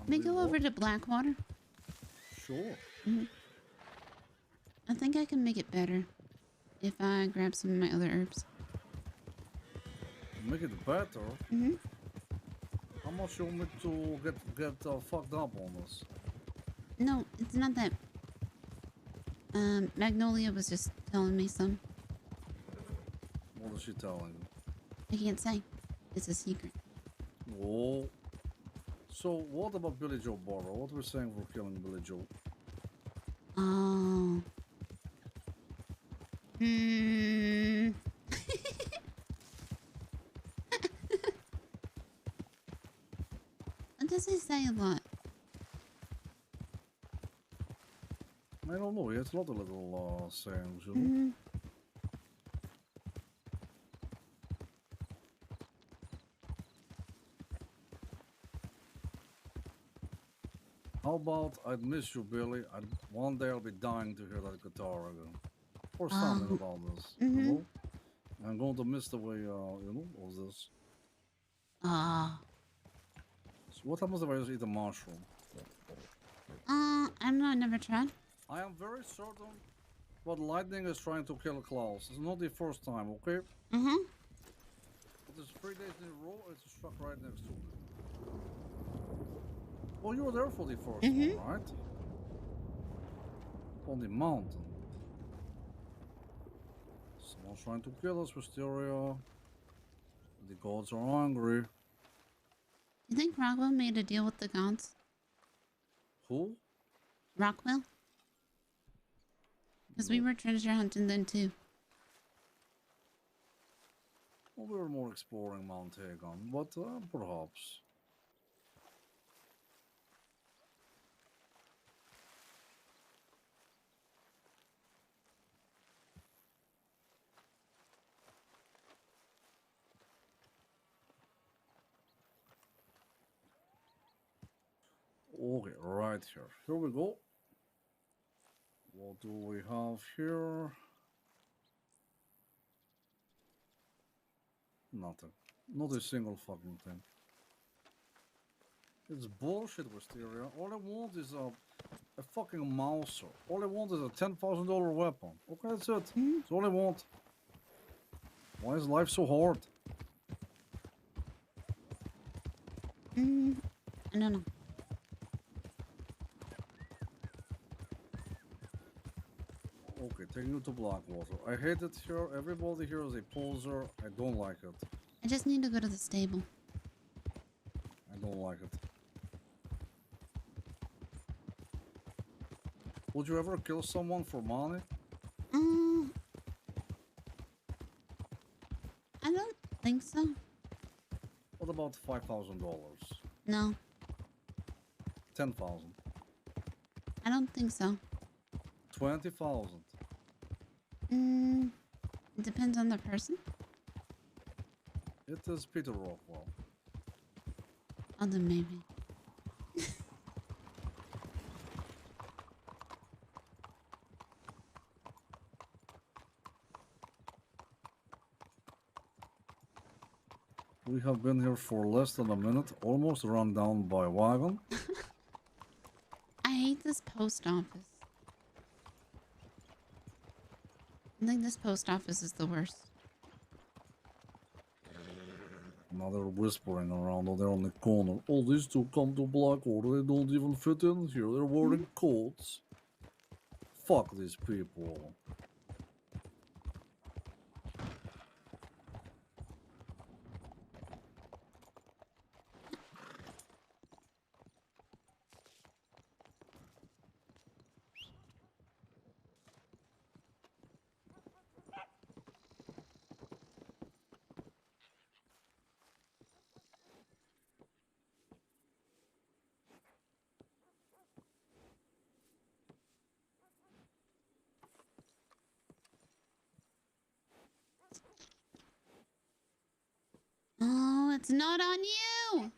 we go over to Blackwater? Sure. Mm-hmm. I think I can make it better if I grab some of my other herbs. Make it better? Mm-hmm. How much you want me to get fucked up on this? No, it's not that. Magnolia was just telling me some. What is she telling you? I can't say. It's a secret. Oh. So what about Billy Joe Barber? What we're saying for killing Billy Joe? Oh. Hmm. does he say a lot? I don't know. He has a lot of little sayings, you know. Mm-hmm. How about I'd miss you, Billy? One day I'll be dying to hear that guitar again. Or something about this, you know? I'm going to miss the way, you know, of this. Ah. So what happens if I just eat a mushroom? I'm not never tried. I am very certain what lightning is trying to kill Klaus. It's not the first time, okay? Mm-hmm. But it's 3 days in a row, it's struck right next to me. Well, you were there for the first one, right? On the mountain. Someone's trying to kill us, Wisteria. The gods are angry. Do you think Rockwell made a deal with the gods? Who? Rockwell? Because we were treasure hunting then too. Well, we were more exploring Mount Hagon, but perhaps. Okay, right here. Here we go. What do we have here? Nothing. Not a single fucking thing. It's bullshit, Wisteria. All I want is a fucking mouser. All I want is a $10,000 weapon. Okay, that's it. That's all I want. Why is life so hard? I don't know. Okay, taking you to Blackwater. I hate it here. Everybody here is a poser. I don't like it. I just need to go to the stable. I don't like it. Would you ever kill someone for money? I don't think so. What about $5,000? No, 10,000. I don't think so. 20,000. It depends on the person. It is Peter Rockwell. Oh, then maybe. We have been here for less than a minute, almost run down by a wagon. I hate this post office. I think this post office is the worst. Now they're whispering around over there on the corner. Oh, these two come to Blackwater. They don't even fit in here. They're wearing coats. Fuck these people. Oh, it's not on you!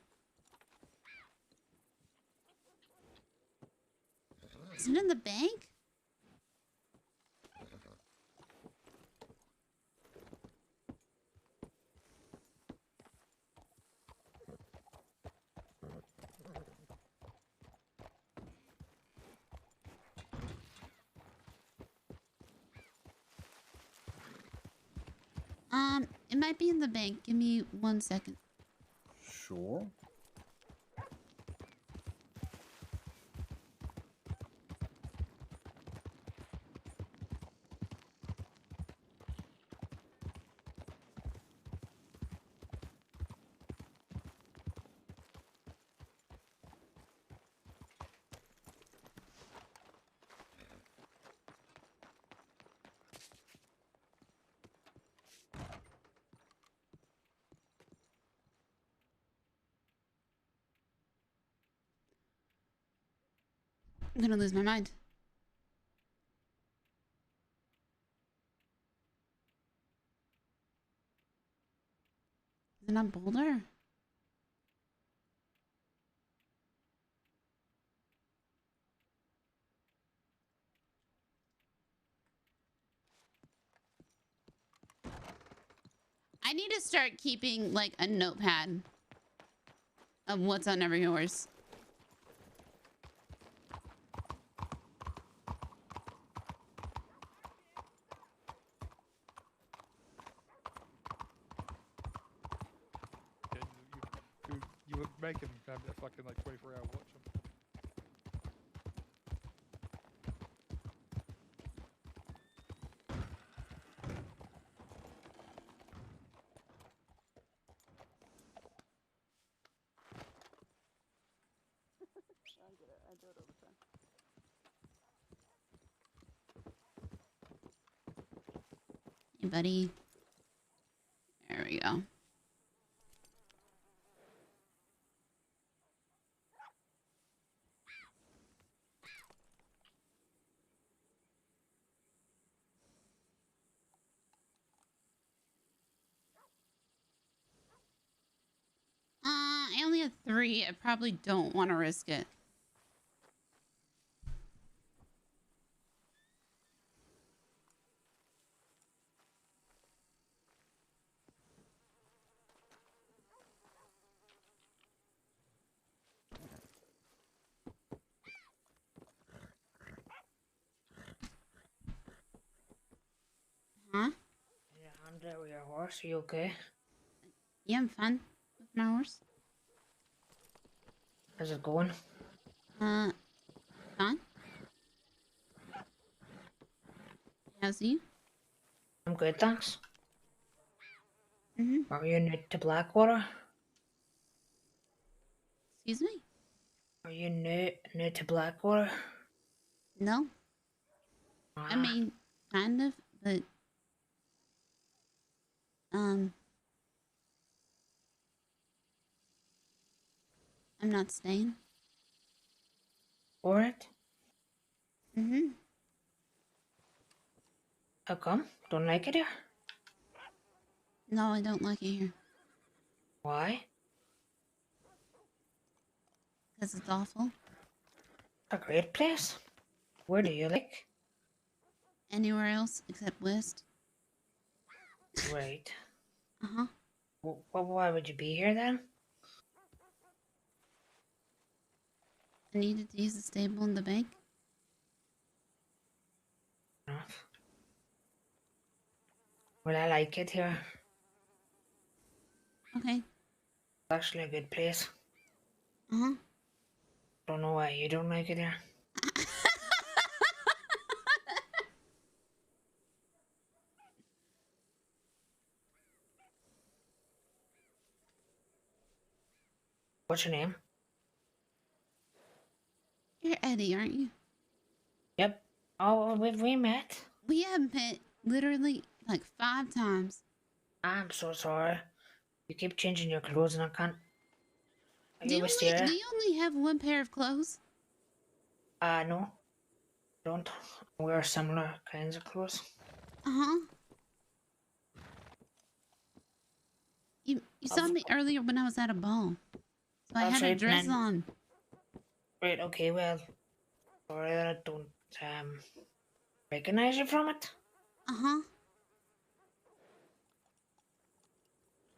Is it in the bank? It might be in the bank. Give me 1 second. Sure. I'm gonna lose my mind. Is it not Boulder? I need to start keeping like a notepad of what's on every horse. You would make him have that fucking like 24-hour watch him. I do it all the time. Hey, buddy. There we go. I only have 3. I probably don't want to risk it. Huh? Yeah, I'm there with your horse. Are you okay? Yeah, I'm fine with my horse. How's it going? Fine. How's you? I'm good, thanks. Mm-hmm. Are you new to Blackwater? Excuse me? Are you new to Blackwater? No. I mean, kind of, but I'm not staying. For it? Mm-hmm. How come? Don't like it here? No, I don't like it here. Why? Because it's awful. A great place. Where do you like? Anywhere else except West. Right. Uh-huh. Why would you be here then? I needed to use the stable in the bank. Well, I like it here. Okay. It's actually a good place. Uh-huh. Don't know why you don't like it here. What's your name? You're Eddie, aren't you? Yep. Oh, we met. We have met literally like 5 times. I'm so sorry. You keep changing your clothes and I can't. Are Do you you Wisteria? only have 1 pair of clothes? No. Don't wear similar kinds of clothes. Uh-huh. You saw me earlier when I was at a ball. So I That's had a right, dress man. on. Right, okay, well, sorry that I don't recognize you from it. Uh-huh.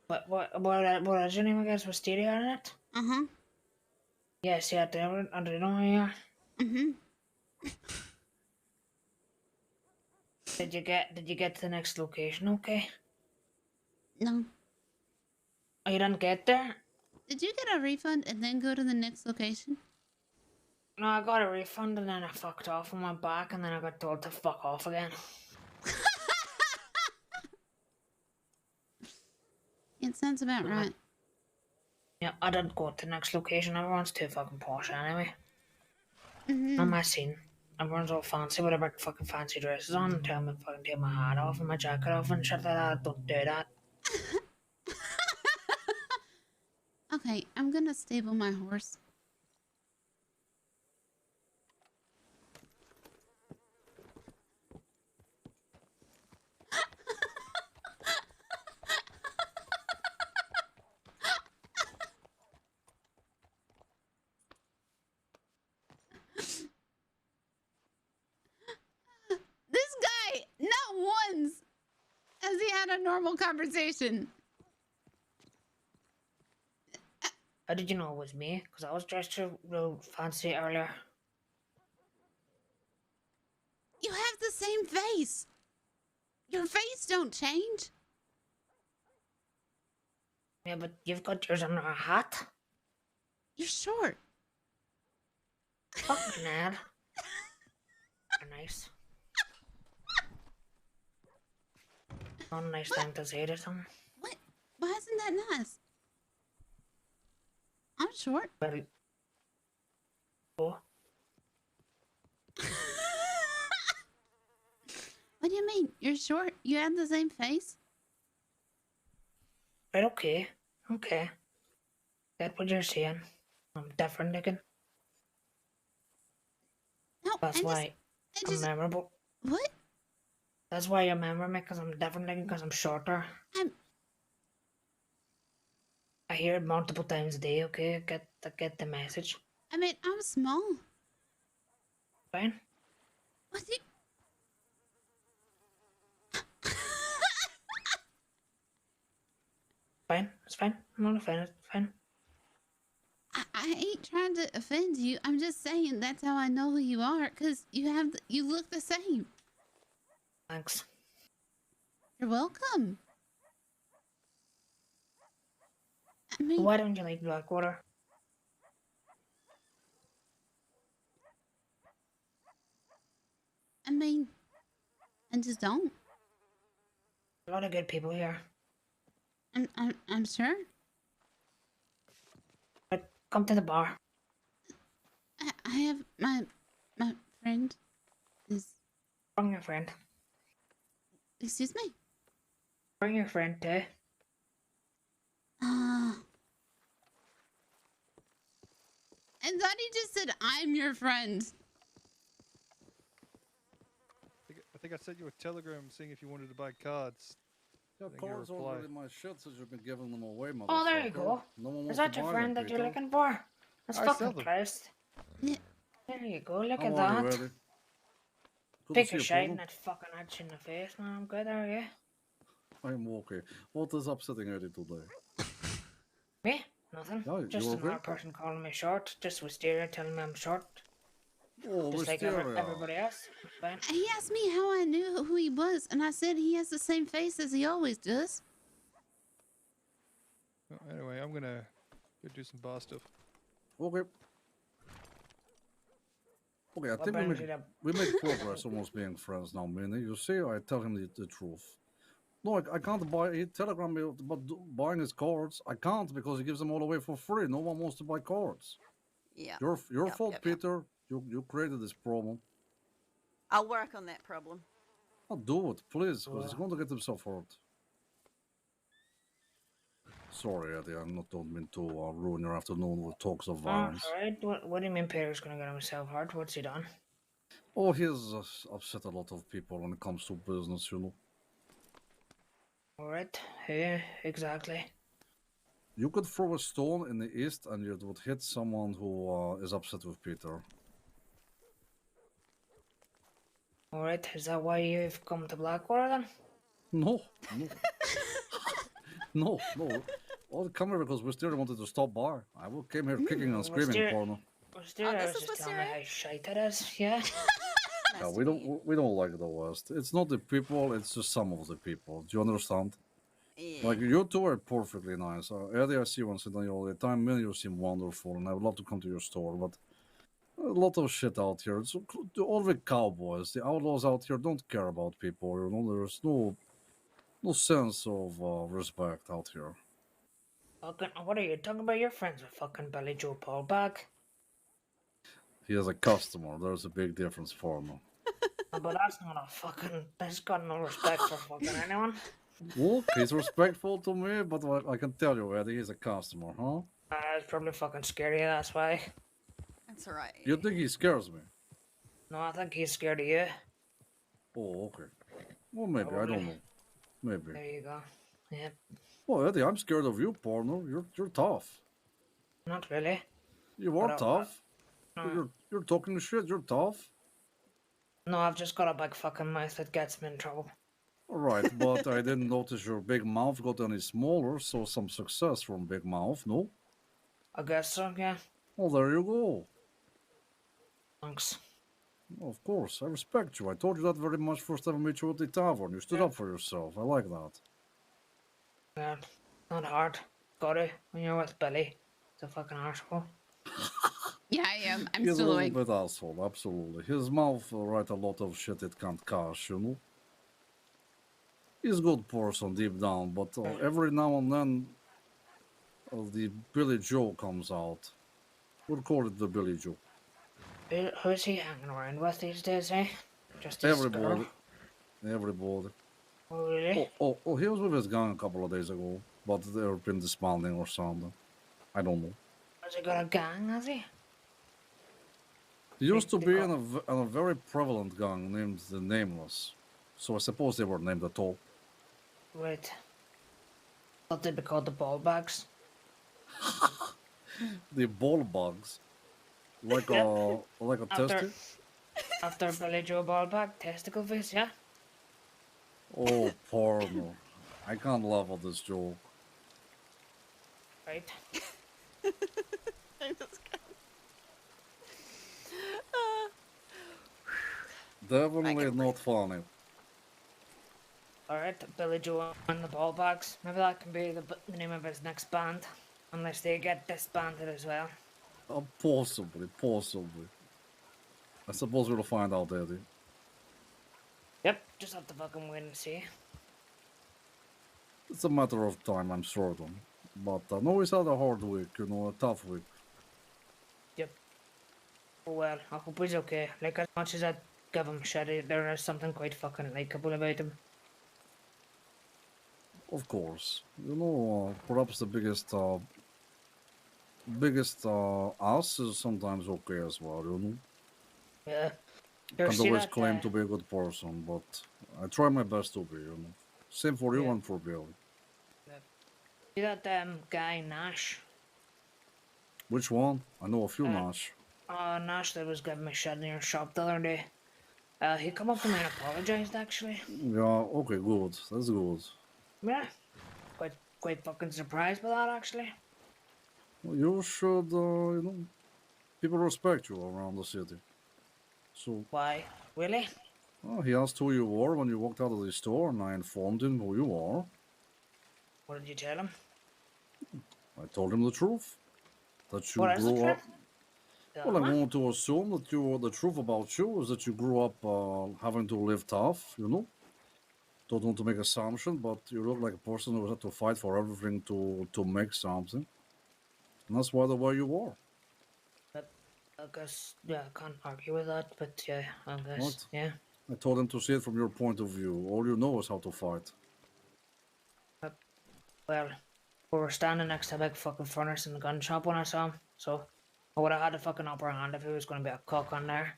What is your name again? Wisteria, isn't it? Uh-huh. Yes, yeah, I don't know who you are. Mm-hmm. Did you get to the next location okay? No. Oh, you didn't get there? Did you get a refund and then go to the next location? No, I got a refund and then I fucked off and went back and then I got told to fuck off again. It sounds about right. Yeah, I didn't go to the next location. Everyone's too fucking posh anyway. Mm-hmm. On my scene, everyone's all fancy with their big fucking fancy dresses on and tell me to fucking take my hat off and my jacket off and shit like that. Don't do that. Okay, I'm gonna stable my horse. conversation. How did you know it was me? Because I was dressed real fancy earlier. You have the same face. Your face don't change. Yeah, but you've got yours under a hat. You're short. Fucking hell. Nice. Not a nice thing to say to someone. What? Why isn't that nice? I'm short. Well, oh. What do you mean? You're short? You have the same face? Right, okay. Okay. Get what you're saying. I'm different looking. No, That's why I'm memorable. What? That's why you remember me, because I'm different looking, because I'm shorter. I hear it multiple times a day, okay? Get the message. I mean, I'm small. Fine. What do you... Fine, it's fine. I'm not offended. It's fine. I ain't trying to offend you. I'm just saying that's how I know who you are, because you look the same. Thanks. You're welcome. I mean, Why don't you like Blackwater? I just don't. A lot of good people here. I'm sure. But come to the bar. I have my friend is. Bring your friend. Excuse me. Bring your friend too. And thought he just said I'm your friend. I think I sent you a telegram saying if you wanted to buy cards. Yeah, cards already my shit since you've been giving them away, motherfucker. Oh, there you go. No one Is wants that to your buy friend them, that you're Peter. looking for? That's I fucking sell them. Christ. There you go, look How at are you, that. Eddie? Good Pick to a see shine you, that fucking at you in the face, man. I'm good, how are you? I'm okay. What is upsetting Eddie today? Me? Nothing. Yeah, Just you another okay? person calling me short. Just Wisteria telling me I'm short. Oh, Just like Wisteria. everybody else. Fine. He asked me how I knew who he was, and I said he has the same face as he always does. Well, anyway, I'm gonna go do some bar stuff. Okay. Okay, I What think brings you to... we make progress almost being friends now, Minnie. You see, I tell him the truth. No, I can't buy. He telegrammed me about buying his cards. I can't because he gives them all away for free. No one wants to buy cards. Yeah. Your fault, Peter. You created this problem. I'll work on that problem. I'll do it, please, because he's going to get himself hurt. Sorry, Eddie. Don't mean to ruin your afternoon with talks of violence. Alright, what do you mean Peter's gonna get himself hurt? What's he done? Oh, he's upset a lot of people when it comes to business, you know. Alright, who exactly? You could throw a stone in the east and it would hit someone who is upset with Peter. Alright, is that why you've come to Blackwater then? No. No. Oh, come here because Wisteria wanted to stop by. I came here kicking and screaming, Porno. Wisteria was just telling me how shite it is, yeah? Yeah, we don't like the West. It's not the people, it's just some of the people. Do you understand? Yeah. Like, you two are perfectly nice. Eddie, I see you once in all the time. Minnie, you seem wonderful, and I would love to come to your store, but a lot of shit out here. It's all the cowboys, the outlaws out here don't care about people. You know, there's no sense of respect out here. Fucking, what are you talking about? Your friends with fucking Billy Joe Paul back? He has a customer. There's a big difference for him. But that's not a fucking... That's got no respect for fucking anyone. Look, he's respectful to me, but I can tell you, Eddie, he's a customer, huh? It's probably fucking scary, that's why. That's right. You think he scares me? No, I think he's scared of you. Oh, okay. Well, maybe. I don't know. Maybe. There you go. Yep. Well, Eddie, I'm scared of you, partner. You're tough. Not really. You are But, tough. no. You're talking shit. You're tough. No, I've just got a big fucking mouth that gets me in trouble. Right, but I didn't notice your big mouth got any smaller, so some success from big mouth, no? I guess so, yeah. Well, there you go. Thanks. Of course, I respect you. I told you that very much first time I met you at the tavern. You stood up for yourself. I like that. Yeah, not hard. Got it when you're with Billy. It's a fucking arsehole. Yeah, I am. I'm He's still a little awake. bit asshole, absolutely. His mouth will write a lot of shit it can't cash, you know? He's a good person deep down, but every now and then the Billy Joe comes out. We'll call it the Billy Joe. Who's he hanging around with these days, eh? Just his girl? Everybody. Oh, really? Oh, he was with his gang a couple of days ago, but they've been disbanding or something. I don't know. Has he got a gang, has he? He used to be in a very prevalent gang named the Nameless, so I suppose they were named at all. Right. Thought they'd be called the ball bags. The ball bugs, like a testy. After Billy Joe Ballbag, testicle face, yeah? Oh, porno. I can't laugh at this joke. Right. Definitely not funny. Alright, Billy Joe and the Ballbags. Maybe that can be the name of his next band. Unless they get disbanded as well. Possibly. I suppose we'll find out, Eddie. Yep, just have to fucking wait and see. It's a matter of time, I'm certain. But no, he's had a hard week, a tough week. Yep. Oh well, I hope he's okay. Like, as much as I give him shit, there is something quite fucking likeable about him. Of course. Perhaps the biggest ass is sometimes okay as well, Yeah. Can't always claim to be a good person, but I try my best to be, Same for you and for Billy. See that guy Nash? Which one? I know a few Nash. Nash that was giving me shit in your shop the other day. He come up to me and apologized, actually. Yeah, okay, good. That's good. Yeah. Quite fucking surprised by that, actually. Well, you should, people respect you around the city. So. Why? Really? Well, he asked who you were when you walked out of the store, and I informed him who you are. What did you tell him? I told him the truth. That you What is the grew up. truth? Well, I want to assume that the truth about you is that you grew up having to live tough, Don't want to make assumption, but you look like a person who had to fight for everything to make something. And that's why the way you are. I guess, yeah, I can't argue with that, but yeah, I guess, What? yeah. I told him to see it from your point of view. All you know is how to fight. Well, we were standing next to a big fucking furnace in the gun shop when I saw him, so I would have had a fucking upper hand if he was going to be a cook on there.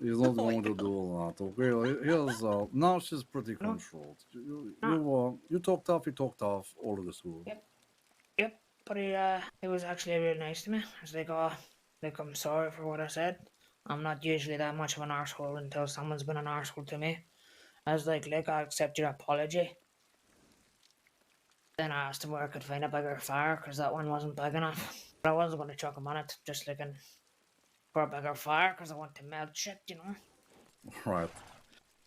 He's not going to do that, okay? Here's, now she's pretty controlled. You talk tough, he talk tough, all of this good. Yep, but he was actually really nice to me. I was like, oh, like, I'm sorry for what I said. I'm not usually that much of an arsehole until someone's been an arsehole to me. I was like, I accept your apology. Then I asked him where I could find a bigger fire, because that one wasn't big enough. But I wasn't going to chuck him on it, just looking for a bigger fire, because I want to melt shit, Right.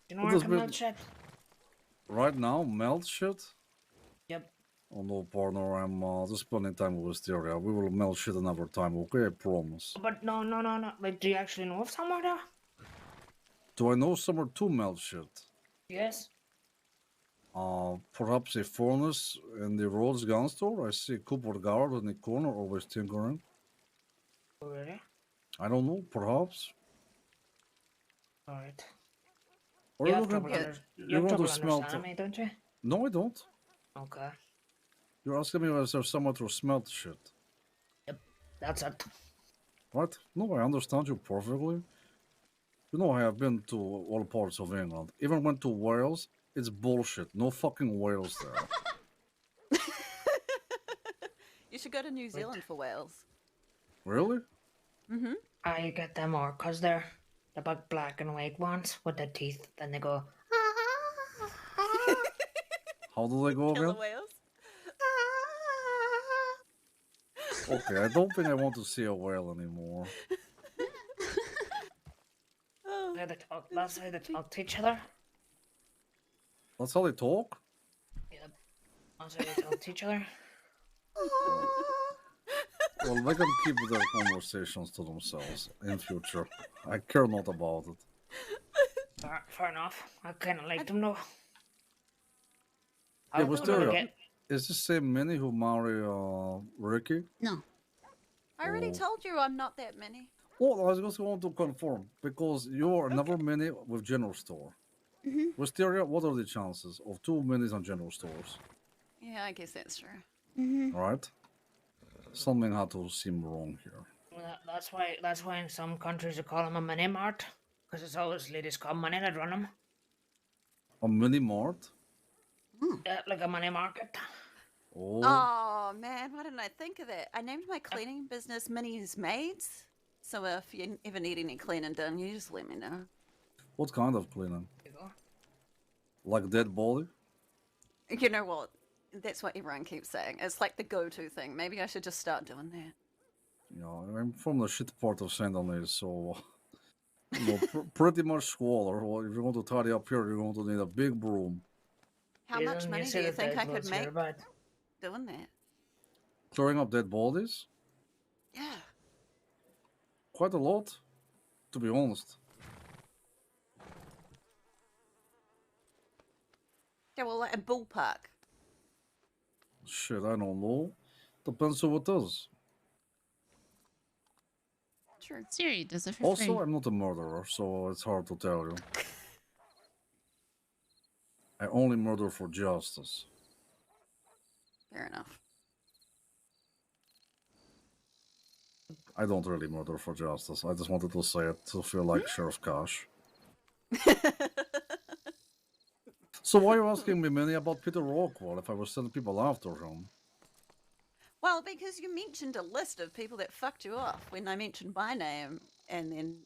Do you know where I can melt shit? Right now, melt shit? Yep. Oh no, partner, I'm just spending time with Wisteria. We will melt shit another time, okay? I promise. But no. Like, do you actually know of somewhere there? Do I know somewhere to melt shit? Yes. Perhaps a furnace in the Rhodes gun store? I see a cupboard guard in the corner always tinkering. Oh, really? I don't know, perhaps. Alright. Or You you have trouble, you have trouble understanding me, don't you? No, I don't. Okay. You're asking me is there somewhere to smelt shit? Yep, that's it. Right? No, I understand you perfectly. I have been to all parts of England. Even went to Wales. It's bullshit. No fucking Wales there. You should go to New Zealand for whales. Really? Mm-hmm. I get them more, because they're the big black and white ones with the teeth. Then they go, How do they go Killer again? whales. Okay, I don't think I want to see a whale anymore. That's how they talk to each other. That's how they talk? Yep. That's how they talk to each other. Well, they can keep their conversations to themselves in future. I care not about it. Fair enough. I kind of like them though. Yeah, I'll Wisteria, is this same Minnie who married Ricky? No. I already told you I'm not that many. Well, I was just going to confirm, because you're another Minnie with general store. Wisteria, what are the chances of 2 minis on general stores? Yeah, I guess that's true. Right? Something had to seem wrong here. That's why in some countries they call them a mini mart, because it's always ladies come money that run them. A mini mart? Yeah, like a mini market. Oh man, why didn't I think of that? I named my cleaning business Minnie's Maids. So if you ever need any cleaning done, you just let me know. What kind of cleaning? Like dead body? You know what? That's what everyone keeps saying. It's like the go-to thing. Maybe I should just start doing that. You know, I'm from the shit part of Saint Denis, so pretty much squalor. Well, if you're going to tidy up here, you're going to need a big broom. How much money do you think I could make doing that? Clearing up dead bodies? Yeah. Quite a lot, to be honest. Yeah, well, like a ballpark. Shit, I don't know. Depends who it is. True. Siri does it for Also, free. I'm not a murderer, so it's hard to tell you. I only murder for justice. Fair enough. I don't really murder for justice. I just wanted to say it to feel like Sheriff Cash. So why are you asking me, Minnie, about Peter Rockwell if I was sending people after him? Well, because you mentioned a list of people that fucked you off when I mentioned my name, and then...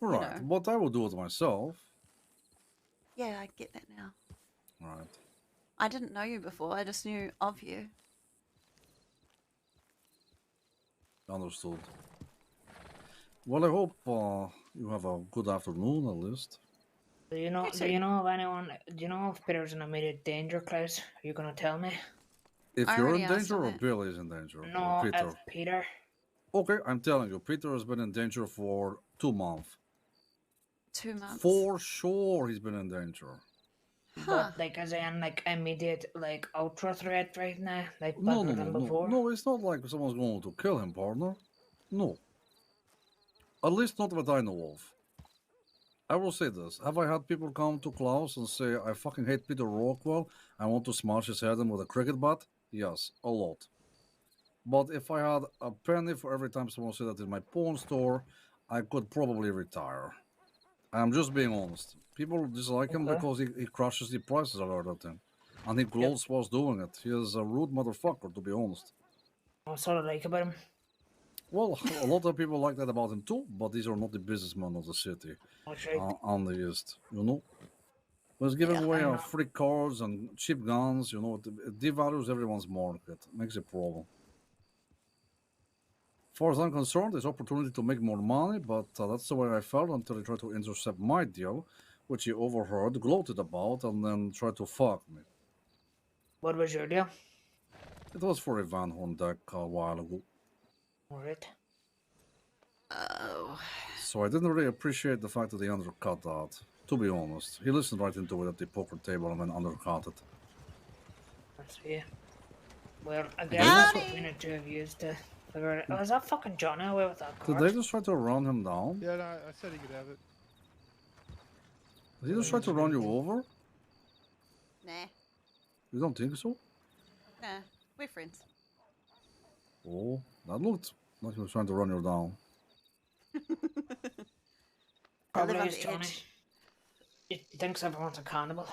Right, but I would do it myself. Yeah, I get that now. Right. I didn't know you before. I just knew of you. Understood. Well, I hope you have a good afternoon, at least. Do you know of anyone? Do you know if Peter's in immediate danger, Klaus? Are you gonna tell me? If you're in danger or Billy is in danger? No, or Peter? Peter. Okay, I'm telling you, Peter has been in danger for 2 months. 2 months? For sure he's been in danger. But like as in like immediate like ultra threat right now, like No, better than no, before. no, it's not like someone's going to kill him, partner. No. At least not that I know of. I will say this. Have I had people come to Klaus and say, I fucking hate Peter Rockwell, I want to smash his head in with a cricket bat? Yes, a lot. But if I had a penny for every time someone said that in my pawn store, I could probably retire. I'm just being honest. People dislike him because he crushes the prices of everything. And he gloats whilst doing it. He is a rude motherfucker, to be honest. What sort of like about him? Well, a lot of people like that about him too, but these are not the businessmen of the city. On the East, you know? He's giving away free cars and cheap guns, you know, it devalues everyone's market. Makes a problem. As far as I'm concerned, there's opportunity to make more money, but that's the way I felt until he tried to intercept my deal, which he overheard, gloated about, and then tried to fuck me. What was your deal? It was for a Van Horn deck a while ago. Alright. Oh. So I didn't really appreciate the fact that he undercut that, to be honest. He listened right into it at the poker table and then undercut it. That's fair. Well, I guess between the two of you is to figure it out. Was that fucking Johnny away with that card? Did they just try to run him down? Yeah, no, I said he could have it. Did he just try to run you over? Nah. You don't think so? Nah. We're friends. Oh, that looked like he was trying to run you down. I live Probably on is the Johnny. edge. He thinks everyone's a cannibal.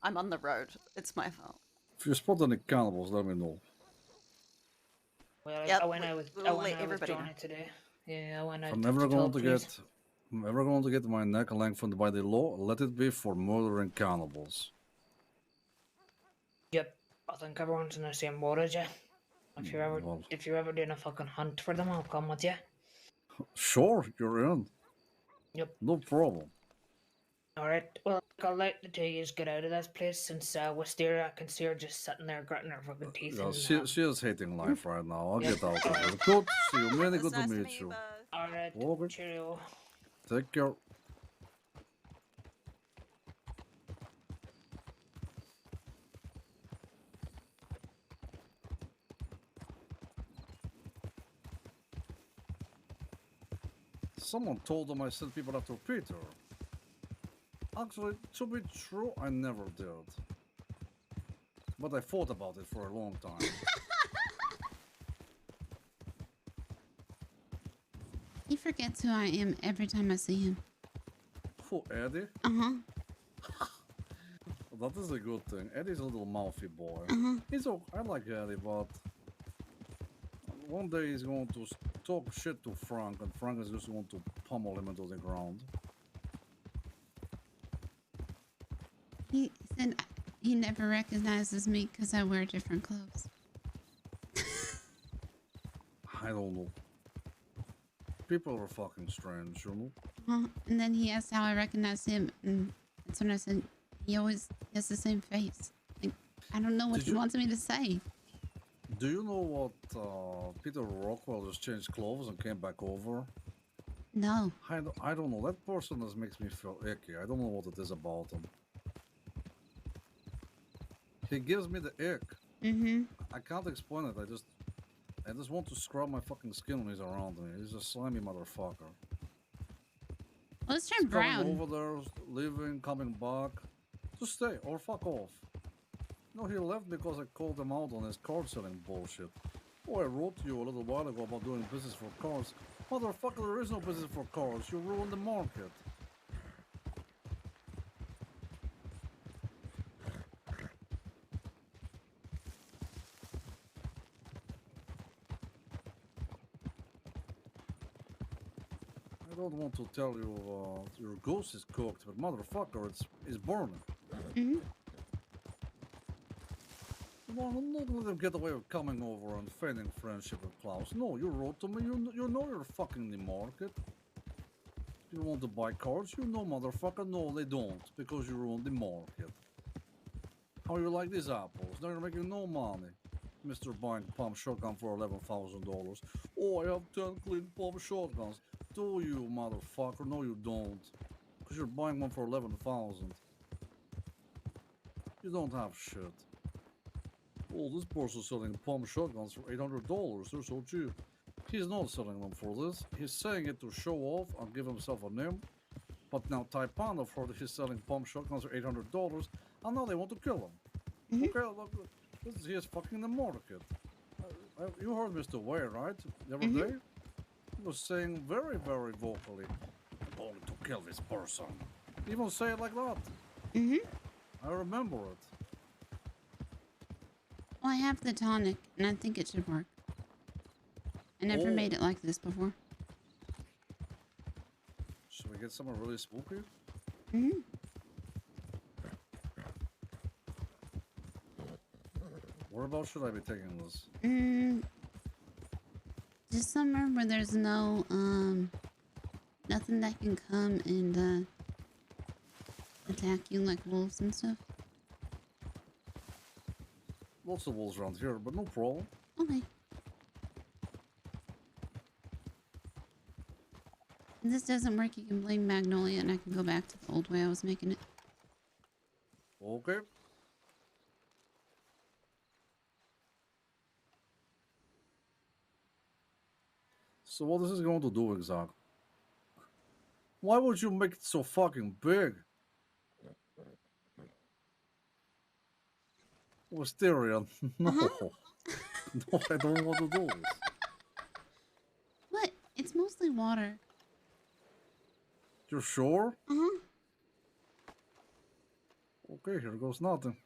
I'm on the road. It's my fault. If you spot any cannibals, let me know. Well, Yep, I went out with everybody Johnny know. today. Yeah, I went out. If I'm ever going to get my neck lengthened by the law, let it be for murdering cannibals. Yep, I think everyone's in the same boat as you. If you're ever doing a fucking hunt for them, I'll come with you. Sure, you're in. Yep. No problem. Alright, well, I'll let the two of you get out of this place since Wisteria, I can see her just sitting there gritting her fucking teeth. Yeah, and, she is hating life right now. I'll Yep. get out of here. Good to see you, Manny. Good to meet you. Alright, Okay. cheerio. Take care. Someone told them I sent people after Peter. Actually, to be true, I never did. But I thought about it for a long time. He forgets who I am every time I see him. Who, Eddie? Uh-huh. That is a good thing. Eddie's a little mouthy boy. Uh-huh. I like Eddie, but one day he's going to talk shit to Frank, and Frank is just going to pummel him into the ground. He said he never recognizes me because I wear different clothes. I don't know. People are fucking strange, you know? And then he asked how I recognize him, and that's when I said he always has the same face. Like, I don't know what he wants me to say. Do you know what Peter Rockwell just changed clothes and came back over? No. I don't know. That person just makes me feel icky. I don't know what it is about him. He gives me the ick. Mm-hmm. I can't explain it. I just want to scrub my fucking skin when he's around me. He's a slimy motherfucker. Let's turn brown. Coming over there, leaving, coming back. Just stay or fuck off. No, he left because I called him out on his card selling bullshit. Oh, I wrote to you a little while ago about doing business for cars. Motherfucker, there is no business for cars. You ruined the market. I don't want to tell you your goose is cooked, but motherfucker, it's burning. Mm-hmm. No, not let him get away with coming over and feigning friendship with Klaus. No, you wrote to me. You know you're fucking the market. You want to buy cars? You know, motherfucker. No, they don't, because you ruined the market. How you like these apples? They're making no money. Mr. Buying pump shotgun for $11,000. Oh, I have 10 clean pump shotguns. Do you, motherfucker? No, you don't. Because you're buying one for $11,000. You don't have shit. Oh, this person's selling pump shotguns for $800. They're so cheap. He's not selling them for this. He's saying it to show off and give himself a name. But now Taipan have heard he's selling pump shotguns for $800, and now they want to kill him. Okay, look, he is fucking the market. You heard Mr. Ware, right? The other day? He was saying very, very vocally, I'm going to kill this person. He even say it like that. I remember it. Well, I have the tonic, and I think it should work. I never made it like this before. Should we get someone really spooky? Where about should I be taking this? Just somewhere where there's no, nothing that can come and, attack you like wolves and stuff. Lots of wolves around here, but no problem. Okay. If this doesn't work, you can blame Magnolia, and I can go back to the old way I was making it. Okay. So what is this going to do exactly? Why would you make it so fucking big? Wisteria, no. No, I don't want to do this. What? It's mostly water. You're sure? Uh-huh. Okay, here goes nothing.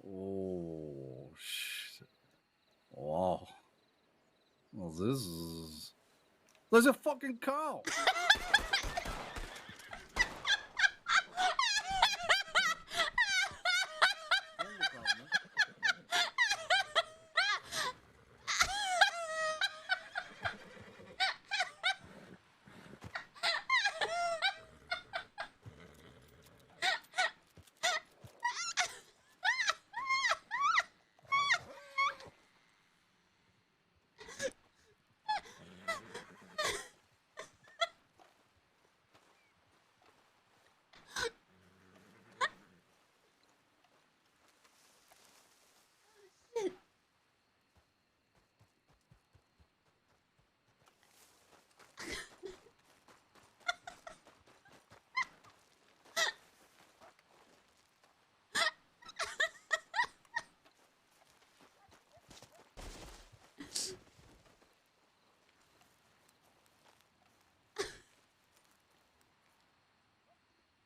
Oh, shit. Wow. Well, this is. There's a fucking cow!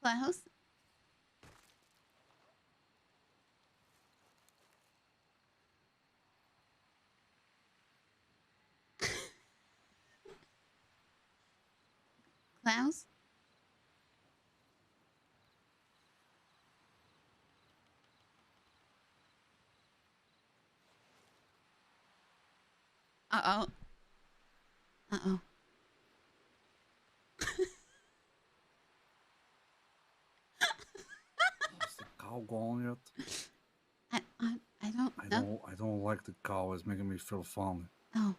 Klaus? Klaus? Uh-oh. Uh-oh. Is the cow gone yet? I don't know. I don't like the cow. It's making me feel funny. Oh.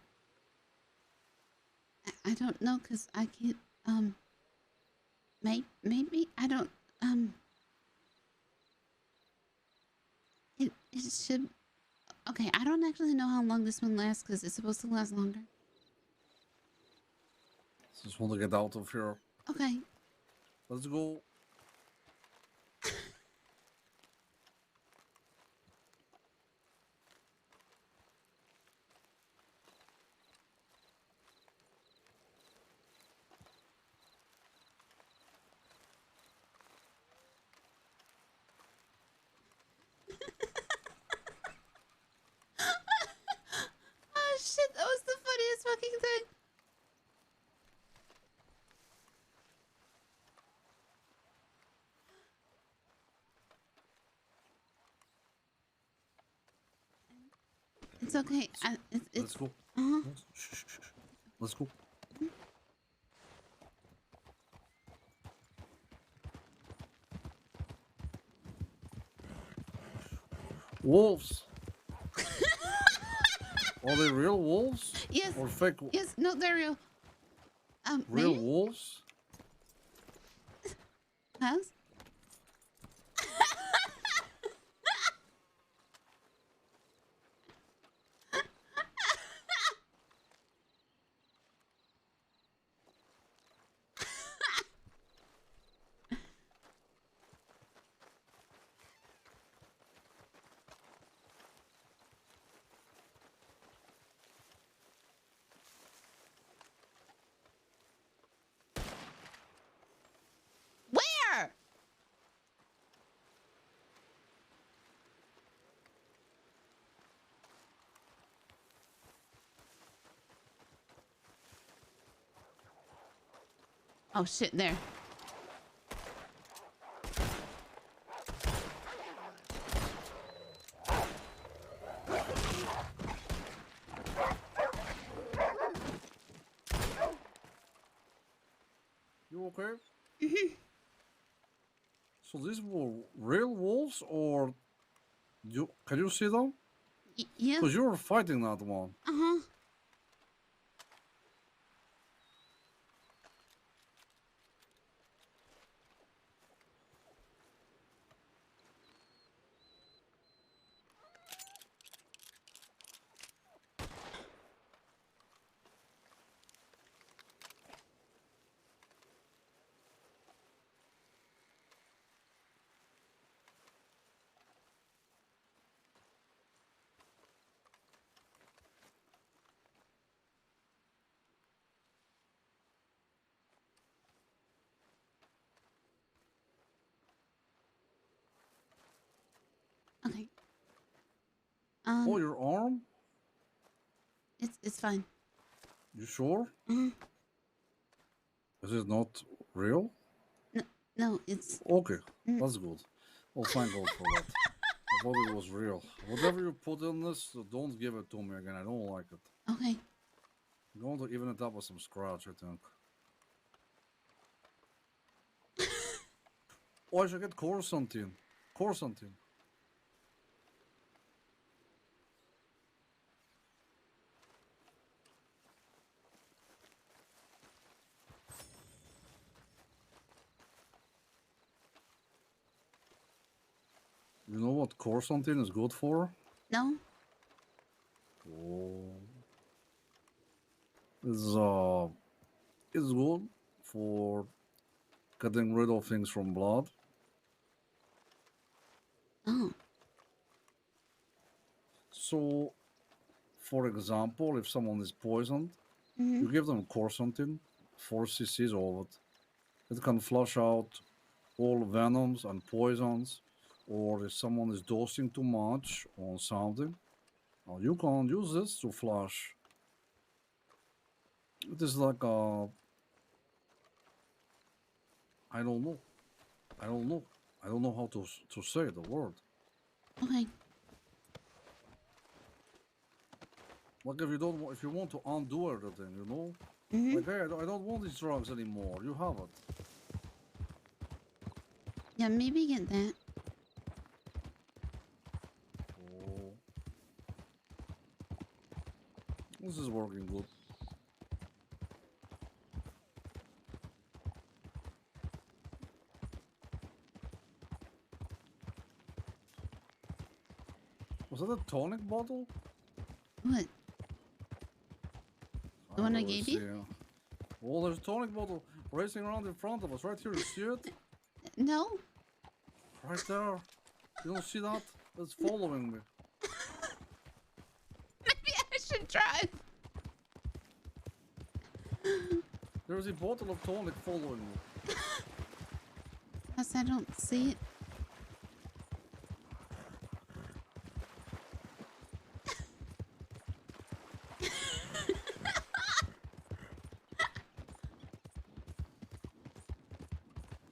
I don't know, because I can't, maybe, I don't, it should, okay, I don't actually know how long this one lasts, because it's supposed to last longer. Just want to get out of here. Okay. Let's go. Oh shit, that was the funniest fucking thing. It's okay. Let's go. Uh-huh. Let's go. Wolves. Are they real wolves? Yes. Or fake? Yes. No, they're real. Real maybe? wolves? Klaus? Where? Oh shit, there. You okay? So these were real wolves, or can you see them? Yeah. Because you were fighting that one. Uh-huh. Okay. Oh, your arm? It's fine. You sure? Mhm. Is it not real? No, it's Okay, that's good. Well, thank God for that. I thought it was real. Whatever you put in this, don't give it to me again. I don't like it. okay. I'm going to even it up with some scratch, I think. Oh, I should get Coruscantine. Coruscantine. You know what Coruscantine is good for? No. Oh. It's good for getting rid of things from blood. Oh. So, for example, if someone is poisoned, Mhm. you give them Coruscantine, 4 cc's of it. It can flush out all venoms and poisons, or if someone is dosing too much on something, you can use this to flush. It is like a. I don't know. I don't know. I don't know how to say the word. Okay. Like if you want to undo everything, you know. Mhm. Like, hey, I don't want these drugs anymore. You have it. Yeah, maybe get that. Oh. This is working good. Was that a tonic bottle? What? The one I really gave you? see. Oh, there's a tonic bottle racing around in front of us, right here. You see it? No. Right there. You don't see that? It's following me. Maybe I should drive. There's a bottle of tonic following me. Guess I don't see it.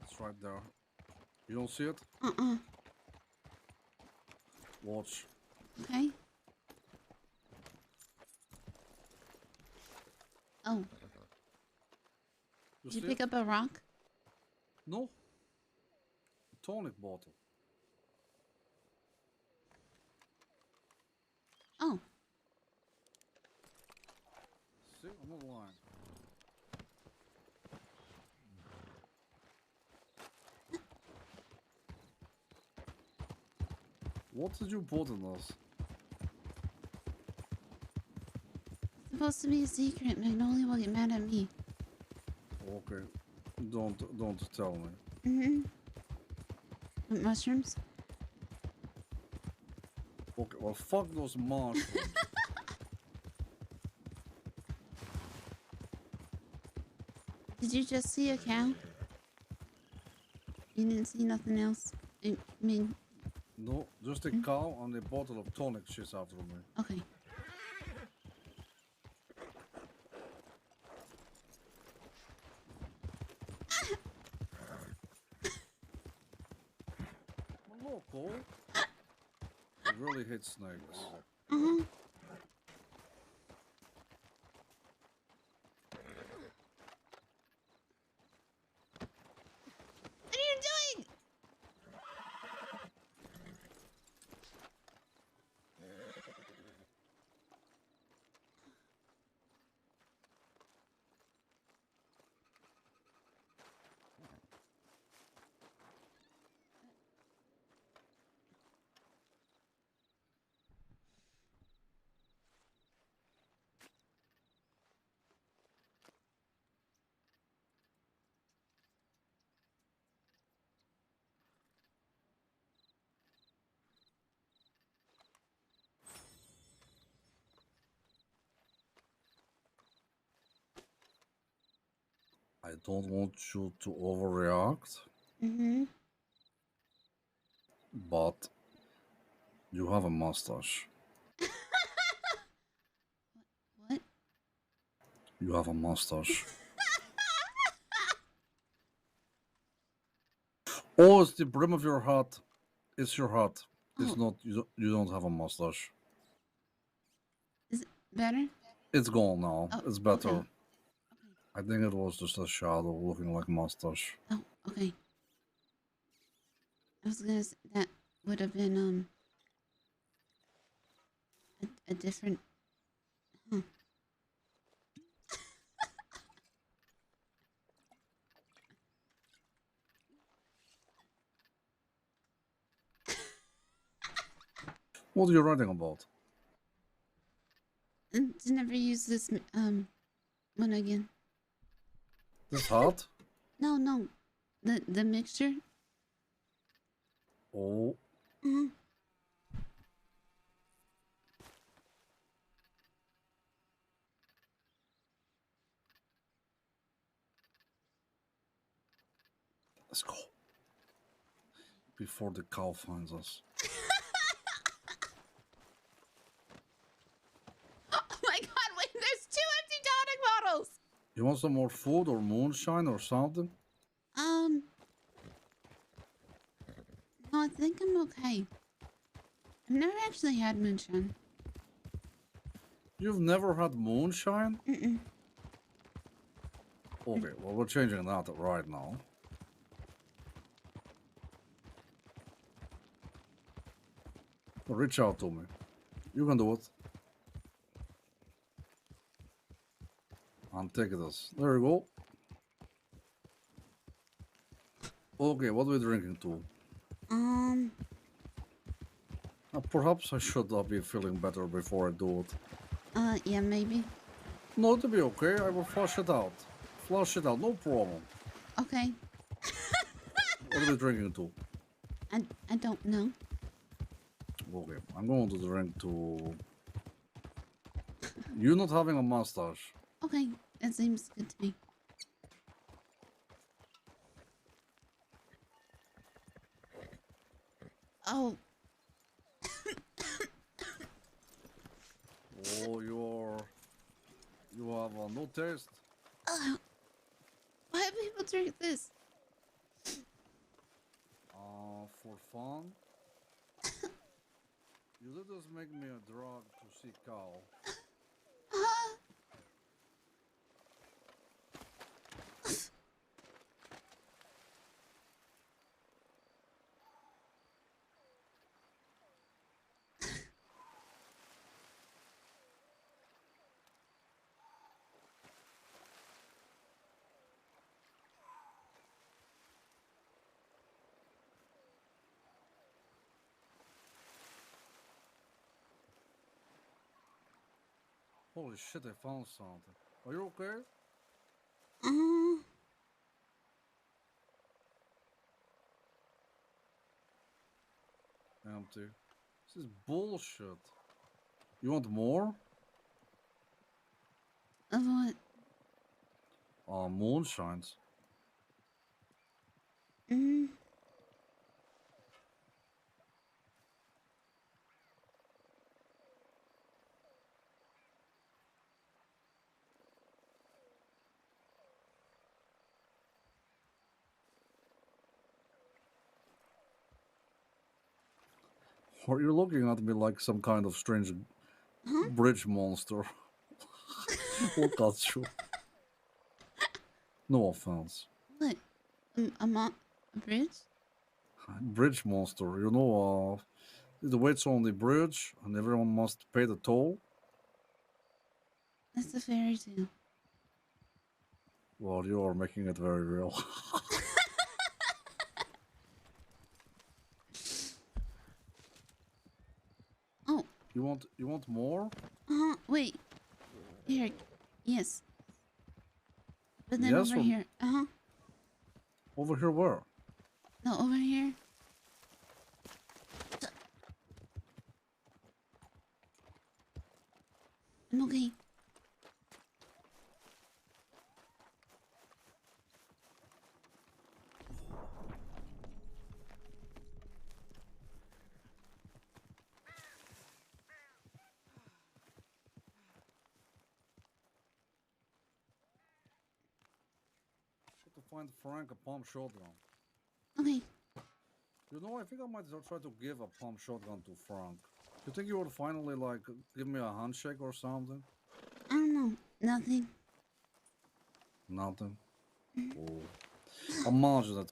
It's right there. You don't see it? Uh-uh. Watch. Okay. Oh. Did you see pick it? up a rock? No. A tonic bottle. Oh. See? I'm not lying. What did you put in this? It's supposed to be a secret. Magnolia will get mad at me. Okay. Don't tell me. Mm-hmm. What, mushrooms? Okay, well fuck those mushrooms. Did you just see a cow? You didn't see nothing else? I mean... No, just a cow and a bottle of tonic shits after me. Okay. Loco. It really hates snakes. Uh-huh. What are you doing? I don't want you to overreact, Mm-hmm. but you have a mustache. What? You have a mustache. Oh, it's the brim of your hat. It's your hat. It's not. You don't have a mustache. Is it better? It's gone now. Oh, It's better. okay. I think it was just a shadow looking like a mustache. Oh, okay. I was gonna say that would have been a different. Huh. What are you writing about? To never use this one again. This hat? No. The mixture. Oh. Mm-hmm. Let's go. Before the cow finds us. Oh my god, wait, there's 2 empty tonic bottles! You want some more food or moonshine or something? No, I think I'm okay. I've never actually had moonshine. You've never had moonshine? Mm-mm. Okay, well, we're changing that right now. Reach out to me. You can do it. And take this. There you go. Okay, what are we drinking to? Perhaps I should be feeling better before I do it. Yeah, maybe. No, it'll be okay. I will flush it out. Flush it out, no problem. Okay. What are we drinking to? I don't know. Okay, I'm going to drink to... You not having a mustache. Okay, that seems good to me. Oh. Oh, you have no taste. Why do people drink this? For fun. You did just make me a drug to see cow. Holy shit, I found something. Are you okay? Empty. This is bullshit. You want more? Of what? Moonshines. Or you're looking at me like some kind of strange bridge monster. Look at you. No offense. What? A bridge? Bridge monster. You know, the waits on the bridge and everyone must pay the toll. That's a fairy tale. Well, you are making it very real. Oh. You want more? Wait. Here. Yes. But then Yes, over or- here. Over here where? No, over here. I'm okay. find Frank a pump shotgun. Okay. You know, I think I might try to give a pump shotgun to Frank. You think you would finally, like, give me a handshake or something? I don't know. Nothing. Nothing? Oh. Imagine that.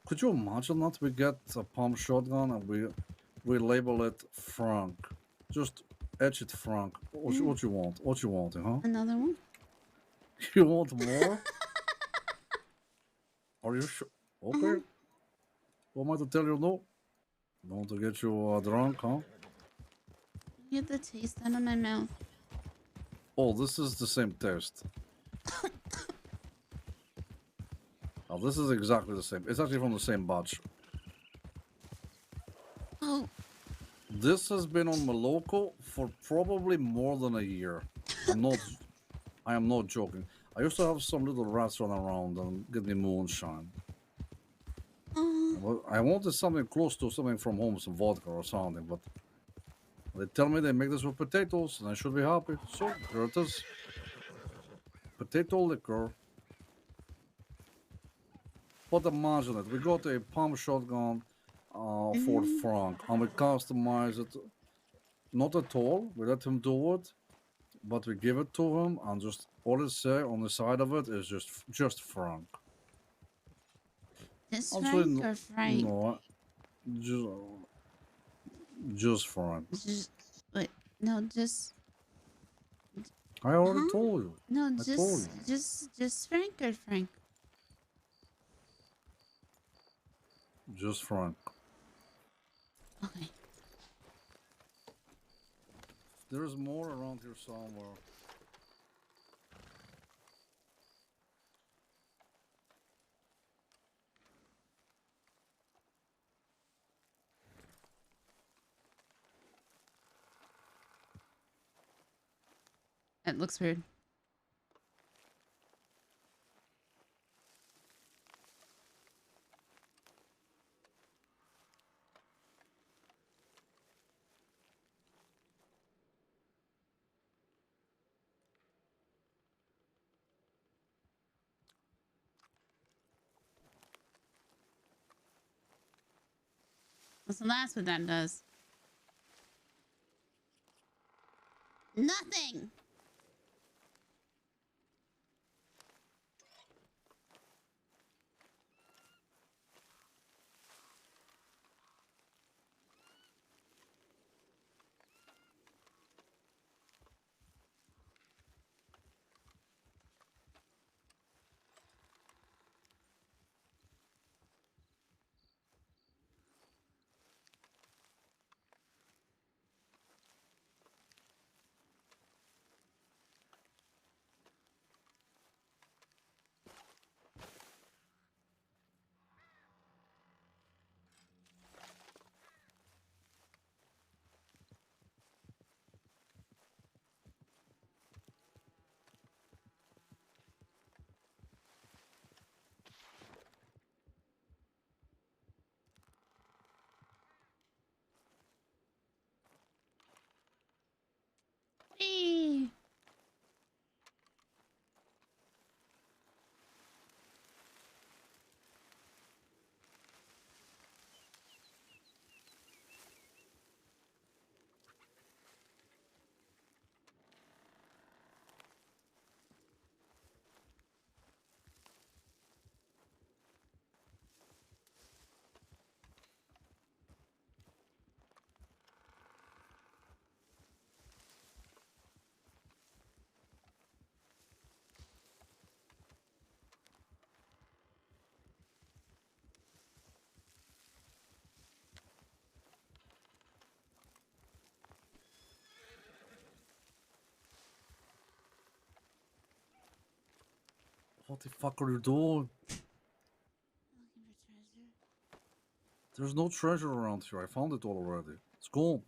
Could you imagine that we get a pump shotgun and we label it Frank? Just etch it Frank. What you want? What you want, huh? Another one? You want more? Are you sure? Okay. What am I to tell you no? Don't want to get you drunk, huh? Get the taste out of my mouth. Oh, this is the same taste. Oh, this is exactly the same. It's actually from the same batch. Oh. This has been on Moloko for probably more than a year. I am not joking. I used to have some little rats run around and get me moonshine. Well, I wanted something close to something from home, some vodka or something, but they tell me they make this with potatoes and I should be happy. So here it is. Potato liquor. But imagine it, we got a pump shotgun for Frank and we customize it. Not at all, we let him do it, but we give it to him and just all it say on the side of it is just Frank. This Actually, Frank or Frank? No, just Frank. Wait, no, just. I already told you. No, I told you. just Frank or Frank? Just Frank. Okay. There's more around here somewhere. It looks weird. What's the last one that does? Nothing. Hey. What the fuck are you doing? There's no treasure around here. I found it all already. It's gone.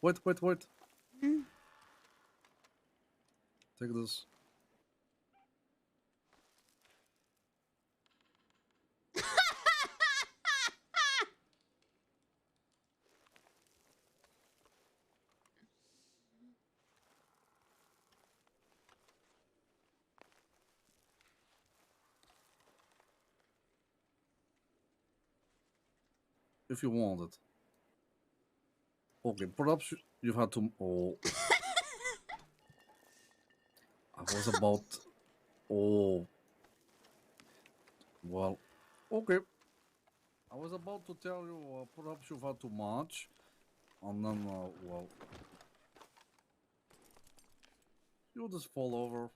Wait. Take this. if you want it. Okay, perhaps you've had to. Oh, I was about. Oh, well, okay. I was about to tell you, perhaps you've had too much, and then, well, you'll just fall over.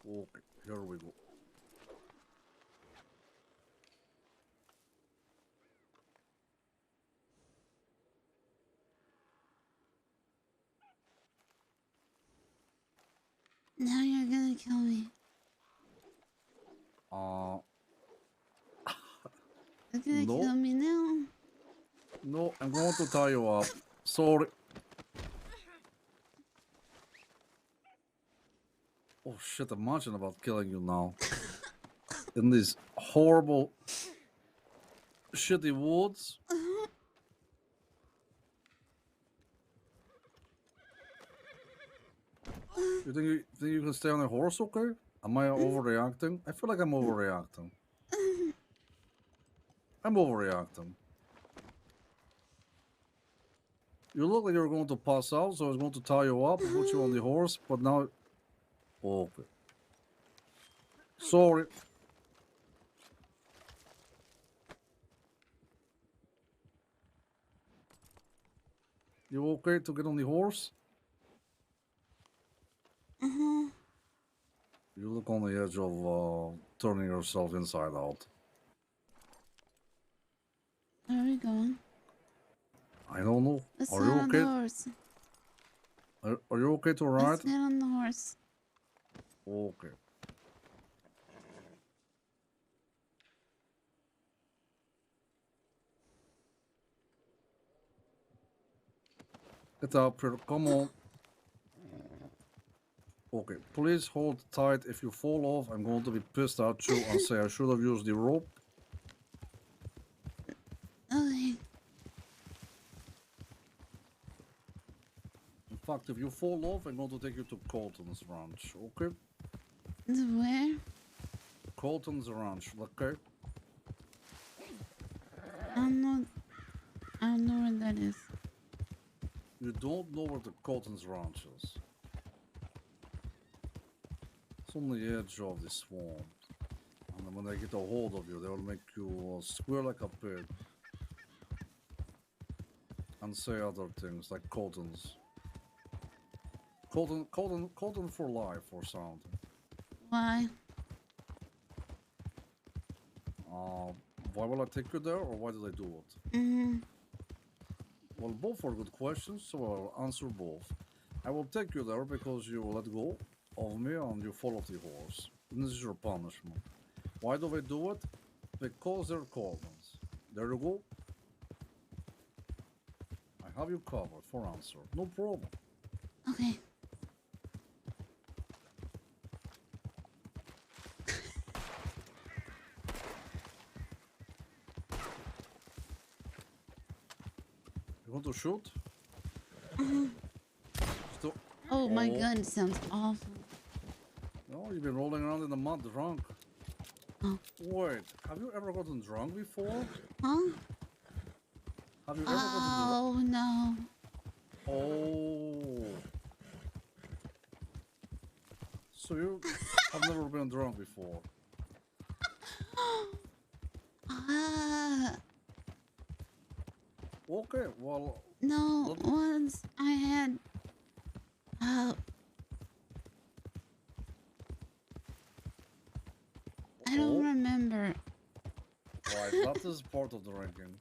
Okay, here we go. Now you're gonna kill me. You're gonna No. kill me now. No, I'm going to tie you up. Sorry. Oh shit, imagine about killing you now. In these horrible, shitty woods. You think you can stay on a horse, okay? Am I overreacting? I feel like I'm overreacting. I'm overreacting. You look like you're going to pass out, so I was going to tie you up and put you on the horse, but now... Okay. Sorry. You okay to get on the horse? Uh-huh. You look on the edge of turning yourself inside out. Where are we going? I don't know. Let's Are get you on the okay? horse. Are you okay to ride? Let's get on the horse. Okay. Get up here. Come on. Okay, please hold tight. If you fall off, I'm going to be pissed at you and say I should have used the rope. Okay. In fact, if you fall off, I'm going to take you to Colton's ranch, okay? To where? Colton's ranch, okay? I don't know where that is. You don't know where the Colton's ranch is. It's on the edge of the swamp. And then when they get a hold of you, they'll make you squeal like a pig. And say other things like Colton's. Colton for life or something. Why? Why will I take you there or why did I do it? Mm-hmm. Well, both are good questions, so I'll answer both. I will take you there because you let go of me and you fall off the horse. And this is your punishment. Why do I do it? Because they're Colton's. There you go. I have you covered for answer. No problem. Okay. You want to shoot? Oh my god, it sounds awful. No, you've been rolling around in the mud drunk. Oh. Wait, have you ever gotten drunk before? Huh? Have you ever gotten drunk? Oh no. Oh. So you have never been drunk before? Okay, well... No, once I had... I don't remember. Right, that is part of the drinking.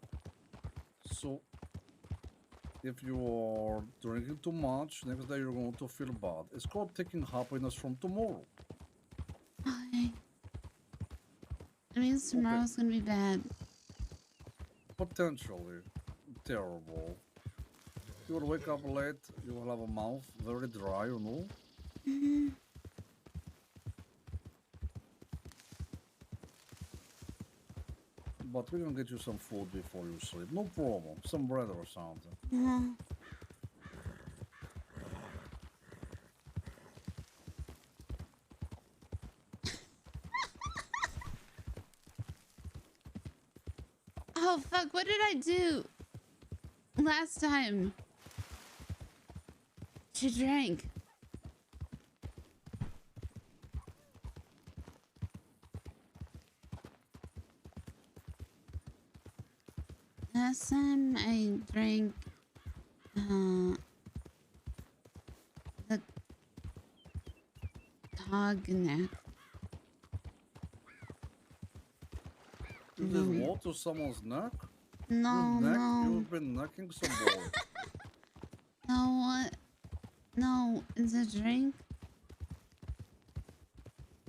So, if you are drinking too much, next day you're going to feel bad. It's called taking happiness from tomorrow. Okay. It means tomorrow's gonna be bad. Potentially terrible. You will wake up late, you will have a mouth very dry, you know? Mm-hmm. But we can get you some food before you sleep. No problem. Some bread or something. Yeah. Oh fuck, what did I do last time? She drank. Last time I drank the cognac. You did what to someone's neck? No, no. You've been necking some boy. No, what? No, it's a drink.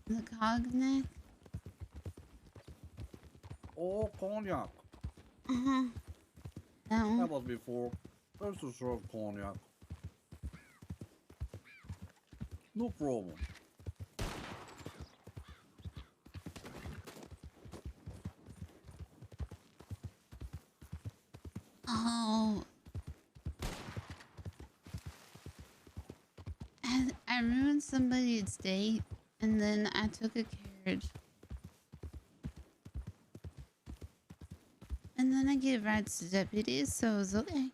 The cognac. Oh, cognac. Uh-huh. That one. That was before. I used to serve cognac. No problem. Oh. I ruined somebody's date, and then I took a carriage. And then I gave rides to deputies, so it was okay.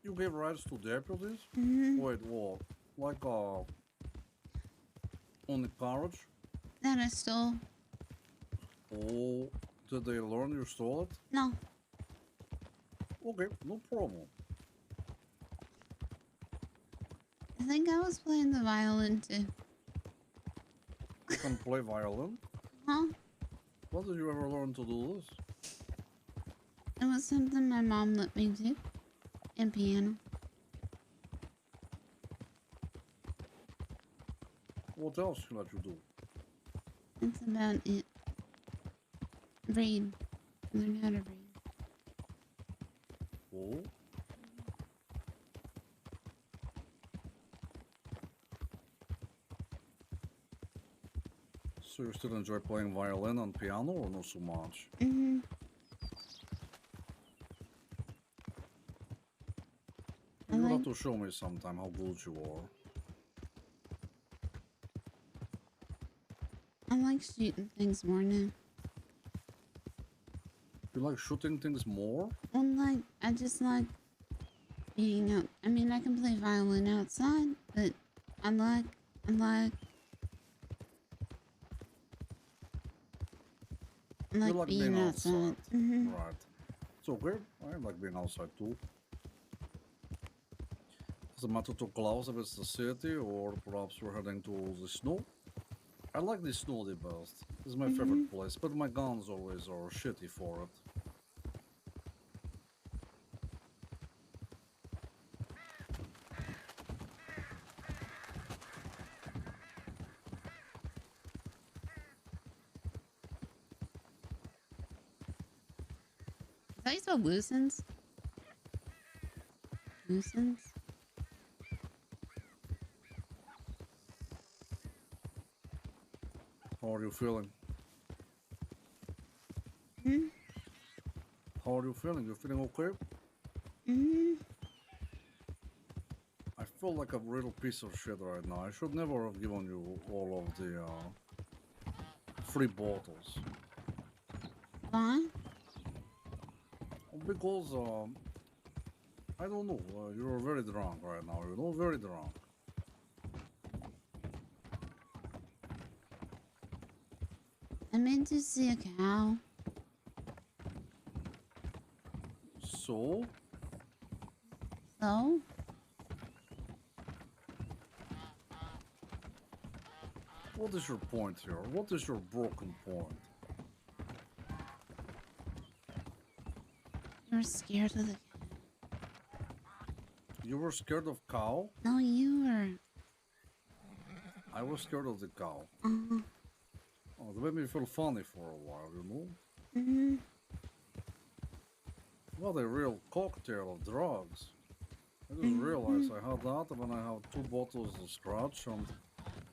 You gave rides to deputies? Mm-hmm. Wait, what? Like, on the carriage? That I stole. Oh, did they learn you stole it? No. Okay, no problem. I think I was playing the violin too. You can play violin? Huh? When did you ever learn to do this? It was something my mom let me do. And piano. What else she let you do? That's about it. Read. Learn how to read. Oh? So you still enjoy playing violin and piano or not so much? Mm-hmm. You will have to show me sometime how good you are. I like shooting things more now. You like shooting things more? Well, like, I just like being out. I mean, I can play violin outside, but I like You like being outside. Mm-hmm. Right. It's okay. I like being outside too. Does it matter to Klaus if it's the city or perhaps we're heading to the snow? I like the snow the best. It's my favorite place, but my guns always are shitty for it. Is that you spell loosens? Loosens? How are you feeling? Hmm? How are you feeling? You feeling okay? Hmm? I feel like a real piece of shit right now. I should never have given you all of the free bottles. Why? Because I don't know. You're very drunk right now. You know, very drunk. I meant to see a cow. So? So? What is your point here? What is your broken point? You were scared of the cow. You were scared of cow? No, you were. I was scared of the cow. Uh-huh. Oh, that made me feel funny for a while, you know? Mm-hmm. What a real cocktail of drugs. I just realized I had that, and then I have 2 bottles of scratch, and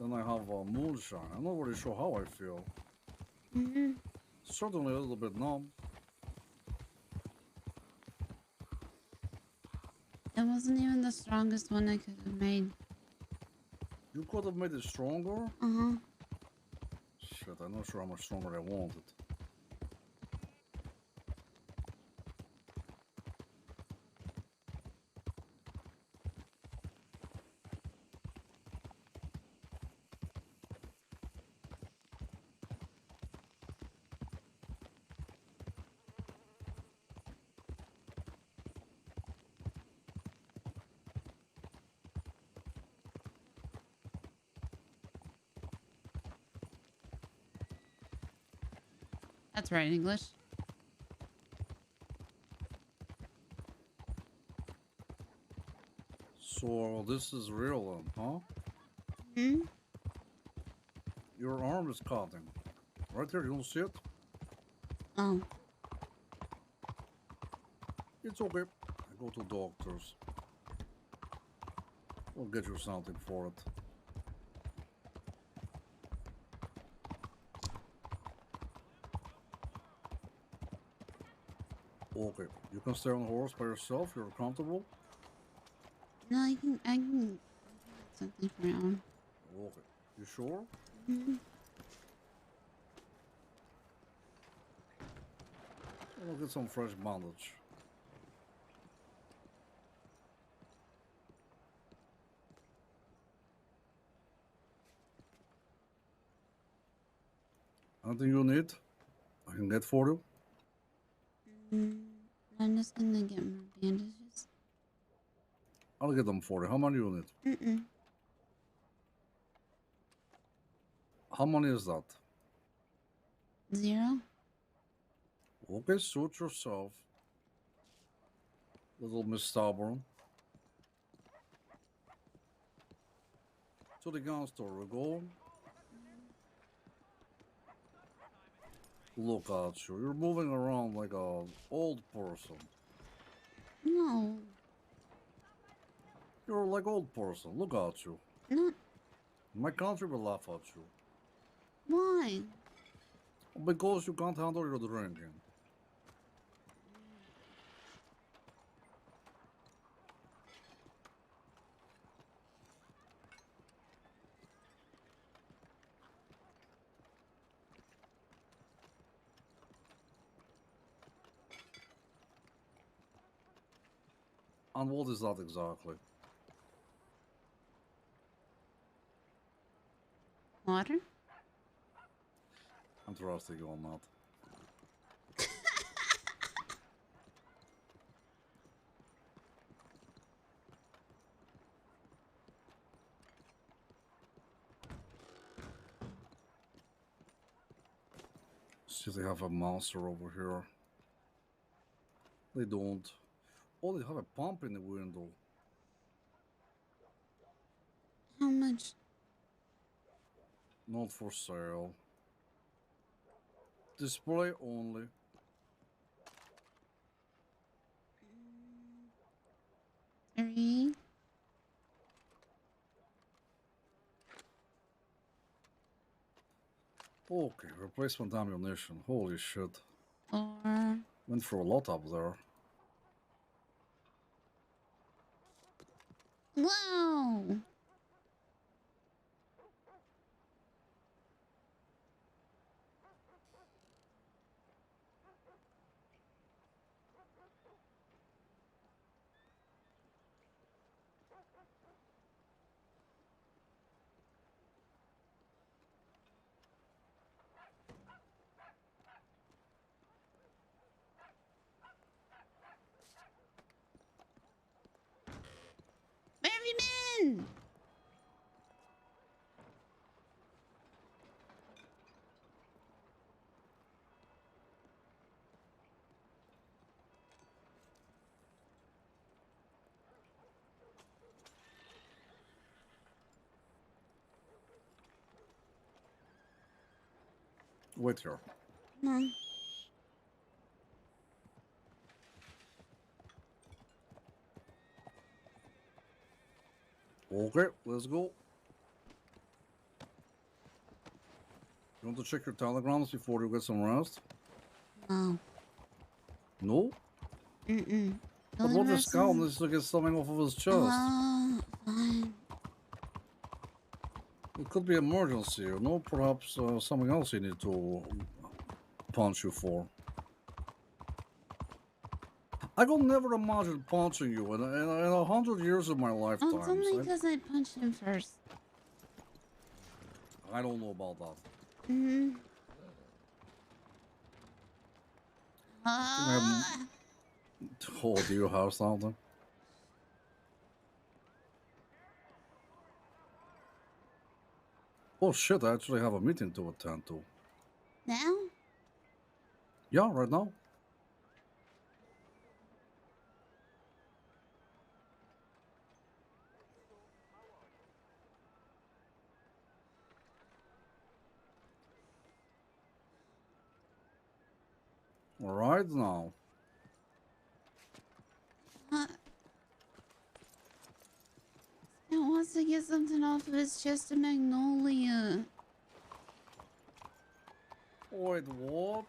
then I have moonshine. I'm not really sure how I feel. Mm-hmm. Certainly a little bit numb. It wasn't even the strongest one I could have made. You could have made it stronger? Uh-huh. Shit, I'm not sure how much stronger I wanted. That's right, English. So this is real, huh? Hmm? Your arm is cutting. Right here, you don't see it? Oh. It's okay. I go to doctors. We'll get you something for it. Okay, you can stay on the horse by yourself. You're comfortable. No, I can get something for now. Okay, you sure? Hmm. We'll get some fresh bandage. Anything you need, I can get for you. I'm just gonna get more bandages. I'll get them for you. How many you need? Mm-mm. How many is that? 0. Okay, suit yourself. Little Miss Stubborn. To the gun store we go. Look at you. You're moving around like an old person. No. You're like old person. Look at you. No. My country will laugh at you. Why? Because you can't handle your drinking. And what is that exactly? Water? I'm trusting you on that. See, they have a monster over here. They don't. Oh, they have a pump in the window. How much? Not for sale. Display only. Three. Okay, replacement ammunition. Holy shit. 4. Went for a lot up there. Whoa! Where have you been? Wait here. Come on. Okay, let's go. You want to check your telegrams before you get some rest? No. No? Mm-mm. But what the scout needs to get something off of his chest? Fine. It could be emergency, you know? Perhaps something else he need to punch you for. I could never imagine punching you in 100 years of my lifetime. Oh, it's only because I punched him first. I don't know about that. Mm-hmm. Oh, do you have something? Oh shit, I actually have a meeting to attend to. Now? Yeah, right now. Right now. It wants to get something off of his chest, a magnolia. Wait, what?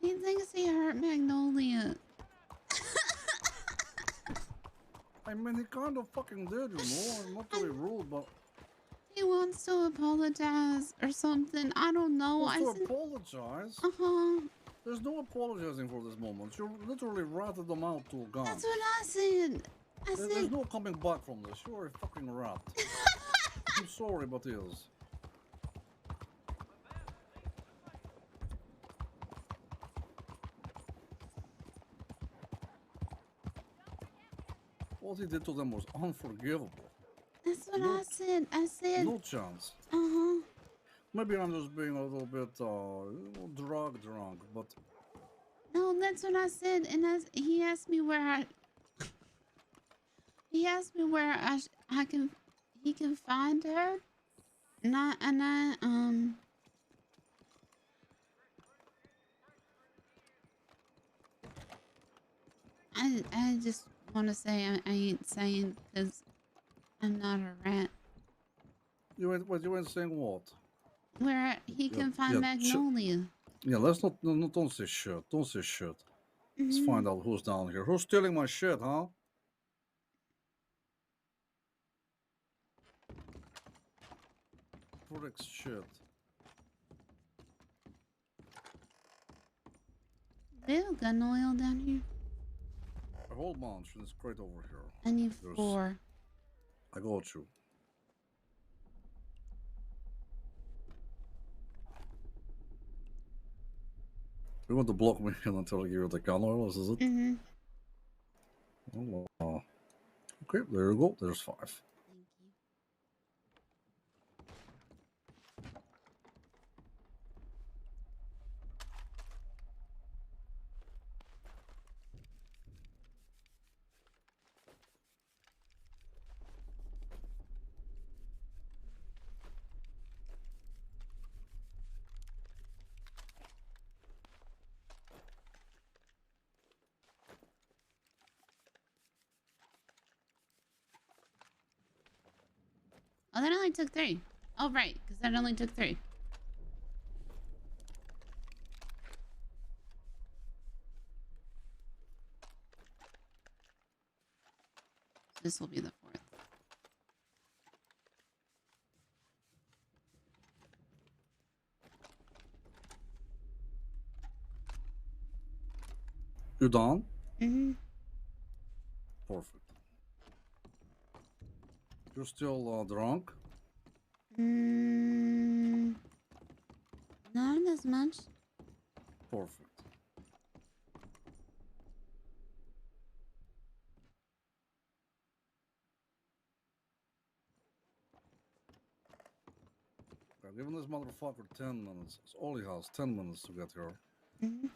He thinks he hurt Magnolia. I mean, he kind of fucking did, you know. I'm not to be rude, but He wants to apologize or something. I don't know. wants I to said, apologize. uh-huh. There's no apologizing for this moment. You literally ratted them out to a gun. That's what I said. There's no coming back from this. You're a fucking rat. I'm sorry, but it is. What he did to them was unforgivable. That's what I said. I said. No chance. Uh-huh. Maybe I'm just being a little bit drug drunk, but No, that's what I said. And he asked me where I. He asked me where I can. He can find her. And I just want to say I ain't saying because I'm not a rat. you ain't saying what? Where he can find Magnolia. Let's not don't say shit. Don't say shit. Let's find out who's down here. Who's stealing my shit, huh? Pricks shit. They have gun oil down here. A whole bunch. It's great over here. I need 4. I got you. You want to block me in until I give you the gun oil, is it? Mm-hmm. Oh, okay, there you go. There's 5. Oh, that only took 3. Oh, right, because that only took 3. This will be the 4th. You done? Mm-hmm. Perfect. You're still drunk? Not as much. Perfect. I've given this motherfucker 10 minutes. It's all he has. 10 minutes to get here. 10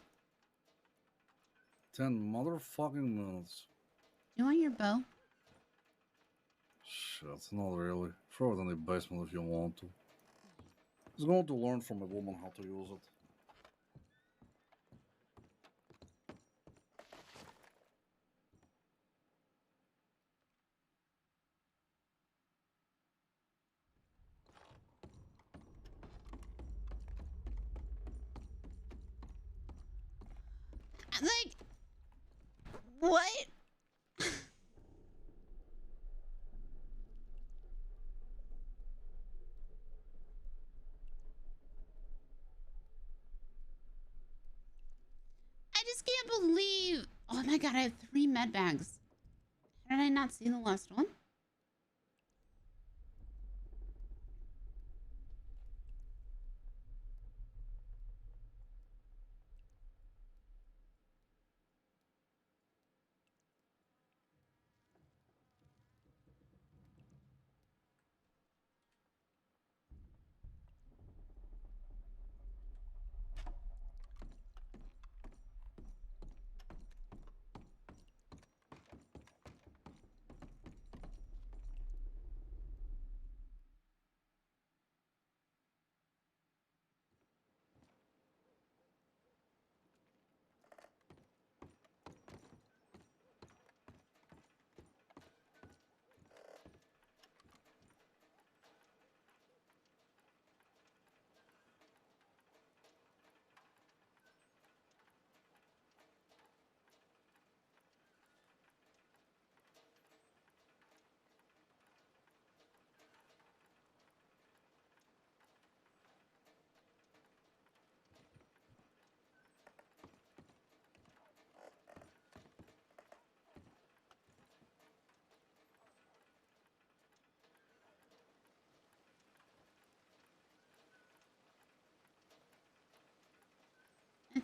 motherfucking minutes. You want your bow? Shit, not really. Throw it in the basement if you want to. He's going to learn from a woman how to use it. Like, what? I just can't believe. Oh my god, I have 3 med bags. How did I not see the last one?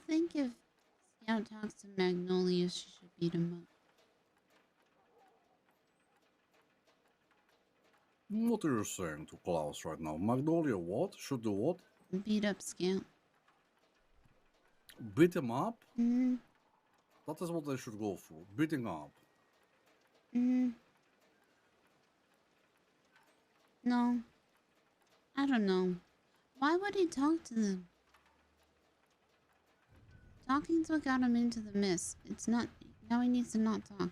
think if Scout talks to Magnolia, she should beat him up. What are you saying to Klaus right now? Magnolia what? Should do what? Beat up Scout. Beat him up? Mm-hmm. That is what they should go for. Beating up. Mm-hmm. No. I don't know. Why would he talk to them? Talking's what got him into the mess. It's not... Now he needs to not talk.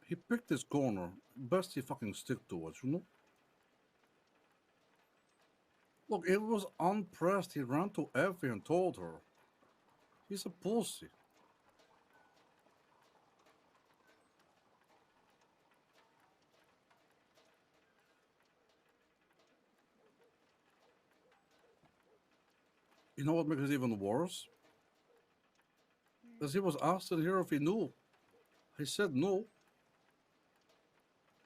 He picked his corner. Best he fucking stick to it, you know? Look, it was unpressed. He ran to Effie and told her. He's a pussy. You know what makes it even worse? Because he was asked in here if he knew. He said no.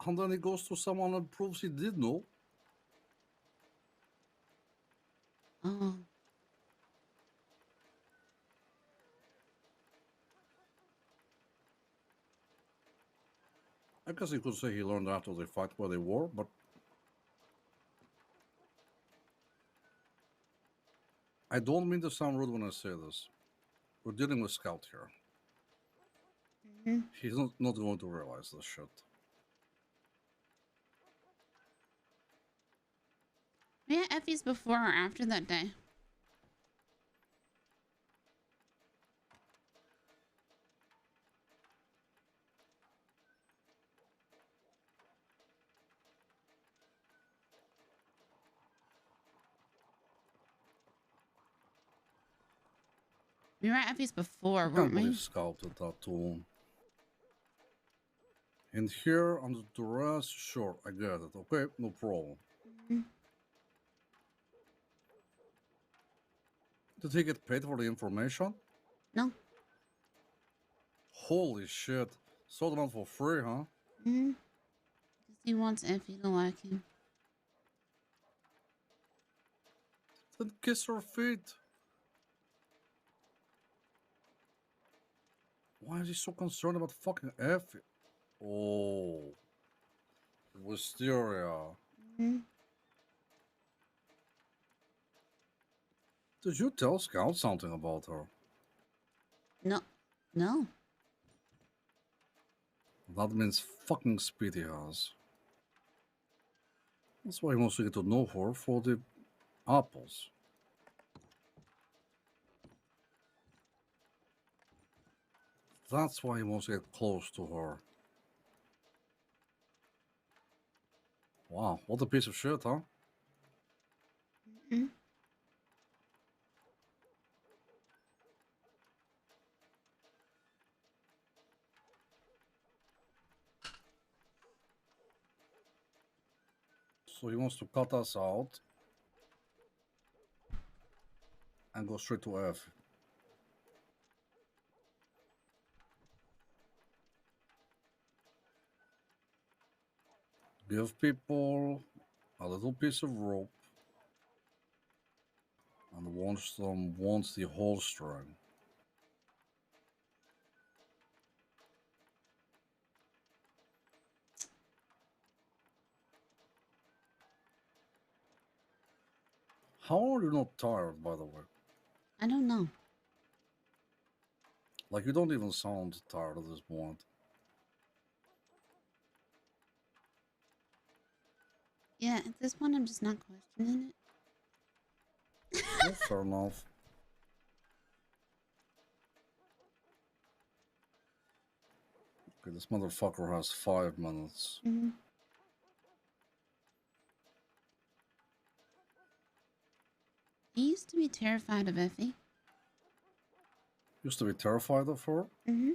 And then he goes to someone and proves he did know. Oh. I guess you could say he learned after the fight where they were, but I don't mean to sound rude when I say this. We're dealing with Scout here. Mm-hmm. He's not going to realize this shit. Yeah, Effie's before or after that day? We were at Effie's before, I weren't can't we? believe Scout did that to him. And here, under duress, sure, I get it. Okay, no problem. Mm-hmm. Did he get paid for the information? No. Holy shit. Sold them out for free, huh? Mm-hmm. Because he wants Effie to like him. Then kiss her feet. Why is he so concerned about fucking Effie? Oh. Wisteria. Mm-hmm. Did you tell Scout something about her? No. No. That means fucking Speedy has. That's why he wants to get to know her for the apples. That's why he wants to get close to her. Wow, what a piece of shit, huh? Mm-hmm. So he wants to cut us out and go straight to F. Give people a little piece of rope and once them wants the whole string. How are you not tired, by the way? I don't know. Like, you don't even sound tired at this point. Yeah, at this point, I'm just not questioning it. Well, fair enough. Okay, this motherfucker has 5 minutes. Mm-hmm. He used to be terrified of Effie. Used to be terrified of her? Mm-hmm.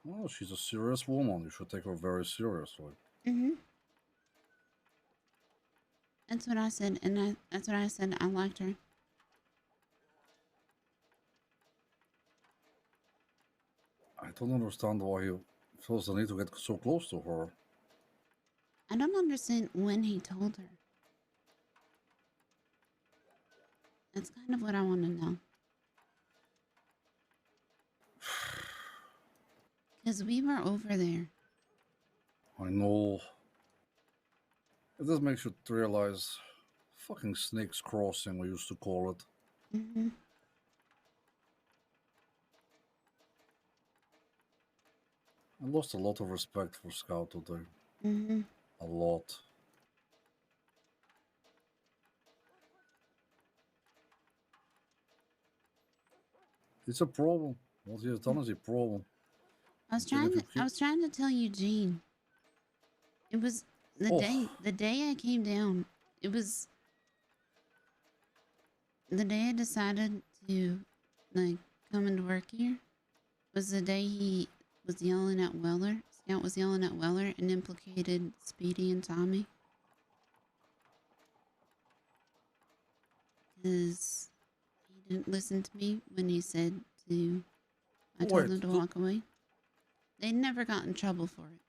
Well, she's a serious woman. You should take her very seriously. Mm-hmm. That's what I said, and that's what I said. I liked her. I don't understand why he feels the need to get so close to her. I don't understand when he told her. That's kind of what I want to know. Because we were over there. I know. It just makes you realize fucking Snake's Crossing, we used to call it. Mm-hmm. I lost a lot of respect for Scout today. Mm-hmm. A lot. It's a problem. What he has done is a problem. I was trying to tell Eugene. It was the day I came down. It was the day I decided to like come into work here. Was the day he was yelling at Weller. Scout was yelling at Weller and implicated Speedy and Tommy. Because he didn't listen to me when he said to. I told them to walk away. They never got in trouble for it.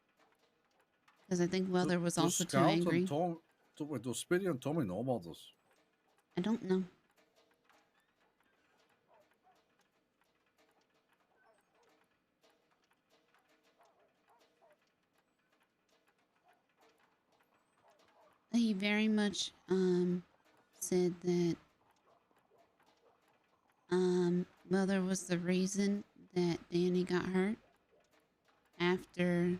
Because I think Weller was also too angry. Do Speedy and Tommy know about this? I don't know. He very much said that Weller was the reason that Danny got hurt after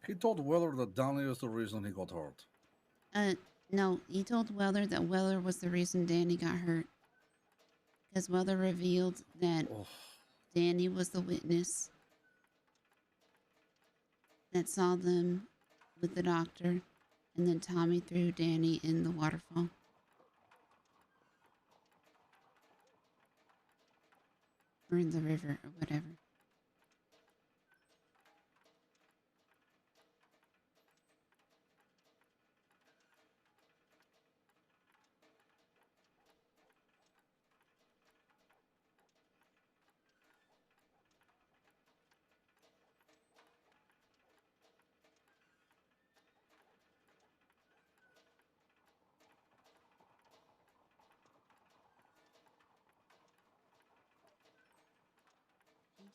He told Weller that Danny is the reason he got hurt. No, he told Weller that Weller was the reason Danny got hurt. Because Weller revealed that Danny was the witness that saw them with the doctor, and then Tommy threw Danny in the waterfall. Or in the river, or whatever.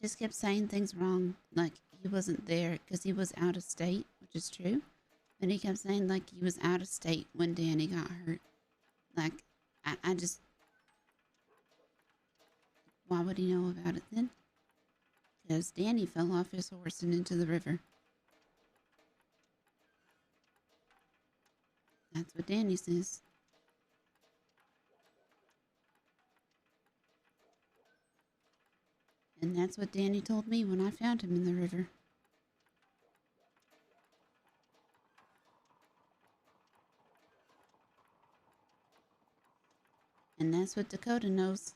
He just kept saying things wrong, like he wasn't there because he was out of state, which is true. But he kept saying like he was out of state when Danny got hurt. Like, I just... Why would he know about it then? Because Danny fell off his horse and into the river. That's what Danny says. And that's what Danny told me when I found him in the river. And that's what Dakota knows.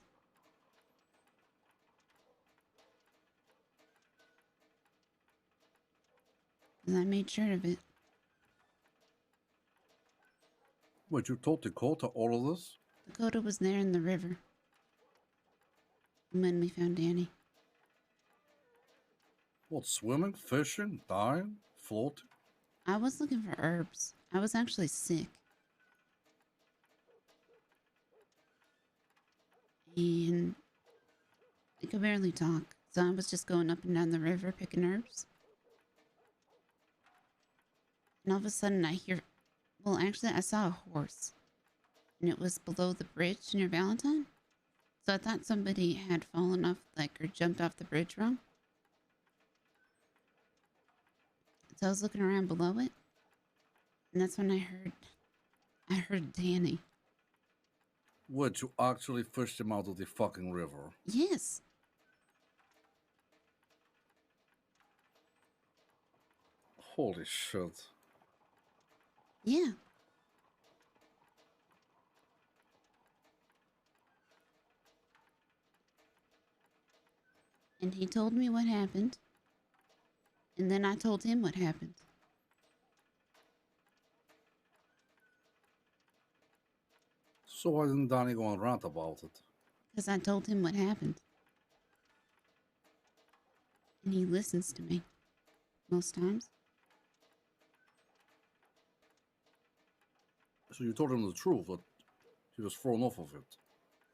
Because I made sure of it. Wait, you told Dakota all of this? Dakota was there in the river when we found Danny. What, swimming, fishing, dying, floating? I was looking for herbs. I was actually sick. And I could barely talk. So I was just going up and down the river picking herbs. And all of a sudden I hear... Well, actually I saw a horse. And it was below the bridge near Valentine. So I thought somebody had fallen off, like, or jumped off the bridge wrong. So I was looking around below it. And that's when I heard Danny. Wait, you actually fished him out of the fucking river? Yes. Holy shit. Yeah. And he told me what happened. And then I told him what happened. So why didn't Danny go on rant about it? Because I told him what happened. And he listens to me. Most times. So you told him the truth, that he was thrown off of it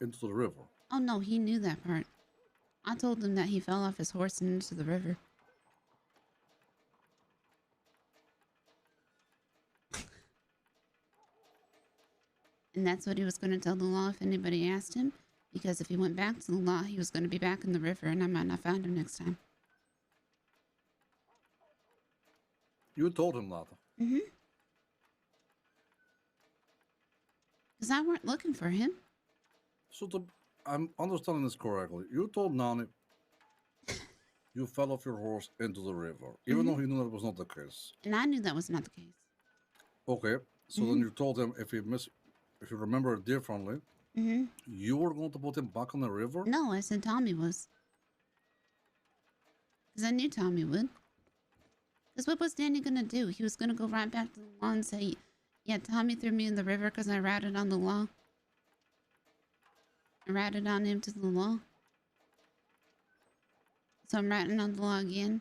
into the river. Oh no, he knew that part. I told him that he fell off his horse and into the river. And that's what he was going to tell the law if anybody asked him. Because if he went back to the law, he was going to be back in the river and I might not find him next time. You told him that. Mm-hmm. Because I weren't looking for him. So I'm understanding this correctly. You told Nani you fell off your horse into the river, even though he knew that was not the case. And I knew that was not the case. Okay, so then you told him if you remember it differently, you were going to put him back on the river? No, I said Tommy was. Because I knew Tommy would. Because what was Danny going to do? He was going to go right back to the law and say, yeah, Tommy threw me in the river because I ratted on the law. I ratted on him to the law. So I'm ratting on the law again.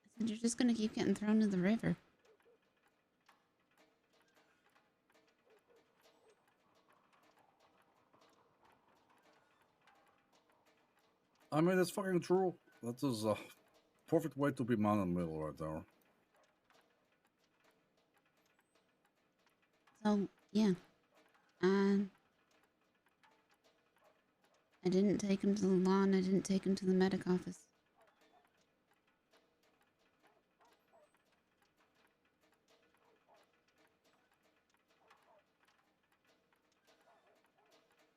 I said, you're just going to keep getting thrown in the river. I mean, it's fucking true. That is a perfect way to be man in the middle right there. So, yeah. I didn't take him to the law and I didn't take him to the medic office.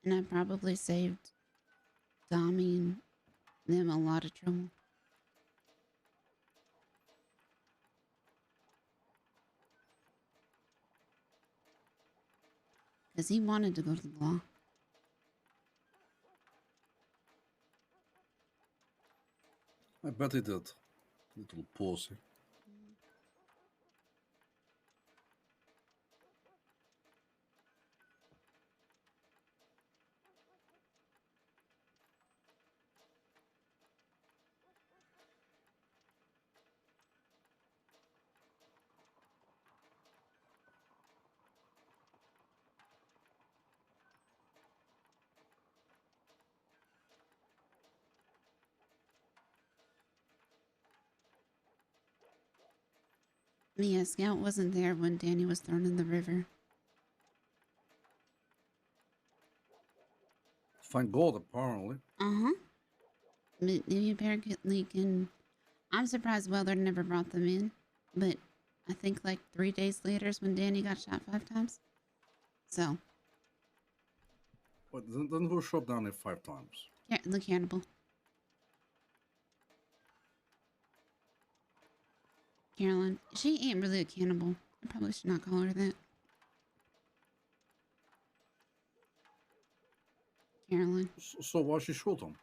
And I probably saved Tommy and them a lot of trouble. Because he wanted to go to the law. I bet he did. Little pussy. Yeah, Scout wasn't there when Danny was thrown in the river. Thank God, apparently. Uh-huh. But they apparently can... I'm surprised Weller never brought them in. But I think like 3 days later is when Danny got shot 5 times. So. But then who shot Danny 5 times? Yeah, the cannibal. Caroline. She ain't really a cannibal. I probably should not call her that. Caroline. So why she shoot him?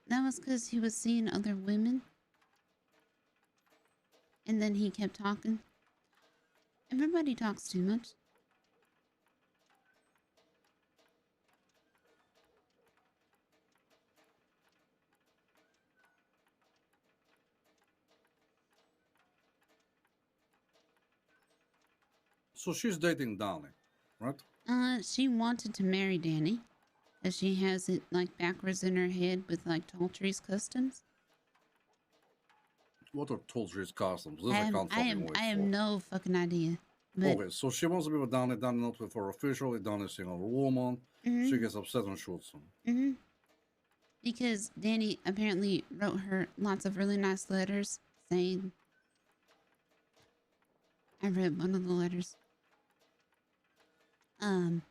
That was because he was seeing other women. And then he kept talking. Everybody talks too much. So she's dating Danny, right? She wanted to marry Danny. Because she has it, like, backwards in her head with, like, Toltree's customs. What are Toltree's customs? This I can't fucking wait I have for. no fucking idea. But Okay, so she wants to be with Danny, Danny not with her officially, Danny's seeing a woman. She gets upset and shoots him. Because Danny apparently wrote her lots of really nice letters saying... I read one of the letters. And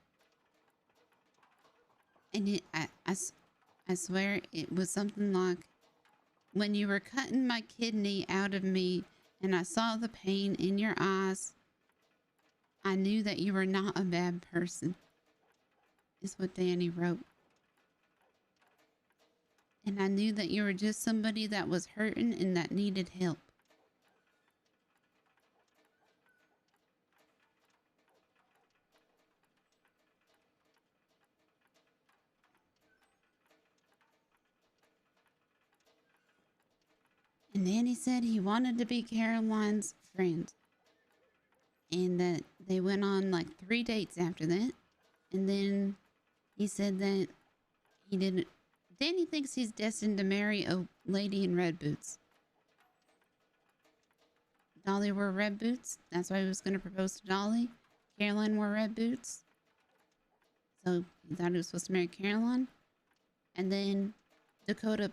I swear it was something like, when you were cutting my kidney out of me and I saw the pain in your eyes, I knew that you were not a bad person, is what Danny wrote. And I knew that you were just somebody that was hurting and that needed help. And Danny said he wanted to be Caroline's friend. And that they went on like 3 dates after that. And then he said that he didn't. Danny thinks he's destined to marry a lady in red boots. Dolly wore red boots. That's why he was going to propose to Dolly. Caroline wore red boots. So he thought he was supposed to marry Caroline. And then Dakota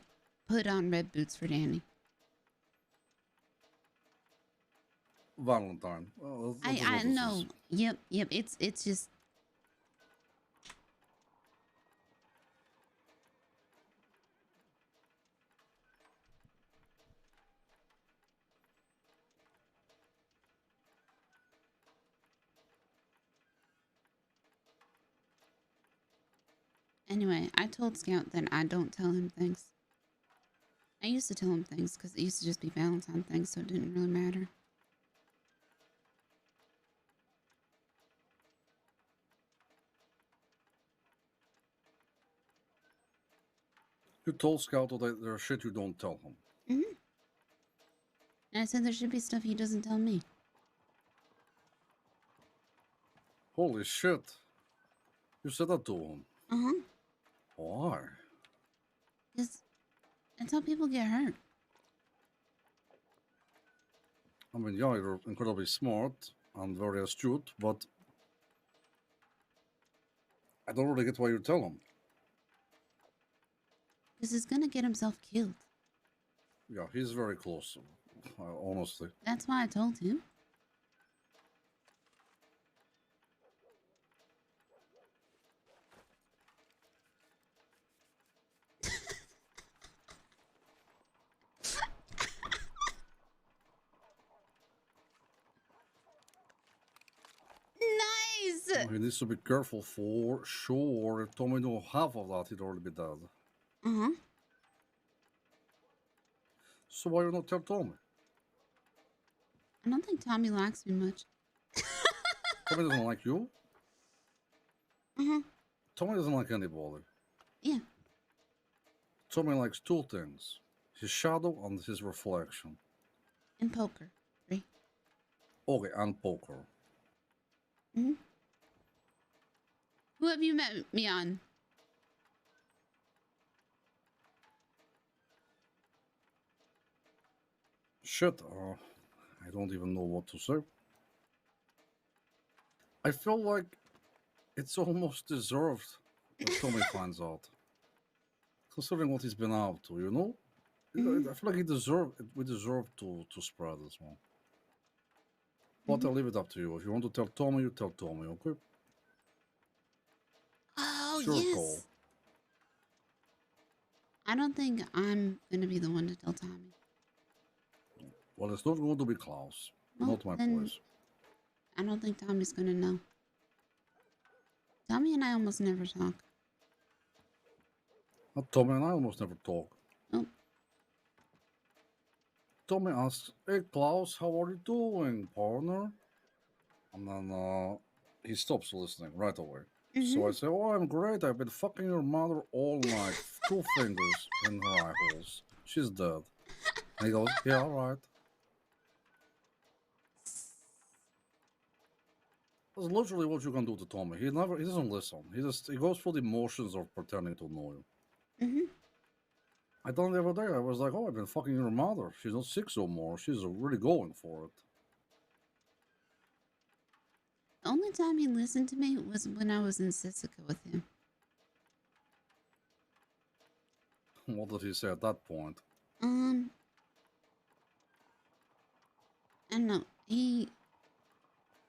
put on red boots for Danny. Valentine. Well, that's I what this know. is. Yep. It's just. Anyway, I told Scout that I don't tell him things. I used to tell him things because it used to just be Valentine things, so it didn't really matter. You told Scout that there's shit you don't tell him. Mm-hmm. And I said there should be stuff he doesn't tell me. Holy shit. You said that to him. Uh-huh. Why? Because that's how people get hurt. I mean, yeah, you're incredibly smart and very astute, but I don't really get why you tell him. Because he's going to get himself killed. Yeah, he's very close, honestly. That's why I told him. Nice! He needs to be careful for sure. If Tommy knew half of that, he'd already be dead. Uh-huh. So why you not tell Tommy? I don't think Tommy likes me much. Tommy doesn't like you? Uh-huh. Tommy doesn't like anybody. Yeah. Tommy likes two things. His shadow and his reflection. And poker. Right? Okay, and poker. Mm-hmm. Who have you met me on? Shit, I don't even know what to say. I feel like it's almost deserved that Tommy finds out. Considering what he's been up to, you know? I feel like we deserve to spread this one. But I'll leave it up to you. If you want to tell Tommy, you tell Tommy, okay? Oh, Sure, yes. Cole. I don't think I'm going to be the one to tell Tommy. Well, it's not going to be Klaus. Well, Not my then place. I don't think Tommy's going to know. Tommy and I almost never talk. Tommy and I almost never talk. Oh. Tommy asks, "Hey Klaus, how are you doing, partner?" And then he stops listening right away. So I say, "Oh, I'm great. I've been fucking your mother all night. 2 fingers in her eye holes. She's dead." And he goes, "Yeah, all right." That's literally what you can do to Tommy. He doesn't listen. He goes through the motions of pretending to know you. I done the other day. I was like, "Oh, I've been fucking your mother. She's not 6 or more. She's really going for it." The only time he listened to me was when I was in Sisika with him. What did he say at that point? I don't know. He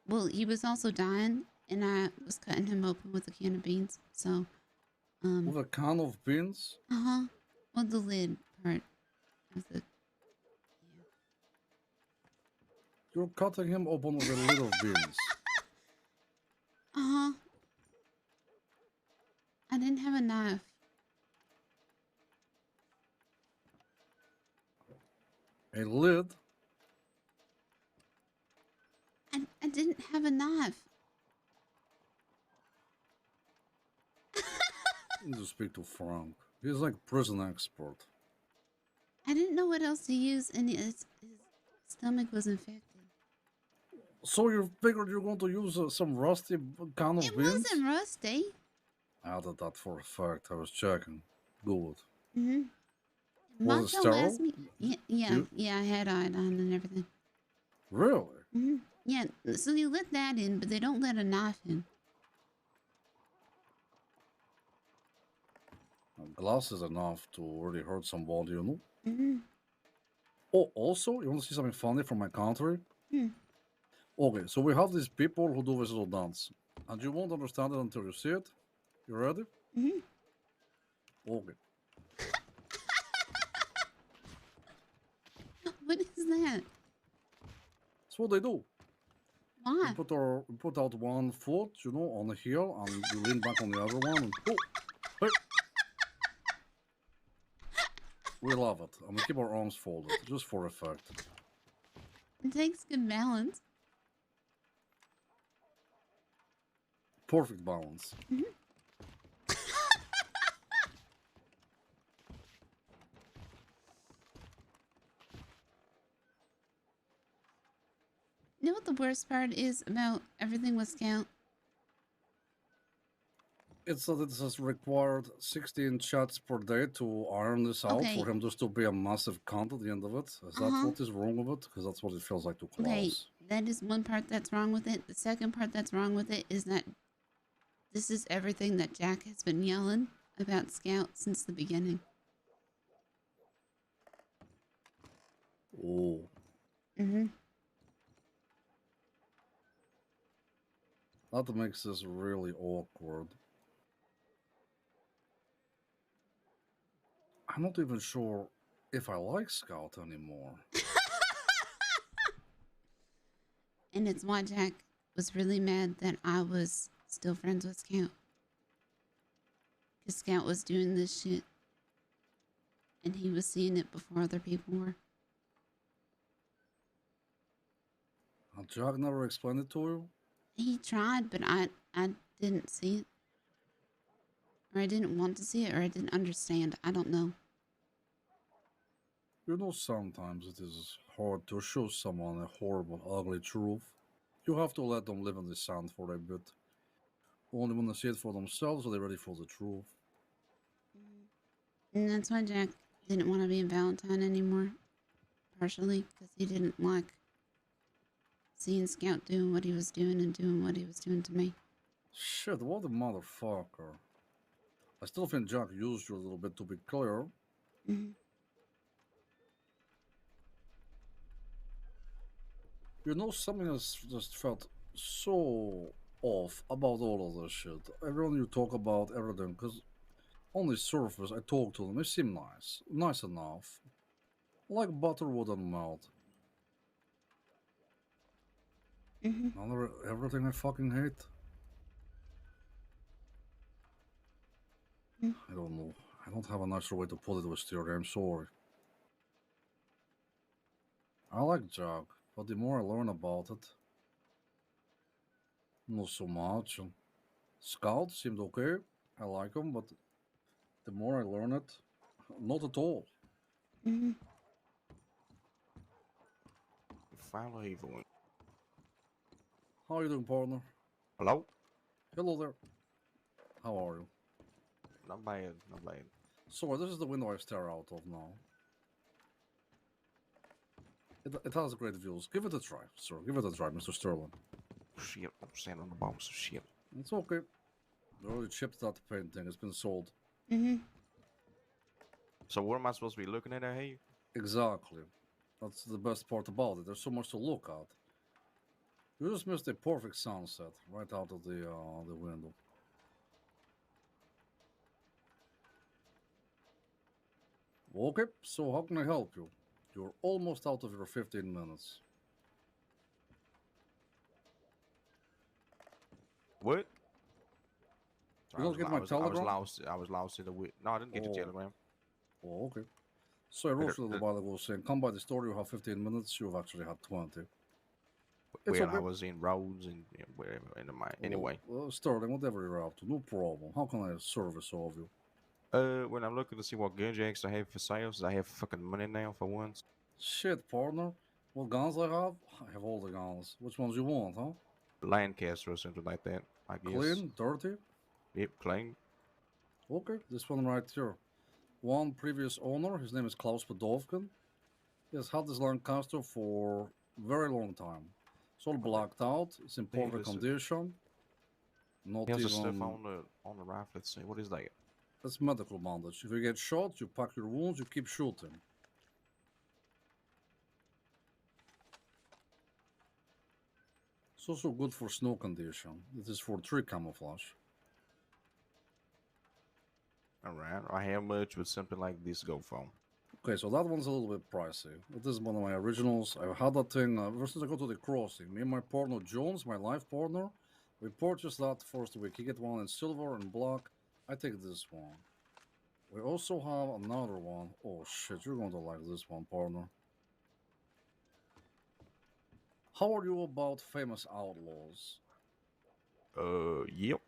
was also dying, and I was cutting him open with a can of beans. So, With a can of beans? Well, the lid part of the. You're cutting him open with a lid of beans. I didn't have a knife. A lid? I didn't have a knife. I need to speak to Frank. He's like prison expert. I didn't know what else to use, and his stomach was infected. So you figured you're going to use some rusty kind of It beans? wasn't rusty. I did that for a fact. I was checking. Good. Mm-hmm. Was it Macho sterile? asked me. Yeah, I had iodine and everything. Really? Mm-hmm. Yeah, so you let that in, but they don't let a knife in. Glass is enough to really hurt somebody, you know? Mm-hmm. Oh, also, you want to see something funny from my country? Hmm. Okay, so we have these people who do this little dance. And you won't understand it until you see it. You ready? Mm-hmm. Okay. What is that? That's what they do. Why? We put out one foot, you know, on the heel, and we lean back on the other one, and oh, hey. We love it, and we keep our arms folded, just for effect. It takes good balance. Perfect balance. Mm-hmm. You know what the worst part is about everything with Scout? It's that it says required 16 shots per day to iron this out Okay. for him just to be a massive cunt at the end of it. Is that what is wrong with it? Because that's what it feels like to Klaus. Okay, that is one part that's wrong with it. The second part that's wrong with it is that this is everything that Jack has been yelling about Scout since the beginning. Oh. Mm-hmm. That makes this really awkward. I'm not even sure if I like Scout anymore. And it's why Jack was really mad that I was still friends with Scout. Because Scout was doing this shit. And he was seeing it before other people were. Jack never explained it to you? He tried, but I didn't see it. Or I didn't want to see it, or I didn't understand. I don't know. You know, sometimes it is hard to show someone a horrible, ugly truth. You have to let them live in the sand for a bit. Only when they see it for themselves are they ready for the truth. And that's why Jack didn't want to be a Valentine anymore. Partially because he didn't like seeing Scout doing what he was doing and doing what he was doing to me. Shit, what a motherfucker. I still think Jack used you a little bit, to be clear. Mm-hmm. You know, something has just felt so off about all of this shit. Everyone you talk about, everything, because on the surface I talk to them, they seem nice. Nice enough. Like butter wouldn't melt. Mm-hmm. Everything I fucking hate. I don't know. I don't have a nicer way to put it, Wisteria. I'm sorry. I like Jack, but the more I learn about it, not so much. Scout seemed okay. I like him, but the more I learn it, not at all. Mm-hmm. Follow evil. How are you doing, partner? Hello? Hello there. How are you? Not bad, not bad. So this is the window I stare out of now. It has great views. Give it a try, sir. Give it a try, Mr. Sterling. Shit, I'm standing on the bombs of shit. It's okay. They already shipped that painting. It's been sold. Mm-hmm. So what am I supposed to be looking at here? Exactly. That's the best part about it. There's so much to look at. You just missed a perfect sunset right out of the window. Okay, so how can I help you? You're almost out of your 15 minutes. What? You don't get my telegram? I was lost in the wind. No, I didn't get your telegram. Oh, okay. So I wrote you a little while ago saying, come by the store, you have 15 minutes, you've actually had 20. It's Well, okay. I was in Rhodes and wherever. Anyway. Sterling, whatever you're up to, no problem. How can I service all of you? When I'm looking to see what gun jacks I have for sales, I have fucking money now for once. Shit, partner. What guns I have? I have all the guns. Which ones you want, huh? Lancaster or something like that, I guess. Clean? Dirty? Yep, clean. Okay, this one right here. One previous owner, his name is Klaus Podovkin. He has had this Lancaster for a very long time. It's all blacked out. It's in perfect condition. Not Here's even... the stuff on the rifle. Let's see, what is that? That's medical bandage. If you get shot, you pack your wounds, you keep shooting. It's also good for snow condition. It is for tree camouflage. Alright, how much would something like this go for? Okay, so that one's a little bit pricey. It is one of my originals. I had that thing ever since I got to the crossing. Me and my partner Jones, my life partner, we purchased that first week. He get one in silver and black. I take this one. We also have another one. Oh shit, you're going to like this one, partner. How are you about famous outlaws? Yep.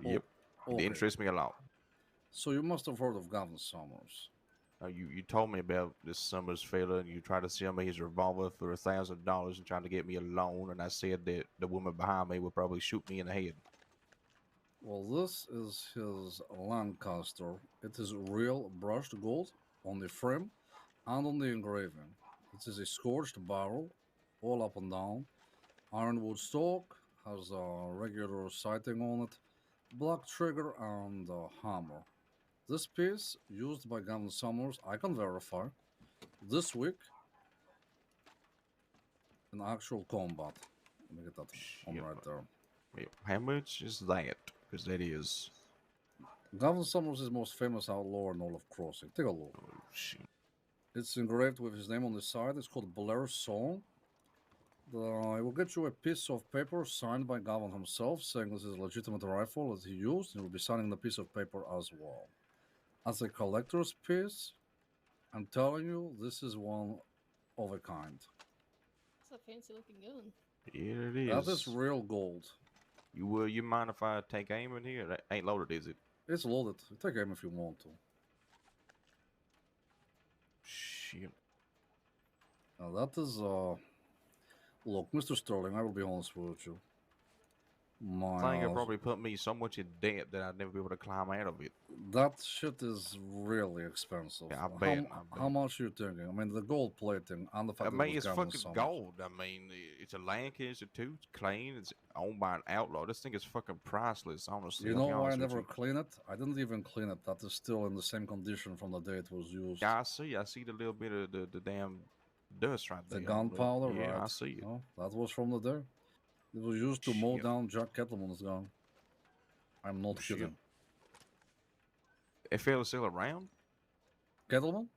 Yep. Okay. It interests me a lot. So you must have heard of Gavin Summers. You told me about this Summers fella, and you tried to sell me his revolver for $1,000 and trying to get me a loan, and I said that the woman behind me would probably shoot me in the head. Well, this is his Lancaster. It is real brushed gold on the frame and on the engraving. It is a scorched barrel, all up and down. Ironwood stock, has a regular sighting on it, black trigger and a hammer. This piece, used by Gavin Summers, I can verify, this week in actual combat. Let me get that one right there. Wait, how much is that? Because that is... Gavin Summers is most famous outlaw in all of Crossing. Take a look. Oh, shit. It's engraved with his name on the side. It's called Blair's Song. I will get you a piece of paper signed by Gavin himself, saying this is a legitimate rifle that he used. He will be signing the piece of paper as well. As a collector's piece, I'm telling you, this is one of a kind. It's a fancy looking gun. Yeah, it is. That is real gold. You mind if I take aim in here? That ain't loaded, is it? It's loaded. Take aim if you want to. Shit. Now that is, look, Mr. Sterling, I will be honest with you. I think it probably put me so much in debt that I'd never be able to climb out of it. That shit is really expensive. Yeah, I bet. How much are you thinking? I mean, the gold plating and the fact I mean, that it's fucking gold. I mean, it's a Lancaster too. It's clean. It's owned by an outlaw. This thing is fucking priceless, honestly. You know why I never clean it? I didn't even clean it. That is still in the same condition from the day it was used. Yeah, I see. I see the little bit of the damn dust right there. The gunpowder, right? Yeah, I see it. No, that was from the day. It was used to mow down Jack Kettleman's gun. I'm not kidding. That fella's still around? Kettleman?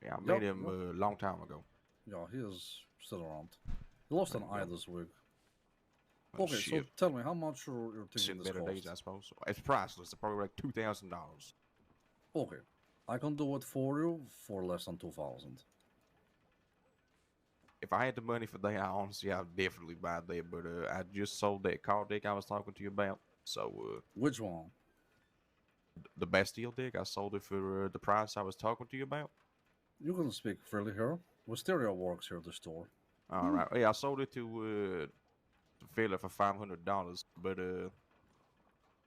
Yeah, I met him a long time ago. Yeah, he is still around. He lost an eye this week. Oh, Okay, so shit. tell me, how much you're thinking Seen this better costs? days, I suppose. It's priceless. It's probably like $2,000. Okay, I can do it for you for less than 2,000. If I had the money for that, I honestly, I'd definitely buy that. But I just sold that car deck I was talking to you about. So which one? The Bastille deck. I sold it for the price I was talking to you about. You can speak freely here. Wisteria works here at the store. All right. Yeah, I sold it to the fella for $500. But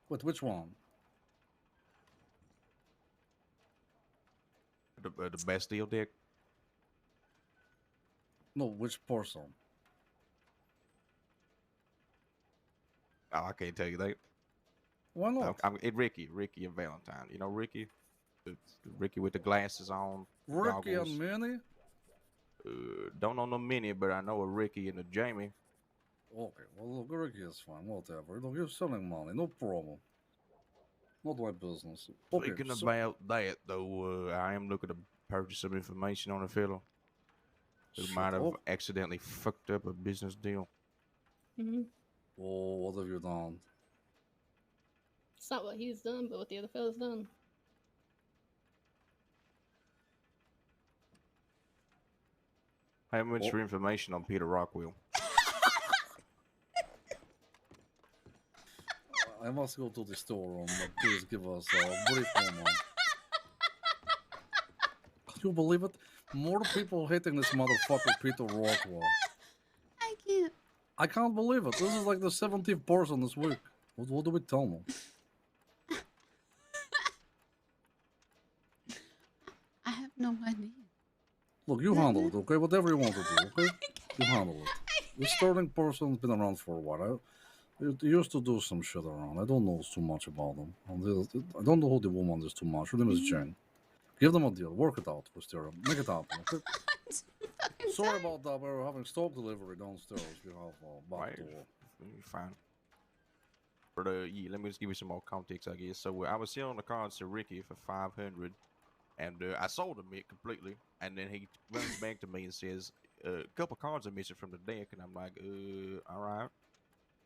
Wait, which one? The Bastille deck. No, which person? Oh, I can't tell you that. Why not? Ricky and Valentine. You know Ricky, the Ricky with the glasses on. Ricky goggles. and Minnie? Don't know no Minnie, but I know a Ricky and a Jamie. Okay, well look, Ricky is fine, whatever. Look, you're selling money, no problem. Not my business. Okay, Speaking about that, though, I am looking to purchase some information on a fellow who might have accidentally fucked up a business deal. Mm-hmm. Oh, what have you done? It's not what he's done, but what the other fella's done. How much for information on Peter Rockwell? I must go to the storeroom, but please give us a brief moment. Can you believe it? More people hitting this motherfucker Peter Rockwell. I can't. I can't believe it. This is like the 17th person this week. What do we tell them? I have no idea. Look, you handle it, okay? Whatever you want to do, okay? You handle it. The Sterling person's been around for a while. They used to do some shit around. I don't know too much about them. I don't know who the woman is too much. Her name is Jane. Give them a deal. Work it out, Wisteria. Make it happen, okay? Sorry about that. We're having stock delivery downstairs. We have a back door. Fine. Yeah, let me just give you some more context, I guess. So I was selling the cards to Ricky for 500, and I sold them it completely. And then he runs back to me and says, "A couple cards are missing from the deck," and I'm like, all right.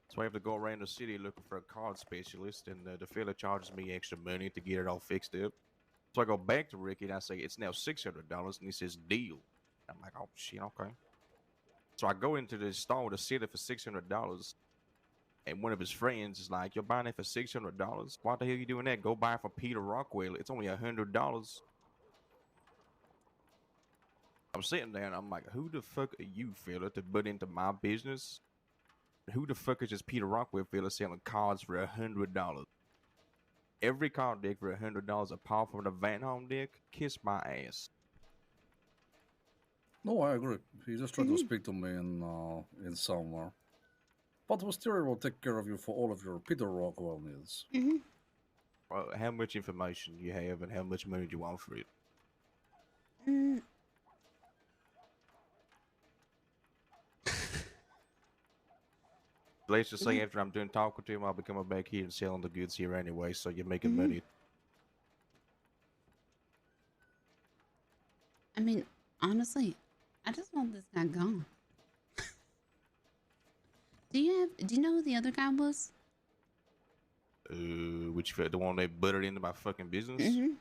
So I have to go around the city looking for a card specialist, and the fella charges me extra money to get it all fixed up. So I go back to Ricky and I say, "It's now $600," and he says, "Deal." I'm like, "Oh shit, okay." So I go into the store to sit it for $600, and one of his friends is like, "You're buying it for $600? Why the hell are you doing that? Go buy it for Peter Rockwell. It's only $100." I'm sitting there and I'm like, "Who the fuck are you, fella, to butt into my business? Who the fuck is this Peter Rockwell fella selling cards for $100? Every card deck for $100 apart from the Van Home deck? Kiss my ass." No, I agree. He just tried to speak to me in somewhere. But Wisteria will take care of you for all of your Peter Rockwell needs. Well, how much information you have and how much money do you want for it? Let's just say after I'm done talking to him, I'll be coming back here and selling the goods here anyway, so you're making money. I mean, honestly, I just want this guy gone. Do you know who the other guy was? Which the one that buttered into my fucking business? You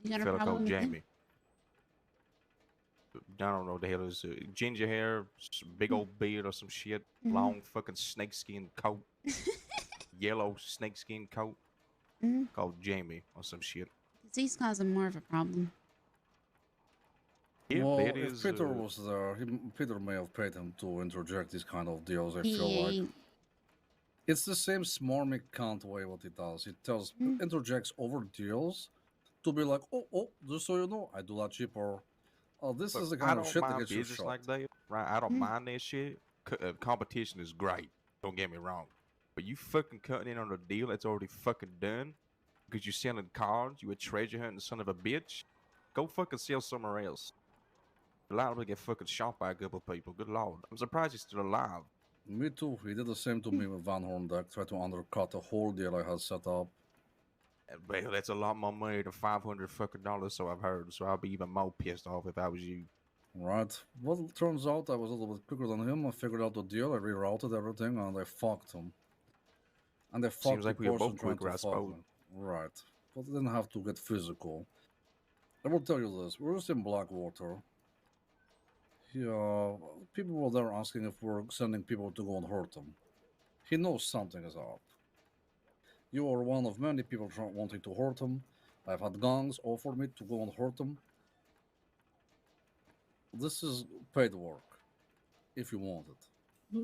got a Fella problem called with him? Jamie. I don't know what the hell is ginger hair, big old beard or some shit, long fucking snakeskin coat, yellow snakeskin coat, called Jamie or some shit. He's causing more of a problem. Yeah, well, it if is, Peter was there, Peter may have paid him to interject these kind of deals, I feel Yeah. like. It's the same smarmy cunt way what he does. He interjects over deals to be like, oh, just so you know, I do that cheaper. Oh, this is the kind of shit that gets you business shot. like that, right? I don't mind that shit. Competition is great. Don't get me wrong. But you fucking cutting in on a deal that's already fucking done because you're selling cards, you a treasure hunting son of a bitch. Go fucking sell somewhere else. You're liable to get fucking shot by a couple of people. Good lord. I'm surprised he's still alive. Me too. He did the same to me with Van Horn deck. Tried to undercut the whole deal I had set up. Well, that's a lot more money than $500 fucking dollars, so I've heard. So I'll be even more pissed off if I was you. Right. Well, it turns out I was a little bit quicker than him. I figured out the deal. I rerouted everything, and I fucked him. And they fucked Seems like the we were person both trying quicker, to I fuck suppose. me. Right. But it didn't have to get physical. I will tell you this. We're just in Blackwater. Yeah, people were there asking if we're sending people to go and hurt him. He knows something is up. You are one of many people wanting to hurt him. I've had gangs offer me to go and hurt him. This is paid work, if you want it.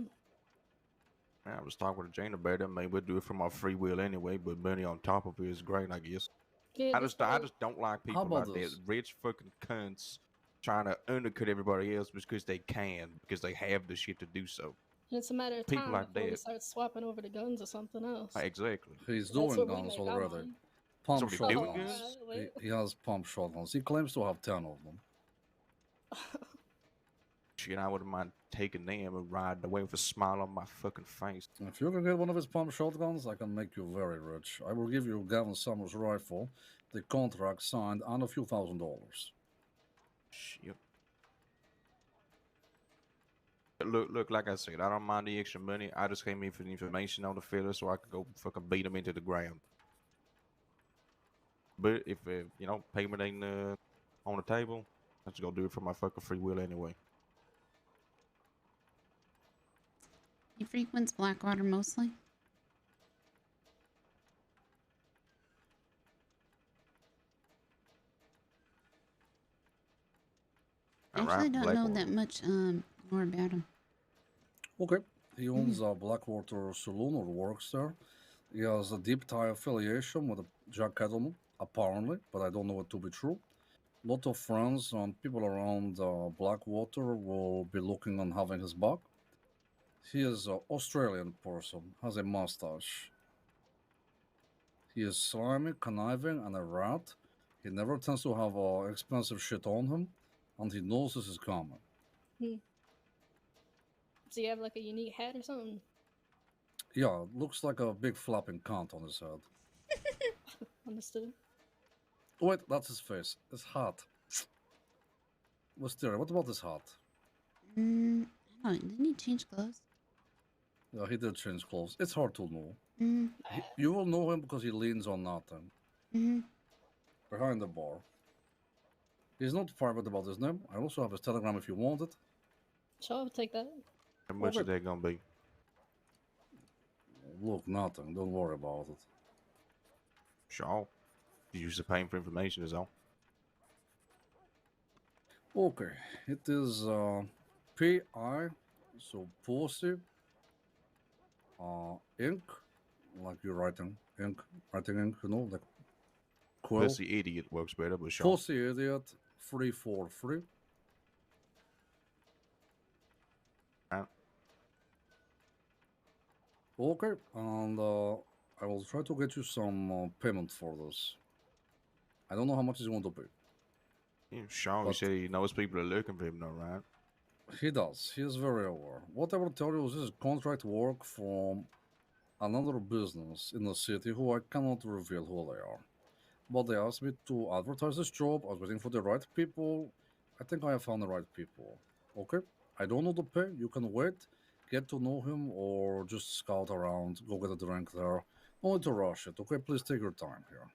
Man, I was talking to Jane about it. Maybe we'll do it from our free will anyway, but money on top of it is great, I guess. Yeah, I just don't like people about like this? that. Rich fucking cunts trying to undercut everybody else because they can, because they have the shit to do so. And it's a matter of People time like before we that. start swapping over to guns or something else. Exactly. He's That's doing where we guns make our already. money. Pump Somebody doing shotguns. guns? Wait. He has pump shotguns. He claims to have 10 of them. Shit, I wouldn't mind taking them and riding away with a smile on my fucking face. If you can get one of his pump shotguns, I can make you very rich. I will give you Gavin Summers' rifle, the contract signed, and a few $1,000s. Shit. Look, like I said, I don't mind the extra money. I just came in for the information on the fella so I could go fucking beat him into the ground. But if, payment ain't on the table, I'm just gonna do it for my fucking free will anyway. He frequents Blackwater mostly. actually don't know Blackwater. that much more about him. Okay. He owns a Blackwater saloon or works there. He has a deep tie affiliation with a Jack Kettleman, apparently, but I don't know it to be true. Lot of friends and people around Blackwater will be looking on having his back. He is an Australian person, has a mustache. He is slimy, conniving, and a rat. He never tends to have expensive shit on him, and he knows this is coming. Hmm. Does he have like a unique hat or something? Yeah, looks like a big flapping cunt on his head. Understood. Wait, that's his face. His hat. Wisteria, what about his hat? I don't know. Didn't he change clothes? Yeah, he did change clothes. It's hard to know. Mm. You will know him because he leans on nothing. Mm-hmm. Behind the bar. He's not private about his name. I also have his telegram if you want it. Sure, I'll take that. How much is that gonna be? Look, nothing. Don't worry about it. Sure. You use the paying for information is all. Okay, it is P.I. So Pussy ink, like you're writing ink, you know, like quill. Pussy idiot works better, but sure. Pussy idiot 343. Okay, and I will try to get you some payment for this. I don't know how much is going to pay. Yeah, sure. He said he knows people are looking for him, though, right? He does. He is very aware. What I will tell you is this is contract work from another business in the city who I cannot reveal who they are. But they asked me to advertise this job. I was waiting for the right people. I think I have found the right people. Okay? I don't know the pay. You can wait, get to know him, or just scout around, go get a drink there. No need to rush it, okay? Please take your time here.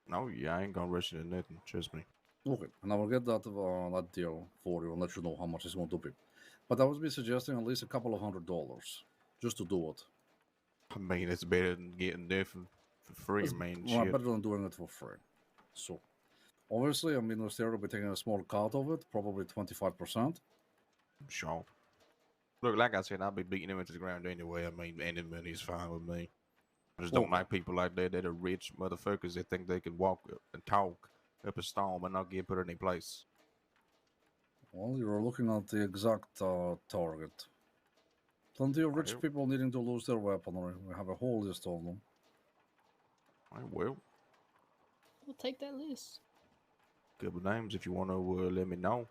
No, yeah, I ain't gonna rush into nothing. Trust me. Okay, and I will get that deal for you and let you know how much it's going to be. But I would be suggesting at least a couple of $100 just to do it. I mean, it's better than getting different for free, It's man. well, Shit. better than doing it for free. So, obviously, I mean, Wisteria will be taking a small cut of it, probably 25%. Sure. Look, like I said, I'll be beating him into the ground anyway. I mean, any money is fine with me. I just don't like people like that that are rich motherfuckers that think they can walk and talk up a storm and not get put in any place. Well, you're looking at the exact target. Plenty of rich people needing to lose their weaponry. We have a whole list of them. I will. We'll take that list. Couple names if you want to let me know.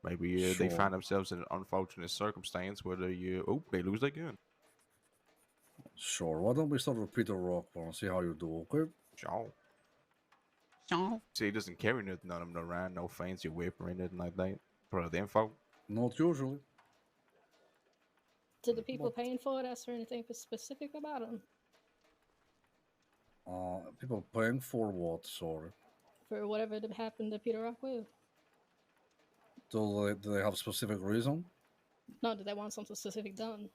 Maybe they Sure. find themselves in an unfortunate circumstance where they lose their gun. Sure. Why don't we start with Peter Rockwell and see how you do, okay? Sure. Sure. See, he doesn't carry nothing on him around, no fancy weapon or anything like that. For the info. Not usually. Did the people paying for it ask for anything specific about him? People paying for what? Sorry. For whatever that happened to Peter Rockwell? Do they have a specific reason? No, did they want something specific done?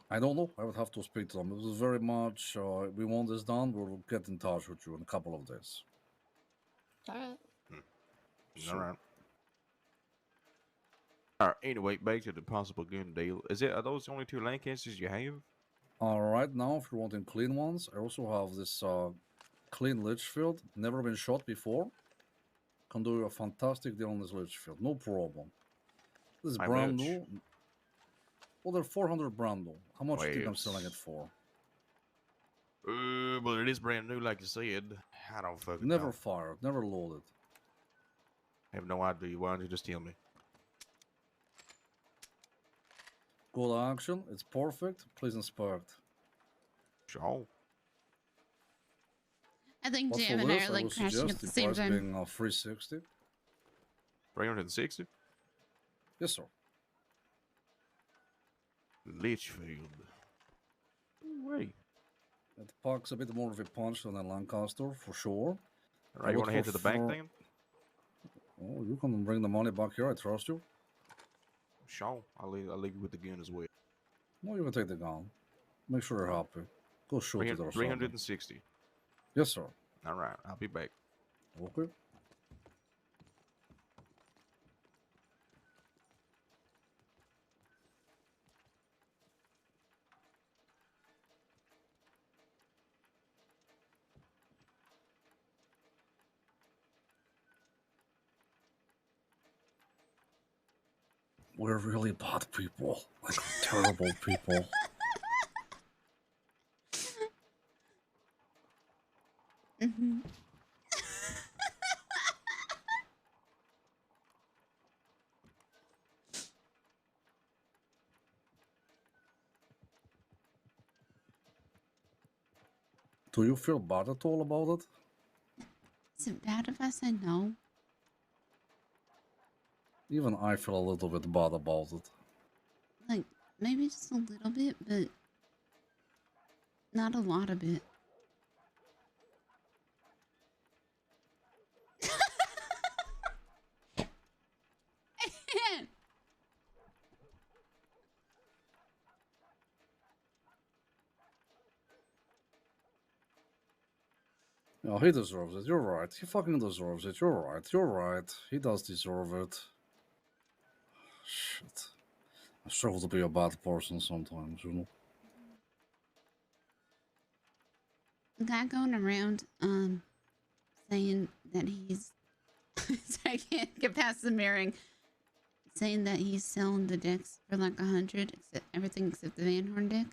I don't know. I would have to speak to them. It was very much, we want this done. We'll get in touch with you in a couple of days. Alright. Sure. Alright. Alright, anyway, back to the possible gun deal. Are those the only two Lancasters you have? Right now, if you're wanting clean ones, I also have this clean Litchfield. Never been shot before. Can do you a fantastic deal on this Litchfield. No problem. This is How brand much? new. Well, they're 400 brand new. How much do you think I'm Well, selling it for? Well, it is brand new, like you said. I don't fucking Never know. fired. Never loaded. I have no idea. Why don't you just tell me? Good action. It's perfect. Please inspect. Sure. I think But Jam for and I this, are like would crashing suggest at the the same price time. being 360. 360? Yes, sir. Litchfield. Wait. It packs a bit more of a punch than a Lancaster, for sure. Alright, you want to head to the bank then? Oh, you can bring the money back here. I trust you. Sure. I'll leave you with the gun as well. No, you can take the gun. Make sure you're happy. Go shoot it or something. 360. Yes, sir. Alright, I'll be back. Okay. we're really bad people, like terrible people. Mm-hmm. Do you feel bad at all about it? Is it bad if I say no? Even I feel a little bit bad about it. Like, maybe just a little bit, but not a lot of it. No, he deserves it. You're right. He fucking deserves it. You're right. You're right. He does deserve it. Shit. I struggle to be a bad person sometimes, you know. The guy going around, saying that he's, I can't get past the mirroring, saying that he's selling the decks for like 100, except everything except the Van Horn deck.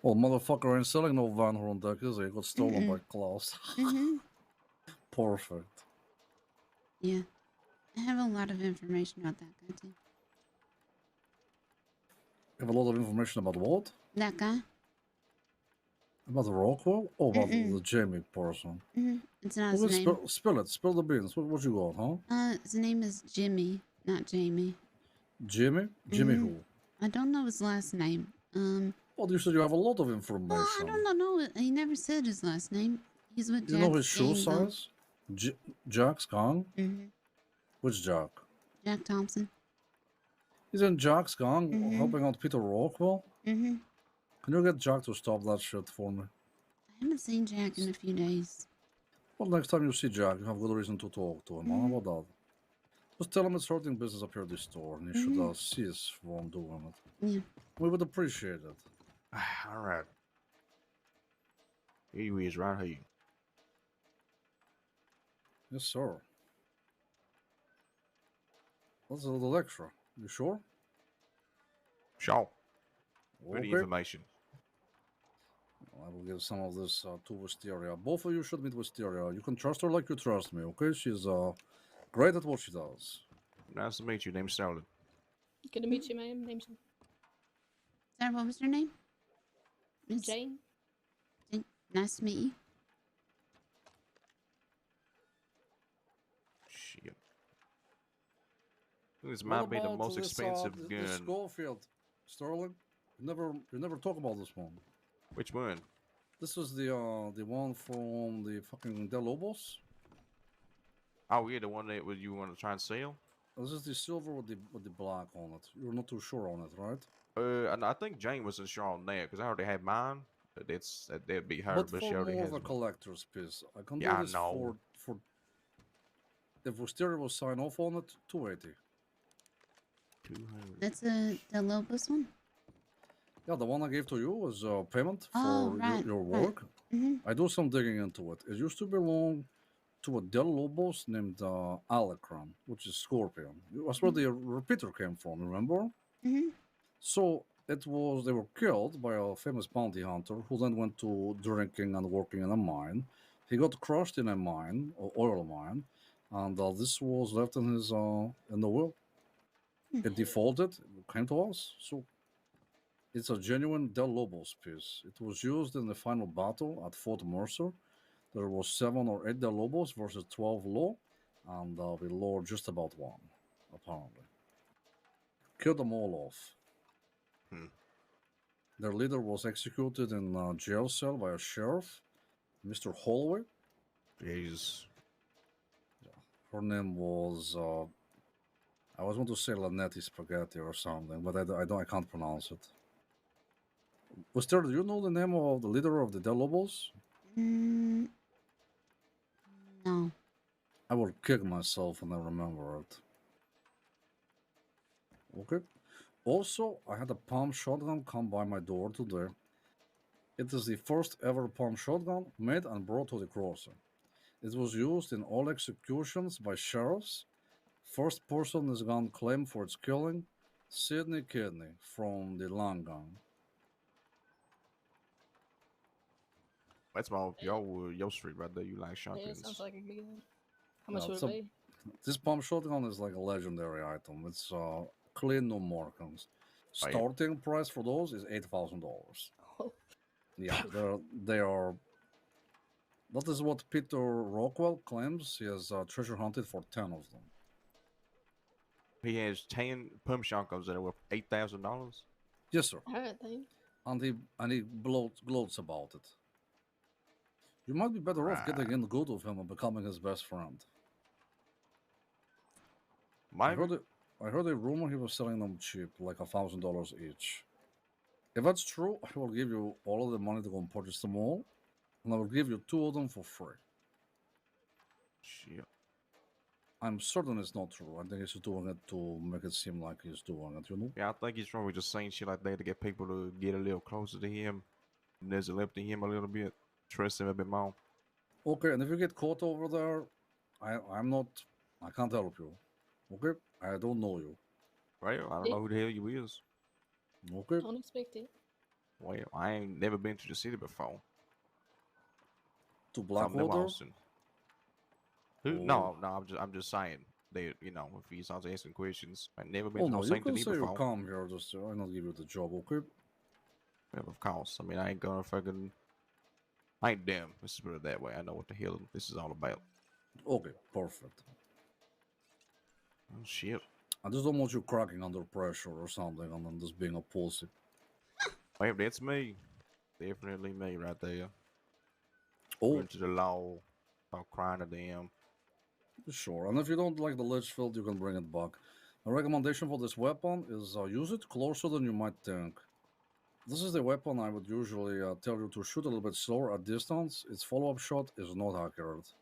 Well, motherfucker ain't selling no Van Horn deck, is he? He got stolen by Mm-mm. Klaus. Mm-hmm. Perfect. Yeah. I have a lot of information about that guy too. You have a lot of information about what? That guy? About the Rockwell? Oh, about Mm-mm. the Jamie person. Mm-hmm. It's not Well, his name. spill it. Spill the beans. What you got, huh? His name is Jimmy, not Jamie. Jimmy? Jimmy Mhm. who? I don't know his last name. Well, you said you have a lot of information. Well, I don't know. He never said his last name. He's with You Jack's know his shoe gang, though. size? Jack's gang? Mm-hmm. Which Jack? Jack Thompson. He's in Jack's gang Mhm. helping out Peter Rockwell? Mm-hmm. Can you get Jack to stop that shit for me? I haven't seen Jack in a few days. Well, next time you see Jack, you have good reason to talk to him. Huh? How about that? Just tell him it's hurting business up here at this store, and he should cease from doing it. Yeah. We would appreciate it. All right. Here he is, right here. Yes, sir. That's a little extra. You sure? Sure. Good Okay. information. I will give some of this to Wisteria. Both of you should meet Wisteria. You can trust her like you trust me, okay? She's great at what she does. Nice to meet you. Name's Sterling. Good to meet you, ma'am. Name's Sarah, what was your name? Miss Jane. Jane. Nice to meet you. Shit. This might be the most expensive gun. This Schofield, Sterling. You never talk about this one. Which one? This is the one from the fucking Del Lobos. Oh yeah, the one that you want to try and sell. This is the silver with the black on it. You're not too sure on it, right? And I think Jane wasn't sure on that because I already had mine. That'd be her, But but for she already more has of a mine. collector's piece, I can Yeah, do I this know. for. If Wisteria will sign off on it, 280. 200. That's the Lobos one? Yeah, the one I gave to you was payment for Oh, right, your right. work. I do some digging into it. It used to belong to a Del Lobos named Alacron, which is Scorpion. That's where the repeater came from, remember? Mm-hmm. So they were killed by a famous bounty hunter who then went to drinking and working in a mine. He got crushed in a mine, or oil mine, and this was left in his in the will. It defaulted, it came to us, so it's a genuine Del Lobos piece. It was used in the final battle at Fort Mercer. There was 7 or 8 Del Lobos versus 12 Law, and we lowered just about 1, apparently. Killed them all off. Their leader was executed in a jail cell by a sheriff, Mr. Holloway. Jesus. Her name was, I was going to say Lanetti Spaghetti or something, but I can't pronounce it. Wister, do you know the name of the leader of the Del Lobos? No. I will kick myself when I remember it. Okay. Also, I had a palm shotgun come by my door today. It is the first ever palm shotgun made and brought to the crossing. It was used in all executions by sheriffs First person is gonna claim for its killing Sydney Kidney from the long gun. That's my your street right there. You like Yeah, shotguns? sounds like a good one. How much Yeah, would it's it a- be? This pump shotgun is like a legendary item. It's clean, no markings. Oh, yeah. Starting price for those is $8,000. Yeah, they are. That is what Peter Rockwell claims. He has treasure hunted for 10 of them. He has 10 pump shotguns that are worth $8,000. Yes, sir. Alright, then. And he gloats about it. You might be better off getting in good with him and becoming his best friend. I heard a rumor he was selling them cheap, like $1,000 each. If that's true, I will give you all of the money to go and purchase them all, and I will give you 2 of them for free. Shit. I'm certain it's not true. I think he's doing it to make it seem like he's doing it, you know? Yeah, I think he's probably just saying shit like that to get people to get a little closer to him, nuzzle up to him a little bit, trust him a bit more. Okay, and if you get caught over there, I can't help you. Okay? I don't know you. Right? I don't know who the hell you is. Okay? Don't expect it. Well, I ain't never been to the city before. To From New Blackwater? Austin. Who? Oh. No, I'm just saying that, you know, if he starts asking questions, I never been Oh to no, no you Saint can Denis say you before. come here, just I'll not give you the job, okay? Well, of course. I mean, I ain't gonna fucking. I ain't dumb. Let's put it that way. I know what the hell this is all about. Okay, perfect. Oh, shit. I just don't want you cracking under pressure or something and then just being a pussy. Well, that's me. Definitely me right there. Oh. Run to the law. Start crying to them. Sure, and if you don't like the Litchfield, you can bring it back. A recommendation for this weapon is use it closer than you might think. This is the weapon I would usually tell you to shoot a little bit slower at distance. Its follow-up shot is not accurate.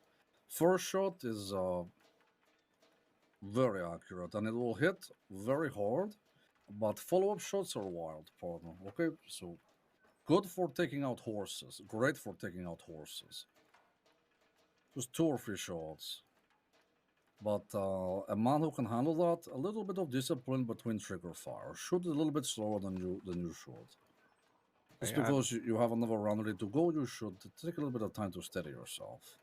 First shot is very accurate, and it will hit very hard, but follow-up shots are wild, partner. Okay, so good for taking out horses. Great for taking out horses. Just 2 or 3 shots. But a man who can handle that, a little bit of discipline between trigger fire. Shoot a little bit slower than you should. Just Hey, because you have another round ready to go, you should take a little bit of time to steady yourself.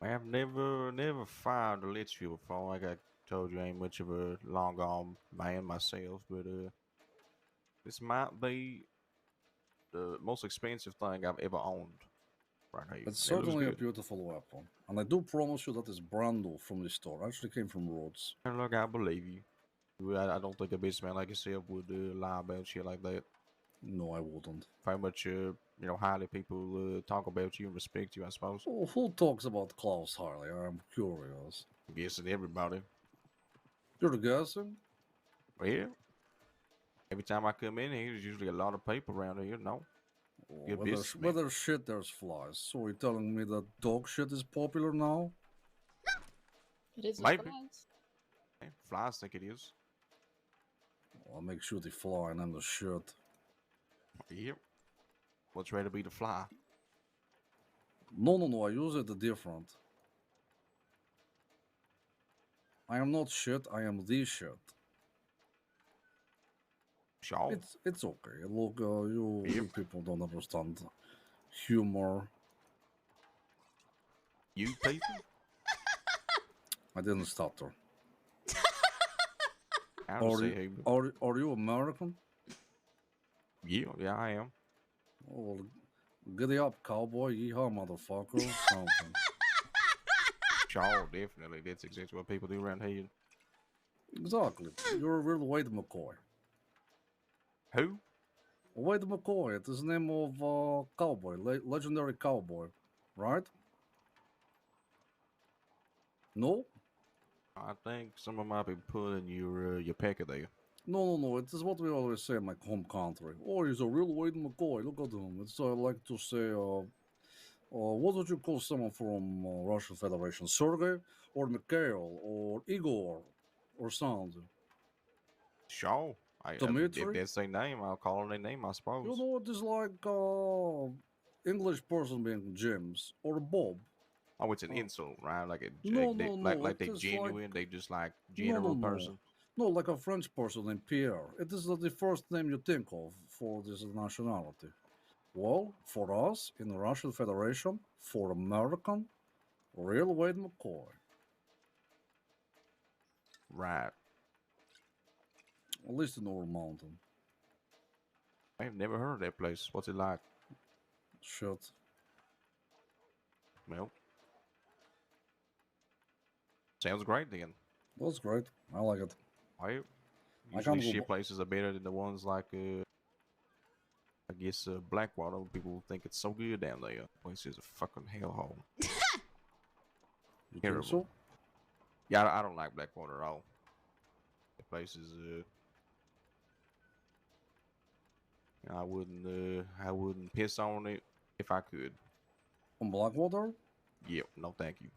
I've never fired a Litchfield before. Like I told you, I ain't much of a long arm man myself, but this might be the most expensive thing I've ever owned. Right here. It's And it looks certainly a good. beautiful weapon. And I do promise you that is brand new from the store. Actually came from Rhodes. And look, I believe you. I don't think a businessman like yourself would lie about shit like that. No, I wouldn't. How much, highly people talk about you and respect you, I suppose. Oh, who talks about Klaus highly? I'm curious. I'm guessing everybody. You're guessing? Well, every time I come in here, there's usually a lot of people around here, no? Good Where there's, businessman. where there's shit, there's flies. So you're telling me that dog shit is popular now? It is Maybe. flies. Flies think it is. Well, I'll make sure the fly and I'm the shit. Yep. What's ready to be the fly? No, I use it different. I am not shit, I am the shit. Sure. It's okay. Look, you people don't understand humor. You people? I didn't stutter. I don't say humor. Are you American? Yeah, I am. Oh, well, giddy up, cowboy. Yeehaw, motherfucker. Something. Sure, definitely. That's exactly what people do around here. Exactly. You're a real Wade McCoy. Who? Wade McCoy. It is the name of cowboy, legendary cowboy, right? No? I think someone might be pulling your pecker there. No. It is what we always say in my home country. Oh, he's a real Wade McCoy. Look at him. It's like to say, what would you call someone from Russian Federation? Sergey or Mikhail or Igor or something? Sure. If Dmitri? that's their name, I'll call them their name, I suppose. You know, it is like English person being James or Bob. Oh, it's an insult, right? Like a No, no, no. like they It is genuine. They just like no, general no. person. No, like a French person in Pierre. It is not the first name you think of for this nationality. Well, for us in the Russian Federation, for American, real Wade McCoy. Right. At least in Old Mountain. I've never heard of that place. What's it like? Shit. Well, sounds great then. That's great. I like it. Well, I usually can't go shit places are better than the ones like I guess Blackwater. People think it's so good down there. Place is a fucking hellhole. You Terrible. think so? Yeah, I don't like Blackwater at all. The place is I wouldn't piss on it if I could. On Blackwater? Yep, no thank you.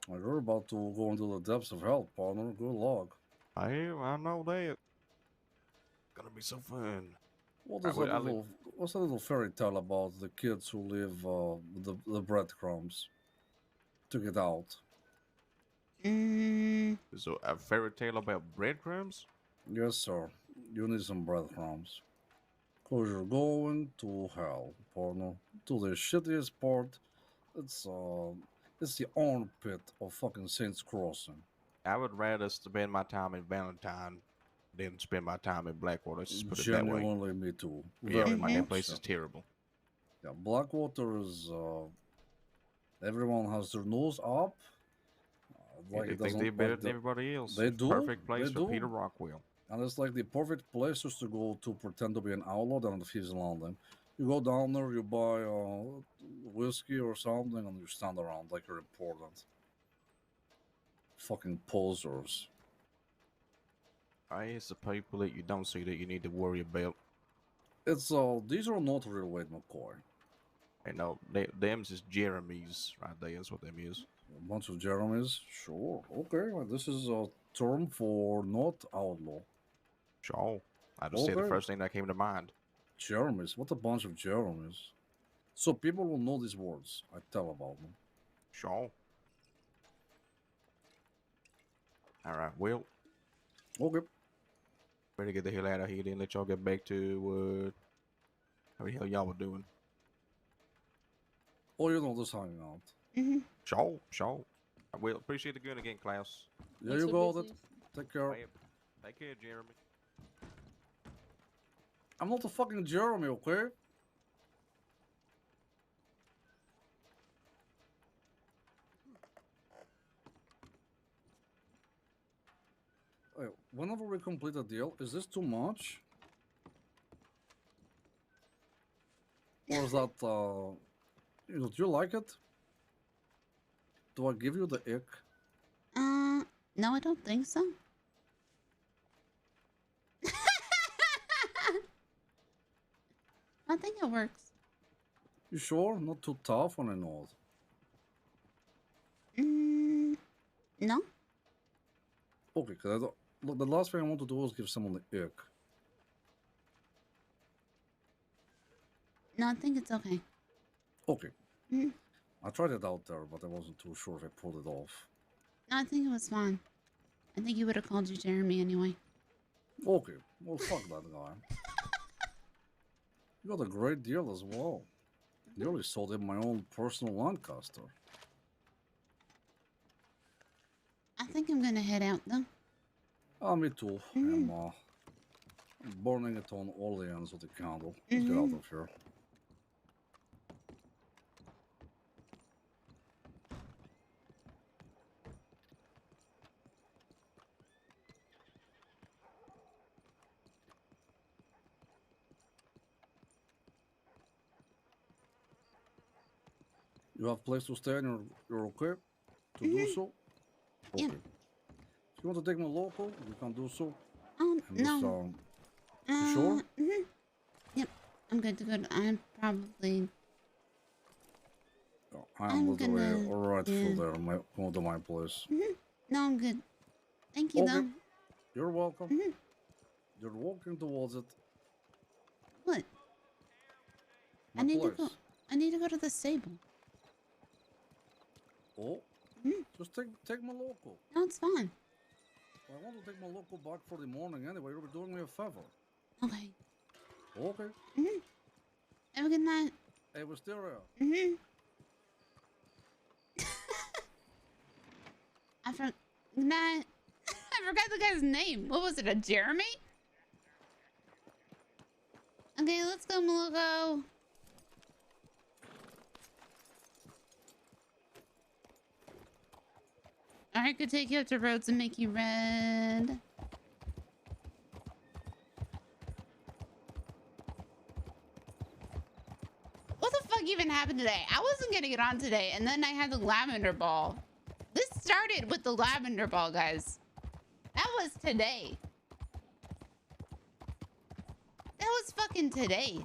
You're about to go into the depths of hell, partner. Good luck. I know that. Gonna be so fun. What's that little fairy tale about the kids who live with the breadcrumbs to get out? So a fairy tale about breadcrumbs? Yes, sir. You need some breadcrumbs. Cause you're going to hell, partner. To the shittiest part. It's the armpit of fucking Saints Crossing. I would rather spend my time in Valentine than spend my time in Blackwater. Let's just put it that way. Genuinely, me too. Yeah, Very that much place so. is terrible. Yeah, Blackwater is everyone has their nose up. Like they think they're better than everybody else. They It's do. Perfect place They for do. Peter Rockwell. And it's like the perfect place just to go to pretend to be an outlaw down in the Thieves Landing. You go down there, you buy whiskey or something, and you stand around like you're important. Fucking posers. It's the people that you don't see that you need to worry about. It's these are not real Wade McCoy. You know, them's just Jeremy's right there. That's what them is. A bunch of Jeremys. Sure. Okay. Well, this is a term for not outlaw. Sure. I just said the first thing that came to mind. Jeremys. What a bunch of Jeremys. So people will know these words. I tell about them. Sure. All right. Well. Okay. Better get the hell out of here then. Let y'all get back to how the hell y'all were doing. Oh, you know, just hanging out. Sure. Well, appreciate the gun again, Klaus. There you go. Take care. Take care, Jeremy. I'm not a fucking Jeremy, okay? Wait, whenever we complete a deal, is this too much? Or is that, do you like it? Do I give you the ick? No, I don't think so. I think it works. You sure? Not too tough on a nose? No. Okay, because I don't... Look, the last thing I want to do is give someone the ick. No, I think it's okay. Okay. I tried it out there, but I wasn't too sure if I pulled it off. No, I think it was fine. I think he would have called you Jeremy anyway. Okay, well, fuck that guy. You got a great deal as well. Nearly sold him my own personal Lancaster. I think I'm gonna head out though. Me too. I'm burning it on all the ends of the candle. Let's get out of here. You have a place to stay and you're okay to do so? Okay. Yeah. If you want to take me local, you can do so. No. You sure? Yep. I'm good to go. I'm probably... I'm literally right through there. Going to my place. No, I'm good. Thank you, though. You're welcome. You're walking towards it. What? My I need place. to go. I need to go to the stable. Oh, Mm. just take my local. No, it's fine. I want to take my local back for the morning anyway. You're doing me a favor. Okay. Okay. Mm-hmm. Have a good night. Hey, Wisteria. Mm-hmm. I forgot. I forgot the guy's name. What was it? A Jeremy? Okay, let's go, Maloko. I could take you up to roads and make you red. What the fuck even happened today? I wasn't gonna get on today, and then I had the lavender ball. This started with the lavender ball, guys. That was today. That was fucking today.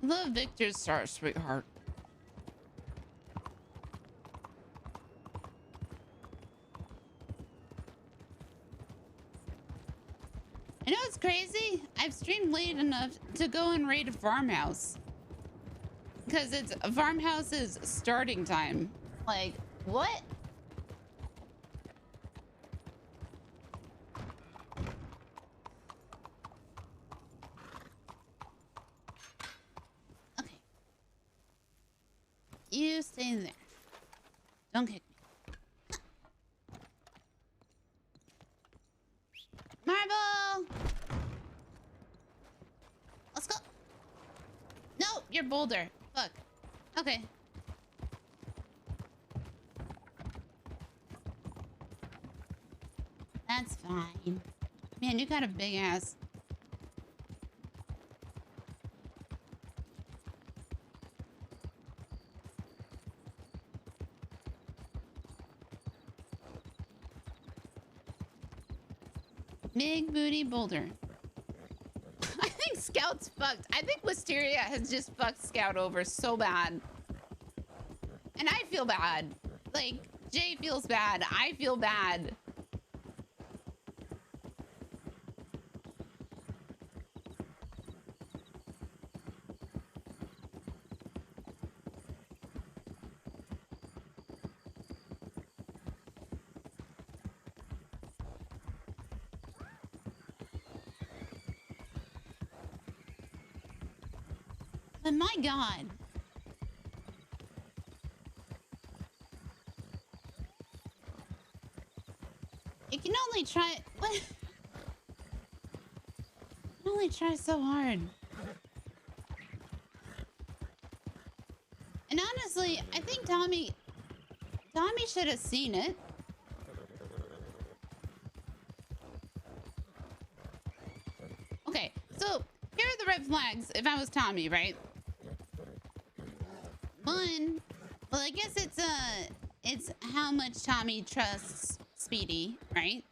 Love Victor's star, sweetheart. You know what's crazy? I've streamed late enough to go and raid a farmhouse. Because it's a farmhouse's starting time. Like, what? Okay. You stay there. Don't kick me. Marble! Let's go. No, you're Boulder. Fuck. Okay. That's fine. Man, you got a big ass. Big booty Boulder. I think Scout's fucked. I think Wisteria has just fucked Scout over so bad. And I feel bad. Like, Jay feels bad. I feel bad. But my God. You can only try... What? You can only try so hard. And honestly, I think Tommy should have seen it. Okay, so here are the red flags if I was Tommy, right? One, well, I guess it's how much Tommy trusts Speedy, right?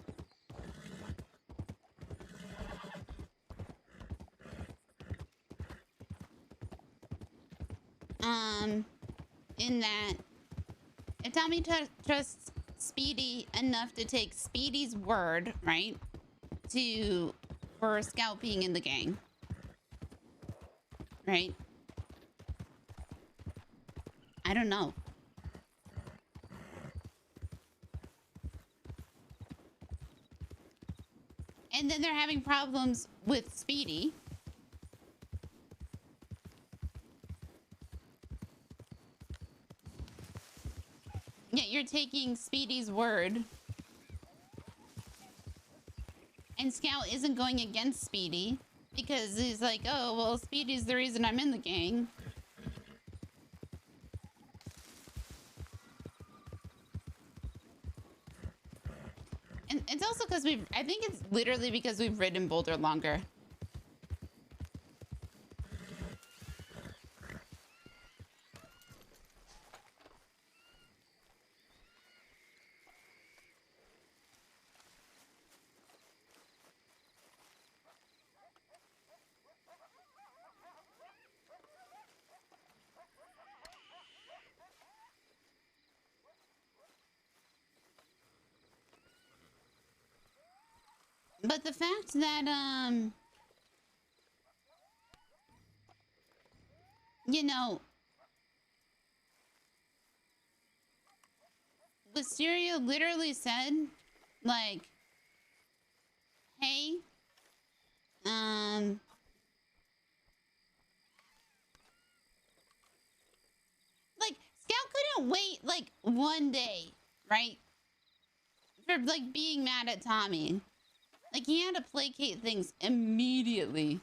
In that, if Tommy trusts Speedy enough to take Speedy's word, right, for Scout being in the gang, right? I don't know. And then they're having problems with Speedy. Yeah, you're taking Speedy's word. And Scout isn't going against Speedy because he's like, oh, well, Speedy's the reason I'm in the gang. And it's also because I think it's literally because we've ridden Boulder longer. But the fact that, you know, Wisteria literally said, like, hey, like, Scout couldn't wait, like, one day, right? For, like, being mad at Tommy. Like, he had to placate things immediately.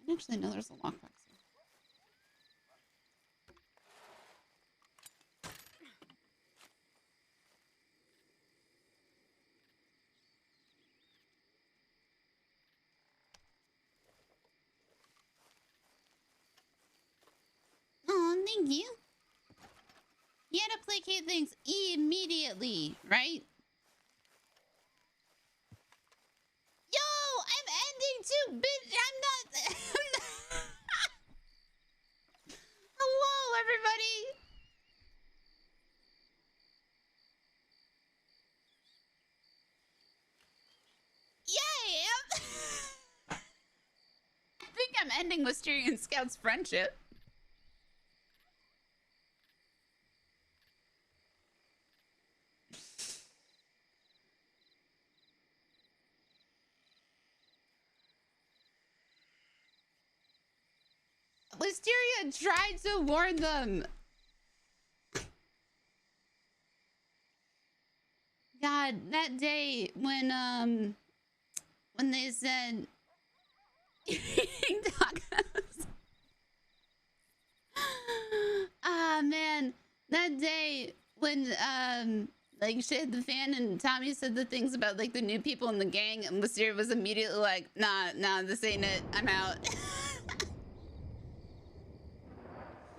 And actually, no, there's a lockbox here. Oh, thank you. He had to placate things immediately, right? Yo, I'm ending too, bitch. I'm not. Hello, everybody. Yay! I think I'm ending Wisteria and Scout's friendship. Wisteria tried to warn them. God, that day when they said eating tacos. Ah man, that day when like shit the fan and Tommy said the things about like the new people in the gang and Wisteria was immediately like, nah, this ain't it. I'm out.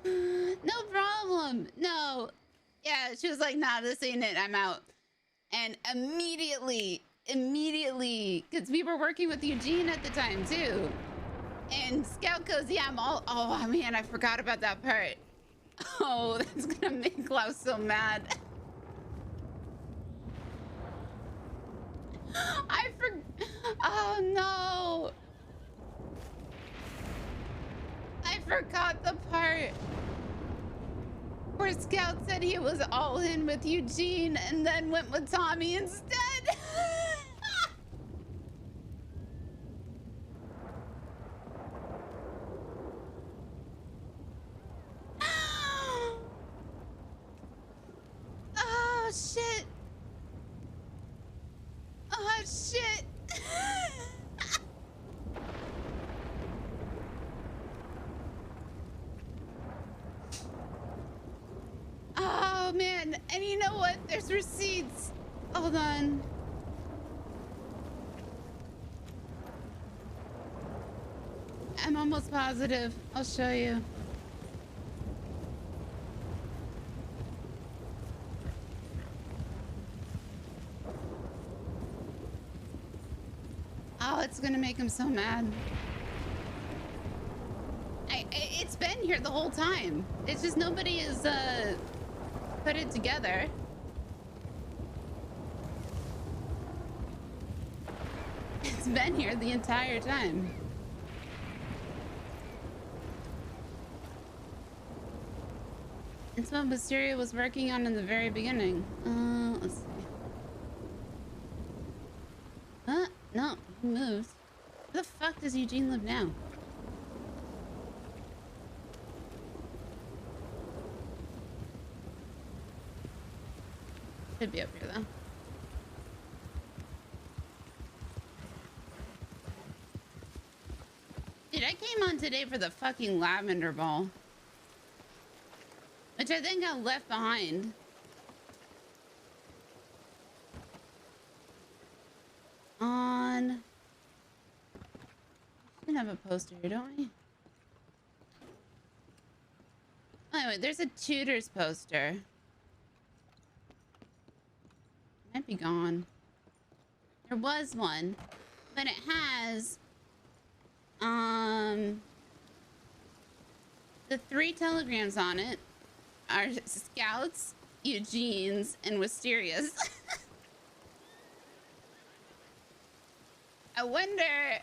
No problem. No. Yeah, she was like, nah, this ain't it. I'm out. And immediately, because we were working with Eugene at the time too. And Scout goes, yeah, I'm all, oh man, I forgot about that part. Oh, that's gonna make Klaus so mad. Oh no. I forgot the part where Scout said he was all in with Eugene and then went with Tommy instead. Oh shit. Oh shit. Oh man, and you know what? There's receipts. Hold on. I'm almost positive. I'll show you. Oh, it's gonna make him so mad. It's been here the whole time. It's just nobody has put it together. It's been here the entire time. It's what Wisteria was working on in the very beginning. Let's see. No, he moved. Where the fuck does Eugene live now? Should be up here though. Dude, I came on today for the fucking lavender ball. Which I think got left behind. On... We should have a poster here, don't we? Anyway, there's a tutors poster. Might be gone. There was one, but it has the 3 telegrams on it are Scouts, Eugene's, and Wisteria's. wonder...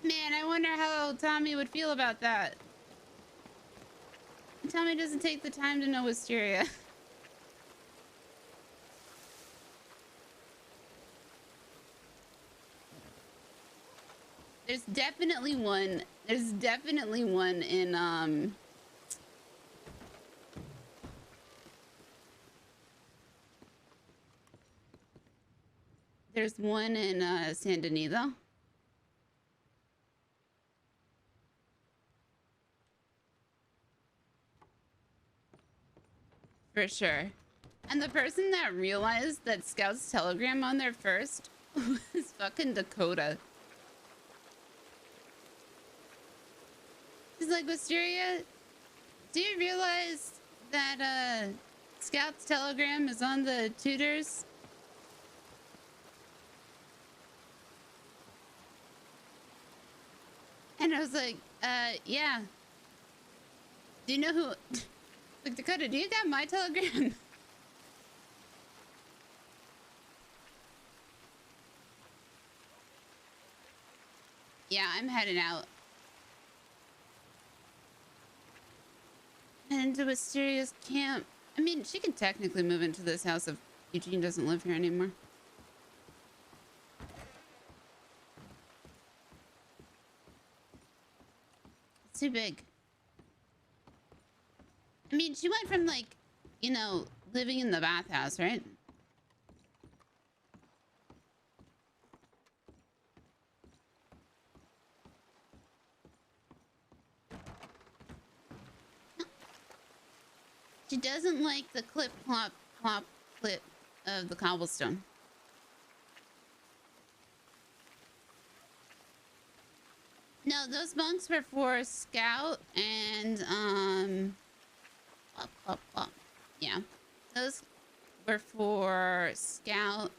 Man, I wonder how Tommy would feel about that. Tommy doesn't take the time to know Wisteria. There's definitely one in, there's one in, San Denis, though. For sure. And the person that realized that Scout's telegram on there first was fucking Dakota. He's like, Wisteria, do you realize that Scout's telegram is on the tutors? And I was like, yeah. Do you know who... Like, Dakota, do you got my telegram? Yeah, I'm heading out. Heading to Wisteria's camp. I mean, she can technically move into this house if Eugene doesn't live here anymore. It's too big. I mean, she went from, like, you know, living in the bathhouse, right? She doesn't like the clip, clop, clop, clip of the cobblestone. No, those bunks were for Scout and, plop, plop, plop. Yeah, those were for Scout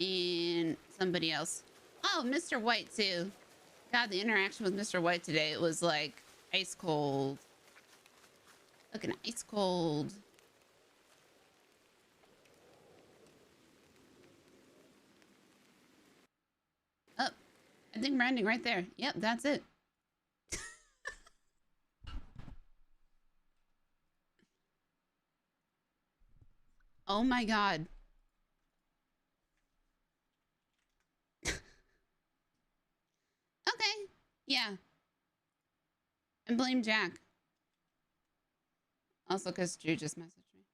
and somebody else. Oh, Mr. White, too. God, the interaction with Mr. White today, it was, like, ice cold. Looking ice cold. Oh, I think we're ending right there. Yep, that's it. Oh my god. Okay. Yeah. And blame Jack. Also, because Drew just messaged me.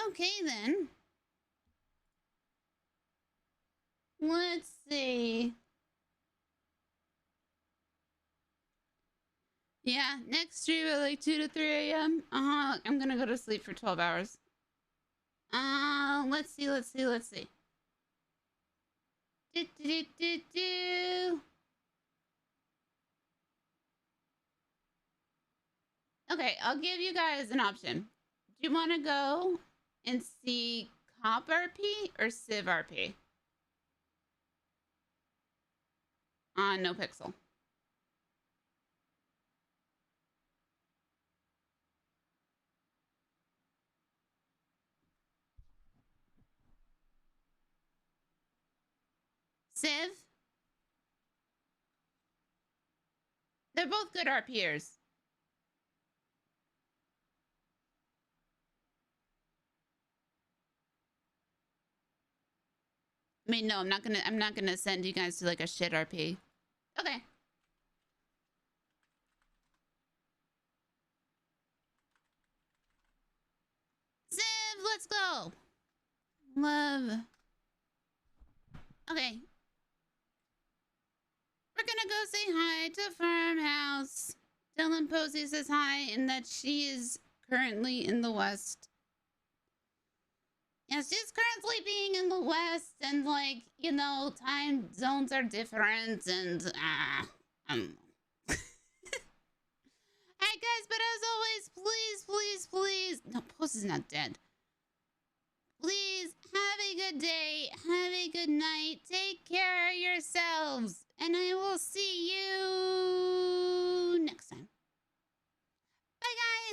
Okay, then. Let's see. Yeah, next stream at like 2 to 3 a.m. I'm gonna go to sleep for 12 hours. Let's see. Do. Okay, I'll give you guys an option. Do you want to go and see Cop RP or Civ RP? No pixel. Civ? They're both good RPers. I mean, no, I'm not gonna send you guys to like a shit RP. Okay. Civ, let's go. Love. Okay. We're gonna go say hi to Farmhouse. Dylan Posey says hi and that she is currently in the West. Yeah, she's currently being in the West and like, you know, time zones are different and I don't know. Hi guys, but as always, please. No, Post is not dead. Please have a good day, have a good night, take care of yourselves, and I will see you